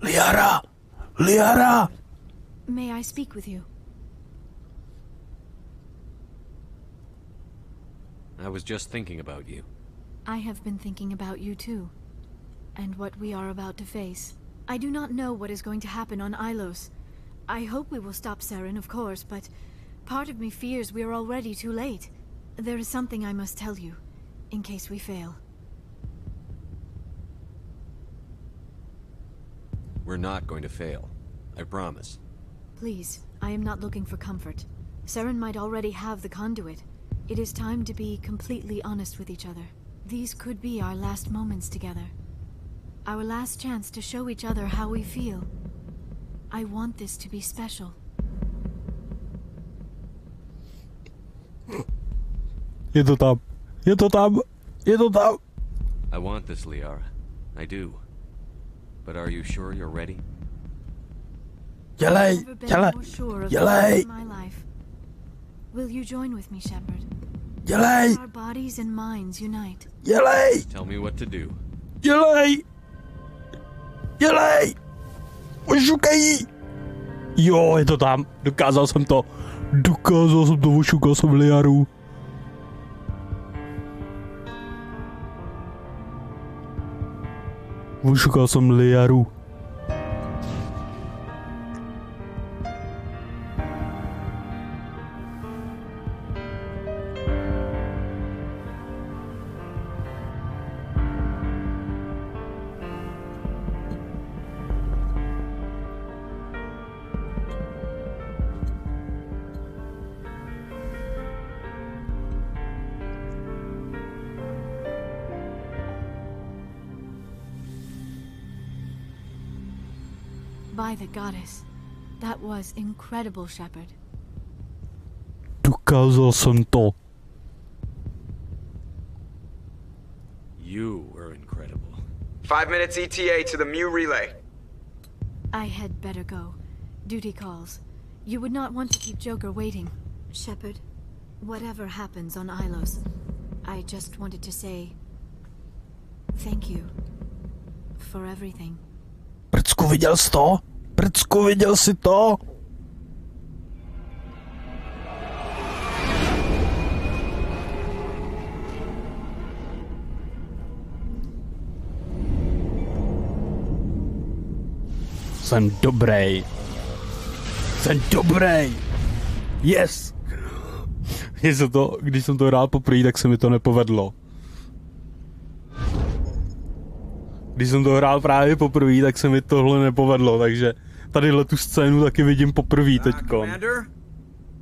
Liara! Liara! May I speak with you? I was just thinking about you. I have been thinking about you too, and what we are about to face. I do not know what is going to happen on Ilos. I hope we will stop Saren, of course, but part of me fears we are already too late. There is something I must tell you, in case we fail. We're not going to fail. I promise. Please, I am not looking for comfort. Saren might already have the conduit. It is time to be completely honest with each other. These could be our last moments together. Our last chance to show each other how we feel. I want this to be special. Je to tam. Je to tam. Je to tam. I want this, Liara. I do. But are you sure you're ready? Dělej, dělej, dělej. Will you join with me, Shepard? Dělej. Our bodies and minds unite. Dělej. Tell me what to do. Dělej. Dělej. Ošukej. Jo, je to tam. Dokázal jsem to. Ošukal jsem Liaru. Ošukal jsem Liaru. By the goddess. That was incredible, Shepard. Dokázal jsem to. You were incredible. 5 minutes ETA to the Mu relay. I had better go. Duty calls. You would not want to keep Joker waiting. Shepard, whatever happens on Ilos, I just wanted to say thank you for everything. Prcku, viděl jsi to? Prcku, viděl jsi to? Jsem dobrý. Jsem dobrý. Yes. Když jsem to hrál poprvé, tak se mi to nepovedlo. Když jsem to hrál právě poprvé, tak se mi tohle nepovedlo, takže tadyhle tu scénu taky vidím poprvé teďko. Commander,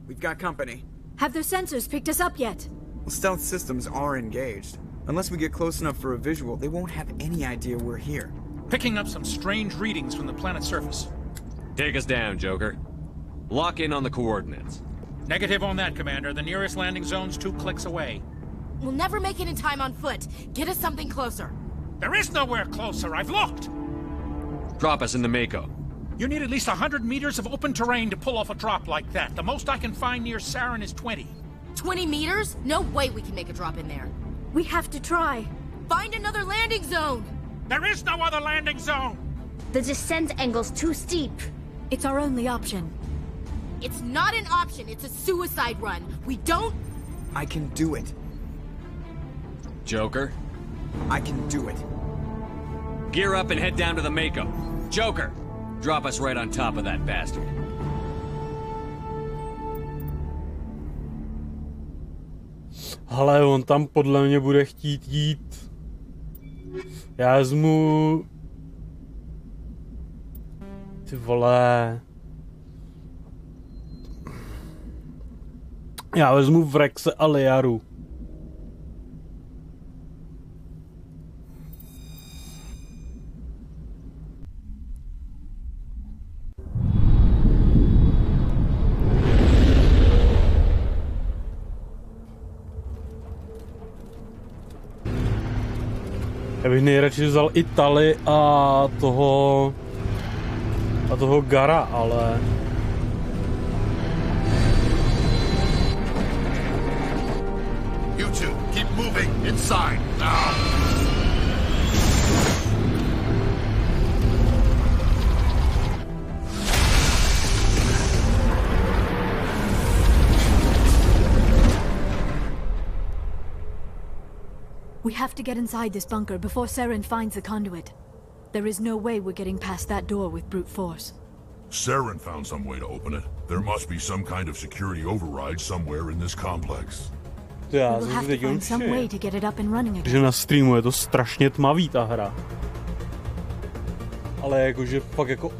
we've got company. Have their sensors picked us up yet? Well, stealth systems are engaged. Unless we get close enough for a visual, they won't have any idea we're here. Picking up some strange readings from the planet's surface. Take us down, Joker. Lock in on the coordinates. Negative on that, Commander. The nearest landing zone's 2 clicks away. We'll never make it in time on foot. Get us something closer. There is nowhere closer. I've looked. Drop us in the Mako. You need at least 100 meters of open terrain to pull off a drop like that. The most I can find near Saren is 20. 20 meters? No way we can make a drop in there. We have to try. Find another landing zone. There is no other landing zone. The descent angle's too steep. It's our only option. It's not an option. It's a suicide run. We don't... I can do it. Joker? I can do it. Gear up and head down to the Mako. Joker, drop us right on top of that bastard. Ale on tam podle mě bude chtít jít. Já vezmu... Ty vole... Já vezmu Vrexe a Liaru. Já bych nejradši vzal i Tali a toho Gara, ale... You two, keep moving inside now. We have to get inside this bunker before Saren finds the conduit. There is no way we're getting past that door with brute force. Saren found some way to open it. There must be some kind of security override somewhere in this complex. Já We'll have to find some way to get it up and running again. Že na streamu je to strašně tmavý ta hra. Ale jakože fakt jako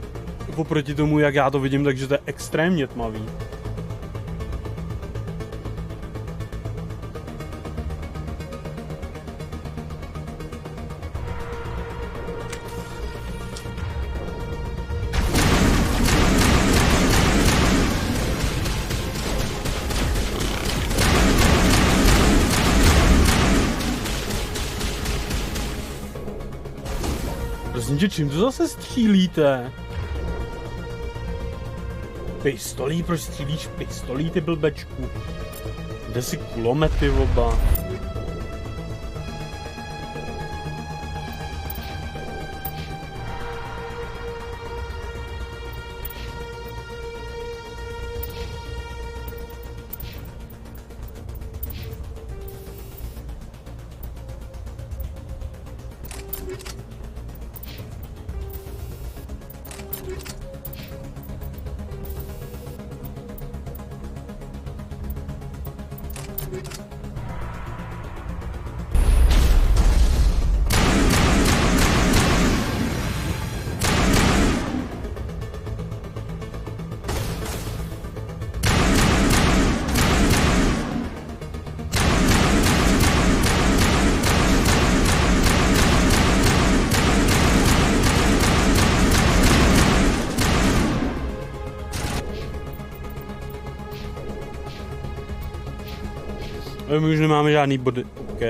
oproti tomu, jak já to vidím, takže to je extrémně tmavý. Čím to zase střílíte? Pistolí, proč střílíš pistolí, ty blbečku? Kde si kulomety oba? Ale my už nemáme žádný body. OK.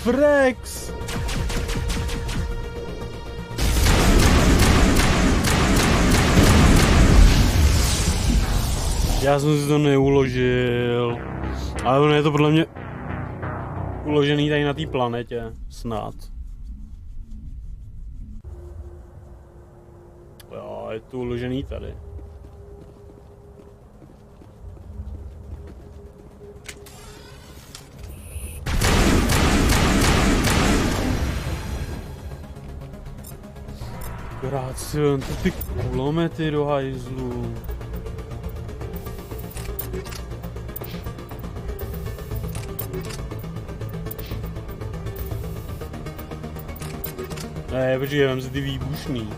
Rex! Já jsem si to neuložil. Ale ono je to podle mě uložený tady na té planetě. Snad. Jo, je to uložený tady. Grácion, to ty kulomety do hajzlu. Ne, počkej, vem si ty výbušný.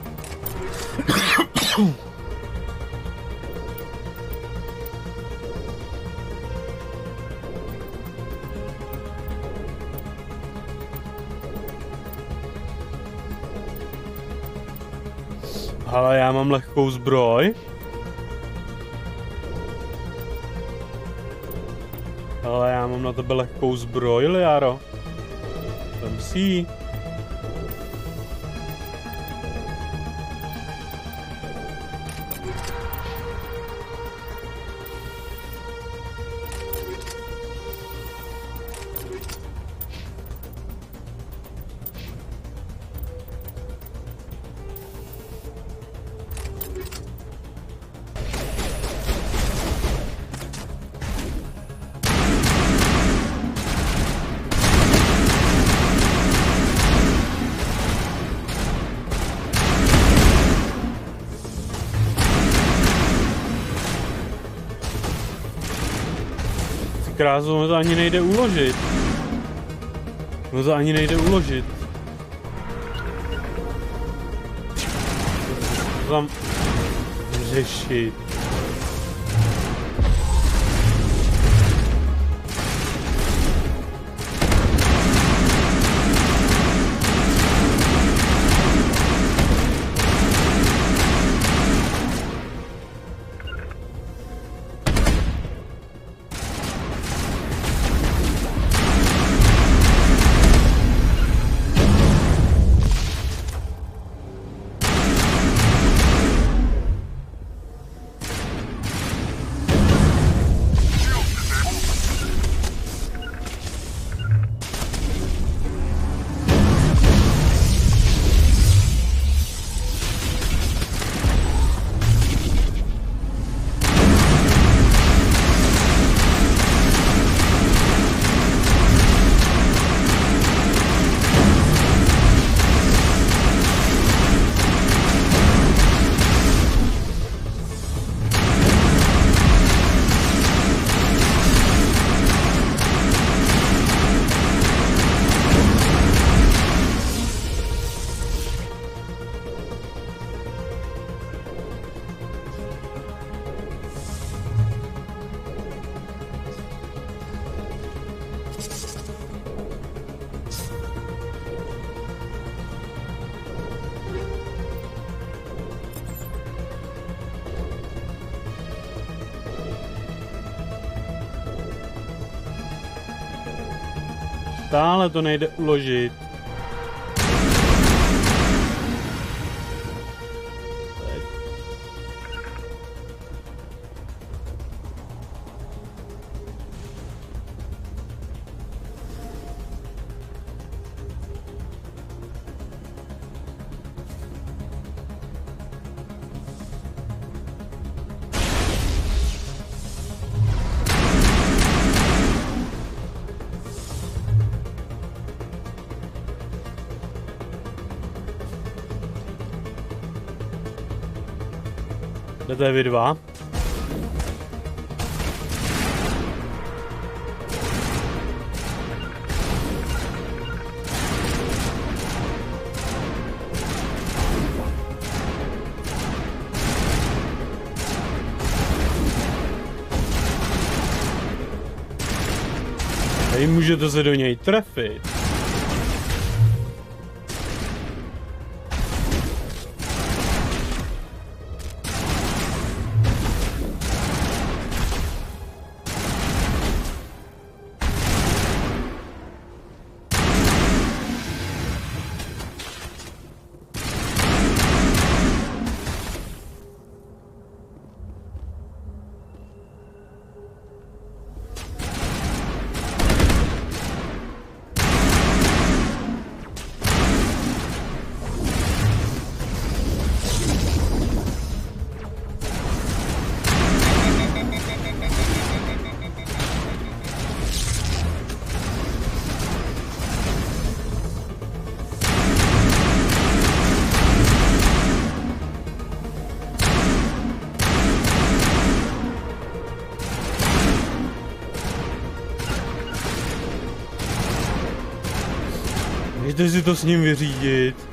Ale já mám lehkou zbroj. Ale já mám na tebe lehkou zbroj, Liaro. Vem si ji. Krásu, ono to ani nejde uložit. Ono to ani nejde uložit. To tam řešit. Stále to nejde uložit. Jdete vy dva. Tady můžete se do něj trefit. Můžete si to s ním vyřídit.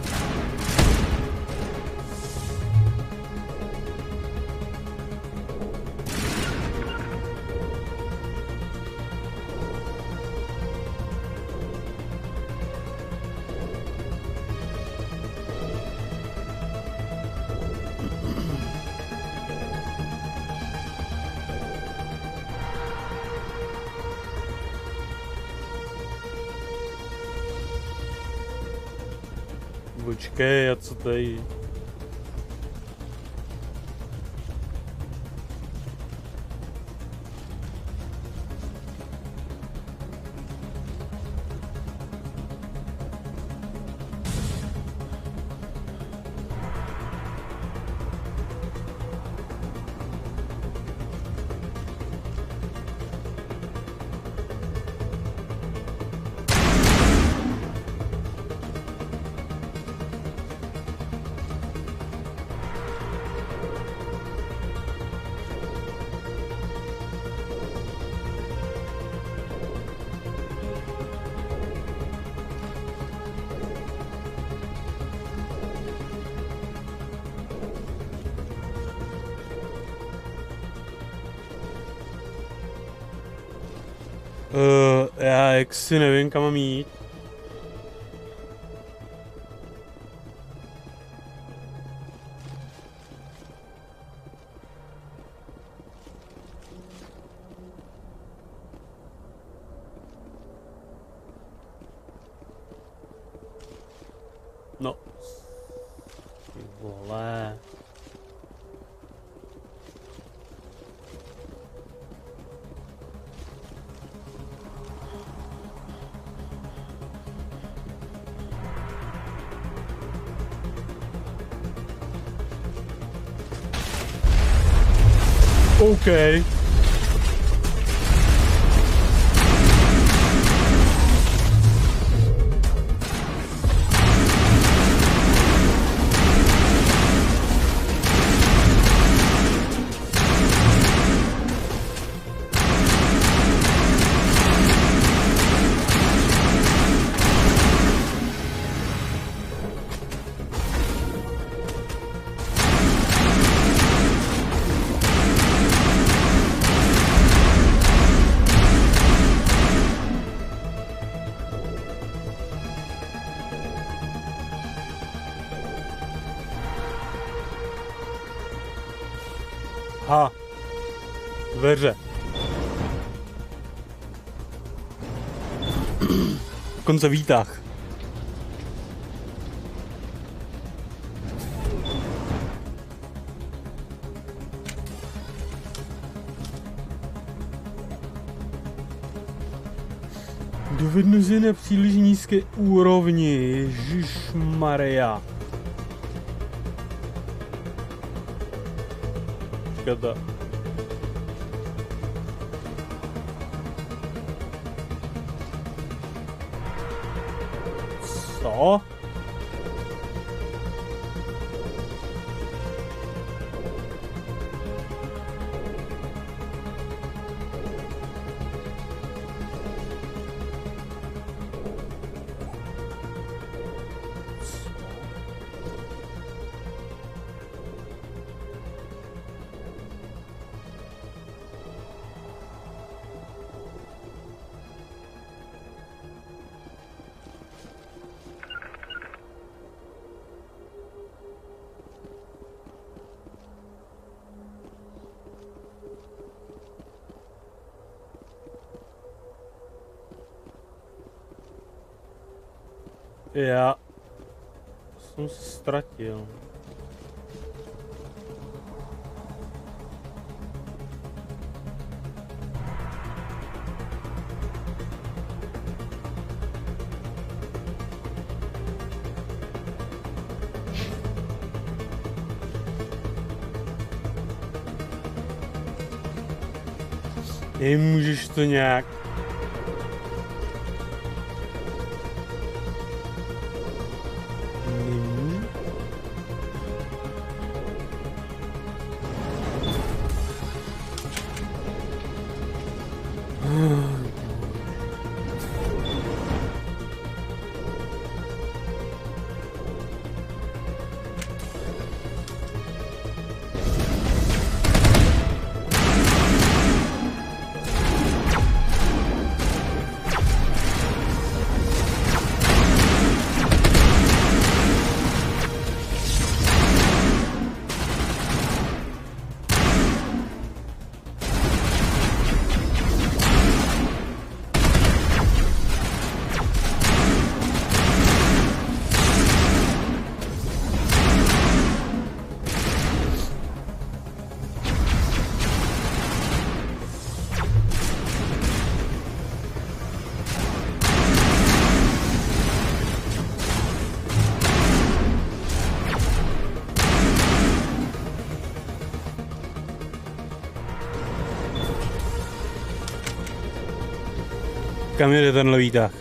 Počkej, a co tady? Já jaksi nevím, kam mám jít. No. Vole. Okay. Ha. Dveře. Dokonce výtah. Dovednost je na příliš nízké úrovni. Ježišmarja. Počkejte. Co? Já jsem se ztratil. Můžeš to nějak... Kam jde tenhle výtah?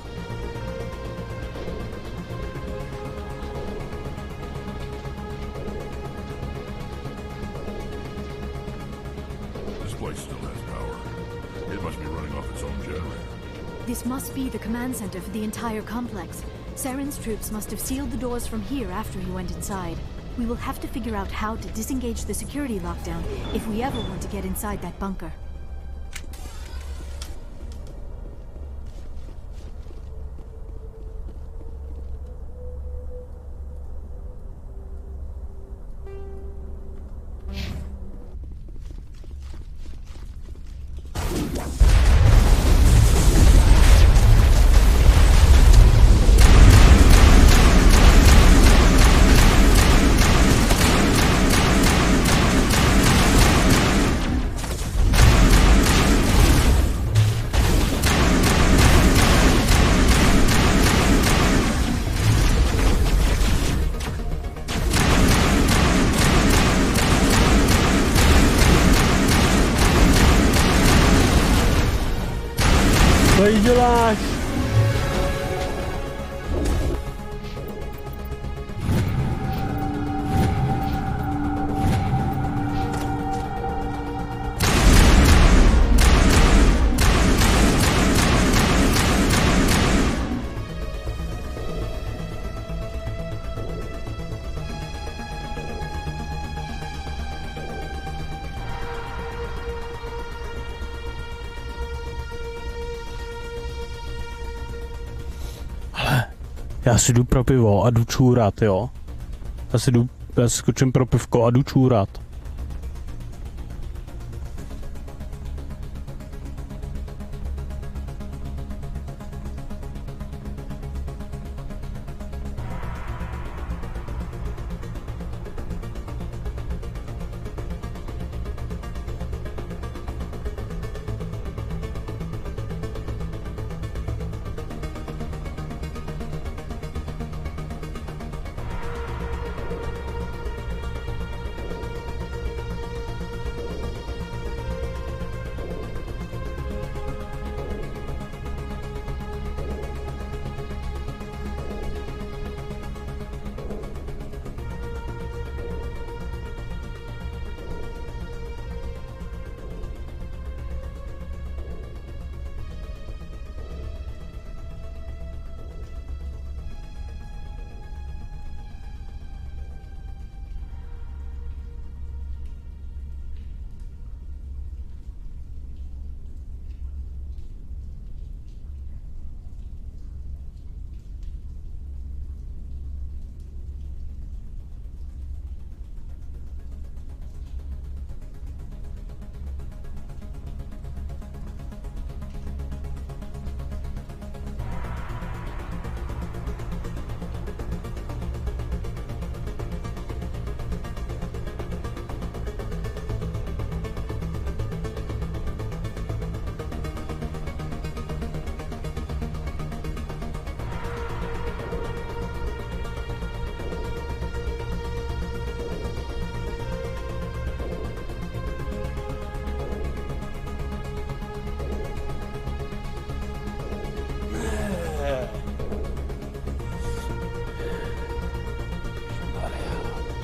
This must be the command center for the entire complex. Saren's troops must have sealed the doors from here after he went inside. We will have to figure out how to disengage the security lockdown if we ever want to get inside that bunker. Co jí děláš? Já si jdu pro pivo a jdu čůrat, jo? Já si skočím pro pivko a jdu čůrat.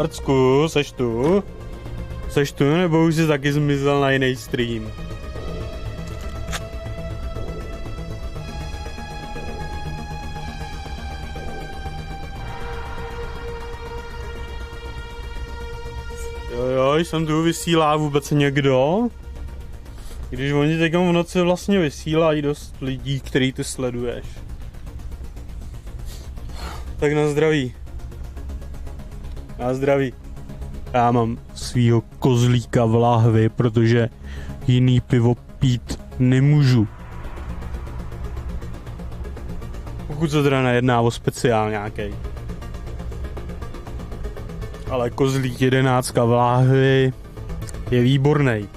Prcku, seš tu? Seš tu, nebo už jsi taky zmizel na jiný stream? Jo, jsem tu, vysílá vůbec někdo? Když oni teď v noci vlastně vysílají dost lidí, který ty sleduješ. Tak na zdraví. Na zdraví. Já mám svýho kozlíka v láhvi, protože jiný pivo pít nemůžu. Pokud se teda nejedná o speciál nějaký. Ale kozlík 11 v láhvi je výborný.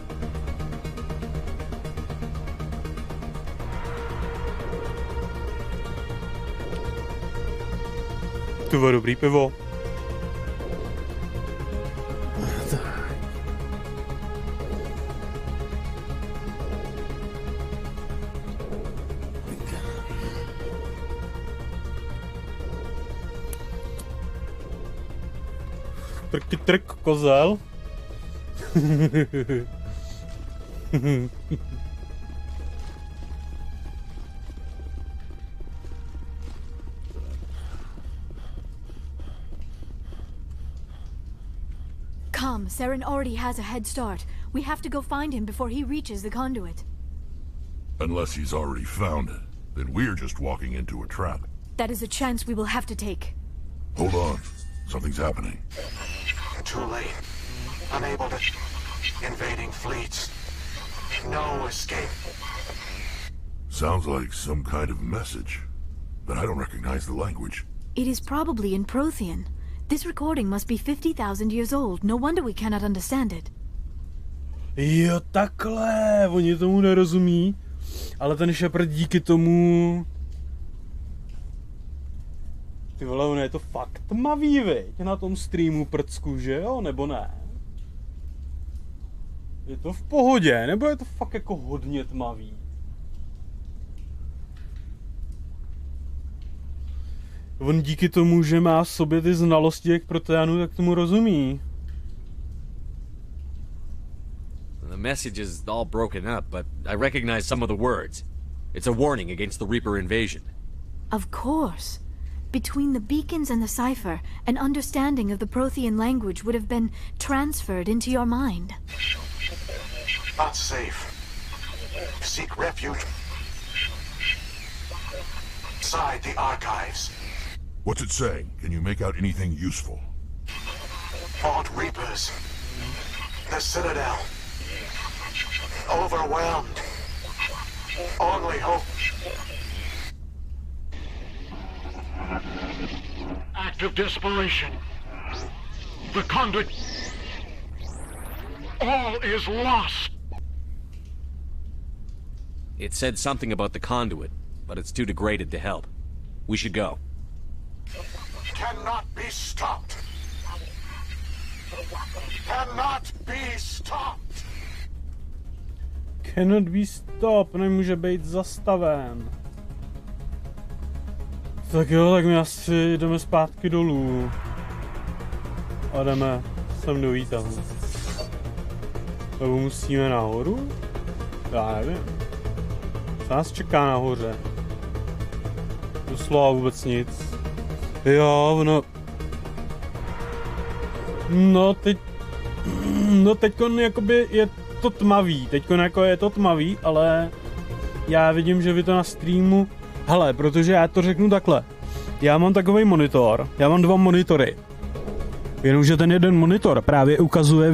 To bylo dobrý pivo. Trk kozel. Come, Saren already has a head start. We have to go find him before he reaches the conduit. Unless he's already found it, then we're just walking into a trap. That is a chance we will have to take. Hold on. Something's happening. Too late. Unable to... Invading fleets. No escape. Sounds like some kind of message, but I don't recognize the language. It is probably in Prothean. This recording must be 50,000 years old. No wonder we cannot understand it. Jo, takhle. Oni tomu nerozumí, ale ten Shepard díky tomu... Ty vole, ono je to fakt tmavý, viď? Na tom streamu prcku, že jo? Nebo ne? Je to v pohodě, nebo je to fakt jako hodně tmavý? On díky tomu, že má v sobě ty znalosti jak proteanů, tak tomu rozumí. The message is all broken up, but I recognize some of the words. It's a warning against the Reaper invasion. Of course. Between the beacons and the cipher, an understanding of the Prothean language would have been transferred into your mind. Not safe. Seek refuge inside the archives. What's it saying? Can you make out anything useful? Fought Reapers. The Citadel. Overwhelmed. Only hope. Act of desperation. The conduit. All is lost. It said something about the conduit, but it's too degraded to help. We should go. Cannot be stopped. Cannot be stopped. Cannot be stopped. Nemůže být zastaven. Tak jo, tak my asi jdeme zpátky dolů. A jdeme sem do výtahu. Nebo musíme nahoru? Já nevím. Co nás čeká nahoře? Doslova vůbec nic. Jo, no... No teďkon jakoby je to tmavý. Teďkon jako je to tmavý, ale... Já vidím, že vy to na streamu... Hele, protože já to řeknu takhle. Já mám takovej monitor, já mám 2 monitory. Jenomže ten jeden monitor právě ukazuje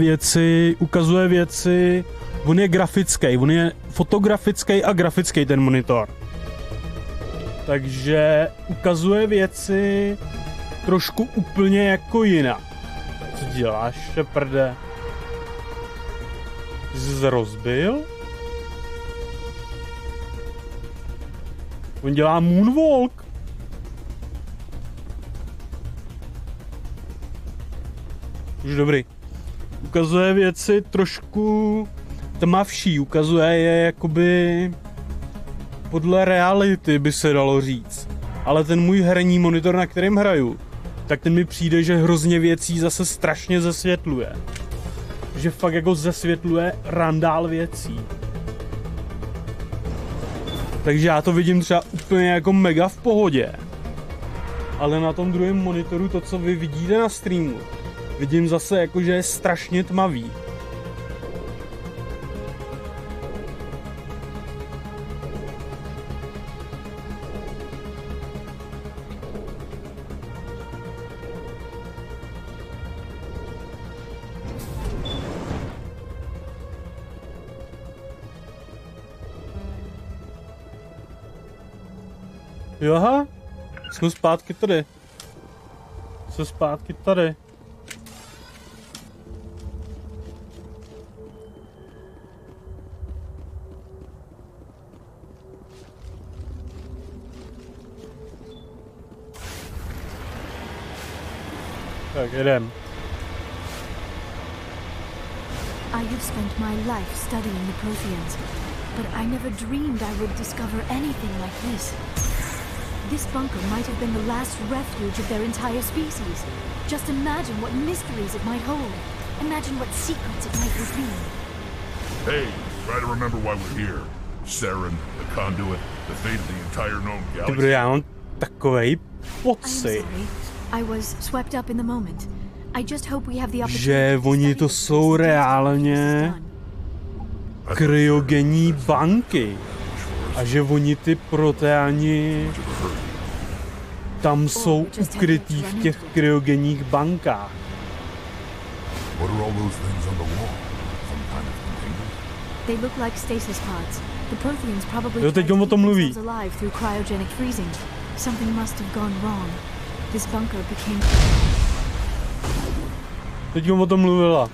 věci, on je grafický, on je fotografický a grafický ten monitor. Takže ukazuje věci trošku úplně jako jinak. Co děláš, Sheparde? Ty jsi se rozbil? On dělá moonwalk. Už dobrý. Ukazuje věci trošku tmavší, ukazuje je jakoby podle reality by se dalo říct. Ale ten můj herní monitor, na kterém hraju, tak ten mi přijde, že hrozně věcí zase strašně zesvětluje. Že fakt jako zesvětluje randál věcí. Takže já to vidím třeba úplně jako mega v pohodě. Ale na tom druhém monitoru to, co vy vidíte na streamu, vidím zase jako, že je strašně tmavý. Aha, jsme zpátky tady. Jsme zpátky tady. Tak, jdem. I have spent my life studying the Protheans, but I never dreamed I would discover anything like this. This bunker might have been the last refuge of their entire species. Just imagine what mysteries it might hold. Imagine what secrets it might reveal. Hey, try to remember why we're here. Saren, the conduit, the fate of the entire known galaxy. Dobrý, já mám takovej pocit, I was swept up in the moment. I just hope we have the opportunity. že oni to jsou reálně kryogenní banky. A že oni ty proteani tam jsou ukrytý v těch kryogenních bankách. They look like stasis pods. The Protheans probably Jo, teď o tom mluví. alive through cryogenic freezing. Something must have gone wrong. This bunker became... Teď o tom mluvila.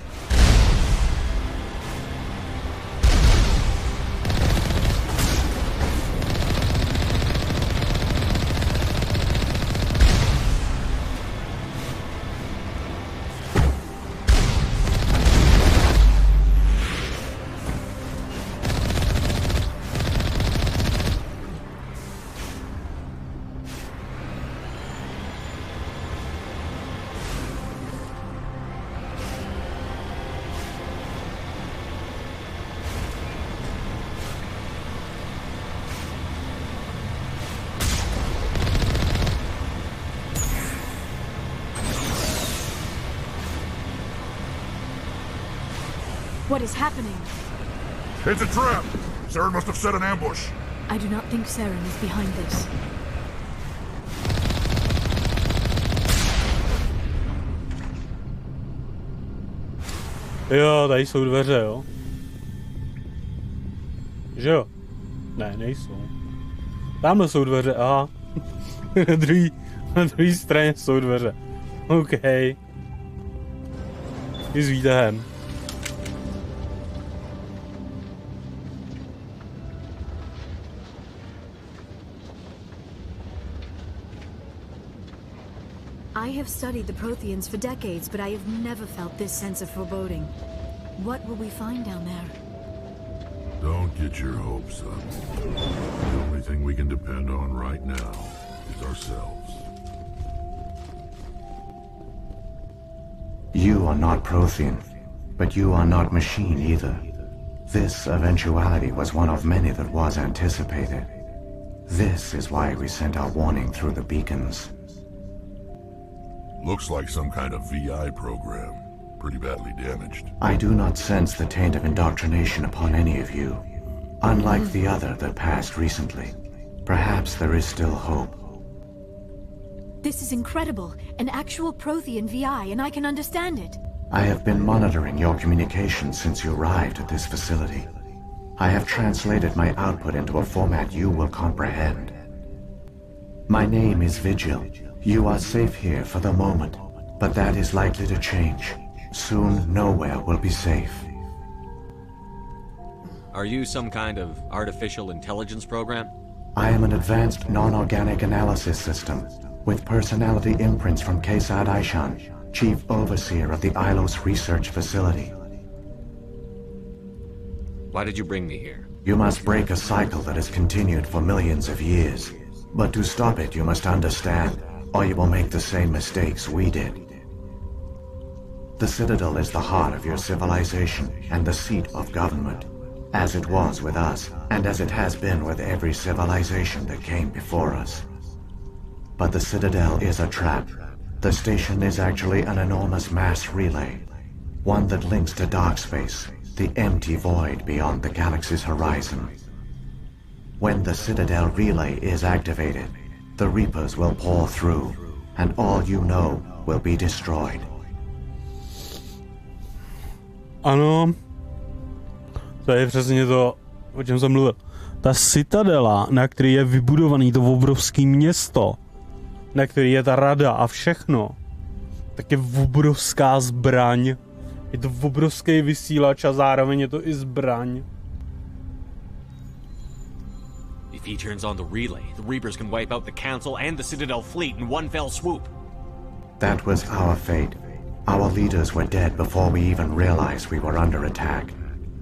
What is happening? It's a trap! Saren must have set an ambush. I do not think Saren is behind this. Jo, tady jsou dveře, jo. Že jo? Ne, nejsou. Tamhle jsou dveře, aha. na druhé straně jsou dveře. OK. I s výtahem. I have studied the Protheans for decades, but I have never felt this sense of foreboding. What will we find down there? Don't get your hopes up. The only thing we can depend on right now is ourselves. You are not Prothean, but you are not machine either. This eventuality was one of many that was anticipated. This is why we sent our warning through the beacons. Looks like some kind of VI program. Pretty badly damaged. I do not sense the taint of indoctrination upon any of you. Unlike the other that passed recently. Perhaps there is still hope. This is incredible. An actual Prothean VI, and I can understand it. I have been monitoring your communications since you arrived at this facility. I have translated my output into a format you will comprehend. My name is Vigil. You are safe here for the moment, but that is likely to change. Soon, nowhere will be safe. Are you some kind of artificial intelligence program? I am an advanced non-organic analysis system, with personality imprints from Kesad Aishan, Chief Overseer of the Ilos Research Facility. Why did you bring me here? You must break a cycle that has continued for millions of years. But to stop it, you must understand, or you will make the same mistakes we did. The Citadel is the heart of your civilization and the seat of government, as it was with us, and as it has been with every civilization that came before us. But the Citadel is a trap. The station is actually an enormous mass relay, one that links to dark space, the empty void beyond the galaxy's horizon. When the Citadel relay is activated, the Reapers will pour through, and all you know will be destroyed. Ano, to je přesně to, o čem jsem mluvil. Ta Citadela, na který je vybudovaný to obrovské město, na který je ta rada a všechno, tak je obrovská zbraň. Je to obrovský vysílač a zároveň je to i zbraň. If he turns on the relay, the Reapers can wipe out the Council and the Citadel fleet in one fell swoop. That was our fate. Our leaders were dead before we even realized we were under attack.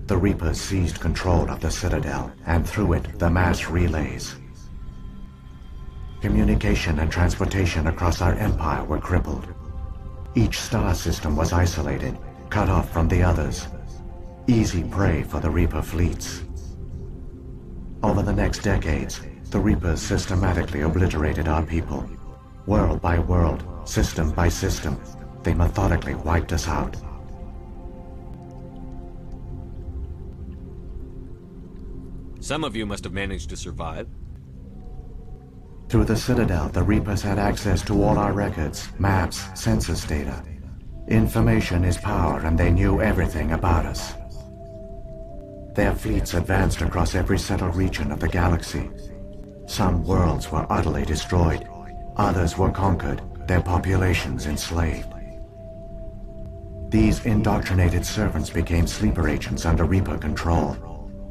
The Reapers seized control of the Citadel, and through it, the mass relays. Communication and transportation across our empire were crippled. Each star system was isolated, cut off from the others. Easy prey for the Reaper fleets. Over the next decades, the Reapers systematically obliterated our people. World by world, system by system, they methodically wiped us out. Some of you must have managed to survive. Through the Citadel, the Reapers had access to all our records, maps, census data. Information is power, and they knew everything about us. Their fleets advanced across every settled region of the galaxy. Some worlds were utterly destroyed. Others were conquered, their populations enslaved. These indoctrinated servants became sleeper agents under Reaper control.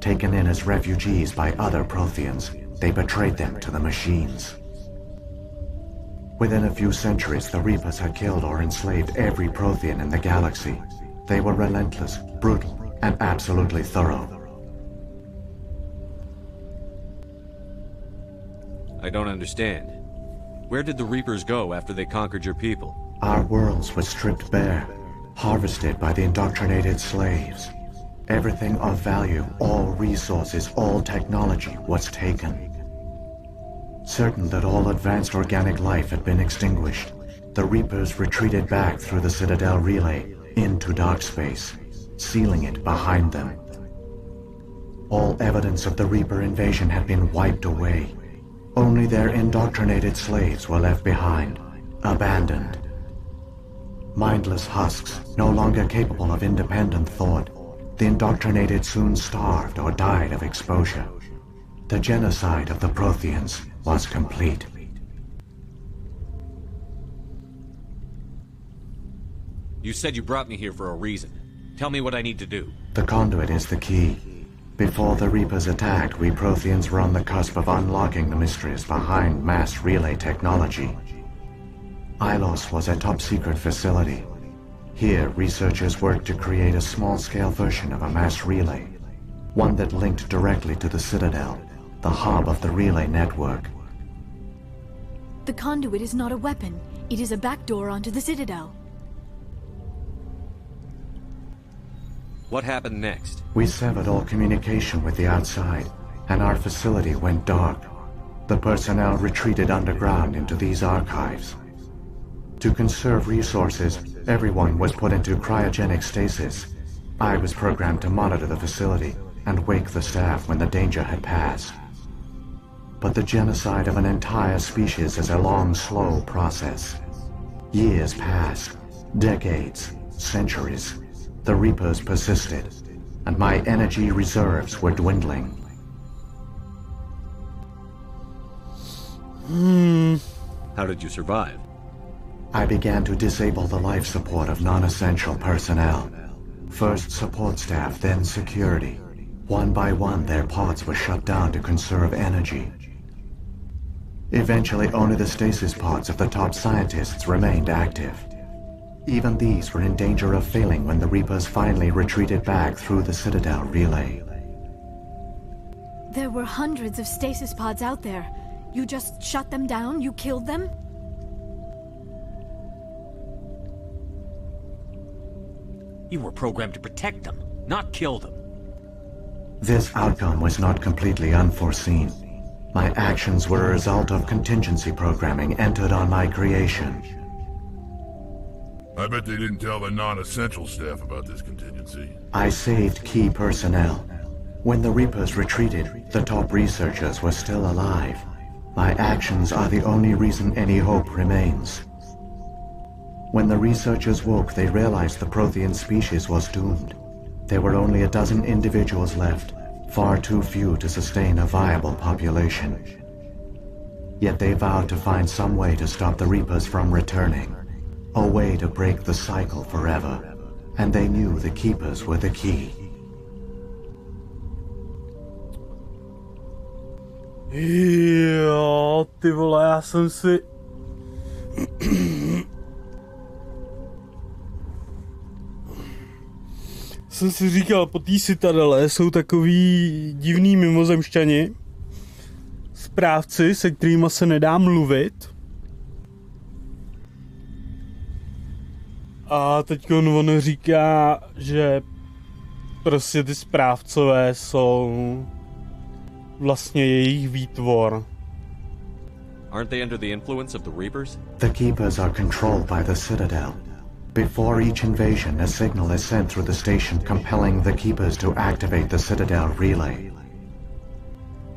Taken in as refugees by other Protheans, they betrayed them to the machines. Within a few centuries, the Reapers had killed or enslaved every Prothean in the galaxy. They were relentless, brutal, and absolutely thorough. I don't understand. Where did the Reapers go after they conquered your people? Our worlds were stripped bare, harvested by the indoctrinated slaves. Everything of value, all resources, all technology was taken. Certain that all advanced organic life had been extinguished, the Reapers retreated back through the Citadel relay into dark space, sealing it behind them. All evidence of the Reaper invasion had been wiped away. Only their indoctrinated slaves were left behind, abandoned. Mindless husks, no longer capable of independent thought, the indoctrinated soon starved or died of exposure. The genocide of the Protheans was complete. You said you brought me here for a reason. Tell me what I need to do. The conduit is the key. Before the Reapers attacked, we Protheans were on the cusp of unlocking the mysteries behind mass relay technology. Ilos was a top-secret facility. Here, researchers worked to create a small-scale version of a mass relay, one that linked directly to the Citadel, the hub of the relay network. The conduit is not a weapon. It is a backdoor onto the Citadel. What happened next? We severed all communication with the outside, and our facility went dark. The personnel retreated underground into these archives. To conserve resources, everyone was put into cryogenic stasis. I was programmed to monitor the facility and wake the staff when the danger had passed. But the genocide of an entire species is a long, slow process. Years passed, decades, centuries. The Reapers persisted, and my energy reserves were dwindling. How did you survive? I began to disable the life support of non-essential personnel. First support staff, then security. One by one, their pods were shut down to conserve energy. Eventually, only the stasis pods of the top scientists remained active. Even these were in danger of failing when the Reapers finally retreated back through the Citadel relay. There were hundreds of stasis pods out there. You just shut them down? You killed them? You were programmed to protect them, not kill them. This outcome was not completely unforeseen. My actions were a result of contingency programming entered on my creation. I bet they didn't tell the non-essential staff about this contingency. I saved key personnel. When the Reapers retreated, the top researchers were still alive. My actions are the only reason any hope remains. When the researchers woke, they realized the Prothean species was doomed. There were only a dozen individuals left, far too few to sustain a viable population. Yet they vowed to find some way to stop the Reapers from returning, a way to break the cycle forever, and they knew the Keepers were the key. Jo, ty vole, já jsem si... jsem si říkal, po té Citadele jsou takový divný mimozemšťani, správci, se kterýma se nedá mluvit. A teď on říká, že prostě ty správcové jsou vlastně jejich výtvor. Aren't they under the influence of the Reapers? The Keepers are controlled by the Citadel. Before each invasion, a signal is sent through the station compelling the Keepers to activate the Citadel relay.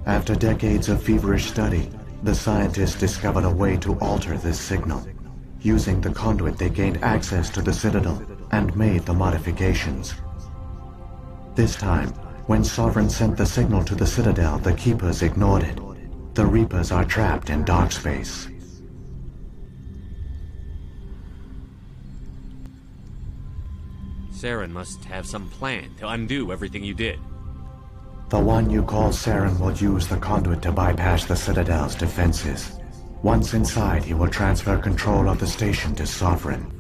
After decades of feverish study, the scientists discovered a way to alter this signal. Using the conduit, they gained access to the Citadel and made the modifications. This time, when Sovereign sent the signal to the Citadel, the Keepers ignored it. The Reapers are trapped in dark space. Saren must have some plan to undo everything you did. The one you call Saren will use the conduit to bypass the Citadel's defenses. Once inside, he will transfer control of the station to Sovereign.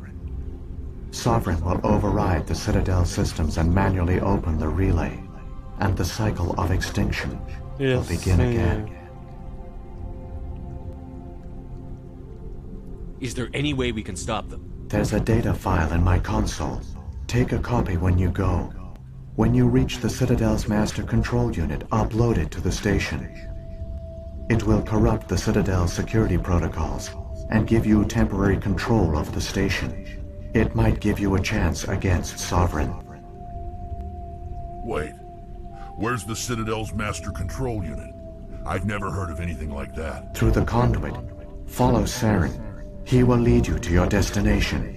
Sovereign will override the Citadel systems and manually open the relay, and the cycle of extinction will begin again. Is there any way we can stop them? There's a data file in my console. Take a copy when you go. When you reach the Citadel's master control unit, upload it to the station. It will corrupt the Citadel's security protocols and give you temporary control of the station. It might give you a chance against Sovereign. Wait, where's the Citadel's master control unit? I've never heard of anything like that. Through the conduit. Follow Saren. He will lead you to your destination.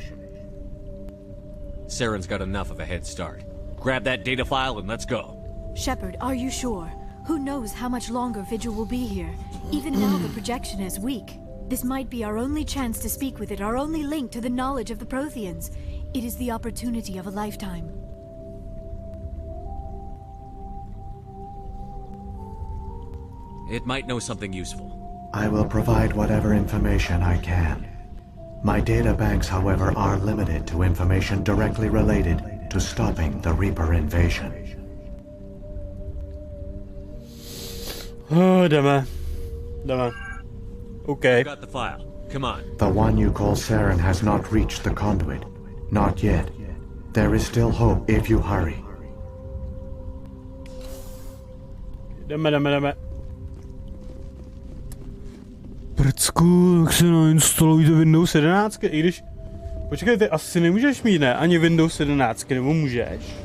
Saren's got enough of a head start. Grab that data file and let's go. Shepard, are you sure? Who knows how much longer Vigil will be here? Even now the projection is weak. This might be our only chance to speak with it, our only link to the knowledge of the Protheans. It is the opportunity of a lifetime. It might know something useful. I will provide whatever information I can. My data banks, however, are limited to information directly related to stopping the Reaper invasion. Oh, jdeme. Okay. Got the file. Come on. The one you call Saren has not reached the conduit. Not yet. There is still hope if you hurry. Jdeme. Prcku, jak se nainstalujte Windows 11, i když... Počkej, ty asi nemůžeš mít, ne? Ani Windows 11, nebo můžeš?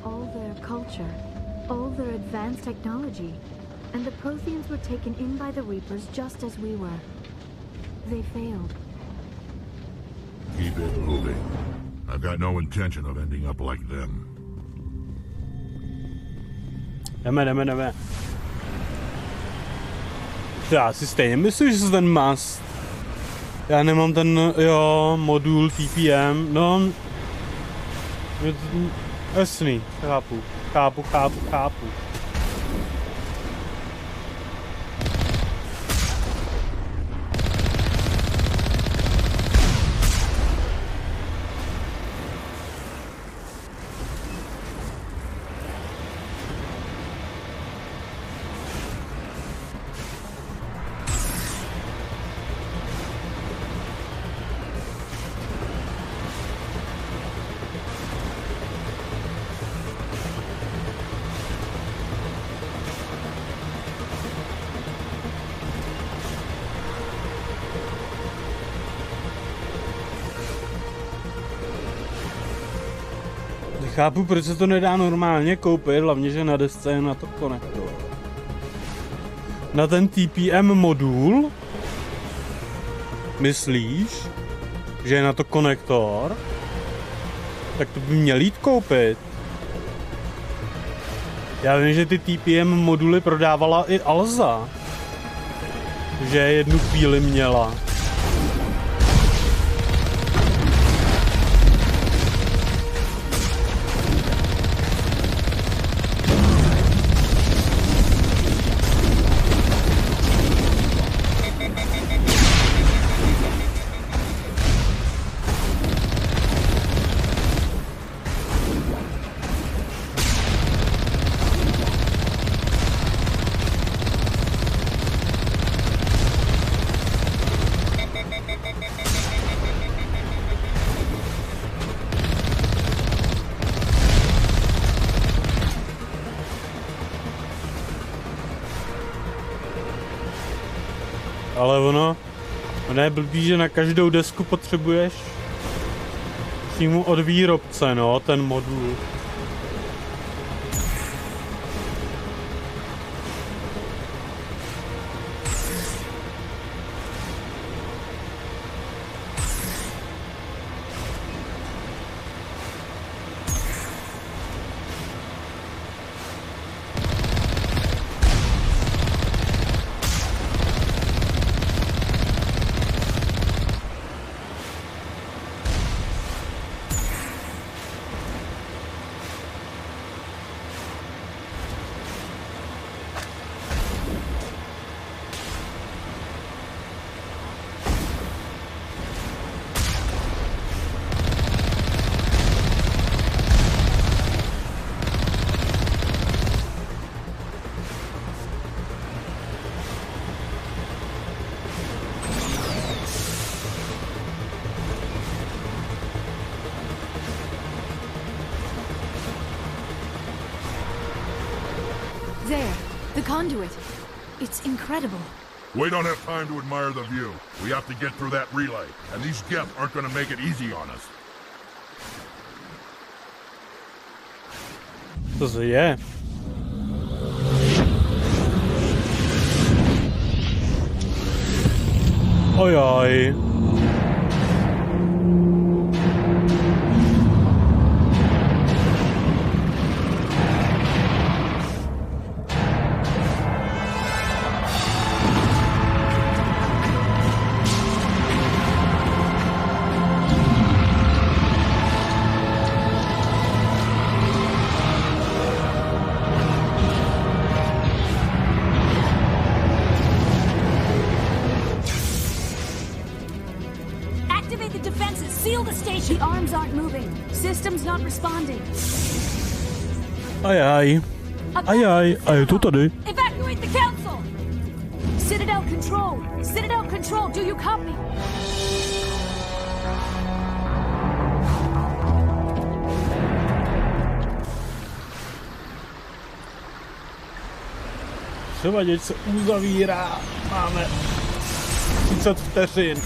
All their culture, all their advanced technology, and the Protheans were taken in by the Reapers just as we were. They failed. Keep it moving. I've got no intention of ending up like them. Jdeme. Já si stejně myslím, že se ten must. Já nemám ten, modul TPM, no... Jasný, chápu. Chápu, proč se to nedá normálně koupit, hlavně, že na desce je na to konektor. Na ten TPM modul? Myslíš, že je na to konektor? Tak to by měl jít koupit. Já vím, že ty TPM moduly prodávala i Alza. Že jednu chvíli měla. Ale ono je blbý, že na každou desku potřebuješ přímo od výrobce, no, ten modul. There, the conduit. It's incredible. We don't have time to admire the view. We have to get through that relay, and these Geth aren't gonna make it easy on us. Co se je? Ojoj. The arms aren't moving. System's not responding. Ajaj. Ajaj, a je to tady. Evacuate the council. Citadel control. Citadel control. Do you copy? Převaděč se uzavírá. Máme 30 vteřin.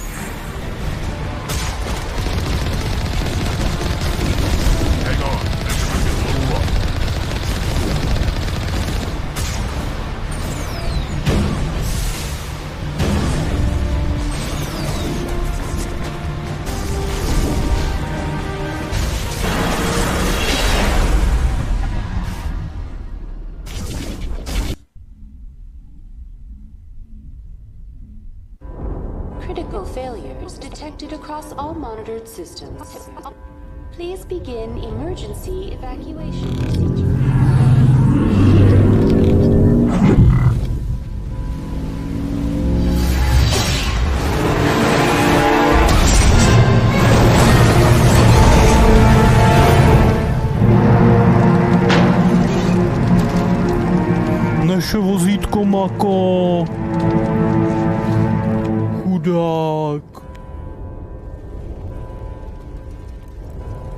Critical failures detected across all monitored systems. Please begin emergency evacuation procedure. Naše vozítko Mako. Chudák.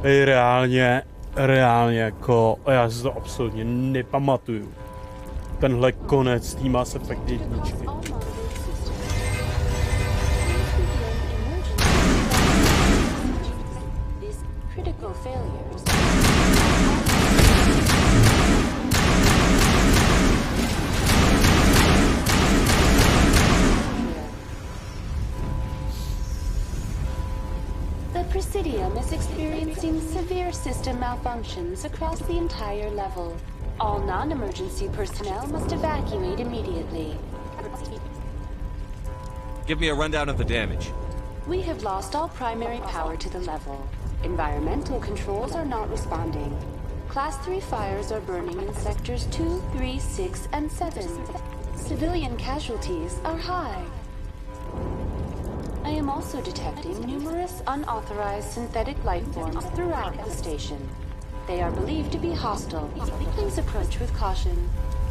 Ej, reálně jako, já si to absolutně nepamatuju. Tenhle konec tý Mass Effect 1. Critical failures Presidium is experiencing severe system malfunctions across the entire level. All non-emergency personnel must evacuate immediately. Give me a rundown of the damage. We have lost all primary power to the level. Environmental controls are not responding. Class 3 fires are burning in sectors 2, 3, 6, and 7. Civilian casualties are high. I am also detecting numerous unauthorized synthetic life forms throughout the station. They are believed to be hostile. Please approach with caution.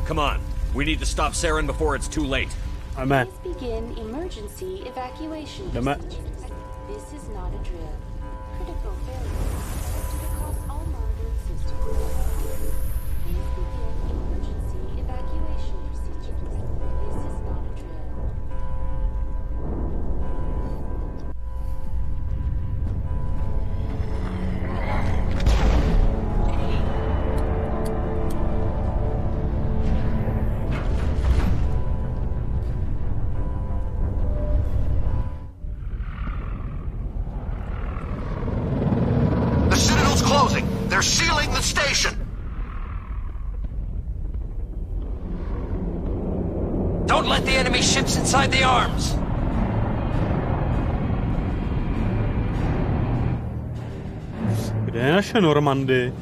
Come on. We need to stop Saren before it's too late. Please begin emergency evacuation procedures. This is not a drill. Critical failure detected across all monitoring systems. Please begin emergency evacuation procedures. This is not a drill. The Citadel's closing. They're sealing the station. Don't let the enemy ships inside the arms. Kde je naše Normandy?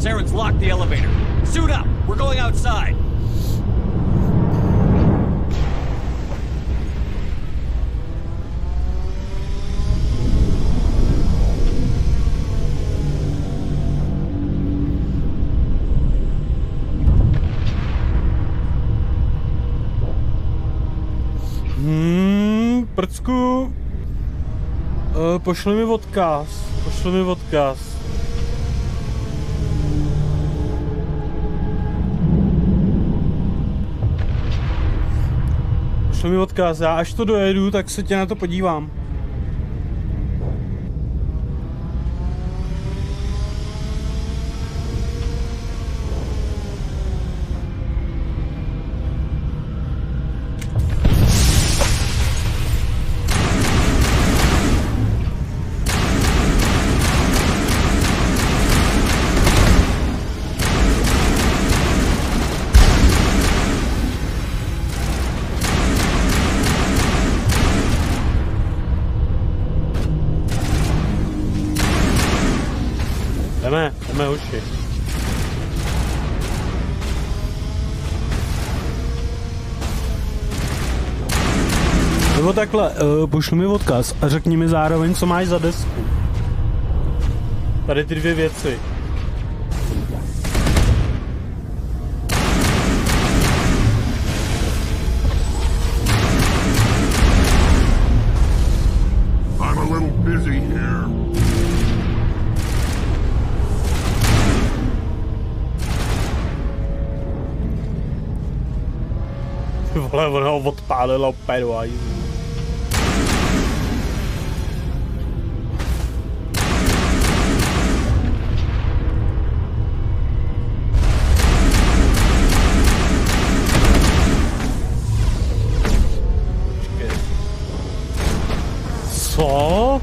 Saren's locked the elevator. Suit up! We're going outside! Prcku. Pošli mi odkaz. Pošli mi odkaz. Pošli mi odkaz. Já až to dojedu, tak se tě na to podívám. Jdeme hoši. Nebo takhle, pošli mi odkaz a řekni mi zároveň, co máš za desku. Tady ty dvě věci. I'm a little busy here. Vole, ono ho odpálilo opět do hajzlu. Co?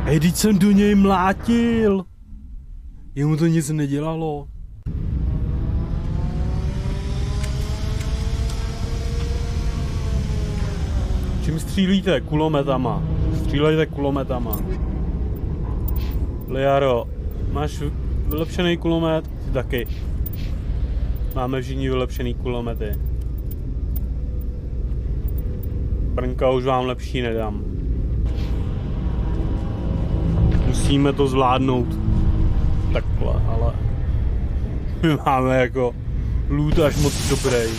Hej, teď jsem do něj mlátil. Jemu to nic nedělalo. střílíte kulometama. Střílejte kulometama. Liaro, máš vylepšený kulomet? Ty taky. Máme všichni vylepšený kulomety. Brnka už vám lepší nedám. Musíme to zvládnout takhle, ale my máme jako loot až moc dobrý.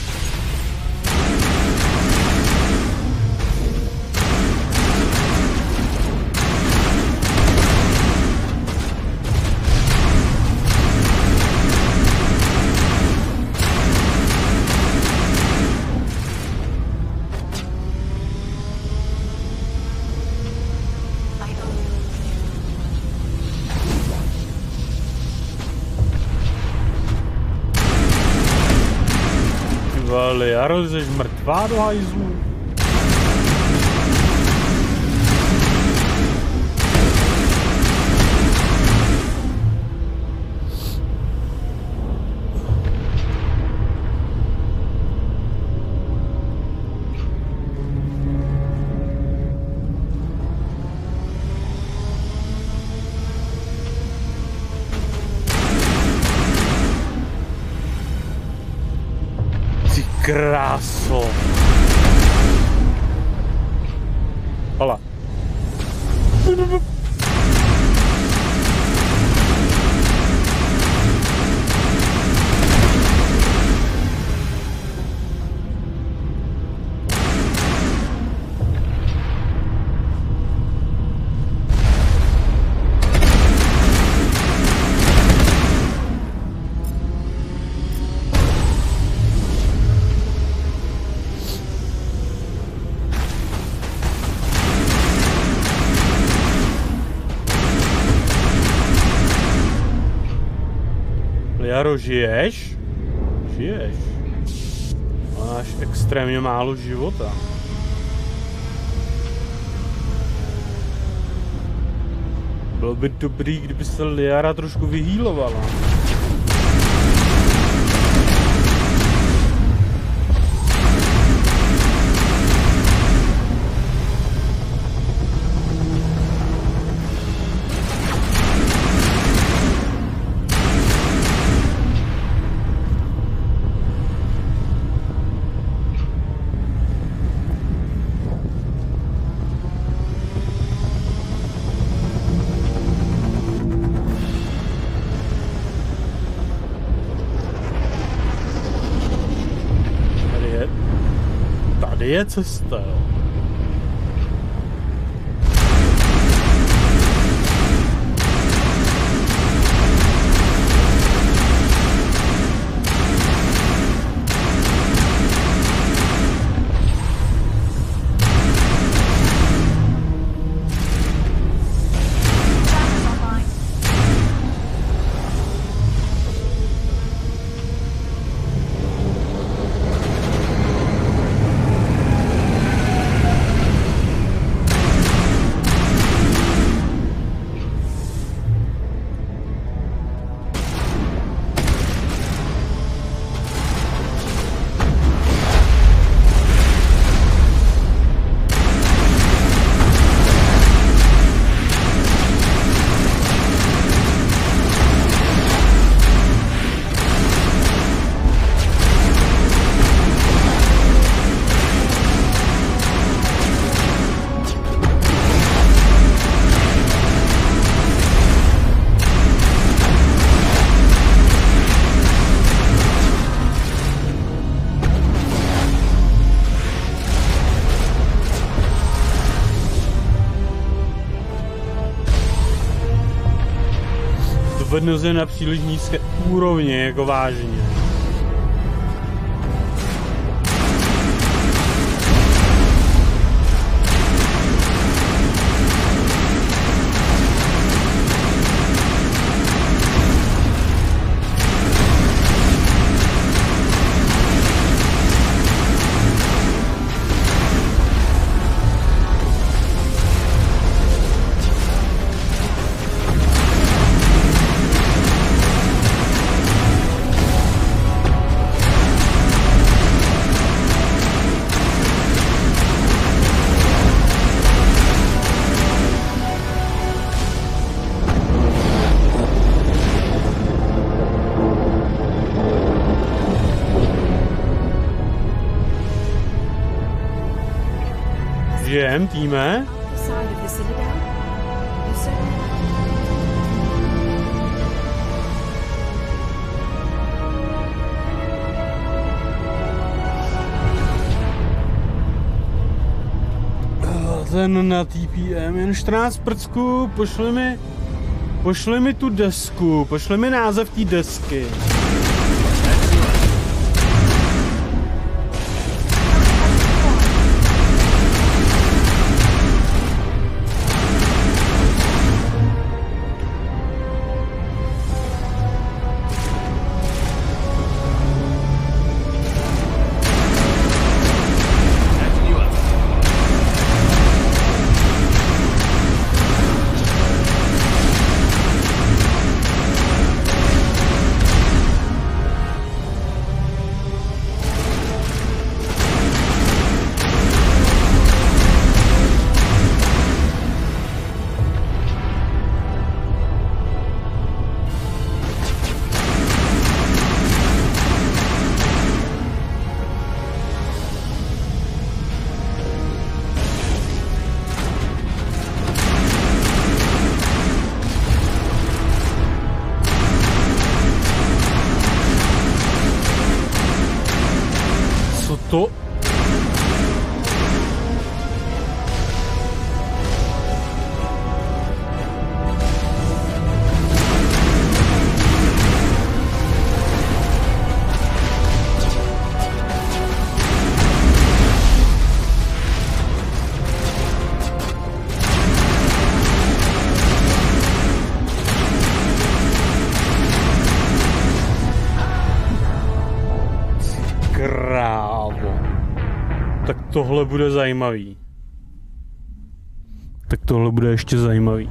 Liaro, jsi mrtvá do hajzlu? Kráso. Hola. Jaro, žiješ? Žiješ. Máš extrémně málo života. Bylo by dobrý, kdyby se Liara trošku vyhýlovala. Je cesta, jo. Dovednost je na příliš nízké úrovni, jako vážně. Žejem, týme. Ten na TPM, jen 14 prcků, pošli mi tu desku, pošli mi název té desky. To... Tak tohle bude zajímavý. Tak tohle bude ještě zajímavý.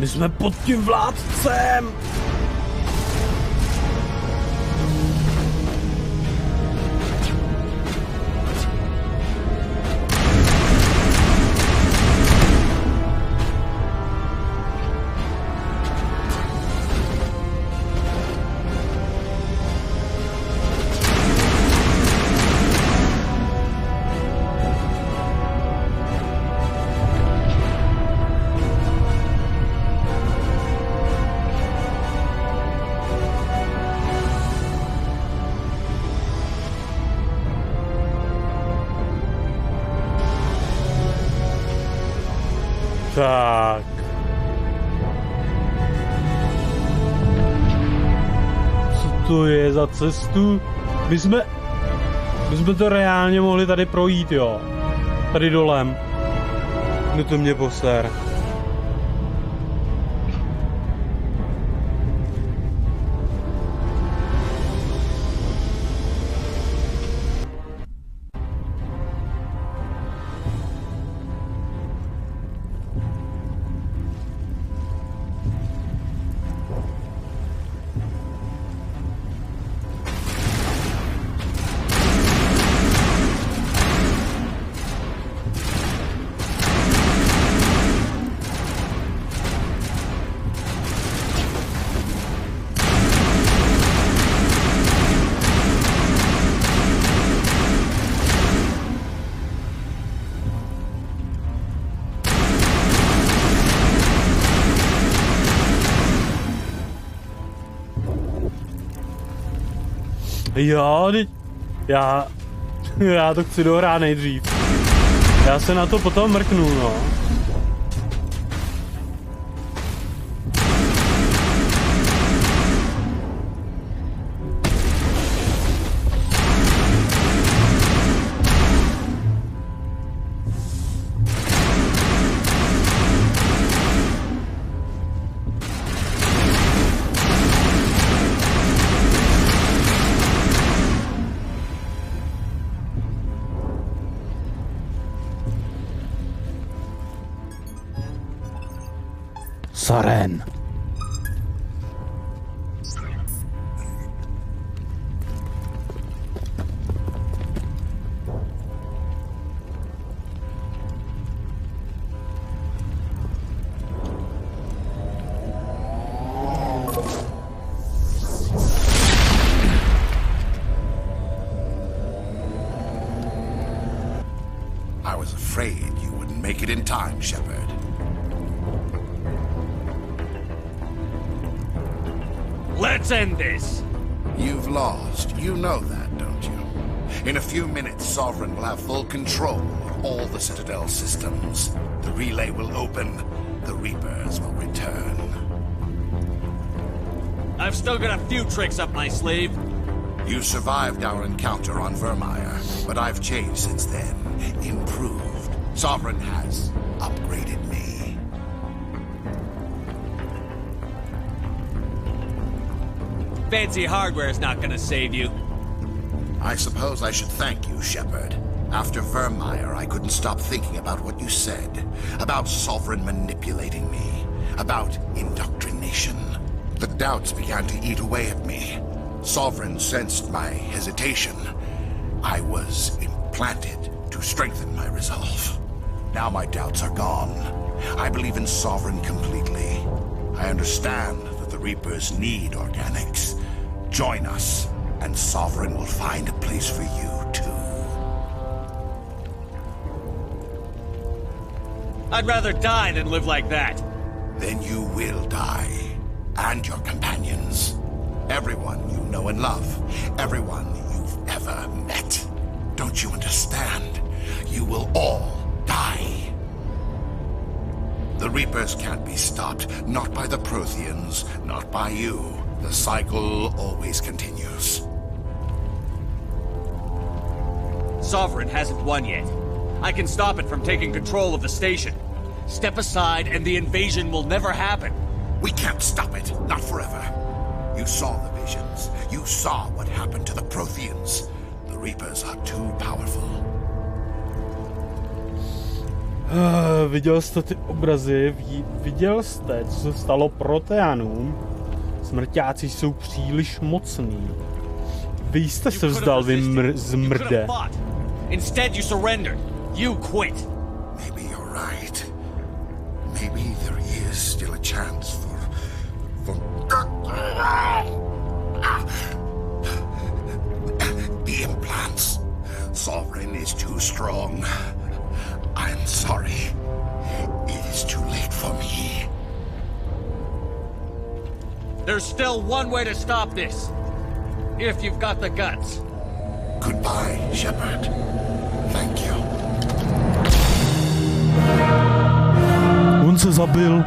My jsme pod tím vládcem! Tak. Co to je za cestu? My jsme to reálně mohli tady projít, jo. Tady dolem. No to mě poser. Jo, já to chci dohrát nejdřív. Já se na to potom mrknu, no. Saren. I was afraid you wouldn't make it in time, Shepard. Let's end this! You've lost. You know that, don't you? In a few minutes, Sovereign will have full control of all the Citadel systems. The relay will open. The Reapers will return. I've still got a few tricks up my sleeve. You survived our encounter on Vermeer, but I've changed since then. Improved. Sovereign has upgraded me. Fancy hardware's not gonna save you. I suppose I should thank you, Shepard. After Vermeer, I couldn't stop thinking about what you said. About Sovereign manipulating me. About indoctrination. The doubts began to eat away at me. Sovereign sensed my hesitation. I was implanted to strengthen my resolve. Now my doubts are gone. I believe in Sovereign completely. I understand that the Reapers need organics. Join us, and Sovereign will find a place for you, too. I'd rather die than live like that. Then you will die. And your companions. Everyone you know and love. Everyone you've ever met. Don't you understand? You will all die. The Reapers can't be stopped. Not by the Protheans, not by you. The cycle always continues. Sovereign hasn't won yet. I can stop it from taking control of the station. Step aside and the invasion will never happen. We can't stop it. Not forever. You saw the visions. You saw what happened to the Protheans. The Reapers are too powerful. Viděl jste ty obrazy? Viděl jste, co se stalo Proteanům? Smrťáci jsou příliš mocní. Vy jste se vzdal, vy zmrde. Instead you surrendered. You quit. Maybe you're right. Maybe there is still a chance for the implants. Sovereign is too strong. I'm sorry. It is too late for me. There's still one way to stop this. If you've got the guts. Goodbye, Shepard. Thank you. On se zabil.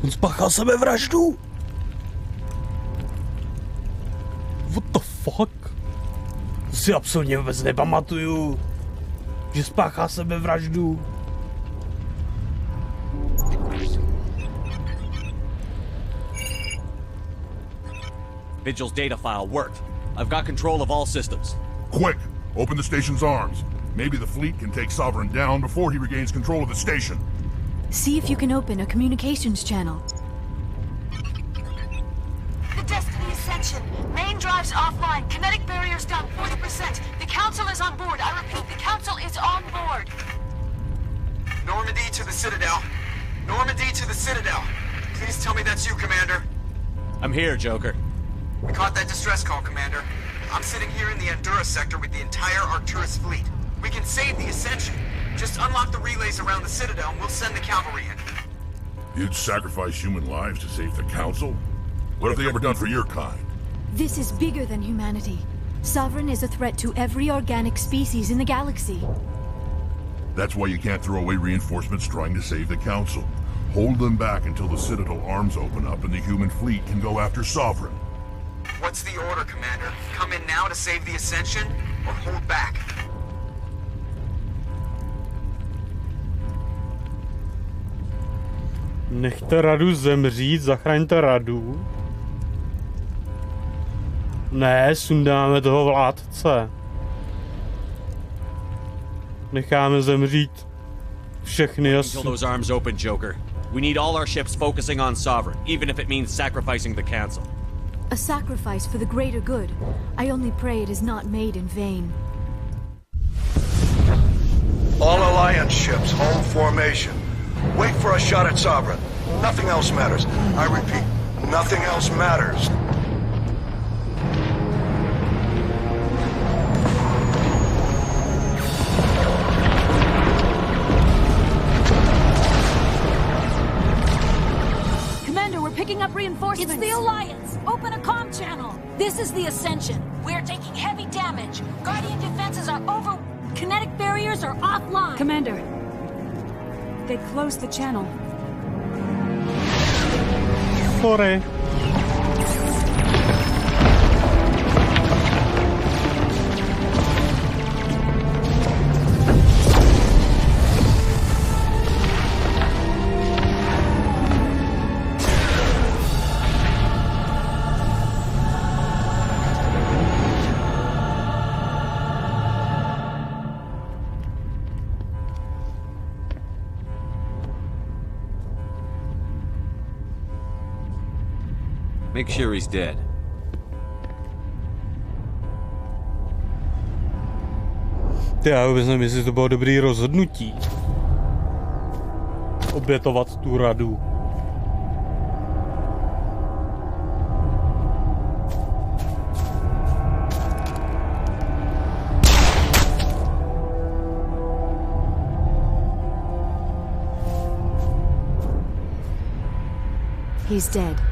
On spáchal sebevraždu. What the fuck? To si absolutně vůbec nepamatuju, že spáchá sebevraždu. Vigil's data file worked. I've got control of all systems. Quick! Open the station's arms. Maybe the fleet can take Sovereign down before he regains control of the station. See if you can open a communications channel. The Destiny Ascension. Main drives offline. Kinetic barriers down 40%. The Council is on board. I repeat, the Council is on board. Normandy to the Citadel. Normandy to the Citadel. Please tell me that's you, Commander. I'm here, Joker. We caught that distress call, Commander. I'm sitting here in the Endura sector with the entire Arcturus fleet. We can save the Ascension. Just unlock the relays around the Citadel and we'll send the cavalry in. You'd sacrifice human lives to save the Council? What have they ever done for your kind? This is bigger than humanity. Sovereign is a threat to every organic species in the galaxy. That's why you can't throw away reinforcements trying to save the Council. Hold them back until the Citadel arms open up and the human fleet can go after Sovereign. What's the order, Commander? Come in now to save the Ascension, or hold back? Nechte Radu zemřít, zachraňte Radu. Ne, sundáme toho vládce. Necháme zemřít všechny Until those arms open, Joker. We need all our ships focusing on Sovereign, even if it means sacrificing the Council. A sacrifice for the greater good. I only pray it is not made in vain. All Alliance ships, hold formation. Wait for a shot at Sovereign. Nothing else matters. I repeat, nothing else matters. Commander, we're picking up reinforcements. It's the Alliance. Open a comm channel. This is the Ascension. We're taking heavy damage. Guardian defenses are over. Kinetic barriers are offline. Commander, they closed the channel. Sorry. Make sure he's dead. Já vůbec nevím, jestli to bylo dobrý rozhodnutí. Obětovat tu Radu. He's dead.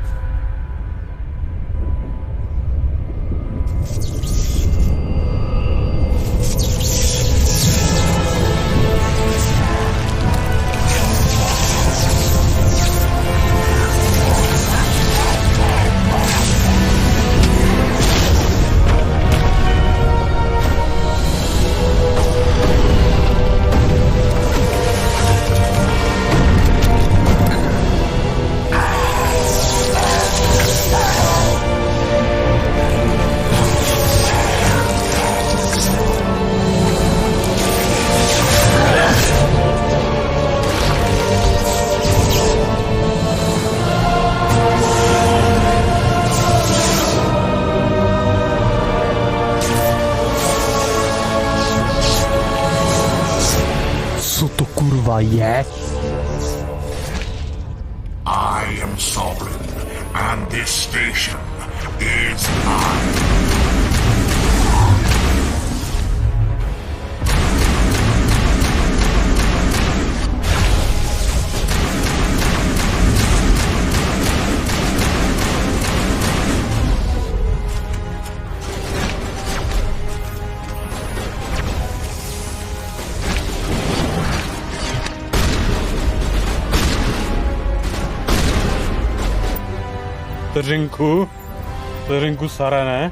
je? I am Sovereign, and this station is mine. Vteřinku Sarene.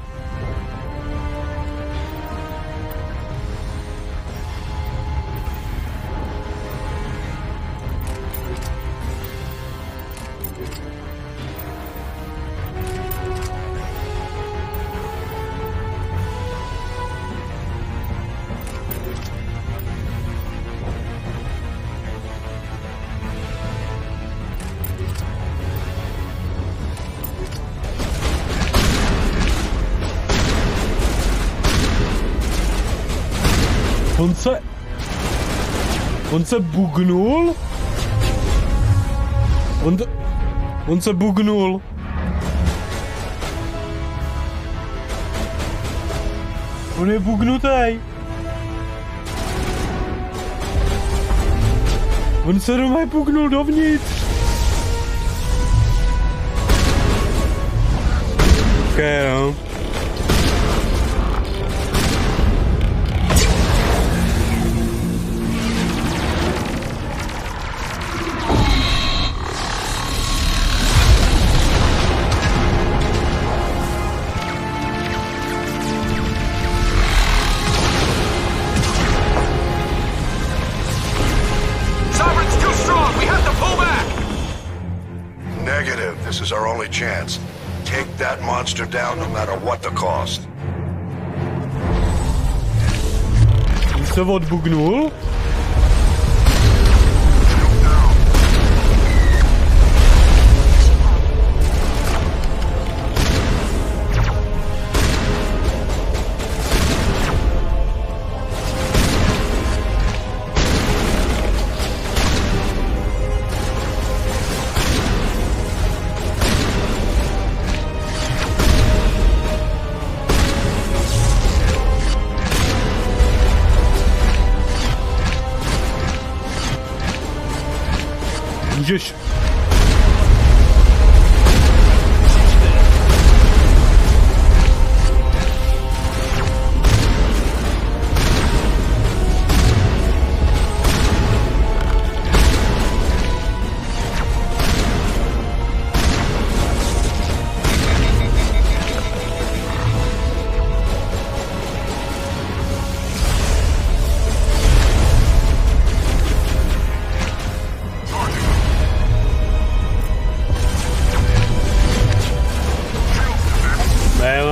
On se bugnul? On se bugnul. On je bugnutý. On se doma bugnul dovnitř. Okay, no. This is our only chance. Take that monster down no matter what the cost. Se odbugnul? Můžeš.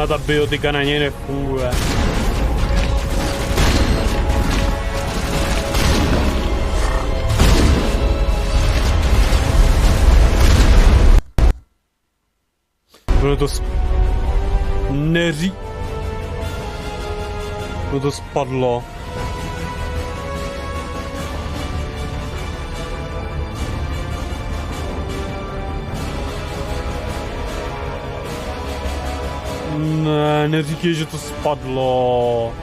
Ta biotika na něj nefunguje. Ono to Ono to spadlo. Ne, neříkej, že to spadlo.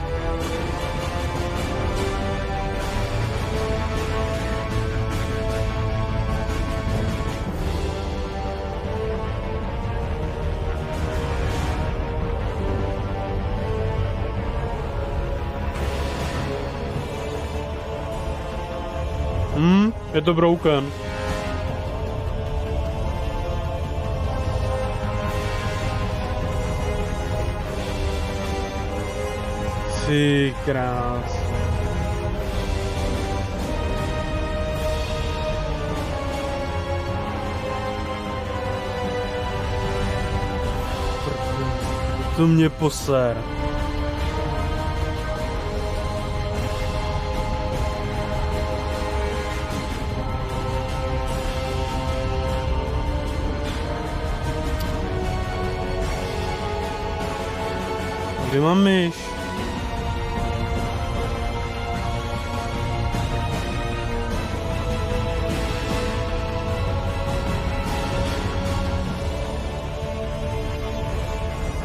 Je to broken. Ty krás. To mě poser. Kde mám myš?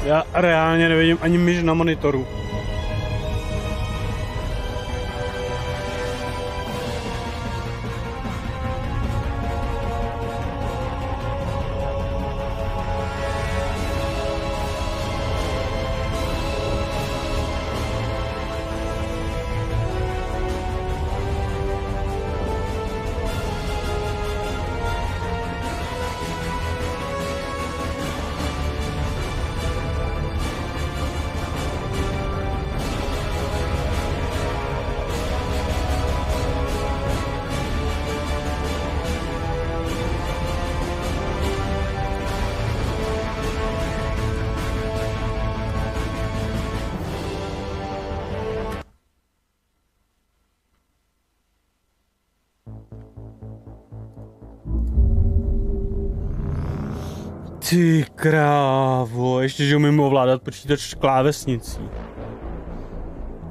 Já reálně nevidím ani myš na monitoru. Ty krávo, ještě že umím ovládat počítač klávesnicí.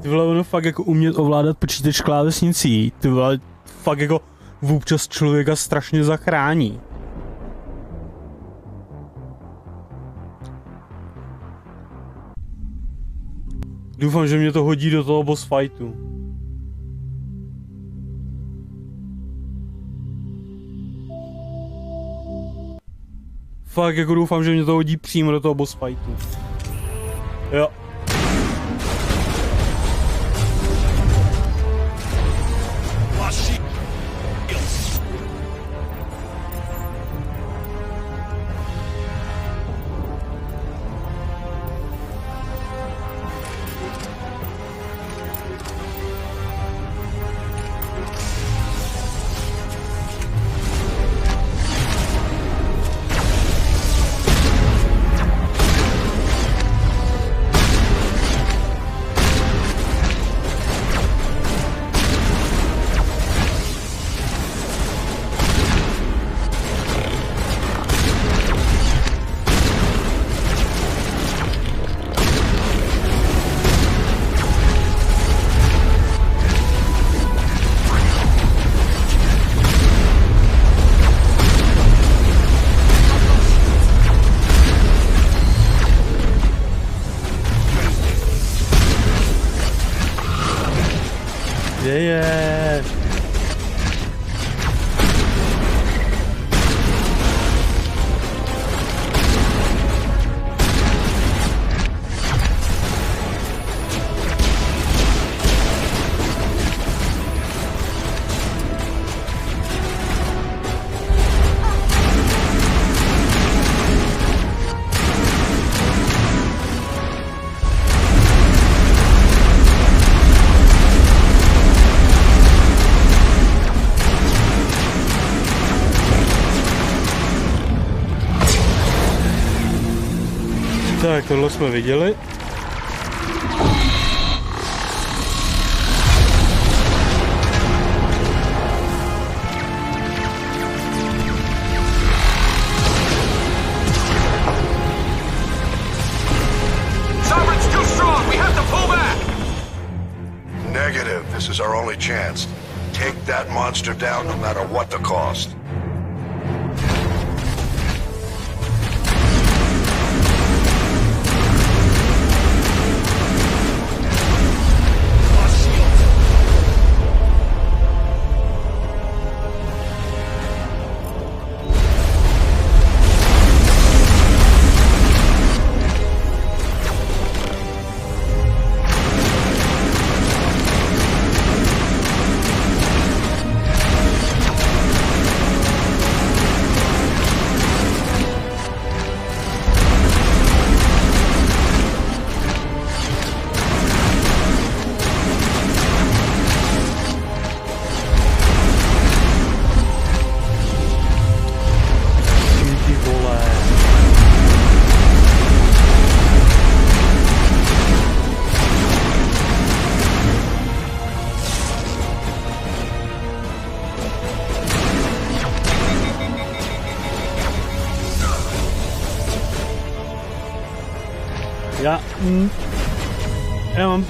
Ty vole, ono fakt jako umět ovládat počítač klávesnicí, ty vole, fakt jako občas člověka strašně zachrání. Doufám, že mě to hodí do toho boss fightu. Fakt jako doufám, že mě to hodí přímo do toho boss fightu. Jo. Tak tohle jsme viděli. Sovereign's too strong. We have to pull back. Negative. This is our only chance. Take that monster down no matter what the cost. Já mám...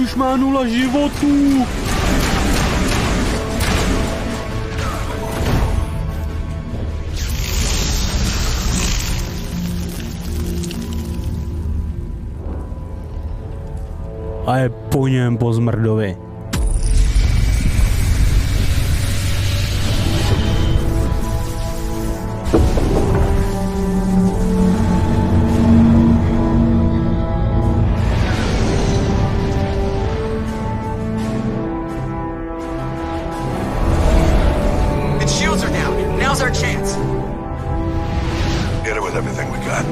Už má 0 životů. A je po něm po zmrdovi. with everything we got.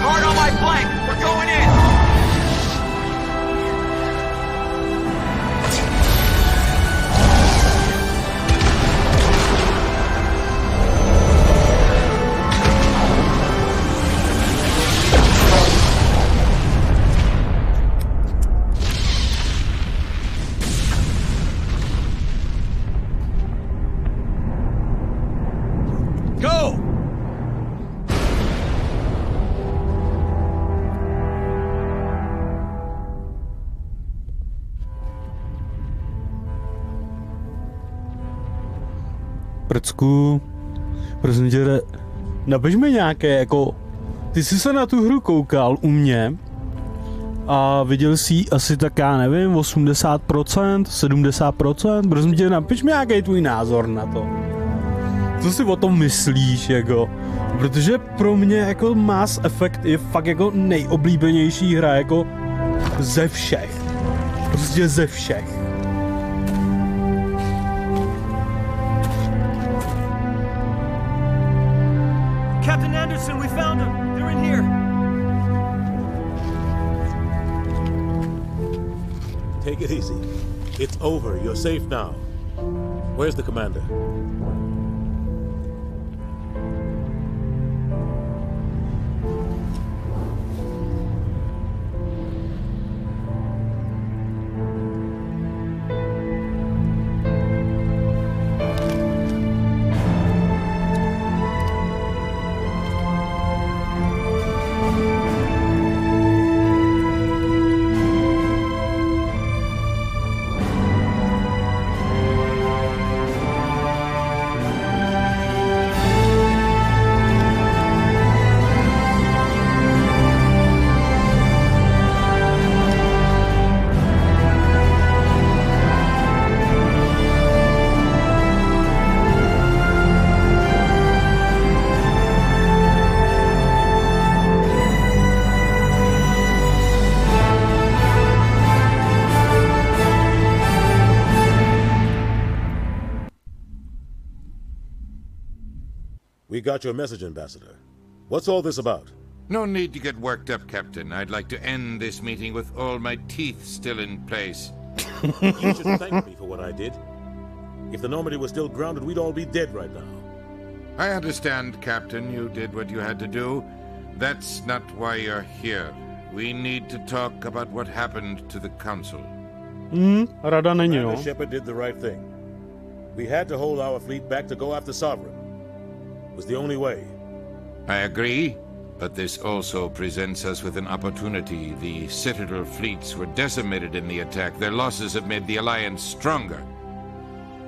Guard on my flank! We're going in! Prcku, prosím tě, napiš mi nějaké, jako, ty jsi se na tu hru koukal u mě a viděl jsi asi tak, já nevím, 80%, 70%, prosím tě, napiš mi nějaký tvůj názor na to. Co si o tom myslíš, jako, protože pro mě, jako, Mass Effect je fakt, jako, nejoblíbenější hra, jako, ze všech. Prostě ze všech. Captain Anderson, we found them. They're in here. Take it easy. It's over. You're safe now. Where's the commander? We got your message, Ambassador. What's all this about? No need to get worked up, Captain. I'd like to end this meeting with all my teeth still in place. You should thank me for what I did. If the Normandy was still grounded, we'd all be dead right now. I understand, Captain. You did what you had to do. That's not why you're here. We need to talk about what happened to the Council. Rada není, no. Commander Shepard did the right thing. We had to hold our fleet back to go after Sovereign. It was the only way. I agree, but this also presents us with an opportunity. The Citadel fleets were decimated in the attack. Their losses have made the Alliance stronger.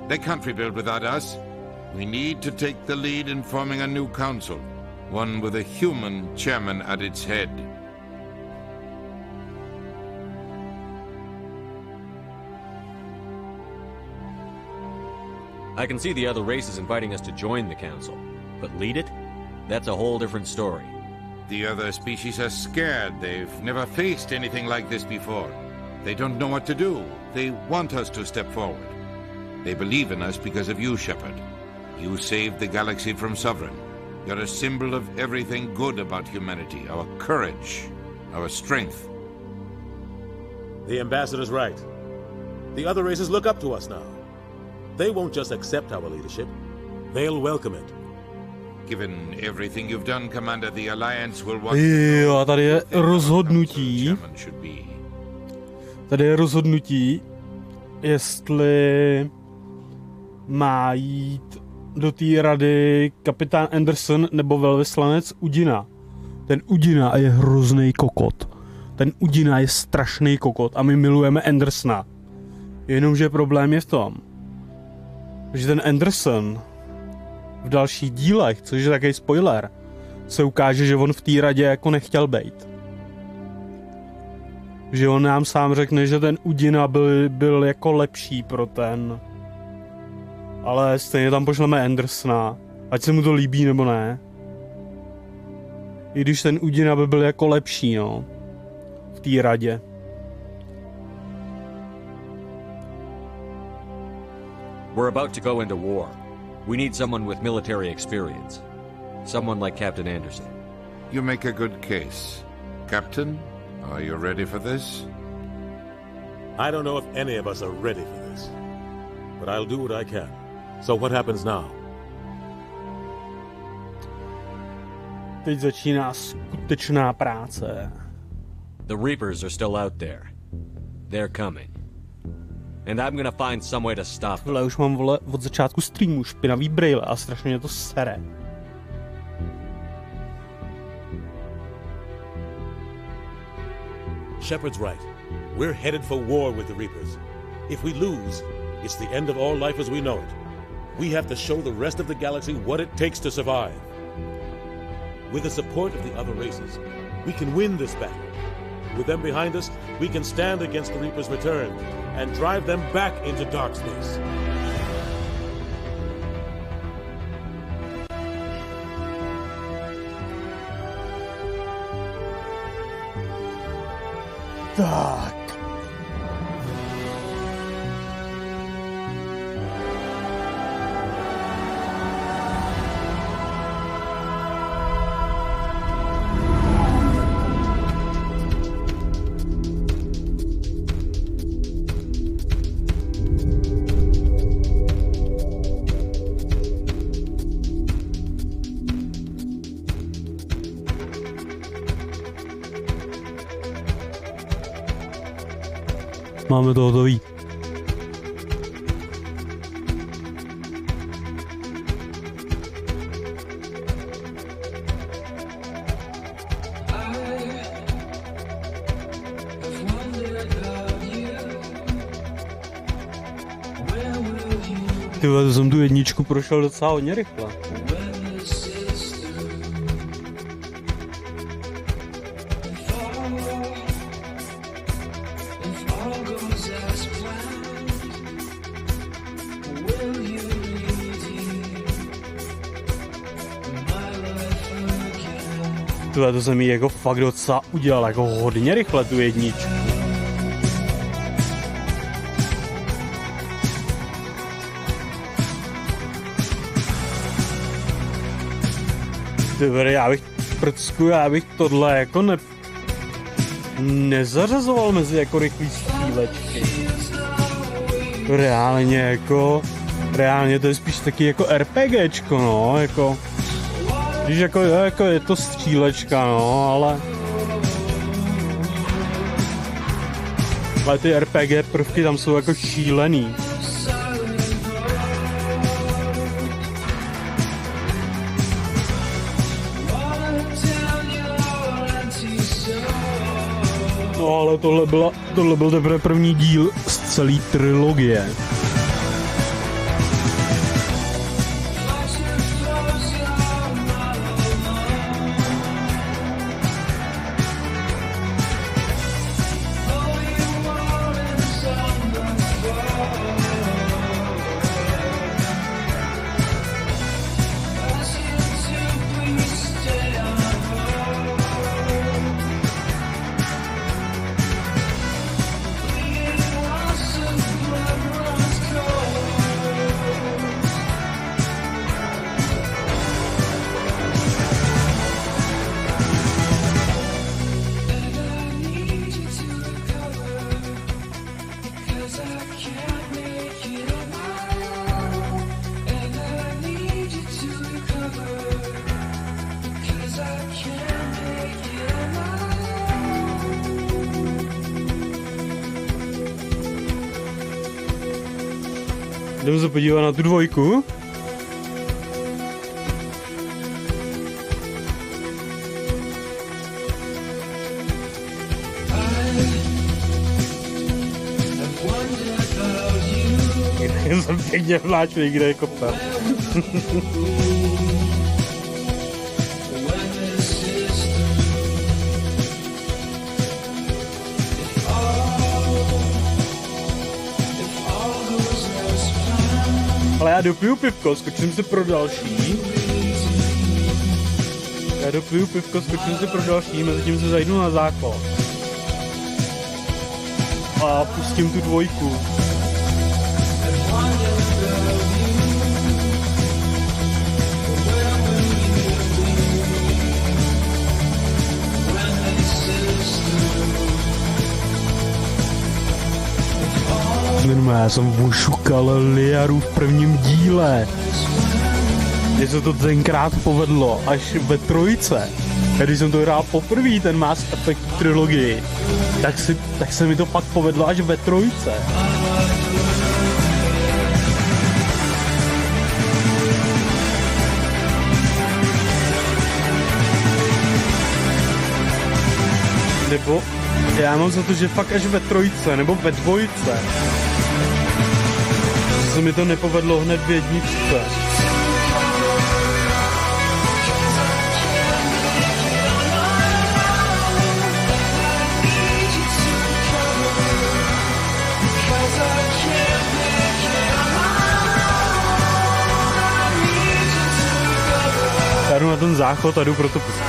They can't rebuild without us. We need to take the lead in forming a new council, one with a human chairman at its head. I can see the other races inviting us to join the council, but lead it? That's a whole different story. The other species are scared. They've never faced anything like this before. They don't know what to do. They want us to step forward. They believe in us because of you, Shepard. You saved the galaxy from Sovereign. You're a symbol of everything good about humanity, our courage, our strength. The Ambassador's right. The other races look up to us now. They won't just accept our leadership. They'll welcome it. Given everything you've done, Commander, the Alliance will want Jo, tady je rozhodnutí. Tady je rozhodnutí, jestli má jít do té rady kapitán Anderson nebo velvyslanec Udina. Ten Udina je hrozný kokot. Ten Udina je strašný kokot a my milujeme Andersona. Jenomže problém je v tom, že ten Anderson v dalších dílech, což je takový spoiler, se ukáže, že on v té radě jako nechtěl bejt. Že on nám sám řekne, že ten Udina byl jako lepší pro ten. Ale stejně tam pošleme Andersona, ať se mu to líbí nebo ne. I když ten Udina by byl jako lepší, no. té radě. We're about to go into war. We need someone with military experience. Someone like Captain Anderson. You make a good case. Captain, are you ready for this? I don't know if any of us are ready for this, but I'll do what I can. So what happens now? Teď začíná skutečná práce. The Reapers are still out there. They're coming. And I'm gonna find some way to stop them. Vole, už mám, vole, od začátku streamu špinavý brejle a strašně mě to sere. Shepard's right. We're headed for war with the Reapers. If we lose, it's the end of all life as we know it. We have to show the rest of the galaxy what it takes to survive. With the support of the other races, we can win this battle. With them behind us, we can stand against the Reapers' return and drive them back into dark space. Tak. Máme to hotový. Ty vole, to jsem tu jedničku prošel docela hodně rychle. To jsem jí jako fakt docela udělal jako hodně rychle tu jedničku. Tyhle, já bych tohle jako nezařazoval mezi jako rychlý střílečky. Reálně to je spíš taky jako RPGčko, no, jako... Když jako je to střílečka, no, ale ty RPG prvky tam jsou jako šílený. No, ale tohle byl teprve první díl z celé trilogie. Jdeme se podívat na tu dvojku. Jsem pěkně vláčný, kde je kopta. Ale já dopiju pivko, skočím si pro další. Mezitím se zajdu na základ. a pustím tu 2. Já jsem ošukal Liaru v prvním díle. Mně se to tenkrát povedlo až ve 3. Když jsem to hrál poprvé, ten Mass Effect trilogii, tak se mi to pak povedlo až ve 3. Nebo já mám za to, že fakt až ve 3, nebo ve 2. Že se mi to nepovedlo hned v 1. Já jdu na ten záchod a jdu pro to pustit.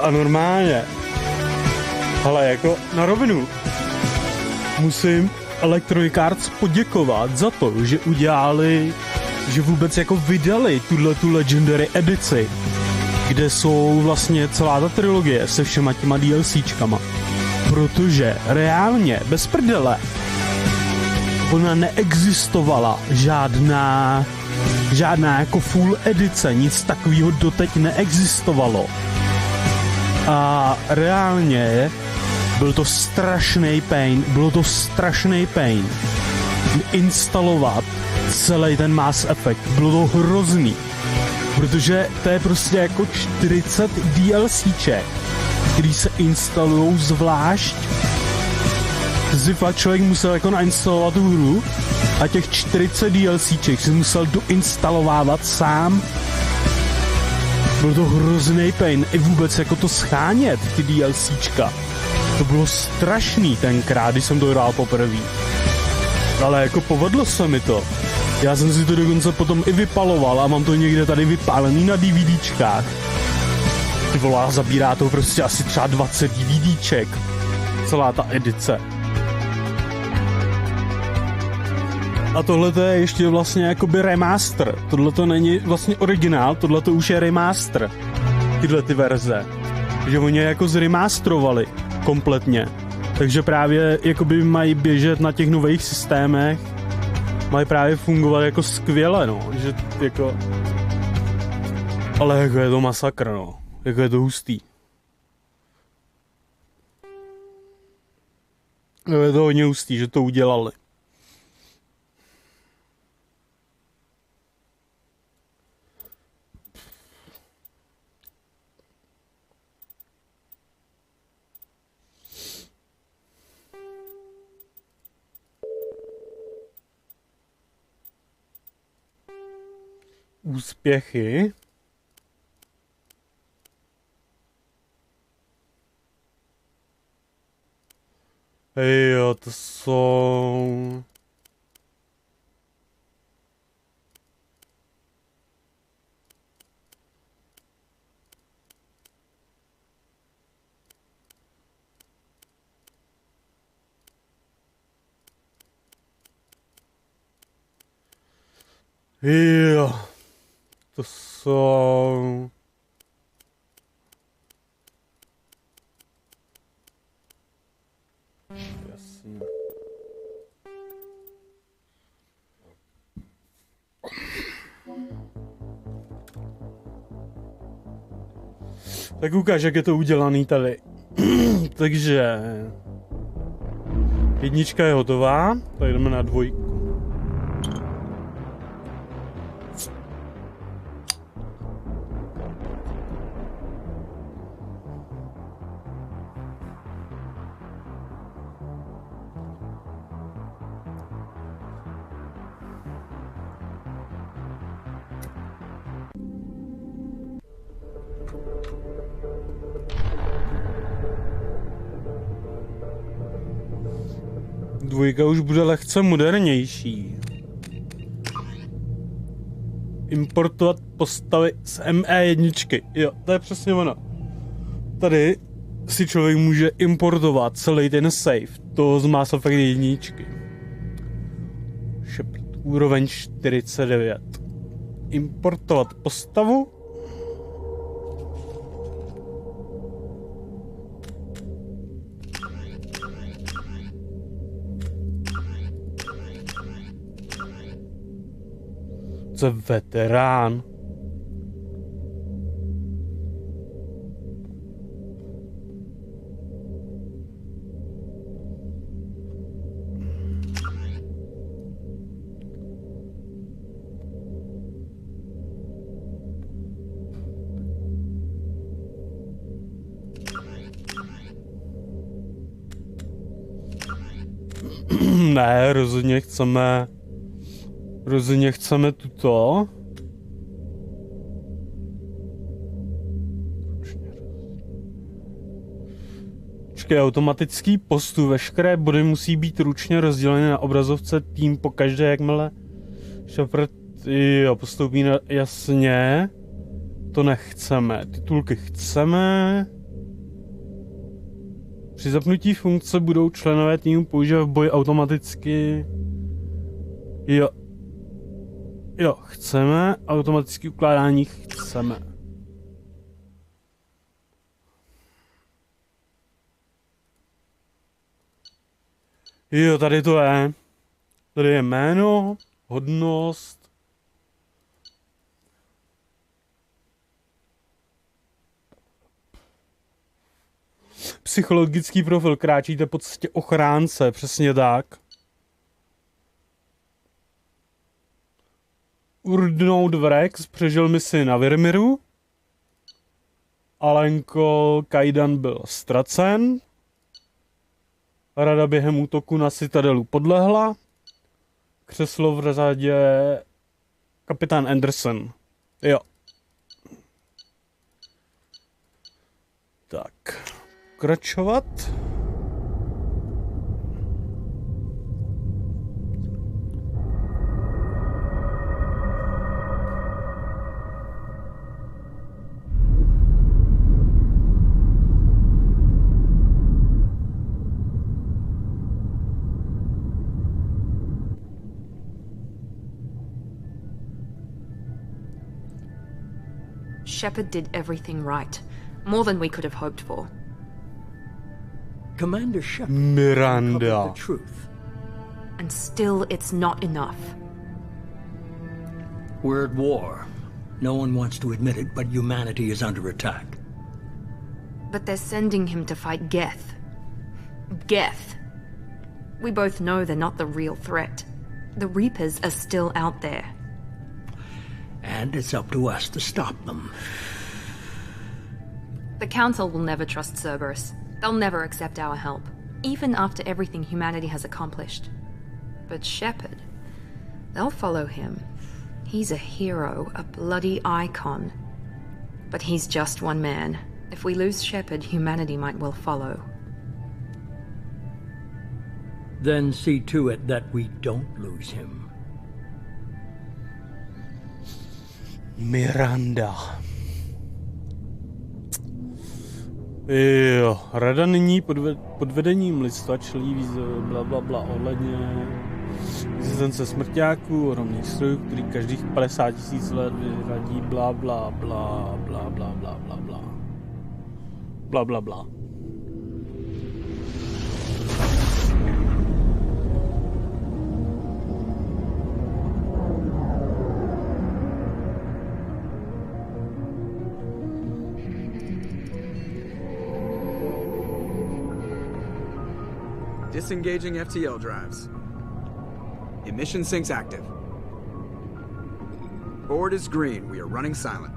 A normálně, ale jako na rovinu, musím Electronic Arts poděkovat za to, že udělali, že vůbec jako vydali tu Legendary edici, kde jsou vlastně celá ta trilogie se všema těma DLCčkama, protože reálně, bez prdele, ona neexistovala žádná jako full edice, nic takového doteď neexistovalo. A reálně byl to strašný pain instalovat celý ten Mass Effect. Bylo to hrozný, protože to je prostě jako 40 DLCček, který se instalujou zvlášť. Si fakt člověk musel jako nainstalovat tu hru a těch 40 DLCček si musel doinstalovávat sám. Byl to hrozný pain, i vůbec jako to schánět, ty DLCčka. To bylo strašný tenkrát, když jsem to hrál poprvé. Ale jako povedlo se mi to. Já jsem si to dokonce potom i vypaloval a mám to někde tady vypálený na DVDčkách. Ty vole, zabírá to prostě asi třeba 20 DVDček. Celá ta edice. A tohle to je ještě vlastně jakoby remaster. Tohle to není vlastně originál, tohle to už je remaster. Tyhle ty verze. Takže oni je jako zremastrovali kompletně. Takže právě jakoby mají běžet na těch nových systémech. Mají právě fungovat jako skvěle, no. Že jako... Ale jako je to masakr, no. Jako je to hustý. Je to hodně hustý, že to udělali. Úspěchy. Jo, to jsou... Jo. To jsou... Jasně. Tak ukáž, jak je to udělaný tady. Takže... Jednička je hotová, tak jdeme na dvojku. Dvojka už bude lehce modernější. Importovat postavy z ME1. Jo, to je přesně ono. Tady si člověk může importovat celý ten save. To z Mass Effect 1. Shepard, úroveň 49. Importovat postavu. Veterán. Ne, rozhodně chceme tuto. Počkej, automatický postup. Veškeré body musí být ručně rozděleny na obrazovce tým po každé, jakmile Shepard postoupí na... Jasně. To nechceme. Titulky chceme. Při zapnutí funkce budou členové týmu používat v boji automaticky. Jo, chceme. Automatické ukládání chceme. Jo, tady to je. Tady je jméno, hodnost. Psychologický profil, kráčíte po cestě ochránce, přesně tak. Urdnout Vrex přežil misi na Virmiru. Alenko Kaidan byl ztracen. Rada během útoku na Citadelu podlehla. Křeslo v řadě kapitán Anderson. Jo. Tak. Pokračovat. Shepard did everything right. More than we could have hoped for. Commander Shepard Miranda. The truth. And still it's not enough. We're at war. No one wants to admit it, but humanity is under attack. But they're sending him to fight Geth. Geth. We both know they're not the real threat. The Reapers are still out there. And it's up to us to stop them. The Council will never trust Cerberus. They'll never accept our help, even after everything humanity has accomplished. But Shepard, they'll follow him. He's a hero, a bloody icon. But he's just one man. If we lose Shepard, humanity might well follow. Then see to it that we don't lose him. Miranda. Jo, rada nyní pod vedením lidstva čelí výzvy blablabla ohledně Existence smrťáků, ohromných strojů, který každých 50 000 let vyradí bla bla bla bla bla bla bla bla. Bla bla bla. Disengaging FTL drives. Emission sinks active. Board is green. We are running silent.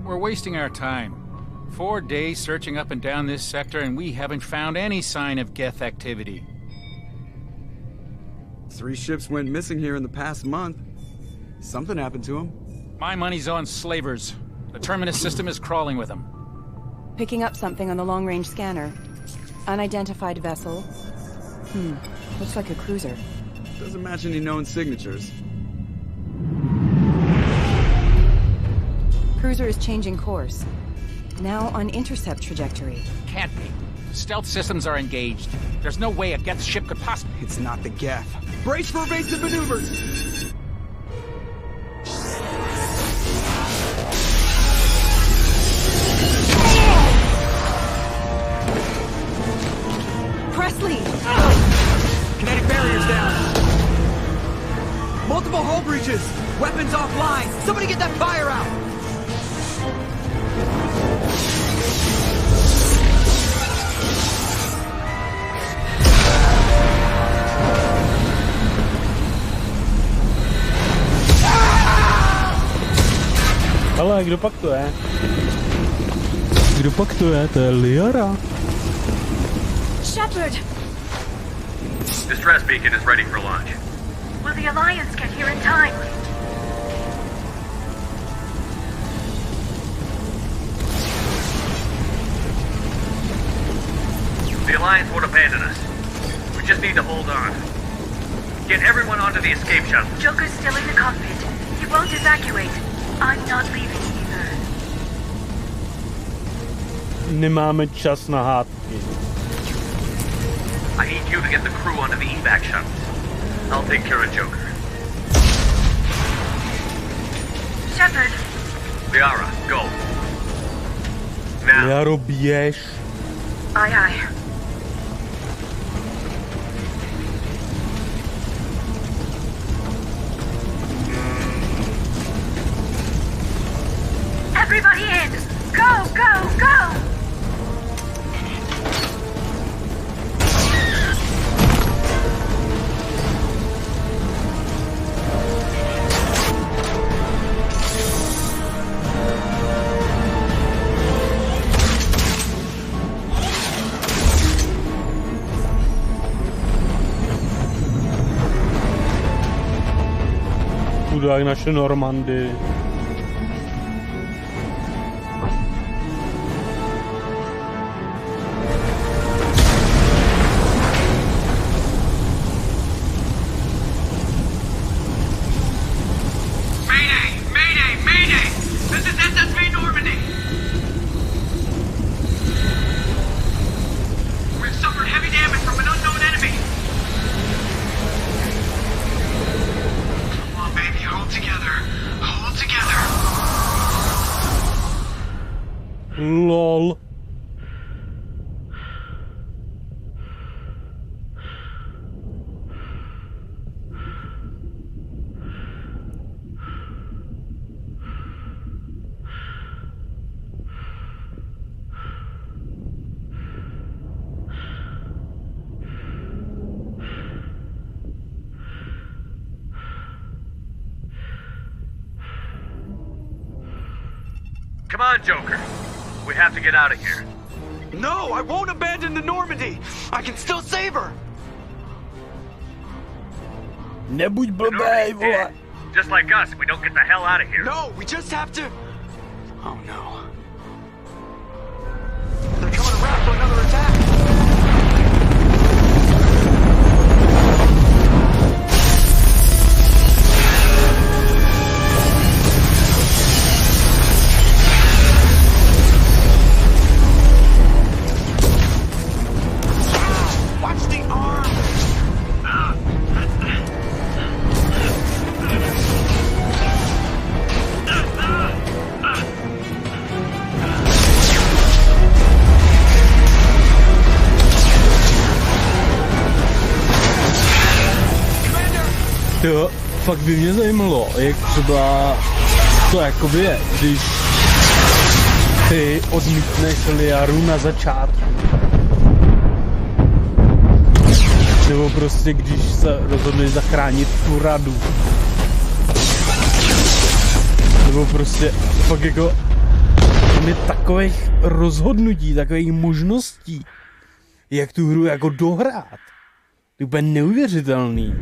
We're wasting our time. 4 days searching up and down this sector, and we haven't found any sign of Geth activity. 3 ships went missing here in the past month. Something happened to them. My money's on slavers. The Terminus system is crawling with them. Picking up something on the long-range scanner. Unidentified vessel. Looks like a cruiser. Doesn't match any known signatures. Cruiser is changing course. Now on intercept trajectory. Can't be. Stealth systems are engaged. There's no way a Geth ship could possibly... It's not the Geth. Brace for evasive maneuvers! Presley! Kinetic barriers down. Multiple hull breaches. Weapons offline. Somebody get that fire out. Ale kdo pak to je? Kdo pak to je? To je Liara. Shepard! Distress beacon is ready for launch. Will the Alliance get here in time? The Alliance won't abandon us. We just need to hold on. Get everyone onto the escape shuttle. Joker's still in the cockpit. He won't evacuate. I'm not leaving either. Nemáme čas na hádky. I need you to get the crew onto the evac shuttles. I'll take care of Joker. Shepard. Liara, go. Now. Liaro, běž. Aye, aye. Everybody in! Go, go, go! Chudák naše Normandy. LOL. Come on, Joker. We have to get out of here. No, I won't abandon the Normandy. I can still save her. Nebuď blbej, vole. Just like us, if we don't get the hell out of here. No, we just have to... Oh no. They're coming around for another attack. Jo, fakt by mě zajímalo, jak třeba to jakoby je, když ty odmítneš Liaru na začátku. Nebo prostě když se rozhodneš zachránit tu radu. Nebo prostě fakt jako tam je takových rozhodnutí, takových možností, jak tu hru jako dohrát. To je úplně neuvěřitelný.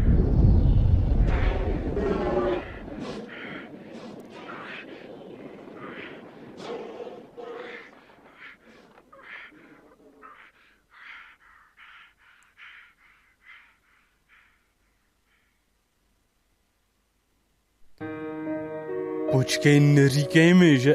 Počkej, neříkej mi, že...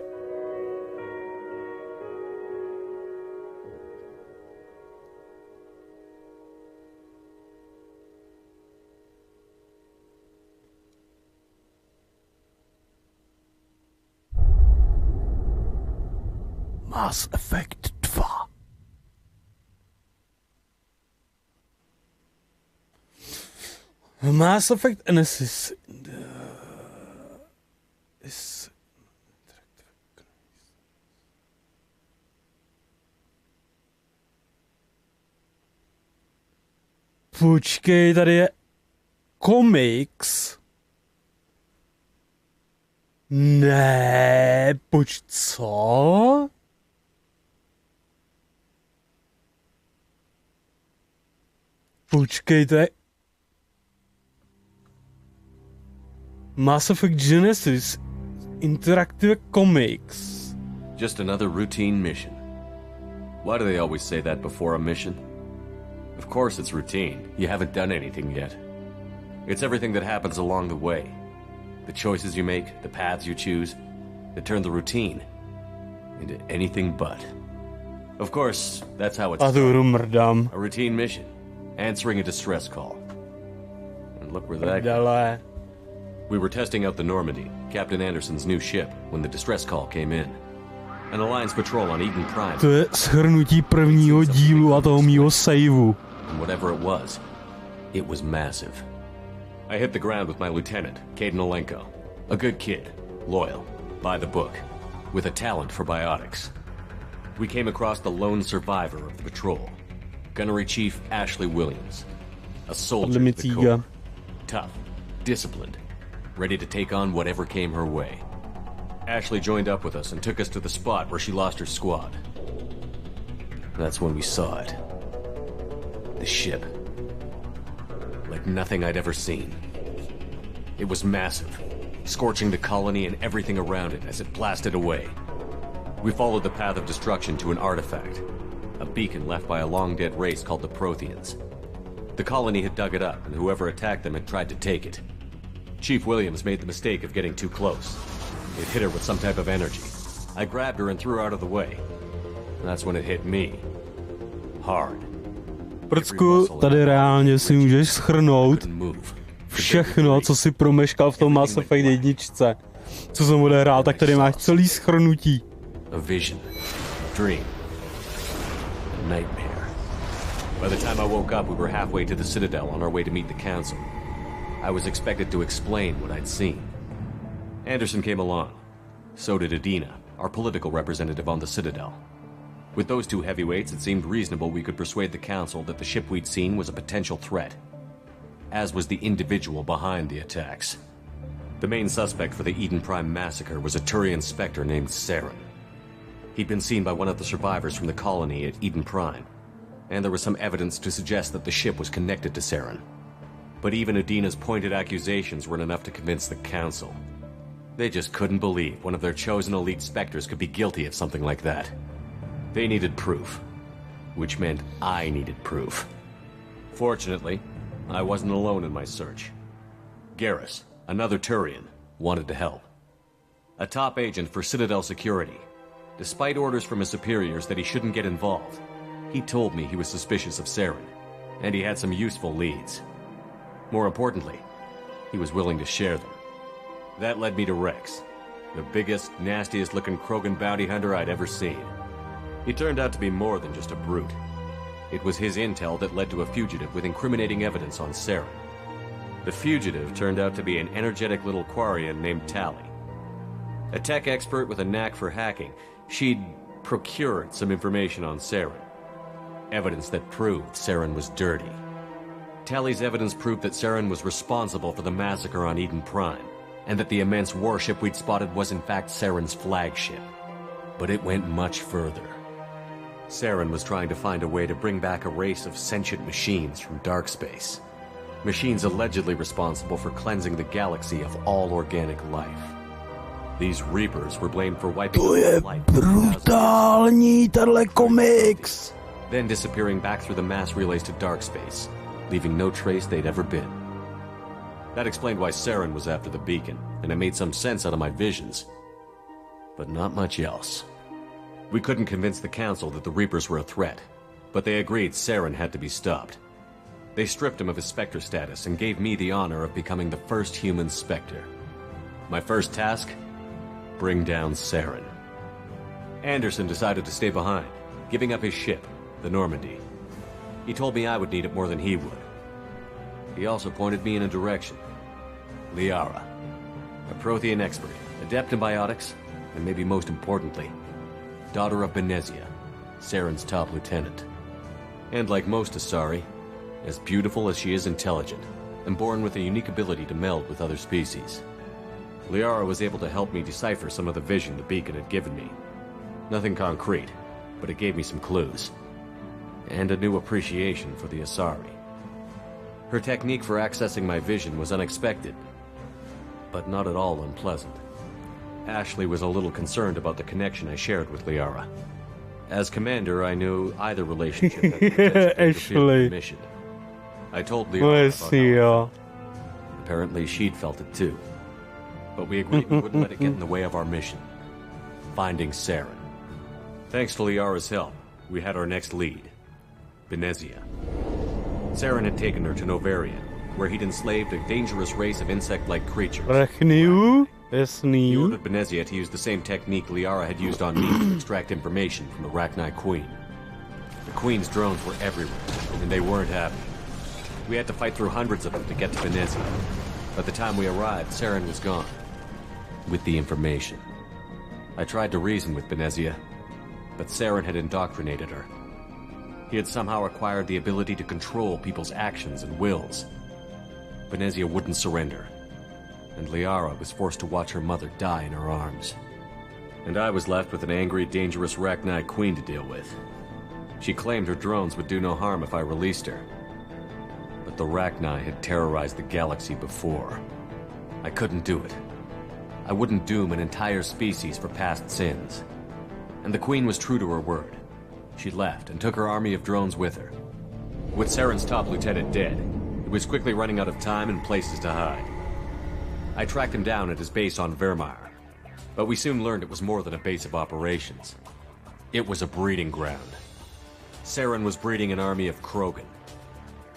Mass Effect 2. Mass Effect Genesis. Počkej, tady je komiks. Ne, co? Počkej, to je... Mass Effect Genesis Interactive Comics. Just another routine mission. Why do they always say that before a mission? Of course it's routine. You haven't done anything yet. It's everything that happens along the way. The choices you make, the paths you choose, that turn the routine into anything but. Of course, that's how it's done. A routine mission. Answering a distress call. And look where that goes. We were testing out the Normandy, Captain Anderson's new ship, when the distress call came in. An Alliance patrol on Eden Prime. To je shrnutí prvního dílu a toho mýho saveu. And whatever it was massive. I hit the ground with my lieutenant, Caden Olenko. A good kid, loyal, by the book, with a talent for biotics. We came across the lone survivor of the patrol, Gunnery Chief Ashley Williams. A soldier of the Corps. Tough, disciplined, ready to take on whatever came her way. Ashley joined up with us and took us to the spot where she lost her squad. That's when we saw it. The ship. Like nothing I'd ever seen. It was massive, scorching the colony and everything around it as it blasted away. We followed the path of destruction to an artifact, a beacon left by a long-dead race called the Protheans. The colony had dug it up, and whoever attacked them had tried to take it. Chief Williams made the mistake of getting too close. It hit her with some type of energy. I grabbed her and threw her out of the way. And that's when it hit me. Hard. Prcku, tady reálně si můžeš shrnout všechno, co si promeškal v tom Mass Effect 1. Co jsem odehrál, tak tady máš celý shrnutí. A vision, a dream, a nightmare. By the time I woke up, we were halfway to the Citadel on our way to meet the Council. I was expected to explain what I'd seen. Anderson came along. So did Adina, our political representative on the Citadel. With those two heavyweights, it seemed reasonable we could persuade the Council that the ship we'd seen was a potential threat, as was the individual behind the attacks. The main suspect for the Eden Prime massacre was a Turian Spectre named Saren. He'd been seen by one of the survivors from the colony at Eden Prime, and there was some evidence to suggest that the ship was connected to Saren. But even Adina's pointed accusations weren't enough to convince the Council. They just couldn't believe one of their chosen elite Spectres could be guilty of something like that. They needed proof, which meant I needed proof. Fortunately, I wasn't alone in my search. Garrus, another Turian, wanted to help. A top agent for Citadel Security. Despite orders from his superiors that he shouldn't get involved, he told me he was suspicious of Saren, and he had some useful leads. More importantly, he was willing to share them. That led me to Rex, the biggest, nastiest-looking Krogan bounty hunter I'd ever seen. He turned out to be more than just a brute. It was his intel that led to a fugitive with incriminating evidence on Saren. The fugitive turned out to be an energetic little Quarian named Tally. A tech expert with a knack for hacking, she'd procured some information on Saren. Evidence that proved Saren was dirty. Tally's evidence proved that Saren was responsible for the massacre on Eden Prime, and that the immense warship we'd spotted was in fact Saren's flagship. But it went much further. Saren was trying to find a way to bring back a race of sentient machines from dark space. Machines allegedly responsible for cleansing the galaxy of all organic life. These Reapers were blamed for wiping out life. Brutální tenhle komiks. Then disappearing back through the mass relays to dark space, leaving no trace they'd ever been. That explained why Saren was after the beacon, and it made some sense out of my visions. But not much else. We couldn't convince the Council that the Reapers were a threat, but they agreed Saren had to be stopped. They stripped him of his Spectre status and gave me the honor of becoming the first human Spectre. My first task? Bring down Saren. Anderson decided to stay behind, giving up his ship, the Normandy. He told me I would need it more than he would. He also pointed me in a direction. Liara, a Prothean expert, adept in biotics, and maybe most importantly, daughter of Benezia, Saren's top lieutenant. And like most Asari, as beautiful as she is intelligent, and born with a unique ability to meld with other species. Liara was able to help me decipher some of the vision the beacon had given me. Nothing concrete, but it gave me some clues. And a new appreciation for the Asari. Her technique for accessing my vision was unexpected, but not at all unpleasant. Ashley was a little concerned about the connection I shared with Liara. As commander, I knew either relationship had the potential to interfere with the mission. I told Liara about how it felt. Apparently she'd felt it too. But we agreed we wouldn't let it get in the way of our mission. Finding Saren. Thanks to Liara's help, we had our next lead. Benezia. Saren had taken her to Novarian, where he'd enslaved a dangerous race of insect-like creatures. He ordered Benezia to use the same technique Liara had used on me to extract information from the Rachni Queen. The Queen's drones were everywhere, and they weren't happy. We had to fight through hundreds of them to get to Benezia. By the time we arrived, Saren was gone. With the information. I tried to reason with Benezia, but Saren had indoctrinated her. He had somehow acquired the ability to control people's actions and wills. Benezia wouldn't surrender, and Liara was forced to watch her mother die in her arms. And I was left with an angry, dangerous Rachni Queen to deal with. She claimed her drones would do no harm if I released her. But the Rachni had terrorized the galaxy before. I couldn't do it. I wouldn't doom an entire species for past sins. And the Queen was true to her word. She left and took her army of drones with her. With Saren's top lieutenant dead, it was quickly running out of time and places to hide. I tracked him down at his base on Vermeer, but we soon learned it was more than a base of operations. It was a breeding ground. Saren was breeding an army of Krogan.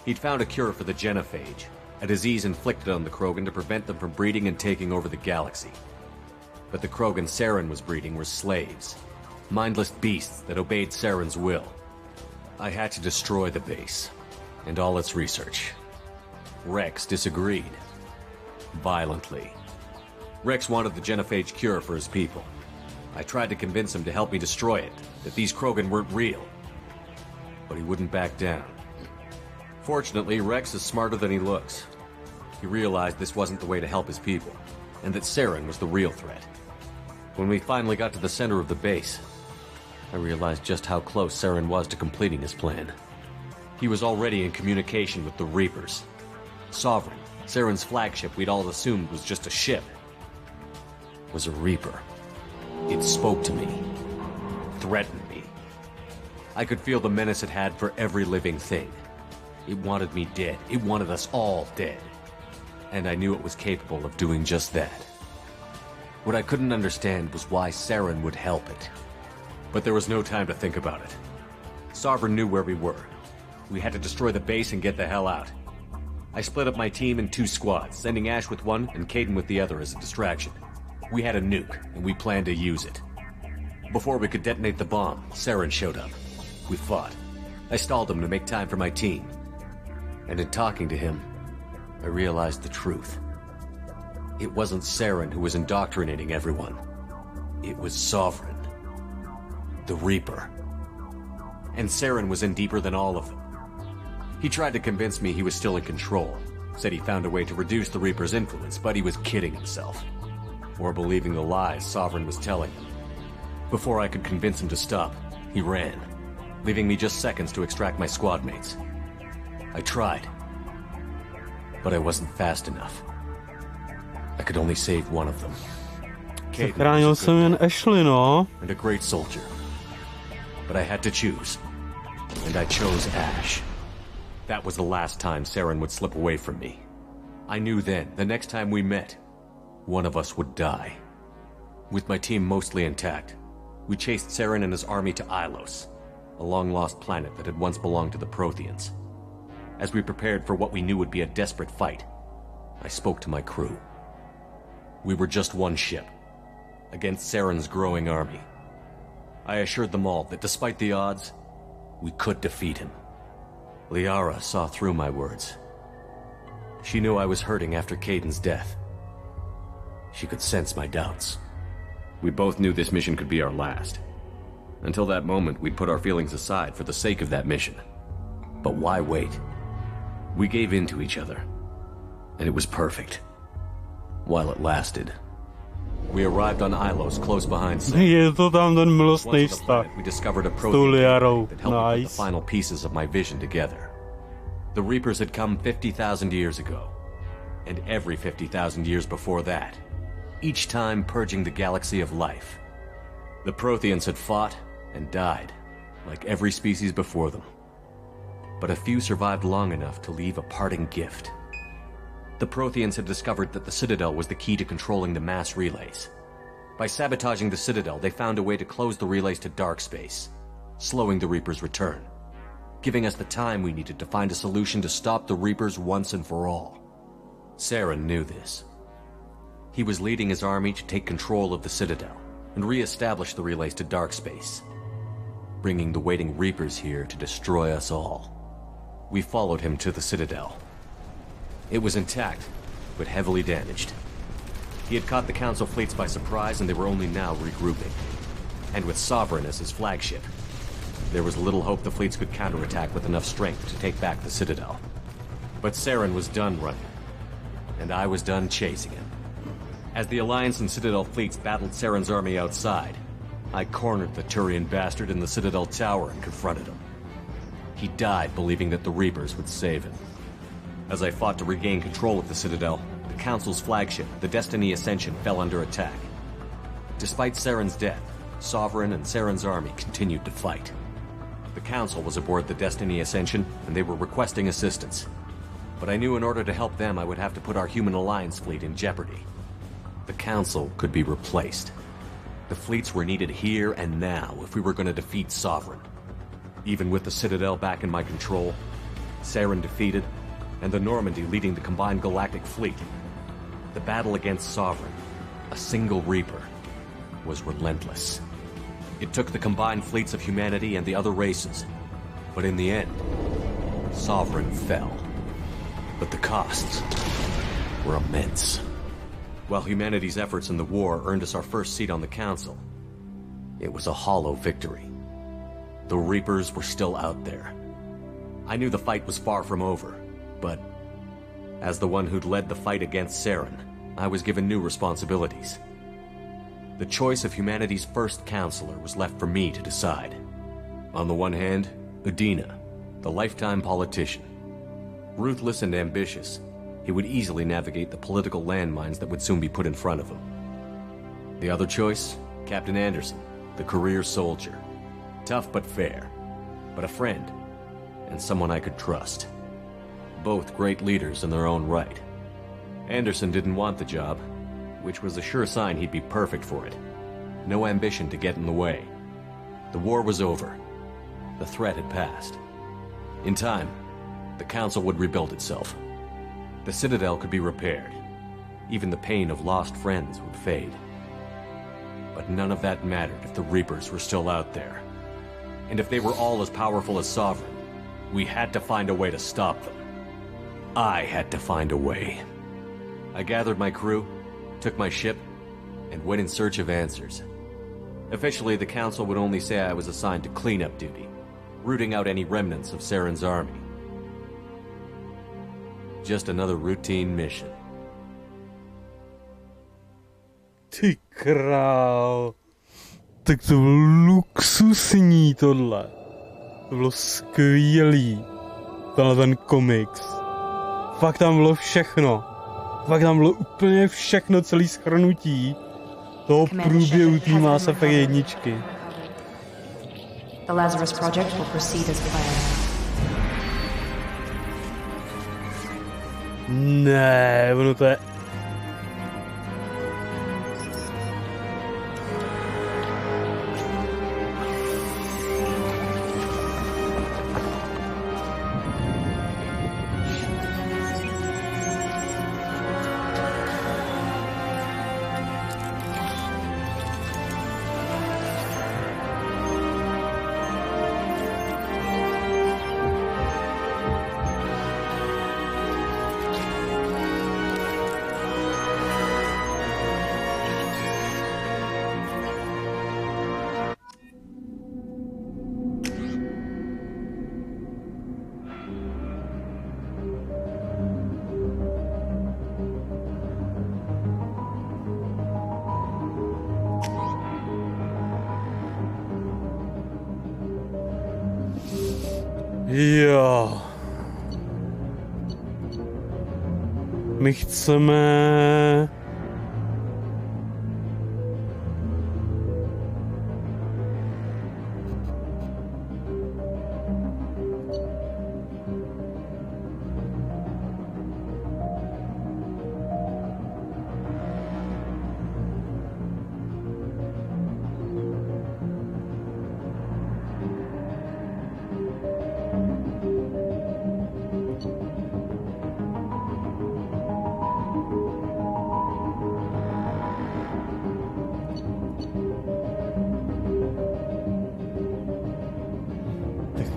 He'd found a cure for the genophage, a disease inflicted on the Krogan to prevent them from breeding and taking over the galaxy. But the Krogan Saren was breeding were slaves, mindless beasts that obeyed Saren's will. I had to destroy the base, and all its research. Rex disagreed. Violently. Rex wanted the genophage cure for his people. I tried to convince him to help me destroy it, that these Krogan weren't real. But he wouldn't back down. Fortunately, Rex is smarter than he looks. He realized this wasn't the way to help his people, and that Saren was the real threat. When we finally got to the center of the base, I realized just how close Saren was to completing his plan. He was already in communication with the Reapers. Sovereign, Saren's flagship we'd all assumed was just a ship, was a Reaper. It spoke to me, threatened me. I could feel the menace it had for every living thing. It wanted me dead. It wanted us all dead. And I knew it was capable of doing just that. What I couldn't understand was why Saren would help it. But there was no time to think about it. Sovereign knew where we were. We had to destroy the base and get the hell out. I split up my team in 2 squads, sending Ash with one and Caden with the other as a distraction. We had a nuke, and we planned to use it. Before we could detonate the bomb, Saren showed up. We fought. I stalled him to make time for my team. And in talking to him, I realized the truth. It wasn't Saren who was indoctrinating everyone. It was Sovereign. The Reaper. And Saren was in deeper than all of them. He tried to convince me he was still in control. Said he found a way to reduce the Reaper's influence, but he was kidding himself. Or believing the lies Sovereign was telling him. Before I could convince him to stop, he ran, leaving me just seconds to extract my squad mates. I tried, but I wasn't fast enough. I could only save one of them. Zachránil jsem jen Ashley, no. And a great soldier. But I had to choose. And I chose Ash. That was the last time Saren would slip away from me. I knew then, the next time we met, one of us would die. With my team mostly intact, we chased Saren and his army to Ilos, a long-lost planet that had once belonged to the Protheans. As we prepared for what we knew would be a desperate fight, I spoke to my crew. We were just one ship, against Saren's growing army. I assured them all that despite the odds, we could defeat him. Liara saw through my words. She knew I was hurting after Caden's death. She could sense my doubts. We both knew this mission could be our last. Until that moment, we'd put our feelings aside for the sake of that mission. But why wait? We gave in to each other, and it was perfect. While it lasted. We arrived on Ilos, close behind Saren. Je to tam ten milostný vztah. We discovered a S tou Liarou. that helped me put the Nice. final pieces of my vision together. The Reapers had come 50,000 years ago, and every 50,000 years before that, each time purging the galaxy of life. The Protheans had fought and died, like every species before them. But a few survived long enough to leave a parting gift. The Protheans had discovered that the Citadel was the key to controlling the mass relays. By sabotaging the Citadel, they found a way to close the relays to dark space, slowing the Reapers' return, giving us the time we needed to find a solution to stop the Reapers once and for all. Saren knew this. He was leading his army to take control of the Citadel and re-establish the relays to dark space, bringing the waiting Reapers here to destroy us all. We followed him to the Citadel. It was intact, but heavily damaged. He had caught the Council fleets by surprise, and they were only now regrouping. And with Sovereign as his flagship, there was little hope the fleets could counterattack with enough strength to take back the Citadel. But Saren was done running, and I was done chasing him. As the Alliance and Citadel fleets battled Saren's army outside, I cornered the Turian bastard in the Citadel tower and confronted him. He died believing that the Reapers would save him. As I fought to regain control of the Citadel, the Council's flagship, the Destiny Ascension, fell under attack. Despite Saren's death, Sovereign and Saren's army continued to fight. The Council was aboard the Destiny Ascension, and they were requesting assistance. But I knew in order to help them, I would have to put our human alliance fleet in jeopardy. The Council could be replaced. The fleets were needed here and now if we were going to defeat Sovereign. Even with the Citadel back in my control, Saren defeated, and the Normandy leading the combined galactic fleet, the battle against Sovereign, a single Reaper, was relentless. It took the combined fleets of humanity and the other races, but in the end, Sovereign fell. But the costs were immense. While humanity's efforts in the war earned us our first seat on the Council, it was a hollow victory. The Reapers were still out there. I knew the fight was far from over, but as the one who'd led the fight against Saren, I was given new responsibilities. The choice of humanity's first counselor was left for me to decide. On the one hand, Udina, the lifetime politician. Ruthless and ambitious, he would easily navigate the political landmines that would soon be put in front of him. The other choice, Captain Anderson, the career soldier. Tough but fair, but a friend, and someone I could trust. Both great leaders in their own right. Anderson didn't want the job, which was a sure sign he'd be perfect for it. No ambition to get in the way. The war was over. The threat had passed. In time, the Council would rebuild itself. The Citadel could be repaired. Even the pain of lost friends would fade. But none of that mattered if the Reapers were still out there. And if they were all as powerful as Sovereign, we had to find a way to stop them. I had to find a way. I gathered my crew, took my ship, and went in search of answers. Officially, the Council would only say I was assigned to cleanup duty, rooting out any remnants of Saren's army. Just another routine mission. Ty král. Tak to bylo luxusní tohle. To bylo skvělý. Tenhle ten komiks. Fakt tam bylo všechno. Fakt tam bylo úplně všechno, celý shrnutí toho průběhu té Mass Effect jedničky. The Lazarus Project will proceed as planned. Ne, ono to je... Jo. My chceme...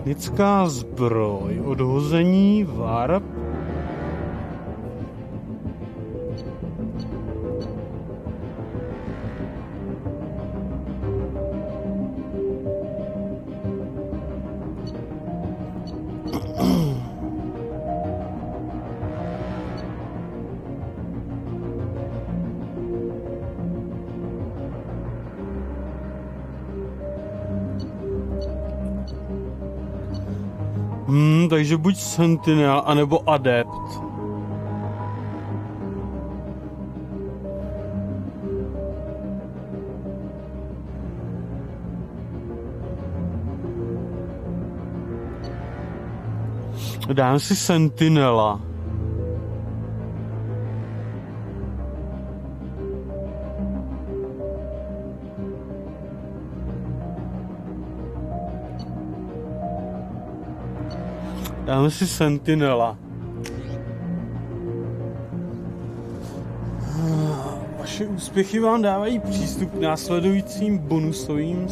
Technická zbroj, odhození, warp. Takže buď Sentinel, anebo Adept. Dám si Sentinela. Dáme si Sentinela. Vaše úspěchy vám dávají přístup k následujícím bonusovým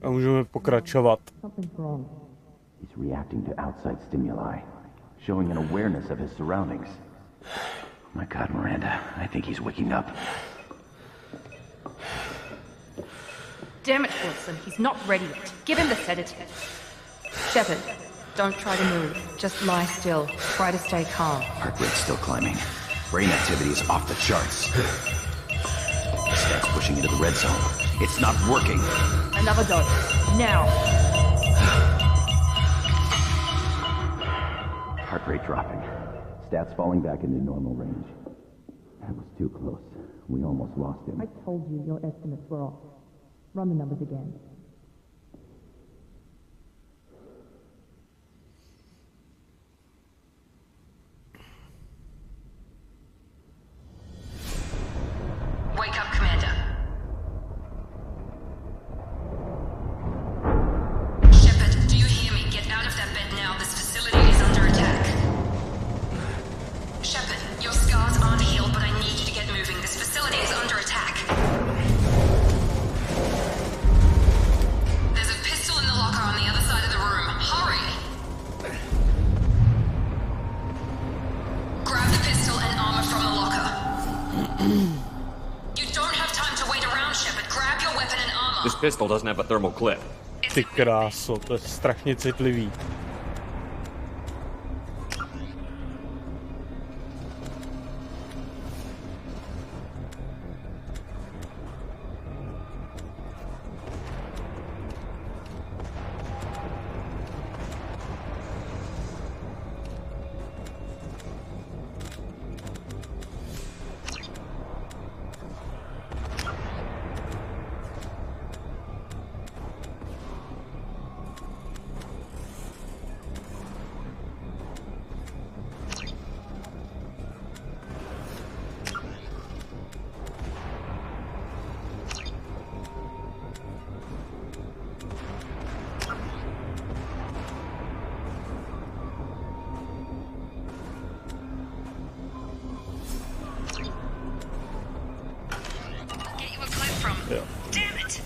a můžeme pokračovat. He's reacting to outside stimuli, showing an awareness of his surroundings. My God, Miranda, I think he's waking up. Damn it, Wilson, he's not ready yet. Give him the sedative. Shepard, don't try to move. Just lie still. Try to stay calm. Heart rate's still climbing. Brain activity is off the charts. Stats pushing into the red zone. It's not working. Another dose. Now. Heart rate dropping. Stats falling back into normal range. That was too close. We almost lost him. I told you your estimates were off. Run the numbers again. This pistol doesn't have a thermal clip. Ty kráso, to je strašně citlivý. Damn it!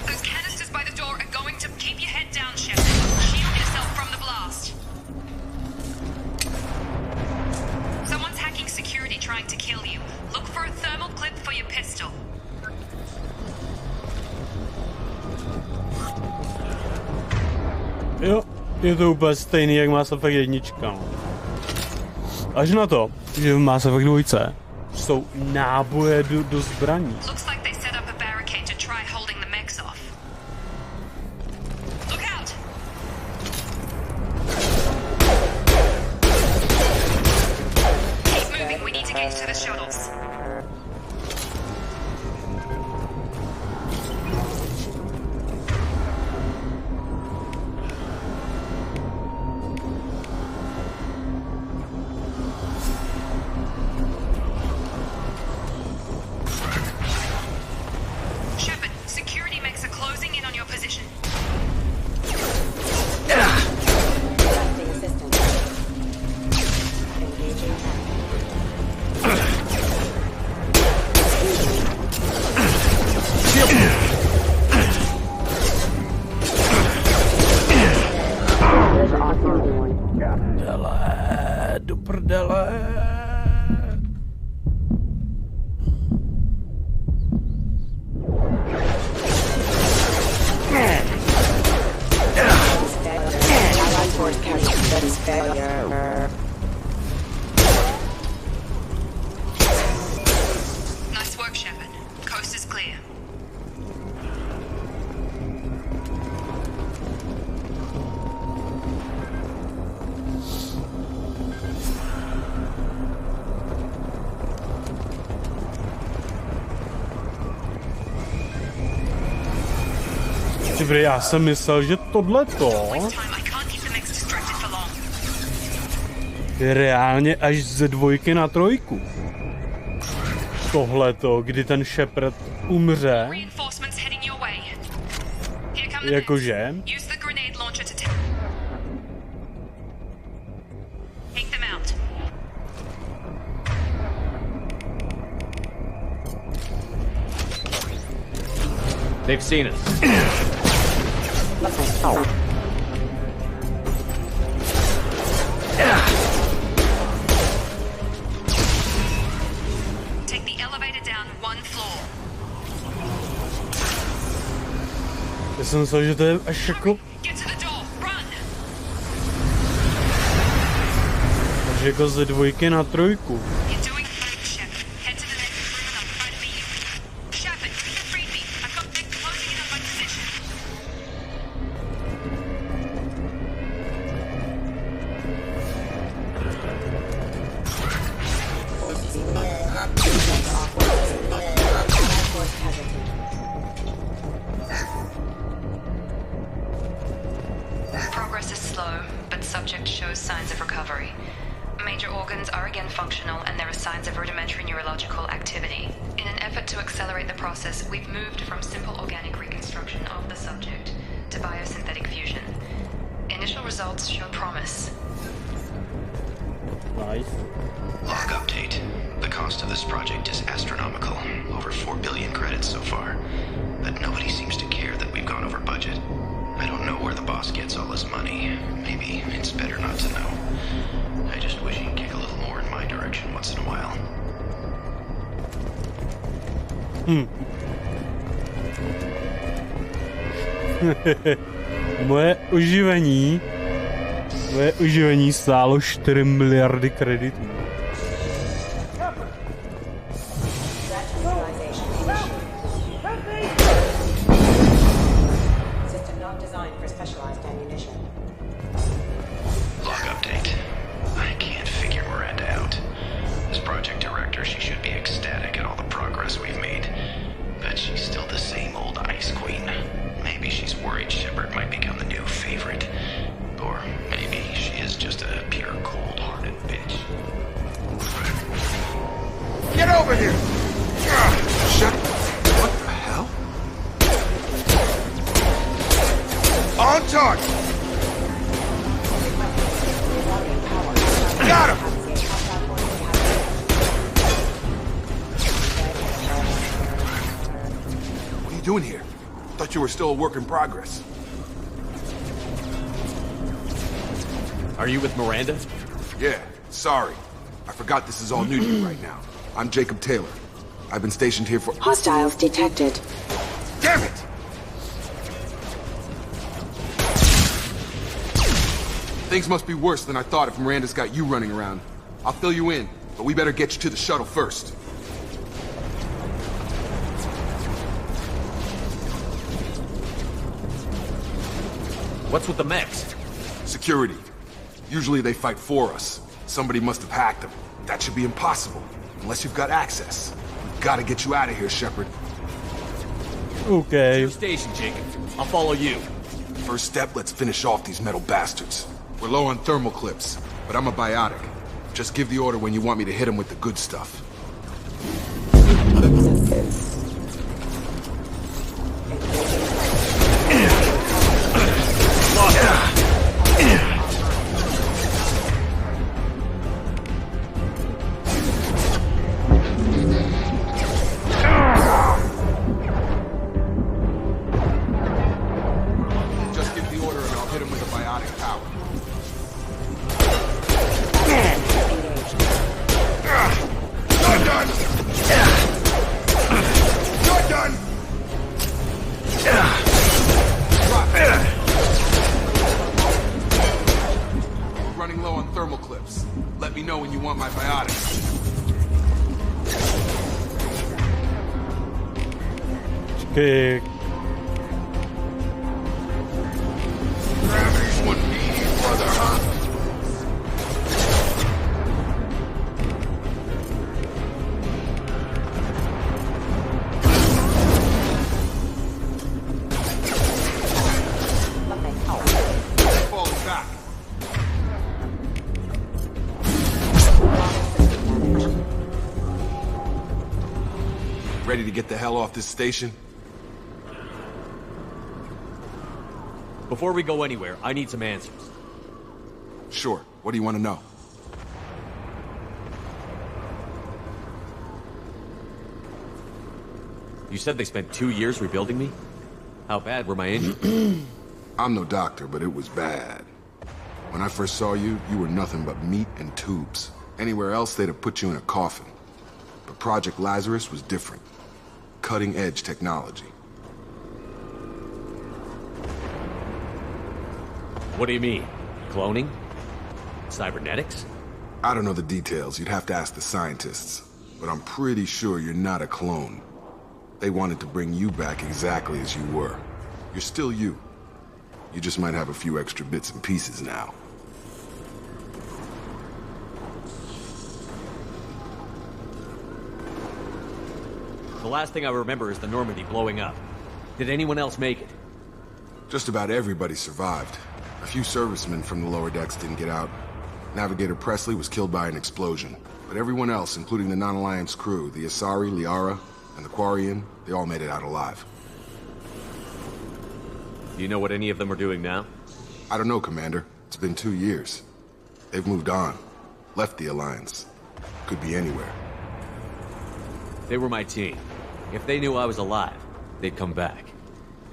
Those canisters by the door are going to keep your head down, Shepard. Shield yourself from the blast. Someone's hacking security trying to kill you. Look for a thermal clip for your pistol. Jo, je to úplně stejný jak Mass Effect 1. Až na to, že v Mass Effect 2 jsou náboje do zbraní. Do prdele. Nice work, Shepard. Coast is clear. Já jsem myslel, že tohleto je reálně až ze 2 na 3. Tohleto, kdy ten Shepard umře. Jakože? They've seen us. Take the elevator down 1 floor. Já jsem myslel, že to je až jako... Až jako ze 2 na 3. Progress is slow, but subject shows signs of recovery. Major organs are again functional, and there are signs of rudimentary neurological activity. In an effort to accelerate the process, we've moved from simple organic reconstruction of the subject to biosynthetic fusion. Initial results show promise. Nice. Log update. The cost of this project is astronomical. Over 4 billion credits so far. But nobody seems to care that we've gone over budget. I don't know where the boss gets all his money. Maybe it's better not to know. I just wish he'd kick a little more in my direction once in a while. Moje oživení stálo 4 miliardy kreditů. Log update. I can't figure Miranda out. As project director, she should be ecstatic at all the progress we've made. But she's still the same old ice queen. Maybe she's worried Shepard might become the new favorite. Or maybe she is just a pure cold-hearted bitch. Get over here! Shut... What the hell? On target! Got him! What are you doing here? Thought you were still a work in progress. Are you with Miranda? Yeah, sorry. I forgot this is all new to you right now. I'm Jacob Taylor. I've been stationed here for... Hostiles detected. Damn it! Things must be worse than I thought if Miranda's got you running around. I'll fill you in, but we better get you to the shuttle first. What's with the mechs? Security. Usually they fight for us. Somebody must have hacked them. That should be impossible, unless you've got access. We've got to get you out of here, Shepard. Okay. To your station, Jacob. I'll follow you. First step, let's finish off these metal bastards. We're low on thermal clips, but I'm a biotic. Just give the order when you want me to hit them with the good stuff. Just give the order and I'll hit him with a biotic power. You're done! You're done! Drop it. We're running low on thermal clips. Let me know when you want my biotics. Okay. Gravity's one meaty brother, huh? Falling back. Ready to get the hell off this station? Before we go anywhere, I need some answers. Sure. What do you want to know? You said they spent 2 years rebuilding me? How bad were my injuries? I'm no doctor, but it was bad. When I first saw you, you were nothing but meat and tubes. Anywhere else, they'd have put you in a coffin. But Project Lazarus was different. Cutting-edge technology. What do you mean? Cloning? Cybernetics? I don't know the details. You'd have to ask the scientists. But I'm pretty sure you're not a clone. They wanted to bring you back exactly as you were. You're still you. You just might have a few extra bits and pieces now. The last thing I remember is the Normandy blowing up. Did anyone else make it? Just about everybody survived. A few servicemen from the lower decks didn't get out. Navigator Presley was killed by an explosion. But everyone else, including the non-Alliance crew, the Asari, Liara, and the Quarian, they all made it out alive. Do you know what any of them are doing now? I don't know, Commander. It's been 2 years. They've moved on. Left the Alliance. Could be anywhere. They were my team. If they knew I was alive, they'd come back.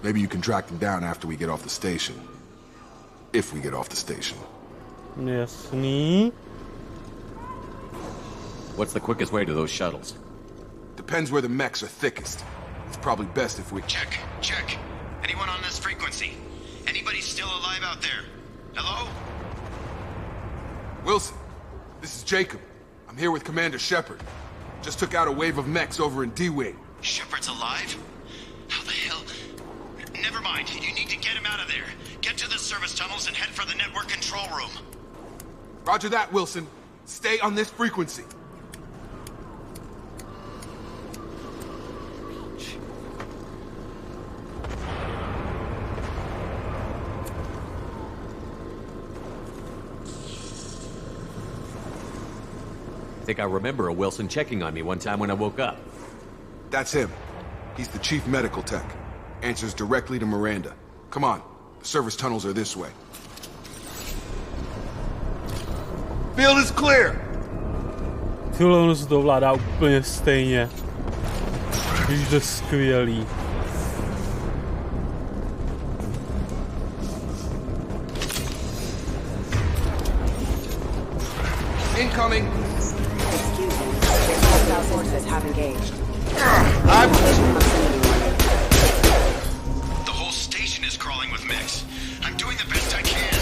Maybe you can track them down after we get off the station. If we get off the station. Jasný. What's the quickest way to those shuttles? Depends where the mechs are thickest. It's probably best if we... Check. Anyone on this frequency? Anybody still alive out there? Hello? Wilson, this is Jacob. I'm here with Commander Shepard. Just took out a wave of mechs over in D-Wing. Shepard's alive? How the hell? Never mind. You need to get him out of there. Get to the service tunnels and head for the network control room. Roger that, Wilson. Stay on this frequency. I think I remember a Wilson checking on me one time when I woke up. That's him. He's the chief medical tech. Answers directly to Miranda. Come on. The service tunnels are this way. Field is clear! Tyhle, ono se to ovládá úplně stejně. Když to je skvělý. Incoming! Hostile forces have engaged. The whole station is crawling with mechs. I'm doing the best I can.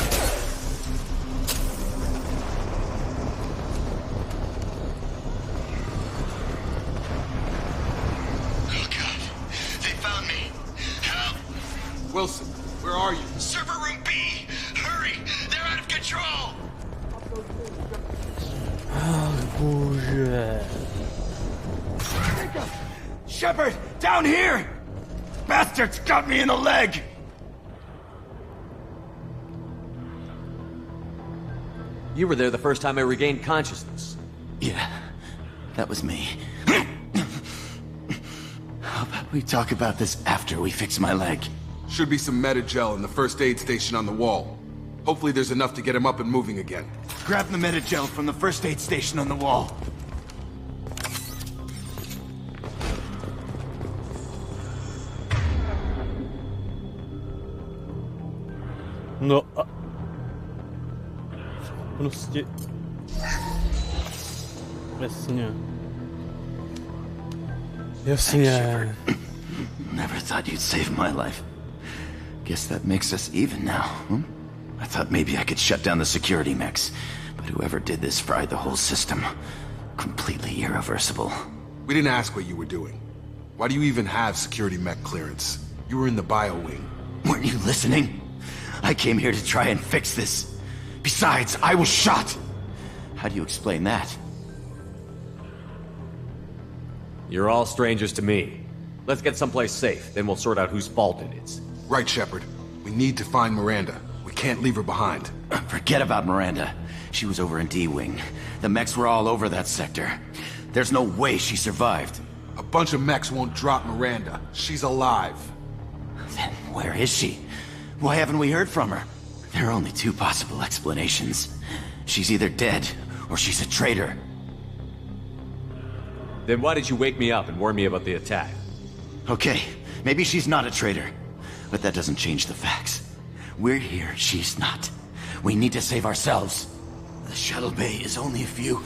Oh God, they found me. Help! Wilson, where are you? Server room B! Hurry! They're out of control! Bože. Shepard, down here! Bastards got me in the leg! You were there the first time I regained consciousness. Yeah, that was me. How about we talk about this after we fix my leg? Should be some Metagel in the first aid station on the wall. Hopefully there's enough to get him up and moving again. Grab the Metagel from the first aid station on the wall. No a... Prostě... Jasně. Jasně. Never thought you'd save my life. Guess that makes us even now, hmm? I thought maybe I could shut down the security mechs, but whoever did this fried the whole system. Completely irreversible. We didn't ask what you were doing. Why do you even have security mech clearance? You were in the bio wing. Weren't you listening? I came here to try and fix this. Besides, I was shot. How do you explain that? You're all strangers to me. Let's get someplace safe, then we'll sort out whose fault it is. Right, Shepard. We need to find Miranda. We can't leave her behind. Forget about Miranda. She was over in D-Wing. The mechs were all over that sector. There's no way she survived. A bunch of mechs won't drop Miranda. She's alive. Then where is she? Why haven't we heard from her? There are only two possible explanations. She's either dead, or she's a traitor. Then why did you wake me up and warn me about the attack? Okay, maybe she's not a traitor. But that doesn't change the facts. We're here, she's not. We need to save ourselves. The shuttle bay is only a few...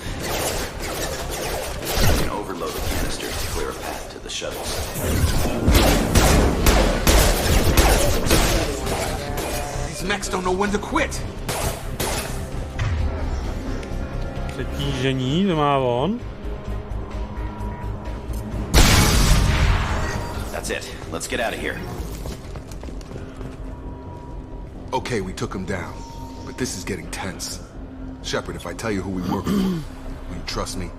I can overload the canisters to clear a path to the shuttles. These mechs don't know when to quit. Přetížení, to má on. That's it. Let's get out of here. Okay, we took him down. But this is getting tense. Shepard, if I tell you who we work for, will you trust me?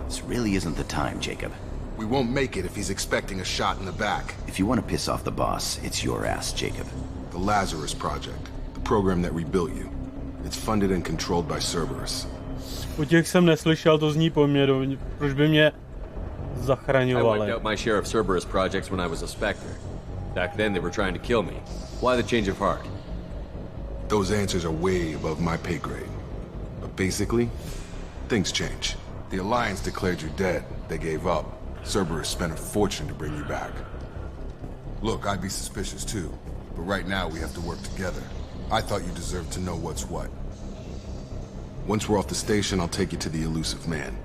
This really isn't the time, Jacob. We won't make it if he's expecting a shot in the back. If you want to piss off the boss, it's your ass, Jacob. The Lazarus Project. The program that rebuilt you. It's funded and controlled by Cerberus. O těch jsem neslyšel, to zní poměrně. Proč by mě I zachraňovali? wiped out my share of Cerberus projects when I was a Spectre. Back then they were trying to kill me. Why the change of heart? Those answers are way above my pay grade. But basically, things change. The Alliance declared you dead. They gave up. Cerberus spent a fortune to bring you back. Look, I'd be suspicious too. But right now we have to work together. I thought you deserved to know what's what. Once we're off the station, I'll take you to the elusive man.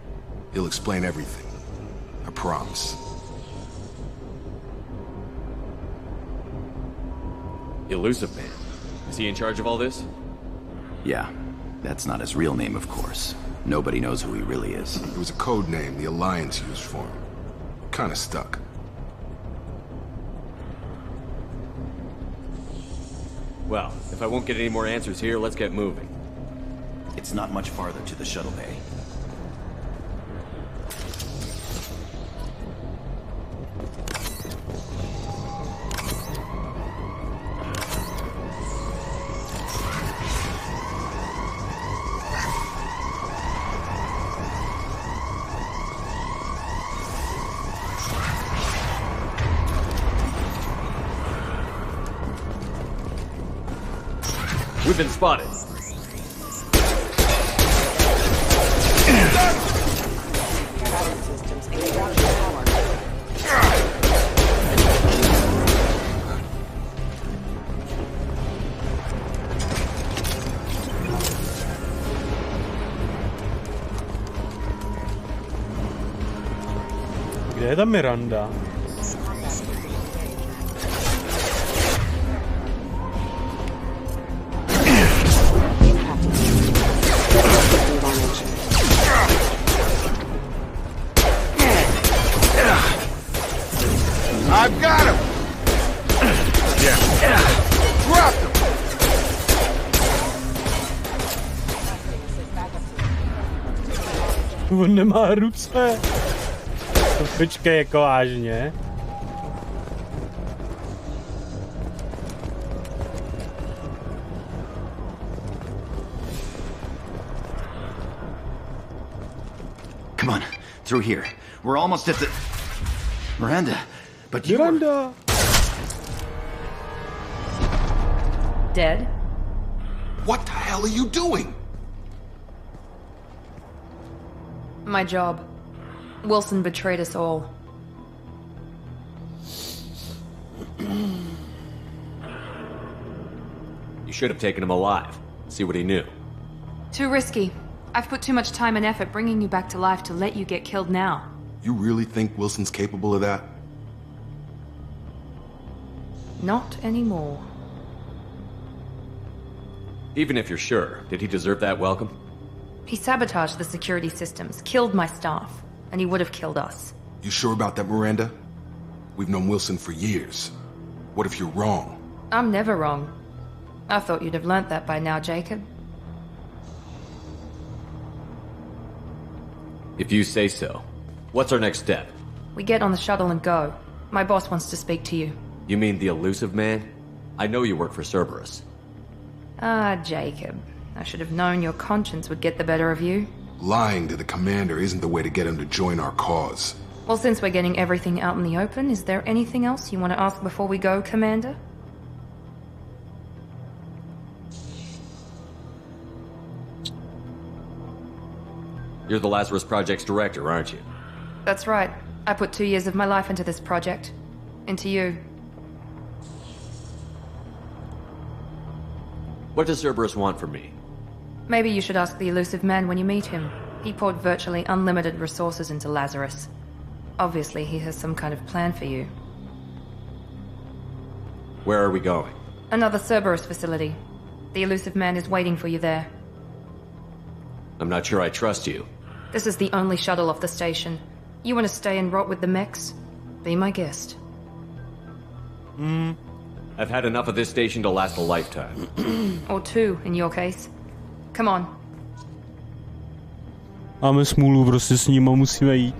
He'll explain everything. I promise. Elusive Man. Is he in charge of all this? Yeah. That's not his real name, of course. Nobody knows who he really is. It was a code name the Alliance used for him. Kinda stuck. Well, if I won't get any more answers here, let's get moving. It's not much farther to the shuttle bay. We've been spotted. Kde je ta Miranda? I've got him! Yeah. Drop him! On nemá ruce. To počkej, jako vážně. Come on, through here. We're almost at the... Miranda, but you Miranda! Dead? What the hell are you doing? My job. Wilson betrayed us all. You should have taken him alive. See what he knew. Too risky. I've put too much time and effort bringing you back to life to let you get killed now. You really think Wilson's capable of that? Not anymore. Even if you're sure, did he deserve that welcome? He sabotaged the security systems, killed my staff, and he would have killed us. You sure about that, Miranda? We've known Wilson for years. What if you're wrong? I'm never wrong. I thought you'd have learnt that by now, Jacob. If you say so. What's our next step? We get on the shuttle and go. My boss wants to speak to you. You mean the Elusive Man? I know you work for Cerberus. Ah, Jacob. I should have known your conscience would get the better of you. Lying to the commander isn't the way to get him to join our cause. Well, since we're getting everything out in the open, is there anything else you want to ask before we go, Commander? You're the Lazarus Project's director, aren't you? That's right. I put 2 years of my life into this project. Into you. What does Cerberus want from me? Maybe you should ask the Elusive Man when you meet him. He poured virtually unlimited resources into Lazarus. Obviously, he has some kind of plan for you. Where are we going? Another Cerberus facility. The Elusive Man is waiting for you there. I'm not sure I trust you. This is the only shuttle off the station. You want to stay and rot with the mechs? Be my guest. I've had enough of this station to last a lifetime. Or 2, in your case. Come on. Máme smůlu, prostě s nima musíme jít.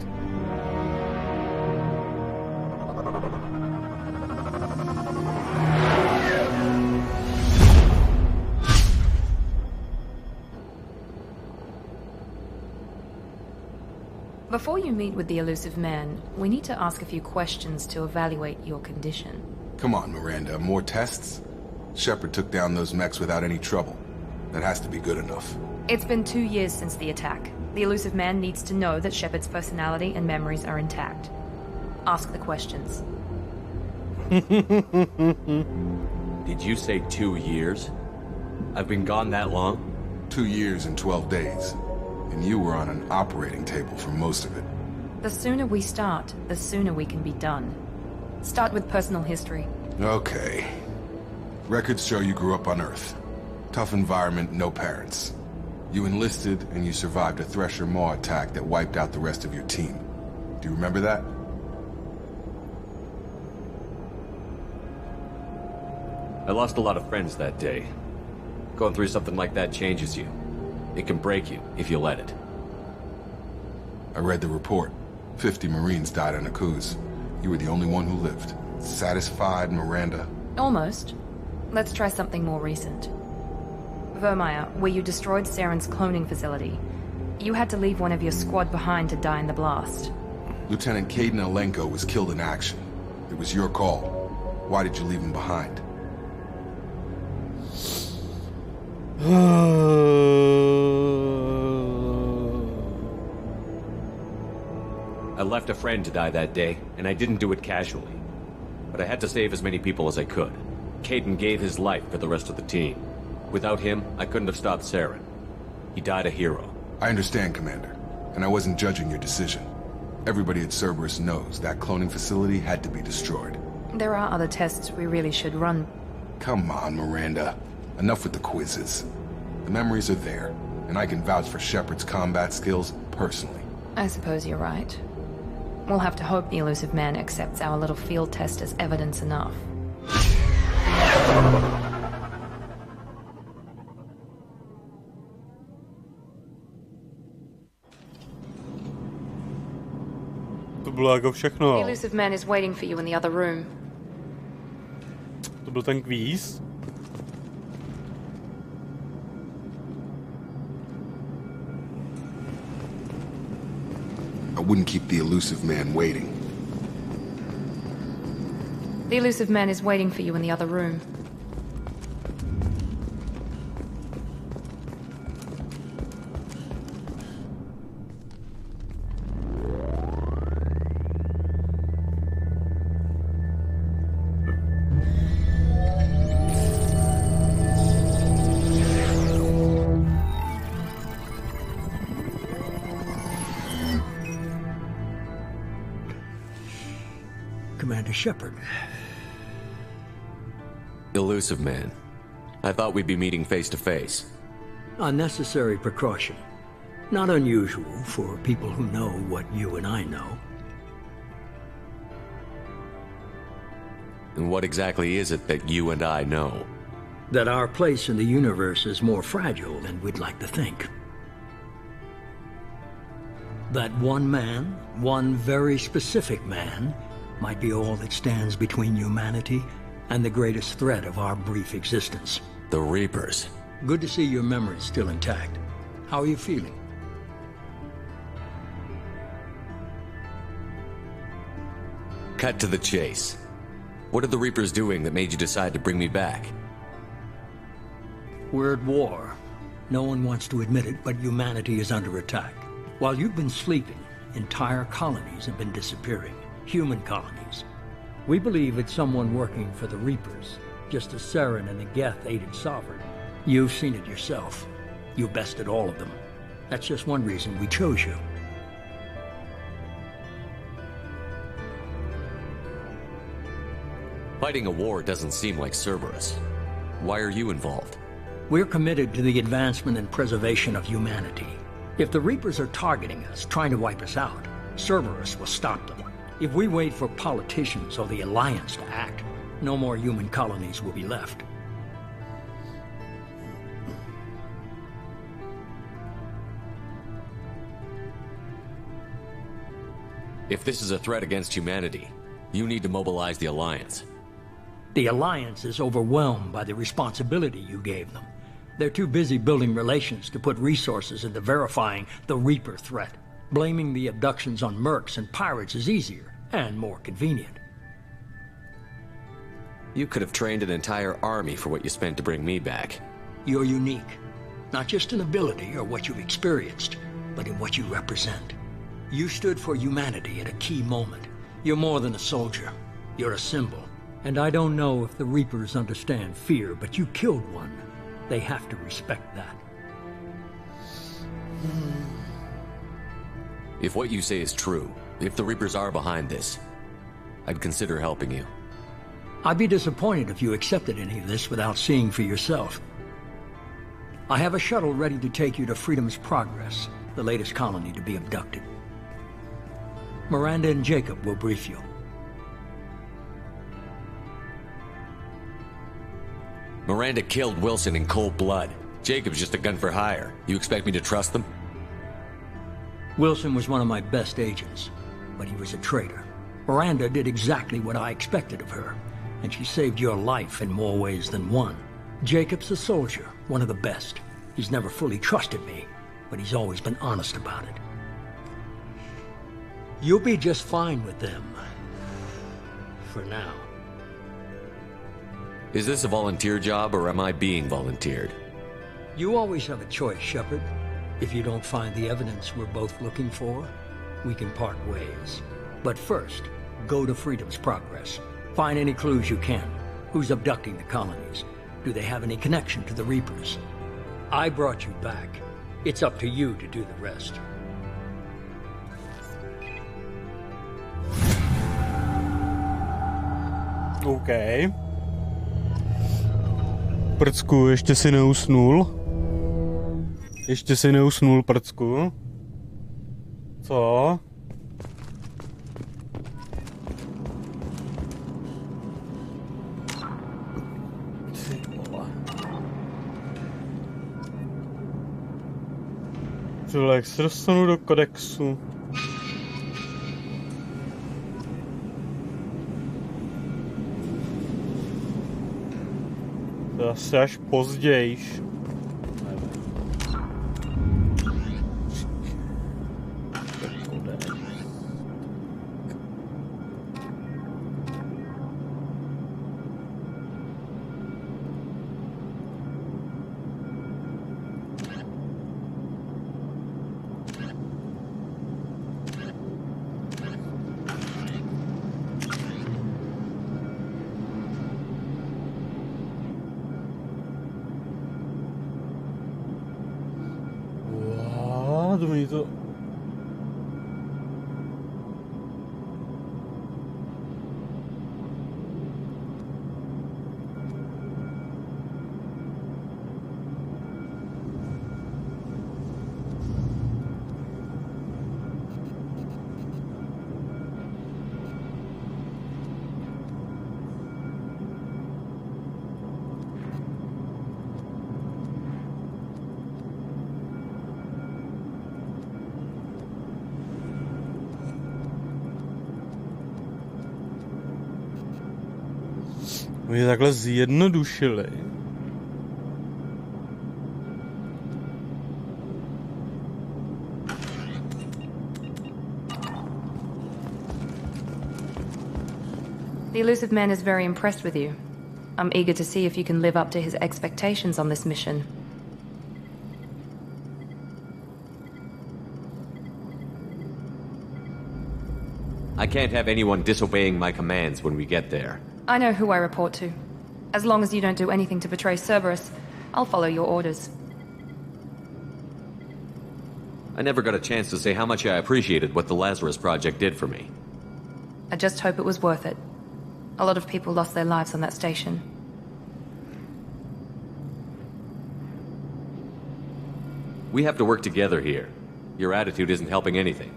Before you meet with the Elusive Man, we need to ask a few questions to evaluate your condition. Come on, Miranda, more tests? Shepard took down those mechs without any trouble. That has to be good enough. It's been 2 years since the attack. The Elusive Man needs to know that Shepard's personality and memories are intact. Ask the questions. Did you say 2 years? I've been gone that long? 2 years and 12 days. And you were on an operating table for most of it. The sooner we start, the sooner we can be done. Start with personal history. Okay. Records show you grew up on Earth. Tough environment, no parents. You enlisted and you survived a Thresher Maw attack that wiped out the rest of your team. Do you remember that? I lost a lot of friends that day. Going through something like that changes you. It can break you if you let it. I read the report. 50 Marines died on a cruise. You were the only one who lived. Satisfied, Miranda? Almost. Let's try something more recent. Vermeer, where you destroyed Saren's cloning facility. You had to leave one of your squad behind to die in the blast. Lieutenant Caden Alenko was killed in action. It was your call. Why did you leave him behind? I left a friend to die that day, and I didn't do it casually. But I had to save as many people as I could. Caden gave his life for the rest of the team. Without him, I couldn't have stopped Saren. He died a hero. I understand, Commander, and I wasn't judging your decision. Everybody at Cerberus knows that cloning facility had to be destroyed. There are other tests we really should run. Come on, Miranda. Enough with the quizzes. The memories are there, and I can vouch for Shepard's combat skills personally. I suppose you're right. We'll have to hope the elusive man accepts our little field test as evidence enough. To bylo jako všechno. The elusive man is waiting for you in the other room. To byl ten kvíz. I wouldn't keep the elusive man waiting. The elusive man is waiting for you in the other room. Commander Shepard. Elusive man. I thought we'd be meeting face to face. Unnecessary precaution. Not unusual for people who know what you and I know. And what exactly is it that you and I know? That our place in the universe is more fragile than we'd like to think. That one man, one very specific man, might be all that stands between humanity and the greatest threat of our brief existence. The Reapers. Good to see your memory's still intact. How are you feeling? Cut to the chase. What are the Reapers doing that made you decide to bring me back? We're at war. No one wants to admit it, but humanity is under attack. While you've been sleeping, entire colonies have been disappearing. Human colonies. We believe it's someone working for the Reapers, just as Saren and the Geth aided Sovereign. You've seen it yourself. You bested all of them. That's just one reason we chose you. Fighting a war doesn't seem like Cerberus. Why are you involved? We're committed to the advancement and preservation of humanity. If the Reapers are targeting us, trying to wipe us out, Cerberus will stop them. If we wait for politicians or the Alliance to act, no more human colonies will be left. If this is a threat against humanity, you need to mobilize the Alliance. The Alliance is overwhelmed by the responsibility you gave them. They're too busy building relations to put resources into verifying the Reaper threat. Blaming the abductions on mercs and pirates is easier and more convenient. You could have trained an entire army for what you spent to bring me back. You're unique. Not just in ability or what you've experienced, but in what you represent. You stood for humanity at a key moment. You're more than a soldier. You're a symbol. And I don't know if the Reapers understand fear, but you killed one. They have to respect that. If what you say is true, if the Reapers are behind this, I'd consider helping you. I'd be disappointed if you accepted any of this without seeing for yourself. I have a shuttle ready to take you to Freedom's Progress, the latest colony to be abducted. Miranda and Jacob will brief you. Miranda killed Wilson in cold blood. Jacob's just a gun for hire. You expect me to trust them? Wilson was one of my best agents, but he was a traitor. Miranda did exactly what I expected of her, and she saved your life in more ways than one. Jacob's a soldier, one of the best. He's never fully trusted me, but he's always been honest about it. You'll be just fine with them. For now. Is this a volunteer job, or am I being volunteered? You always have a choice, Shepard. If you don't find the evidence we're both looking for, we can part ways. But first, go to Freedom's Progress. Find any clues you can. Who's abducting the colonies? Do they have any connection to the Reapers? I brought you back. It's up to you to do the rest. OK. Prcku, ještě si neusnul? Ještě si neusnul, prcku? Co? Tyhle, jak se dostanu do kodexu? To asi až pozdějiš. To... Oni takhle zjednodušili. The elusive man is very impressed with you. I'm eager to see if you can live up to his expectations on this mission. I can't have anyone disobeying my commands when we get there. I know who I report to. As long as you don't do anything to betray Cerberus, I'll follow your orders. I never got a chance to say how much I appreciated what the Lazarus Project did for me. I just hope it was worth it. A lot of people lost their lives on that station. We have to work together here. Your attitude isn't helping anything.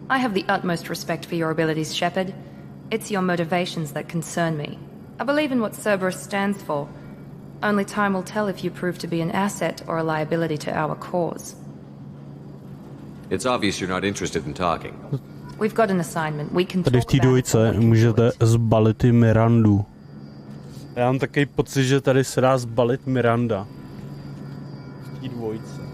I have the utmost respect for your abilities, Shepard. It's your motivations that concern me. I believe in what Cerberus stands for. Only time will tell if you prove to be an asset or a liability to our cause. It's obvious you're not interested in talking. We've got an assignment. We can Tady v té dvojce můžete zbalit i Mirandu. Já mám takový pocit, že tady se dá zbalit Miranda. V té dvojce.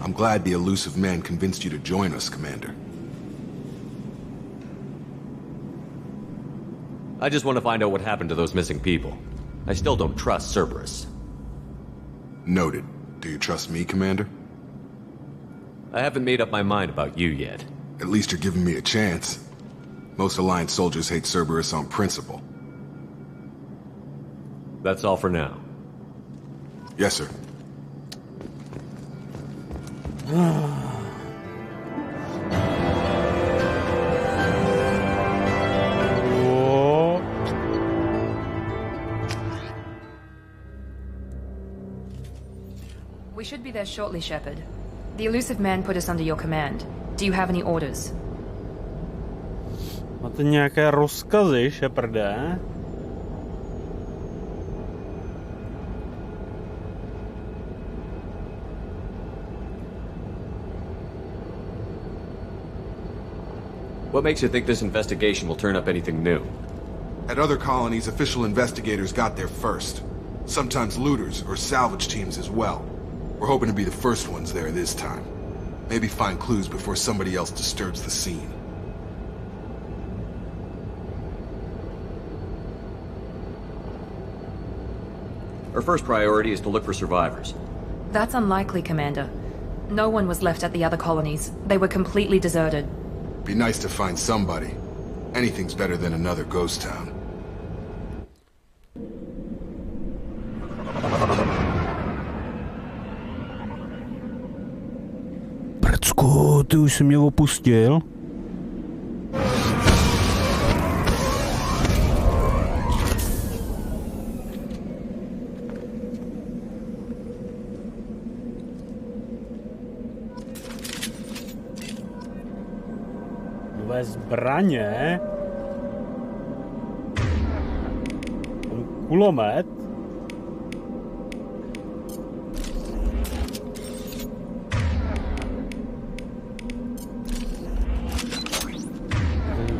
I'm glad the elusive man convinced you to join us, Commander. I just want to find out what happened to those missing people. I still don't trust Cerberus. Noted. Do you trust me, Commander? I haven't made up my mind about you yet. At least you're giving me a chance. Most Alliance soldiers hate Cerberus on principle. That's all for now. Yes, sir. We should be there shortly, Shepard. The elusive man put us under your command. Do you have any orders? Máte nějaké rozkazy, Sheparde? What makes you think this investigation will turn up anything new? At other colonies, official investigators got there first. Sometimes looters or salvage teams as well. We're hoping to be the first ones there this time. Maybe find clues before somebody else disturbs the scene. Our first priority is to look for survivors. That's unlikely, Commander. No one was left at the other colonies. They were completely deserted. Be nice to find somebody. Anything's better than another ghost town. Prcku, ty už jsi mě opustil? Nové zbraně? Kulomet?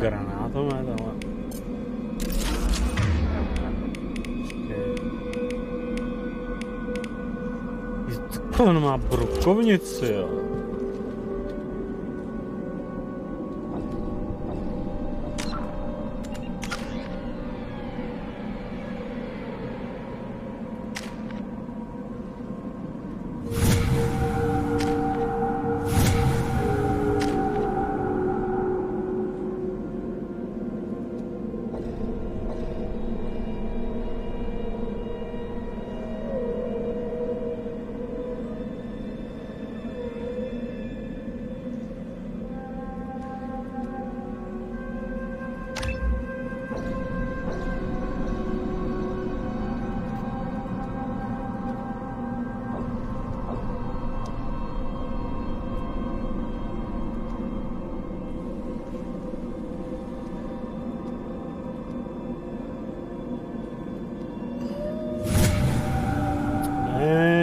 Granátomet, ale... On má brokovnici, jo.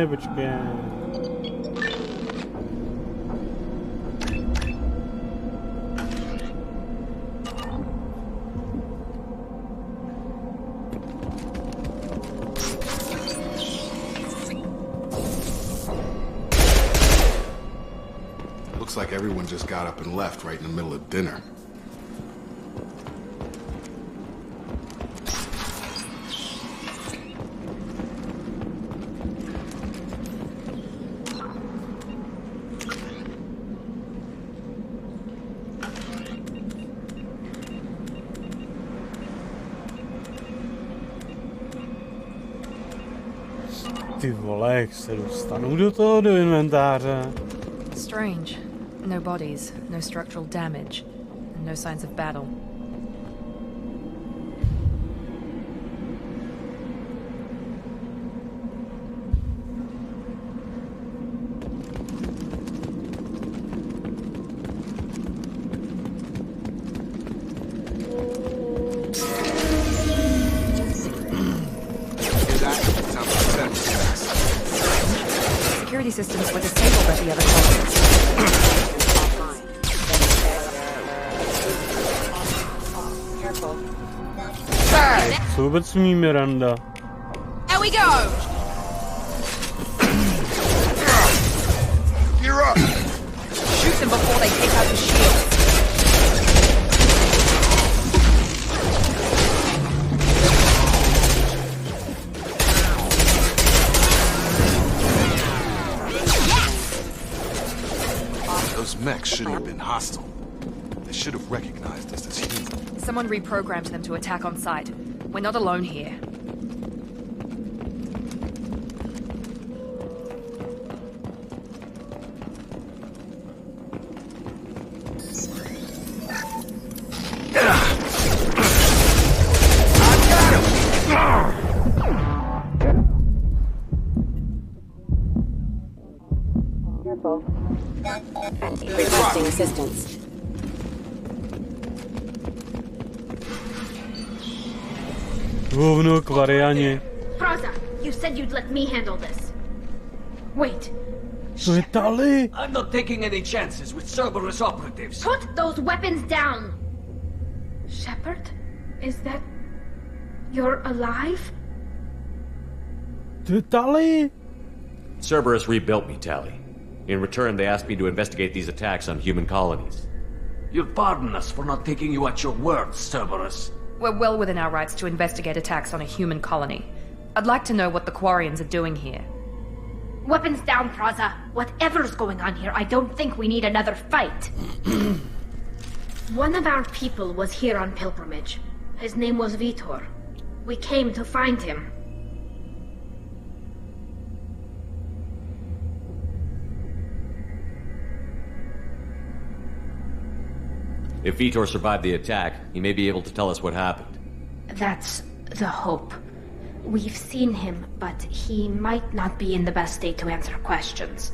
Počkej. Looks like everyone just got up and left right in the middle of dinner. Ty vole, jak se dostanu do toho, do inventáře? Strange. No bodies, no structural damage, and no signs of battle. Security systems were disabled at the other colonies. Co vůbec umí Miranda? There we go! You're up! Shoot them before they take out the shield. Those mechs shouldn't have been hostile. They should have recognized us as human. Someone reprogrammed them to attack on sight. We're not alone here. Requesting assistance. Hovno k Varianě. Praza, you said you'd let me handle this. Wait. Co je Tali? I'm not taking any chances with Cerberus operatives. Put those weapons down! Shepard? Is that... You're alive? To je Tali? Cerberus rebuilt me, Tali. In return, they asked me to investigate these attacks on human colonies. You'll pardon us for not taking you at your word, Cerberus. We're well within our rights to investigate attacks on a human colony. I'd like to know what the Quarians are doing here. Weapons down, Praza. Whatever's going on here, I don't think we need another fight. One of our people was here on pilgrimage. His name was Vitor. We came to find him. If Vitor survived the attack, he may be able to tell us what happened. That's the hope. We've seen him, but he might not be in the best state to answer questions.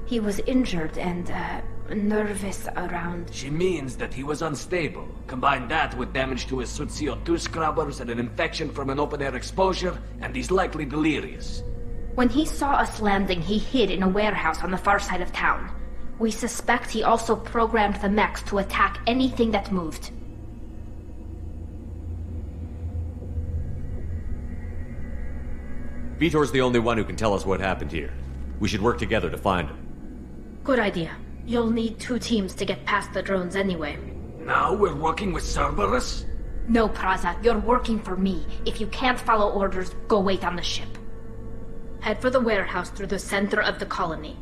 He was injured and, nervous around... She means that he was unstable. Combine that with damage to his suit CO2 scrubbers and an infection from an open-air exposure, and he's likely delirious. When he saw us landing, he hid in a warehouse on the far side of town. We suspect he also programmed the mechs to attack anything that moved. Vitor's the only one who can tell us what happened here. We should work together to find him. Good idea. You'll need 2 teams to get past the drones anyway. Now we're working with Cerberus? No, Praza, you're working for me. If you can't follow orders, go wait on the ship. Head for the warehouse through the center of the colony.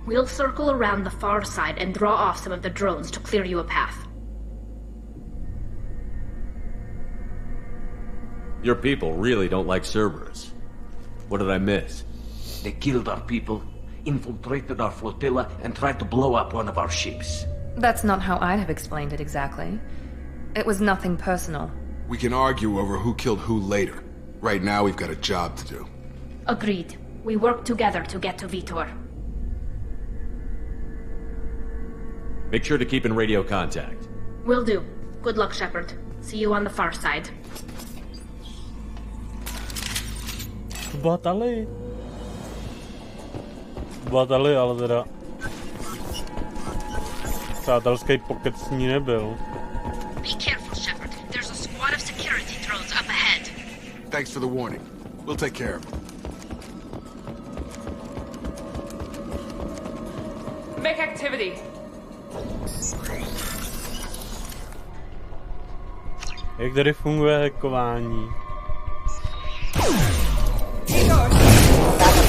We'll circle around the far side and draw off some of the drones to clear you a path. Your people really don't like Cerberus. What did I miss? They killed our people, infiltrated our flotilla, and tried to blow up one of our ships. That's not how I'd have explained it exactly. It was nothing personal. We can argue over who killed who later. Right now, we've got a job to do. Agreed. We work together to get to Vitor. Make sure to keep in radio contact. Will do. Good luck, Shepard. See you on the far side. Batali, ale teda... Přátelský pokec s ní nebyl. Be careful, Shepard. There's a squad of security drones up ahead. Thanks for the warning. We'll take care of it. Make activity. Jak tady funguje hackování?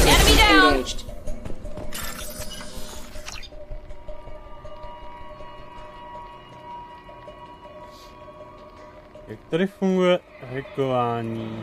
Enemy down! Jak tady funguje hackování?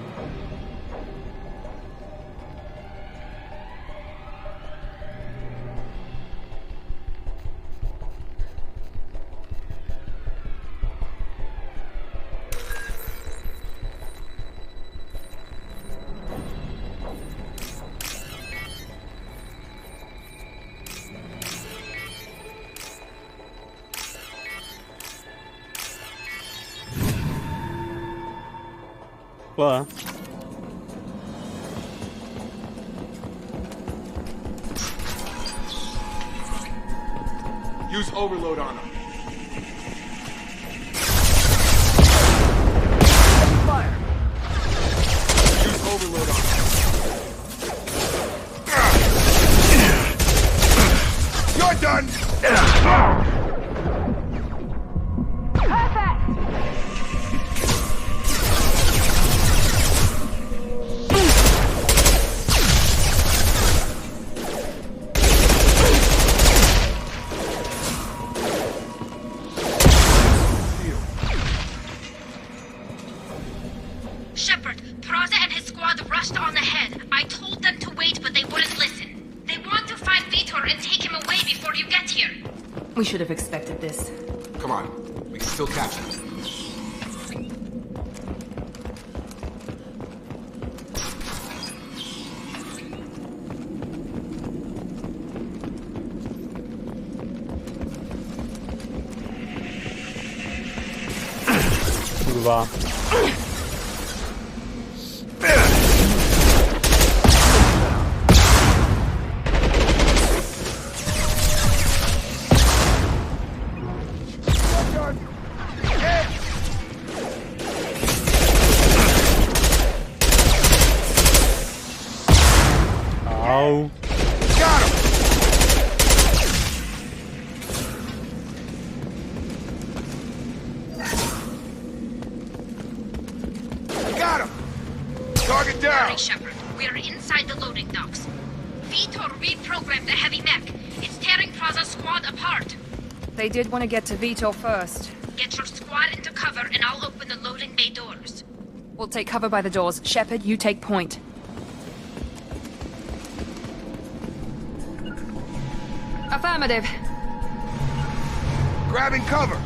What? Use overload on them. Fire! Use overload on them. You're done! We should have expected this. Come on, we can still catch him. Kurwa. Ow. Got him! Got him! Target down! Hurry, Shepard. We are inside the loading docks. Vitor reprogrammed the heavy mech. It's tearing Plaza's squad apart. They did want to get to Vito first. Get your squad into cover and I'll open the loading bay doors. We'll take cover by the doors. Shepard, you take point. Affirmative. Grabbing cover!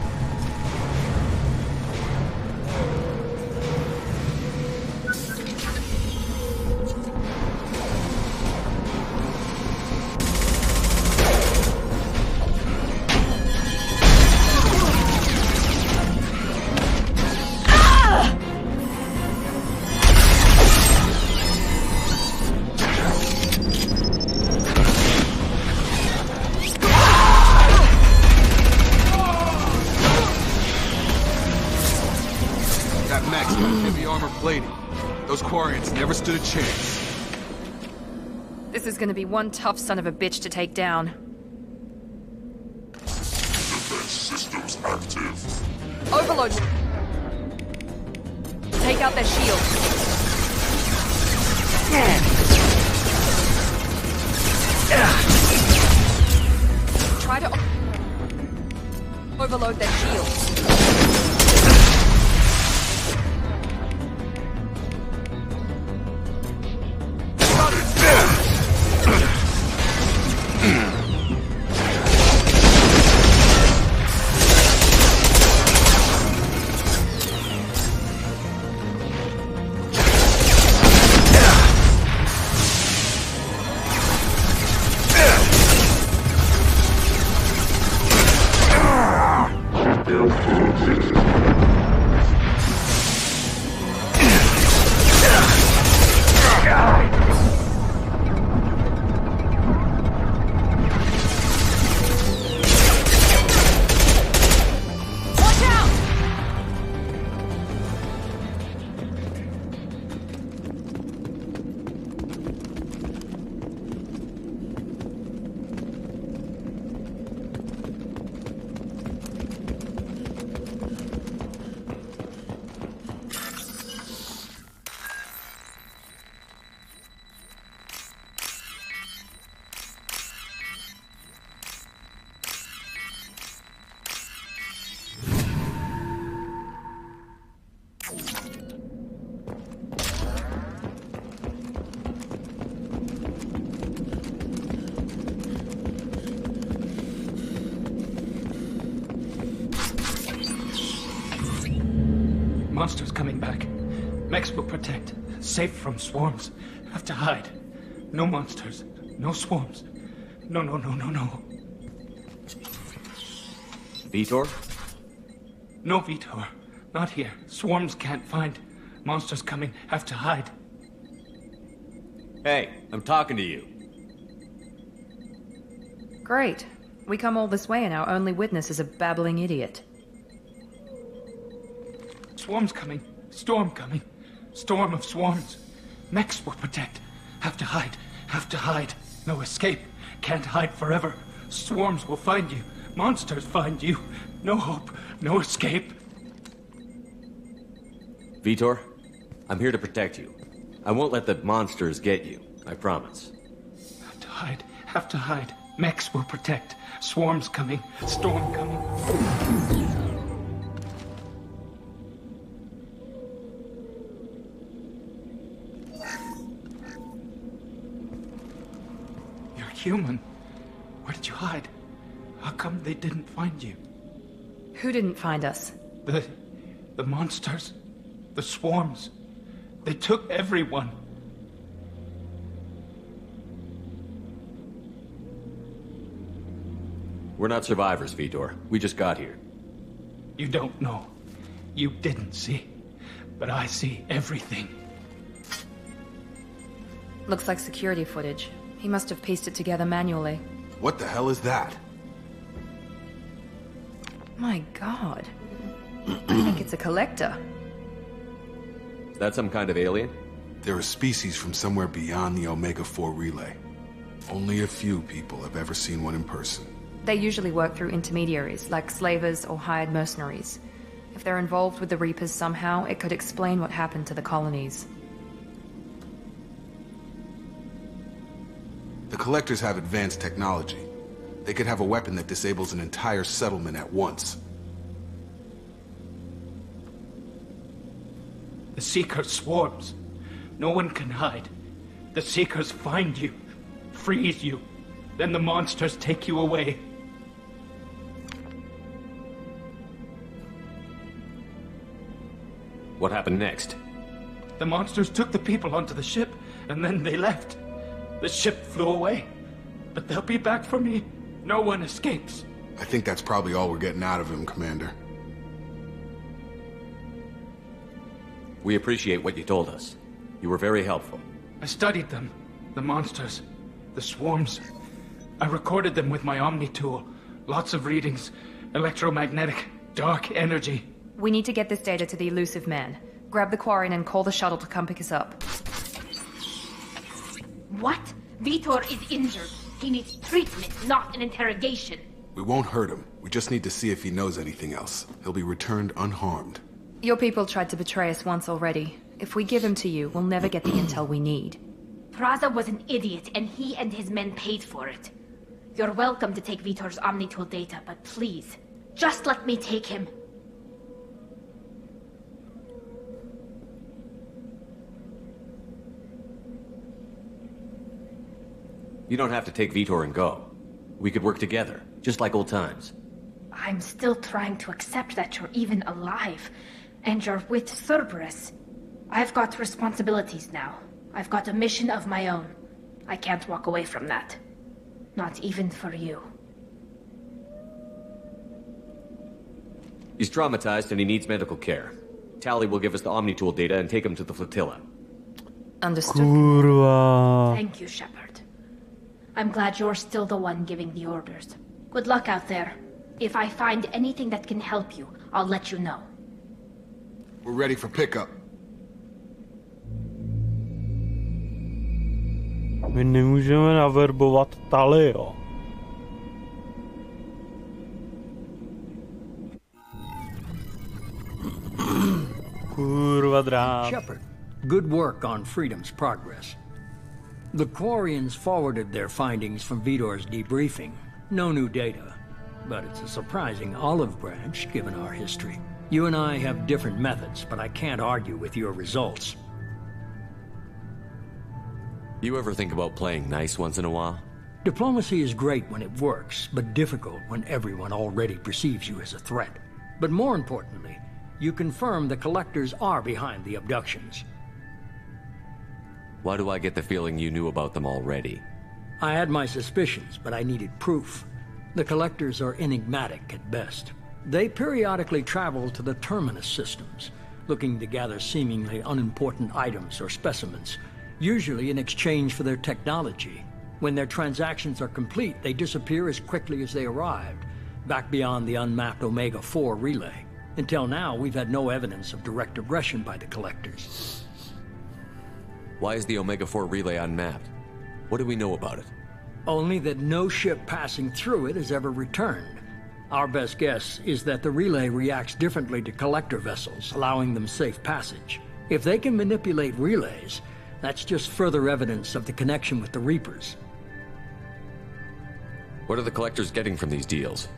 Those Quarians never stood a chance. This is gonna be one tough son of a bitch to take down. Defense systems active. Overload. Take out their shield. Try to overload their shields. Monsters coming back. Mechs will protect. Safe from swarms. Have to hide. No monsters. No swarms. No. Vitor? No, Vitor. Not here. Swarms can't find. Monsters coming. Have to hide. Hey, I'm talking to you. Great. We come all this way and our only witness is a babbling idiot. Swarms coming. Storm coming. Storm of swarms. Mechs will protect. Have to hide. Have to hide. No escape. Can't hide forever. Swarms will find you. Monsters find you. No hope. No escape. Vitor, I'm here to protect you. I won't let the monsters get you. I promise. Have to hide. Have to hide. Mechs will protect. Swarms coming. Storm coming. You're human. Where did you hide? How come they didn't find you? Who didn't find us? The monsters. The swarms. They took everyone. We're not survivors, Vitor. We just got here. You don't know. You didn't see. But I see everything. Looks like security footage. He must have pieced it together manually. What the hell is that? My god. I think it's a collector. Is that some kind of alien? They're a species from somewhere beyond the Omega-4 relay. Only a few people have ever seen one in person. They usually work through intermediaries, like slavers or hired mercenaries. If they're involved with the Reapers somehow, it could explain what happened to the colonies. The Collectors have advanced technology. They could have a weapon that disables an entire settlement at once. The Seeker swarms. No one can hide. The Seekers find you, freeze you, then the monsters take you away. What happened next? The monsters took the people onto the ship, and then they left. The ship flew away. But they'll be back for me. No one escapes. I think that's probably all we're getting out of him, Commander. We appreciate what you told us. You were very helpful. I studied them. The monsters. The swarms. I recorded them with my Omni tool. Lots of readings. Electromagnetic. Dark energy. We need to get this data to the elusive man. Grab the Quarren and call the shuttle to come pick us up. What? Vitor is injured. He needs treatment, not an interrogation. We won't hurt him. We just need to see if he knows anything else. He'll be returned unharmed. Your people tried to betray us once already. If we give him to you, we'll never get the intel we need. Praza was an idiot, and he and his men paid for it. You're welcome to take Vitor's Omnitool data, but please, just let me take him. You don't have to take Vitor and go. We could work together, just like old times. I'm still trying to accept that you're even alive, and you're with Cerberus. I've got responsibilities now. I've got a mission of my own. I can't walk away from that. Not even for you. He's traumatized and he needs medical care. Tally will give us the Omnitool data and take him to the flotilla. Understood. Kurwa. Thank you, Shepard. I'm glad you're still the one giving the orders. Good luck out there. If I find anything that can help you, I'll let you know. We're ready for pickup. My nemůžeme naverbovat Tali, jo. Kurva drát. Shepard, good work on Freedom's progress. The Quarians forwarded their findings from Vitor's debriefing. No new data, but it's a surprising olive branch given our history. You and I have different methods, but I can't argue with your results. You ever think about playing nice once in a while? Diplomacy is great when it works, but difficult when everyone already perceives you as a threat. But more importantly, you confirm the Collectors are behind the abductions. Why do I get the feeling you knew about them already? I had my suspicions, but I needed proof. The Collectors are enigmatic at best. They periodically travel to the Terminus systems, looking to gather seemingly unimportant items or specimens, usually in exchange for their technology. When their transactions are complete, they disappear as quickly as they arrived, back beyond the unmapped Omega-4 relay. Until now, we've had no evidence of direct aggression by the Collectors. Why is the Omega-4 relay unmapped? What do we know about it? Only that no ship passing through it has ever returned. Our best guess is that the relay reacts differently to Collector vessels, allowing them safe passage. If they can manipulate relays, that's just further evidence of the connection with the Reapers. What are the Collectors getting from these deals?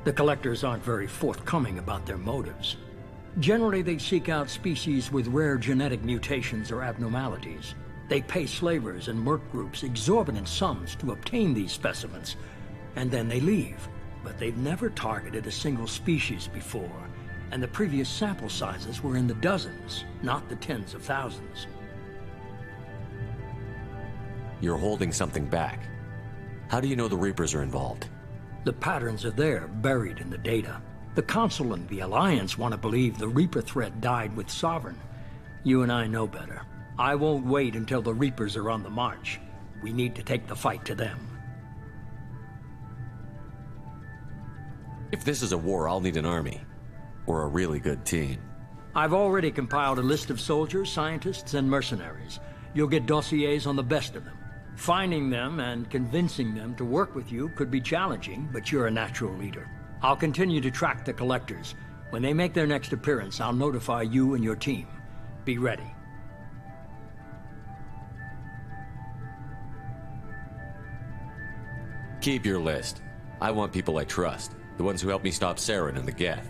The Collectors aren't very forthcoming about their motives. Generally, they seek out species with rare genetic mutations or abnormalities. They pay slavers and merc groups exorbitant sums to obtain these specimens, and then they leave. but they've never targeted a single species before, and the previous sample sizes were in the dozens, not the tens of thousands. You're holding something back. How do you know the Reapers are involved? The patterns are there, buried in the data. The Council and the Alliance want to believe the Reaper threat died with Sovereign. You and I know better. I won't wait until the Reapers are on the march. We need to take the fight to them. If this is a war, I'll need an army. Or a really good team. I've already compiled a list of soldiers, scientists, and mercenaries. You'll get dossiers on the best of them. Finding them and convincing them to work with you could be challenging, but you're a natural leader. I'll continue to track the collectors. When they make their next appearance, I'll notify you and your team. Be ready. Keep your list. I want people I trust. The ones who helped me stop Saren and the Geth.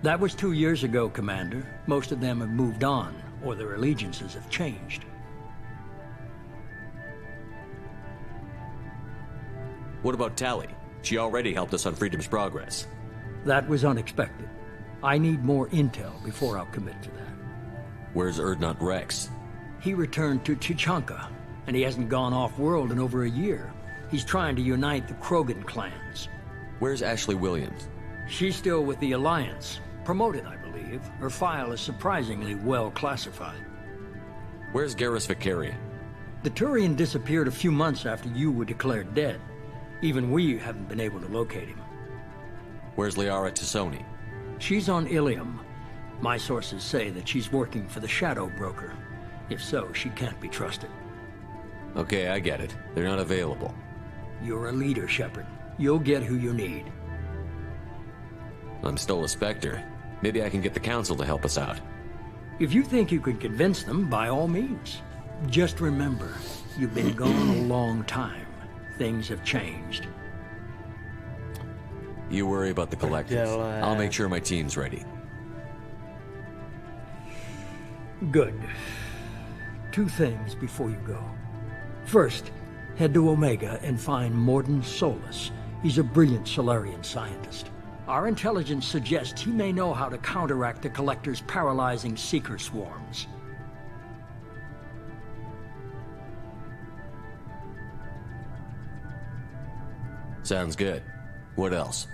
That was 2 years ago, Commander. Most of them have moved on, or their allegiances have changed. What about Tali? She already helped us on Freedom's Progress. That was unexpected. I need more intel before I'll commit to that. Where's Erdnot Rex? He returned to Chichanka, and he hasn't gone off-world in over a year. He's trying to unite the Krogan clans. Where's Ashley Williams? She's still with the Alliance. Promoted, I believe. Her file is surprisingly well classified. Where's Garrus Vicarian? The Turian disappeared a few months after you were declared dead. Even we haven't been able to locate him. Where's Liara Tassoni? She's on Ilium. My sources say that she's working for the Shadow Broker. If so, she can't be trusted. Okay, I get it. They're not available. You're a leader, Shepard. You'll get who you need. I'm still a Spectre. Maybe I can get the Council to help us out. If you think you can convince them, by all means. Just remember, you've been gone a long time. Things have changed. You worry about the collectors. I'll make sure my team's ready. Good. 2 things before you go. First, head to Omega and find Morden Solus. He's a brilliant Solarian scientist. Our intelligence suggests he may know how to counteract the Collector's paralyzing Seeker swarms. Sounds good. What else?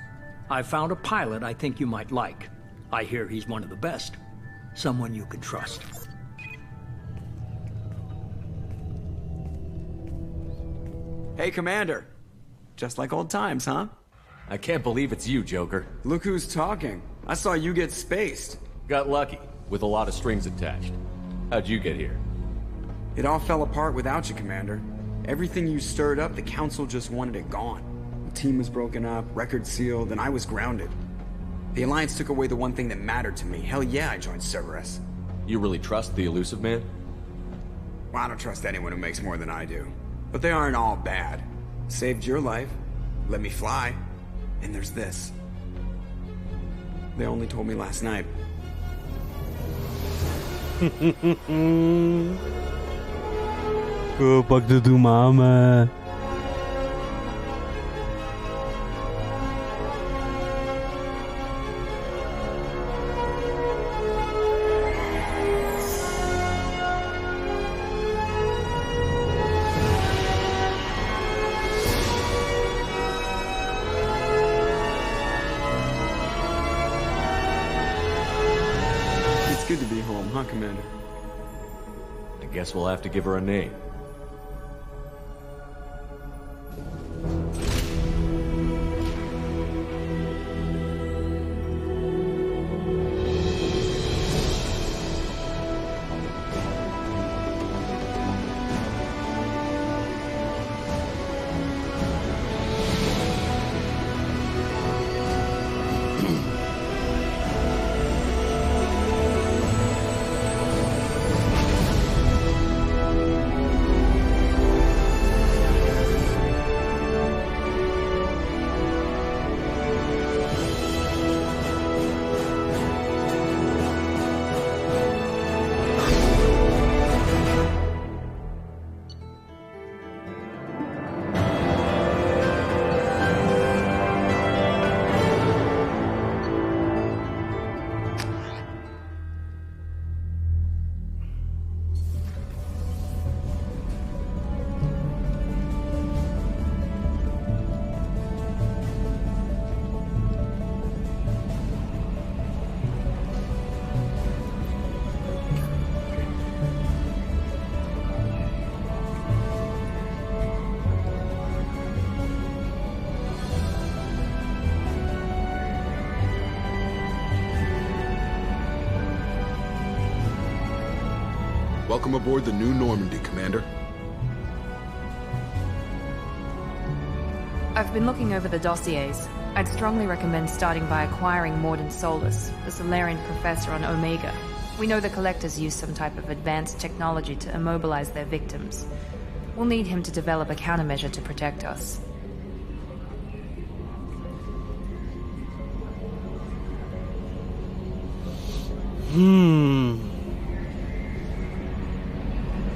I found a pilot I think you might like. I hear he's one of the best. Someone you can trust. Hey, Commander. Just like old times, huh? I can't believe it's you, Joker. Look who's talking. I saw you get spaced. Got lucky, with a lot of strings attached. How'd you get here? It all fell apart without you, Commander. Everything you stirred up, the Council just wanted it gone. The team was broken up, record sealed, and I was grounded. The Alliance took away the one thing that mattered to me. Hell yeah, I joined Cerberus. You really trust the Elusive Man? Well, I don't trust anyone who makes more than I do. But they aren't all bad. Saved your life, let me fly, and there's this. They only told me last night. Pak to tu máme. Good to be home, huh, Commander? I guess we'll have to give her a name. Welcome aboard the new Normandy, Commander. I've been looking over the dossiers. I'd strongly recommend starting by acquiring Morden Solus, the Solarian professor on Omega. We know the Collectors use some type of advanced technology to immobilize their victims. We'll need him to develop a countermeasure to protect us.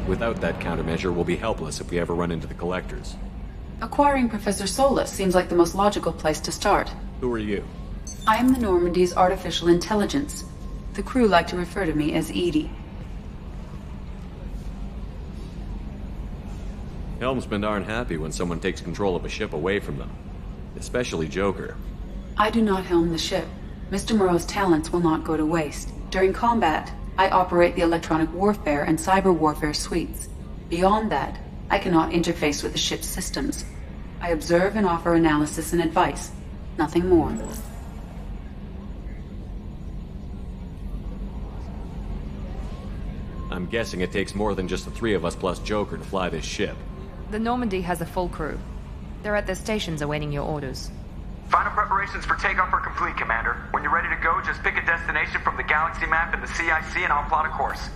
Without that countermeasure, we'll be helpless if we ever run into the Collectors. Acquiring Professor Solus seems like the most logical place to start. Who are you? I am the Normandy's artificial intelligence. The crew like to refer to me as Edie. Helmsmen aren't happy when someone takes control of a ship away from them. Especially Joker. I do not helm the ship. Mr. Moreau's talents will not go to waste. During combat, I operate the electronic warfare and cyber warfare suites. Beyond that, I cannot interface with the ship's systems. I observe and offer analysis and advice. Nothing more. I'm guessing it takes more than just the three of us plus Joker to fly this ship. The Normandy has a full crew. They're at their stations awaiting your orders. Final preparations for takeoff are complete, Commander. When you're ready to go, just pick a destination from the galaxy map in the CIC and I'll plot a course.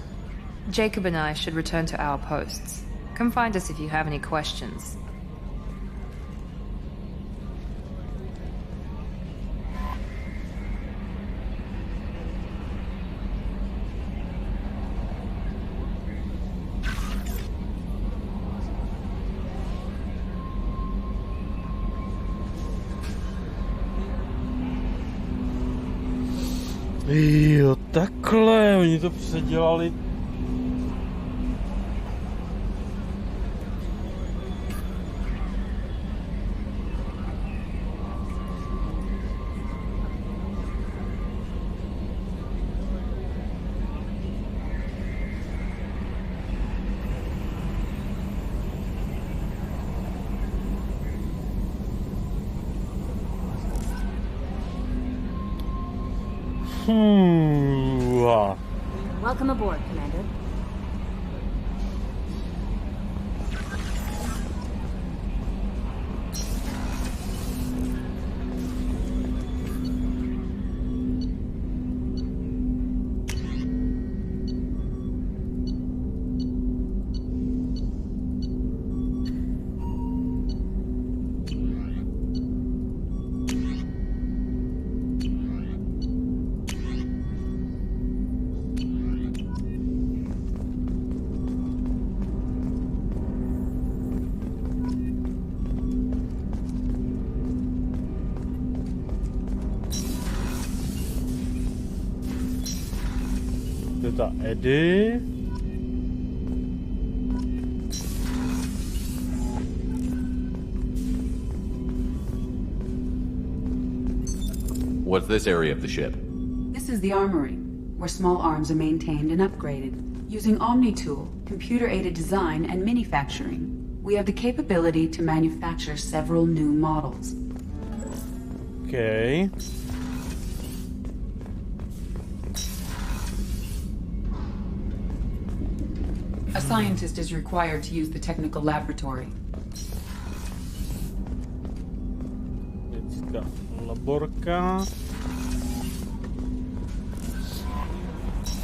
Jacob and I should return to our posts. Come find us if you have any questions. Jo, takhle, oni to předělali. Welcome aboard, Commander. Ta Eddie. What's this area of the ship? This is the armory, where small arms are maintained and upgraded. Using Omni-Tool, computer-aided design, and manufacturing, we have the capability to manufacture several new models. Okay. A scientist is required to use the technical laboratory. Dětská laborka.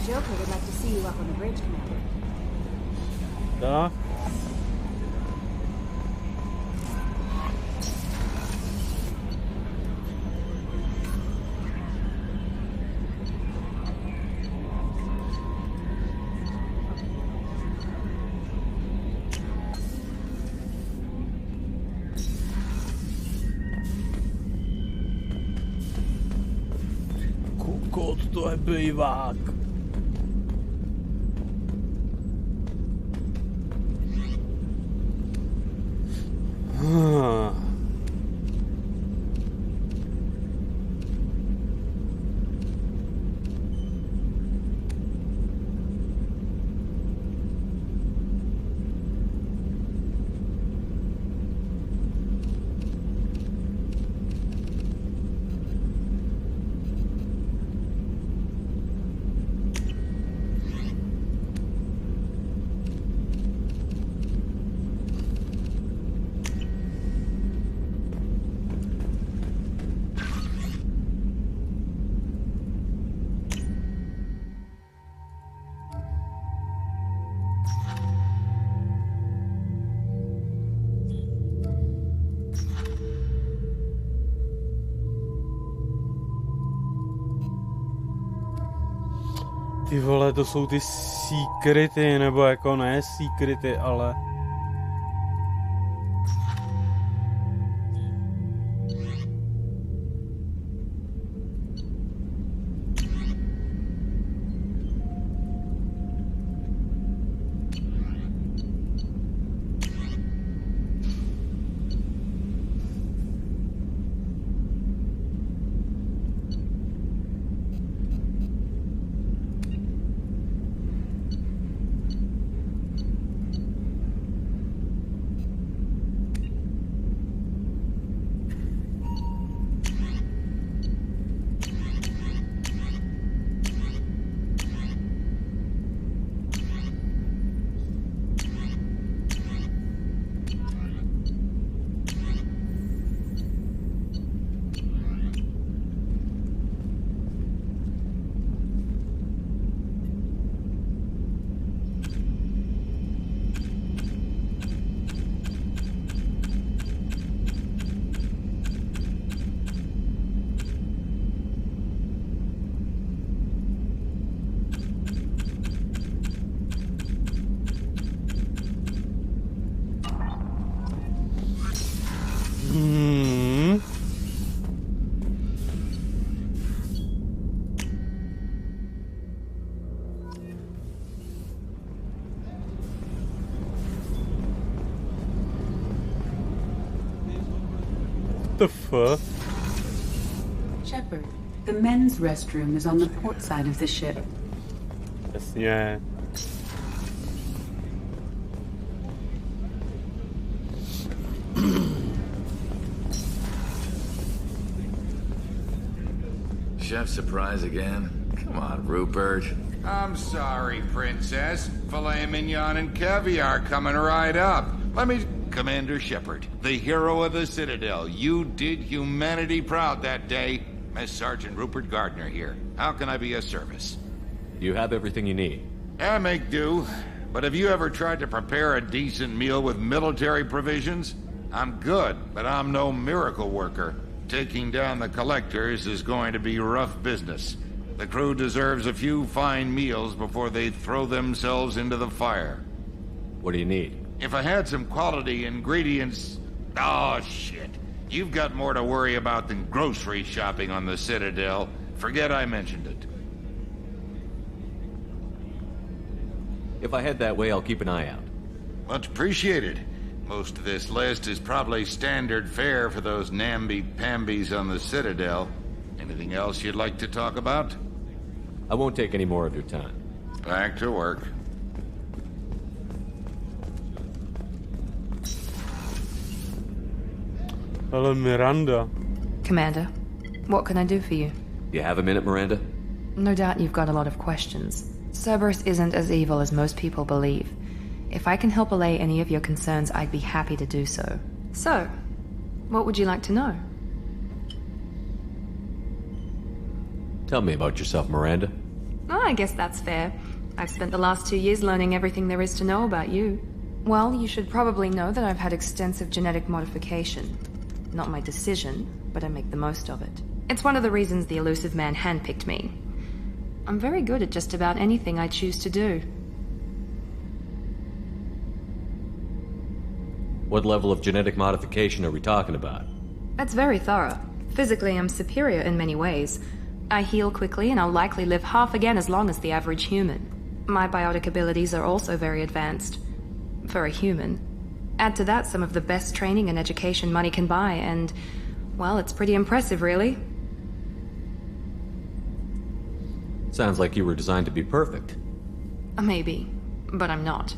Joker would like to see you up on the bridge, Commander. Tak. Kokot, to je bejvák. Ty vole, to jsou ty secrety, nebo jako ne secrety, ale... The fuck? Shepard, the men's restroom is on the port side of the ship. Jasně. Chef surprise again? Come on, Rupert. I'm sorry, Princess. Filet mignon and caviar coming right up. Let me... Commander Shepard, the hero of the Citadel. You did humanity proud that day. Master Sergeant Rupert Gardner here. How can I be of service? You have everything you need. I make do. But have you ever tried to prepare a decent meal with military provisions? I'm good, but I'm no miracle worker. Taking down the collectors is going to be rough business. The crew deserves a few fine meals before they throw themselves into the fire. What do you need? If I had some quality ingredients... Oh, shit. You've got more to worry about than grocery shopping on the Citadel. Forget I mentioned it. If I head that way, I'll keep an eye out. Much appreciated. Most of this list is probably standard fare for those namby-pambies on the Citadel. Anything else you'd like to talk about? I won't take any more of your time. Back to work. Hello, Miranda. Commander, what can I do for you? You have a minute, Miranda? No doubt you've got a lot of questions. Cerberus isn't as evil as most people believe. If I can help allay any of your concerns, I'd be happy to do so. So, what would you like to know? Tell me about yourself, Miranda. Oh, I guess that's fair. I've spent the last 2 years learning everything there is to know about you. Well, you should probably know that I've had extensive genetic modification. Not my decision, but I make the most of it. It's one of the reasons the elusive man handpicked me. I'm very good at just about anything I choose to do. What level of genetic modification are we talking about? That's very thorough. Physically, I'm superior in many ways. I heal quickly, and I'll likely live half again as long as the average human. My biotic abilities are also very advanced. For a human. Add to that some of the best training and education money can buy, and, well, it's pretty impressive, really. Sounds like you were designed to be perfect. Maybe, but I'm not.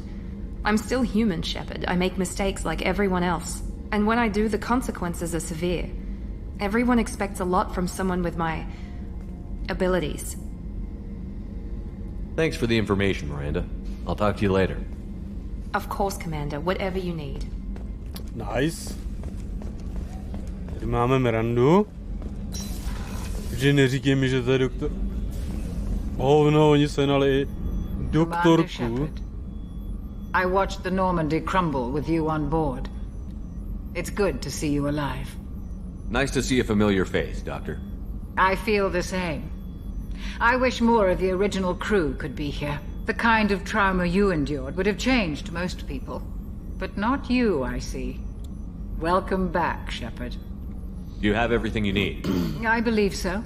I'm still human, Shepard. I make mistakes like everyone else. And when I do, the consequences are severe. Everyone expects a lot from someone with my... abilities. Thanks for the information, Miranda. I'll talk to you later. Of course, Commander. Whatever you need. Nice. Tady máme Mirandu. Takže neříkej mi, že to je doktor... Oh no, oni se nali doktorku. I watched the Normandy crumble with you on board. It's good to see you alive. Nice to see a familiar face, Doctor. I feel the same. I wish more of the original crew could be here. The kind of trauma you endured would have changed most people. But not you, I see. Welcome back, Shepard. Do you have everything you need? I believe so.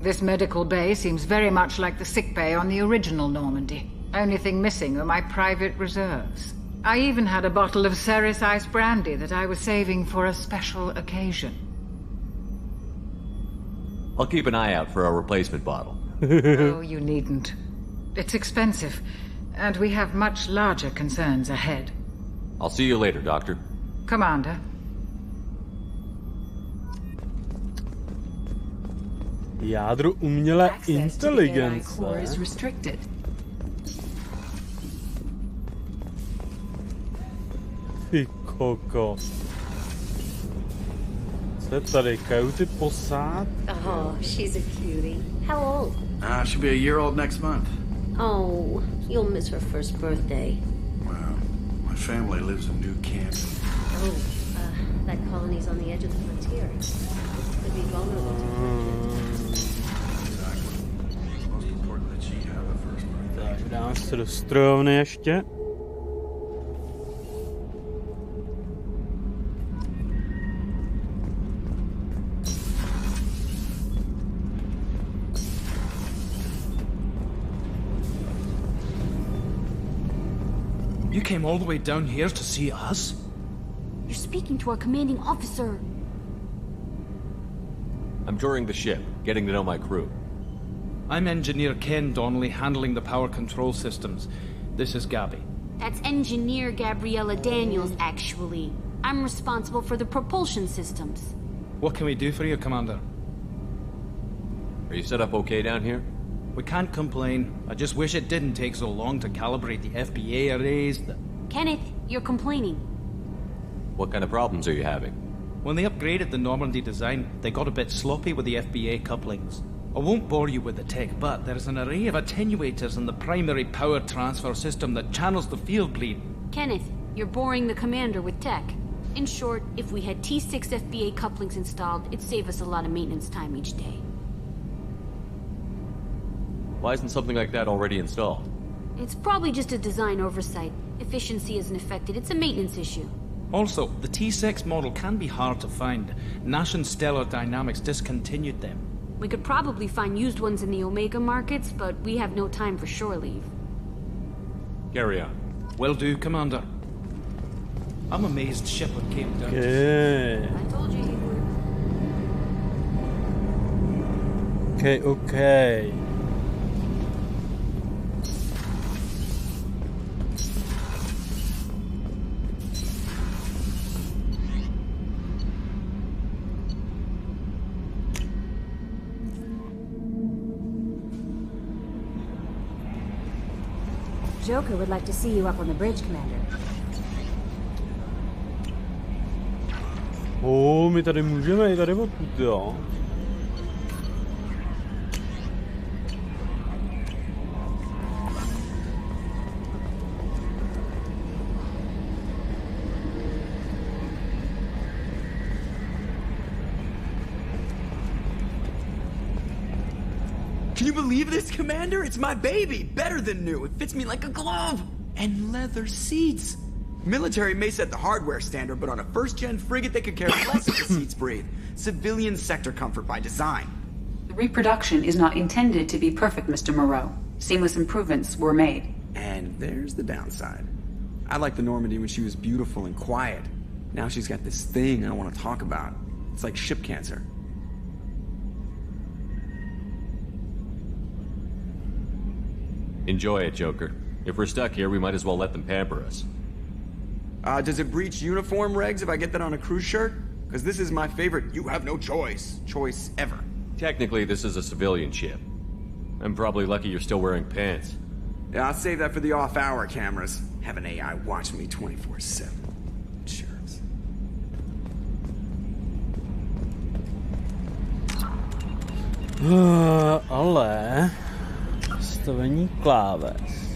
This medical bay seems very much like the sick bay on the original Normandy. Only thing missing are my private reserves. I even had a bottle of Ceres Ice brandy that I was saving for a special occasion. I'll keep an eye out for a replacement bottle. Oh, you needn't. It's expensive, and we have much larger concerns ahead. I'll see you later, Doctor. Commander. Jádro umělé inteligence. Ty kokos. Co je tady? Kajuty posádky? Oh, she's a cutie. How old? She'll be a year old next month. Oh, you'll miss her first birthday. Well, my family lives in New Kansas. Oh, that colony's on the edge of the frontier. Could be vulnerable to Exactly. It's most important that she have a first birthday. Tak, dáme se do strojovny ještě. You came all the way down here to see us? You're speaking to our commanding officer. I'm touring the ship, getting to know my crew. I'm Engineer Ken Donnelly, handling the power control systems. This is Gabby. That's Engineer Gabriella Daniels, actually. I'm responsible for the propulsion systems. What can we do for you, Commander? Are you set up okay down here? We can't complain. I just wish it didn't take so long to calibrate the FBA arrays. Kenneth, you're complaining. What kind of problems are you having? When they upgraded the Normandy design, they got a bit sloppy with the FBA couplings. I won't bore you with the tech, but there's an array of attenuators in the primary power transfer system that channels the field bleed. Kenneth, you're boring the commander with tech. In short, if we had T6 FBA couplings installed, it'd save us a lot of maintenance time each day. Why isn't something like that already installed? It's probably just a design oversight. Efficiency isn't affected, it's a maintenance issue. Also, the T6 model can be hard to find. Nash and Stellar Dynamics discontinued them. We could probably find used ones in the Omega markets, but we have no time for shore leave. Carry on. Will do, Commander. I'm amazed Shepard came down. Okay. I told you he would. Okay. Joker would like to see you up on the bridge, Commander. My tady můžeme i tady odkud, jo. Can you believe this, Commander? It's my baby! Better than new. It fits me like a glove! And leather seats! Military may set the hardware standard, but on a first-gen frigate they could care less if the seats breathe. Civilian sector comfort by design. The reproduction is not intended to be perfect, Mr. Moreau. Seamless improvements were made. And there's the downside. I liked the Normandy when she was beautiful and quiet. Now she's got this thing I don't want to talk about. It's like ship cancer. Enjoy it, Joker. If we're stuck here, we might as well let them pamper us. Does it breach uniform regs if I get that on a cruise shirt? Because this is my favorite you have no choice ever. Technically, this is a civilian ship. I'm probably lucky you're still wearing pants. Yeah, I'll save that for the off-hour cameras. Have an AI watch me 24/7. Jerks. Ale... Nastavení kláves.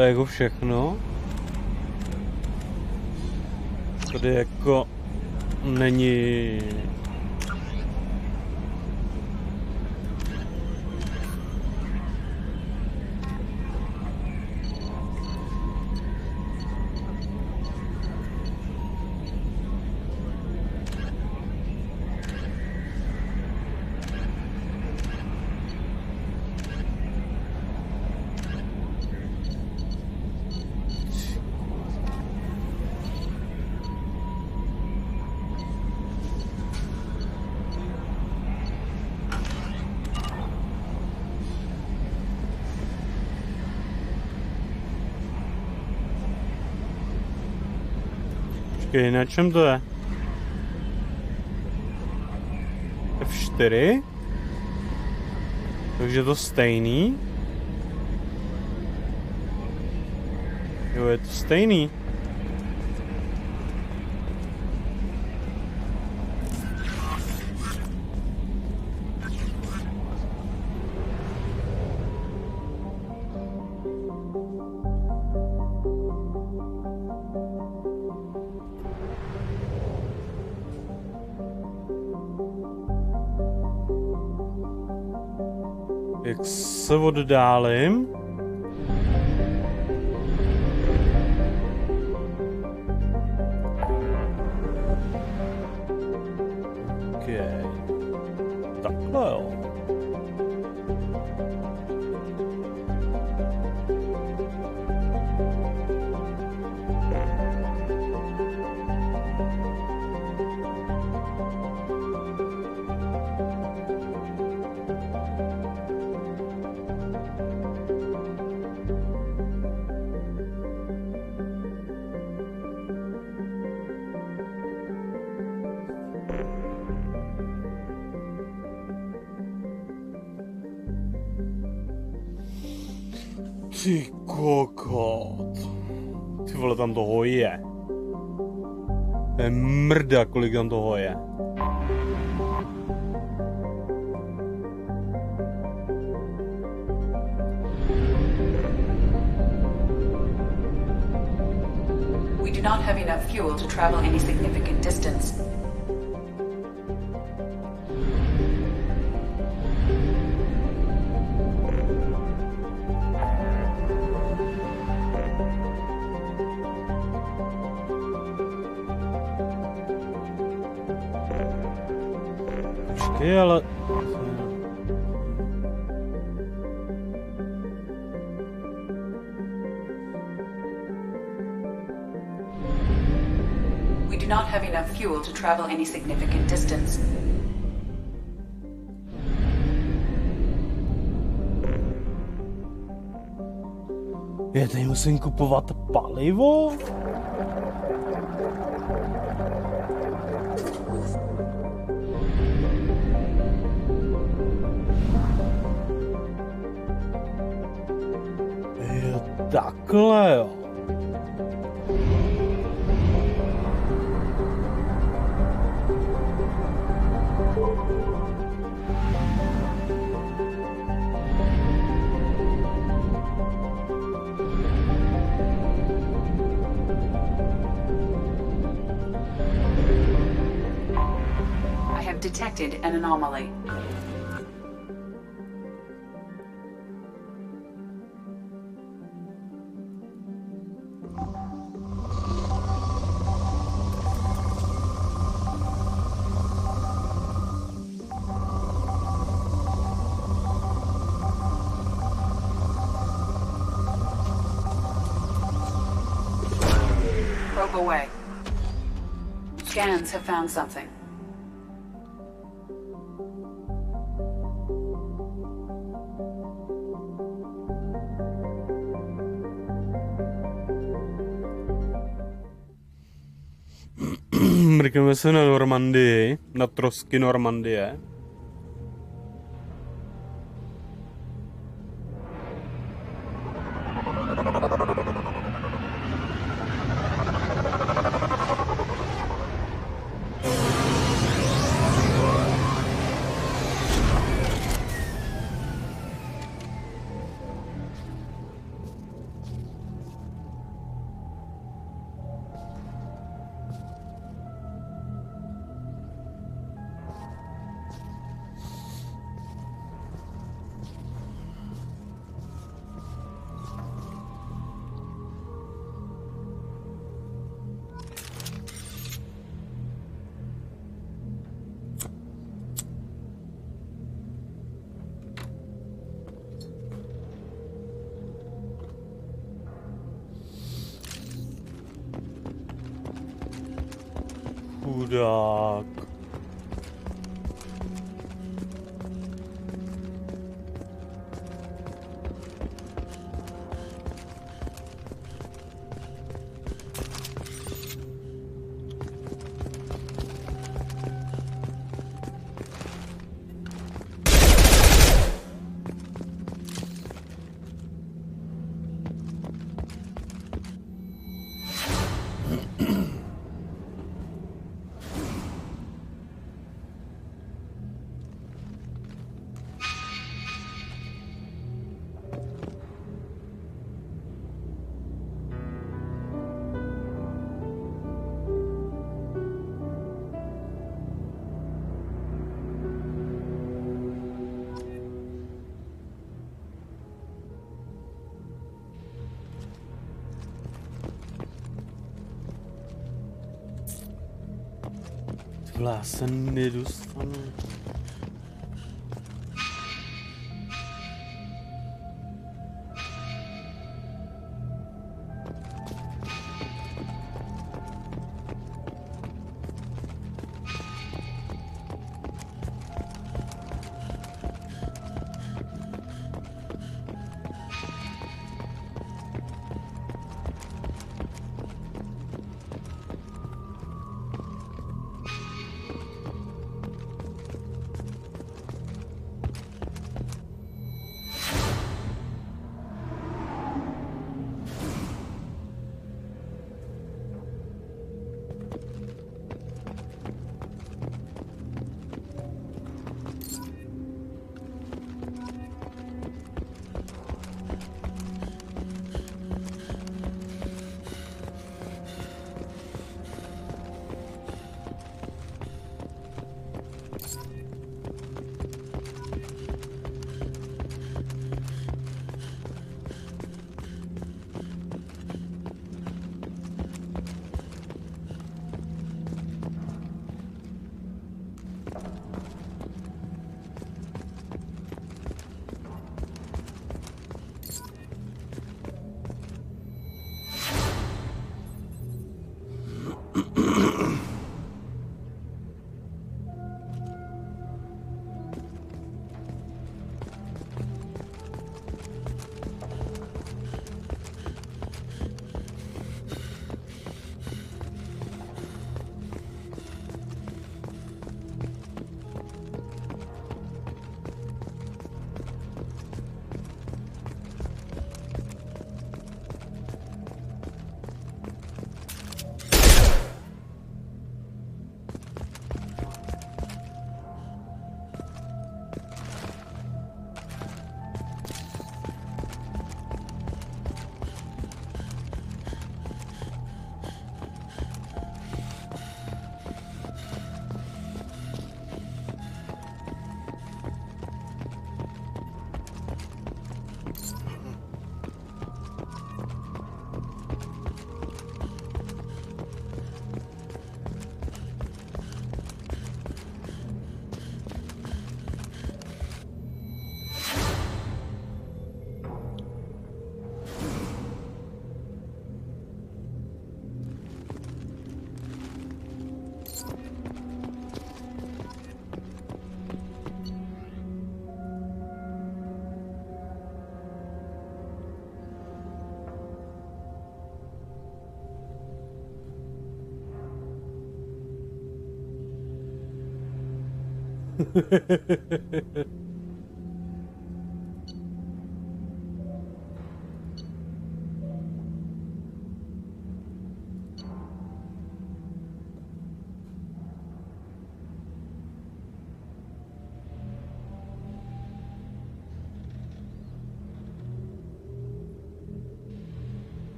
To je jako všechno. Tady jako není... Počkej, na čem to je? F4? Takže to stejný? Jo, je to stejný. Jak se oddálím? Okay. Takhle jo. Ty kokot. Ty vole, tam toho je. To je mrda, kolik tam toho je. We do not have enough fuel to travel any significant distance. Počkej, ale... We do not have enough fuel to travel any significant distance. Já tady musím kupovat palivo? Jo, takhle jo. Detected an anomaly. Probe away. Scans have found something. Mrkneme se na Normandii, na trosky Normandie. Chudák. Já se nedostanu.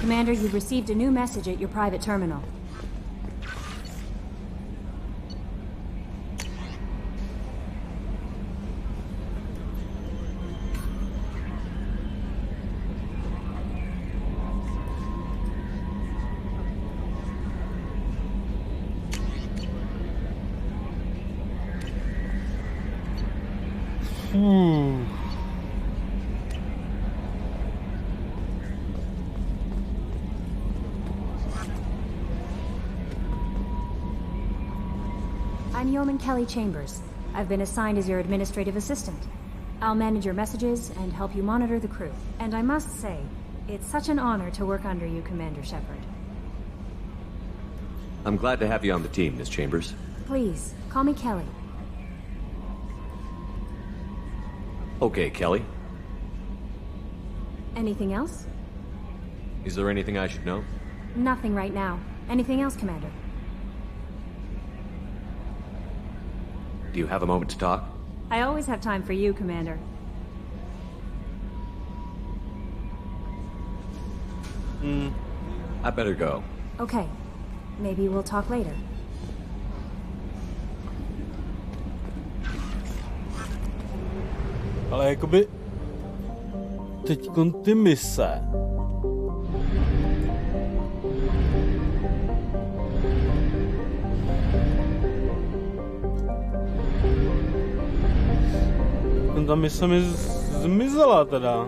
Commander, you've received a new message at your private terminal. I'm Yeoman Kelly Chambers. I've been assigned as your administrative assistant. I'll manage your messages and help you monitor the crew. And I must say, it's such an honor to work under you, Commander Shepard. I'm glad to have you on the team, Miss Chambers. Please, call me Kelly. Okay, Kelly. Anything else? Is there anything I should know? Nothing right now. Anything else, Commander? Do you have a moment to talk? I always have time for you, Commander. I better go. Okay. Maybe we'll talk later. Ale jakoby... Teďkon ty mise... Ta mise mi zmizela teda.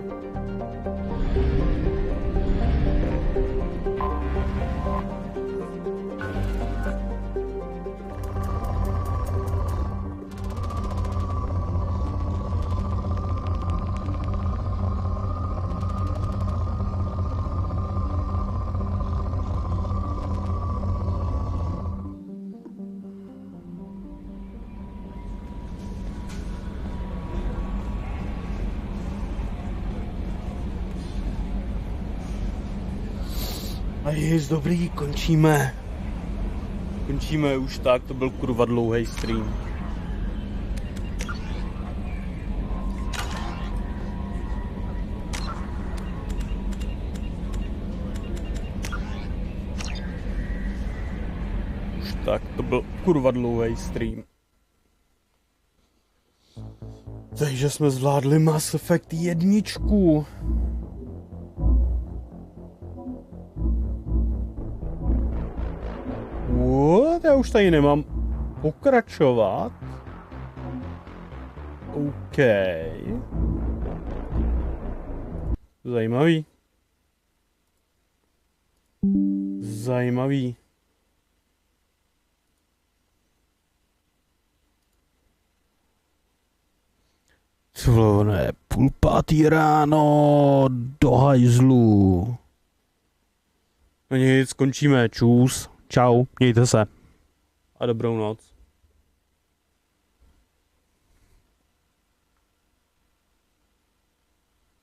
A je dobrý, končíme. Končíme už tak, to byl kurva dlouhý stream. Už tak, to byl kurva dlouhý stream. Takže jsme zvládli Mass Effect 1. What? Já už tady nemám pokračovat. OK. Zajímavý. Zajímavý. Co bylo, ne, 4:30 ráno, do hajzlu. No nic, skončíme, čus. Čau, mějte se. A dobrou noc.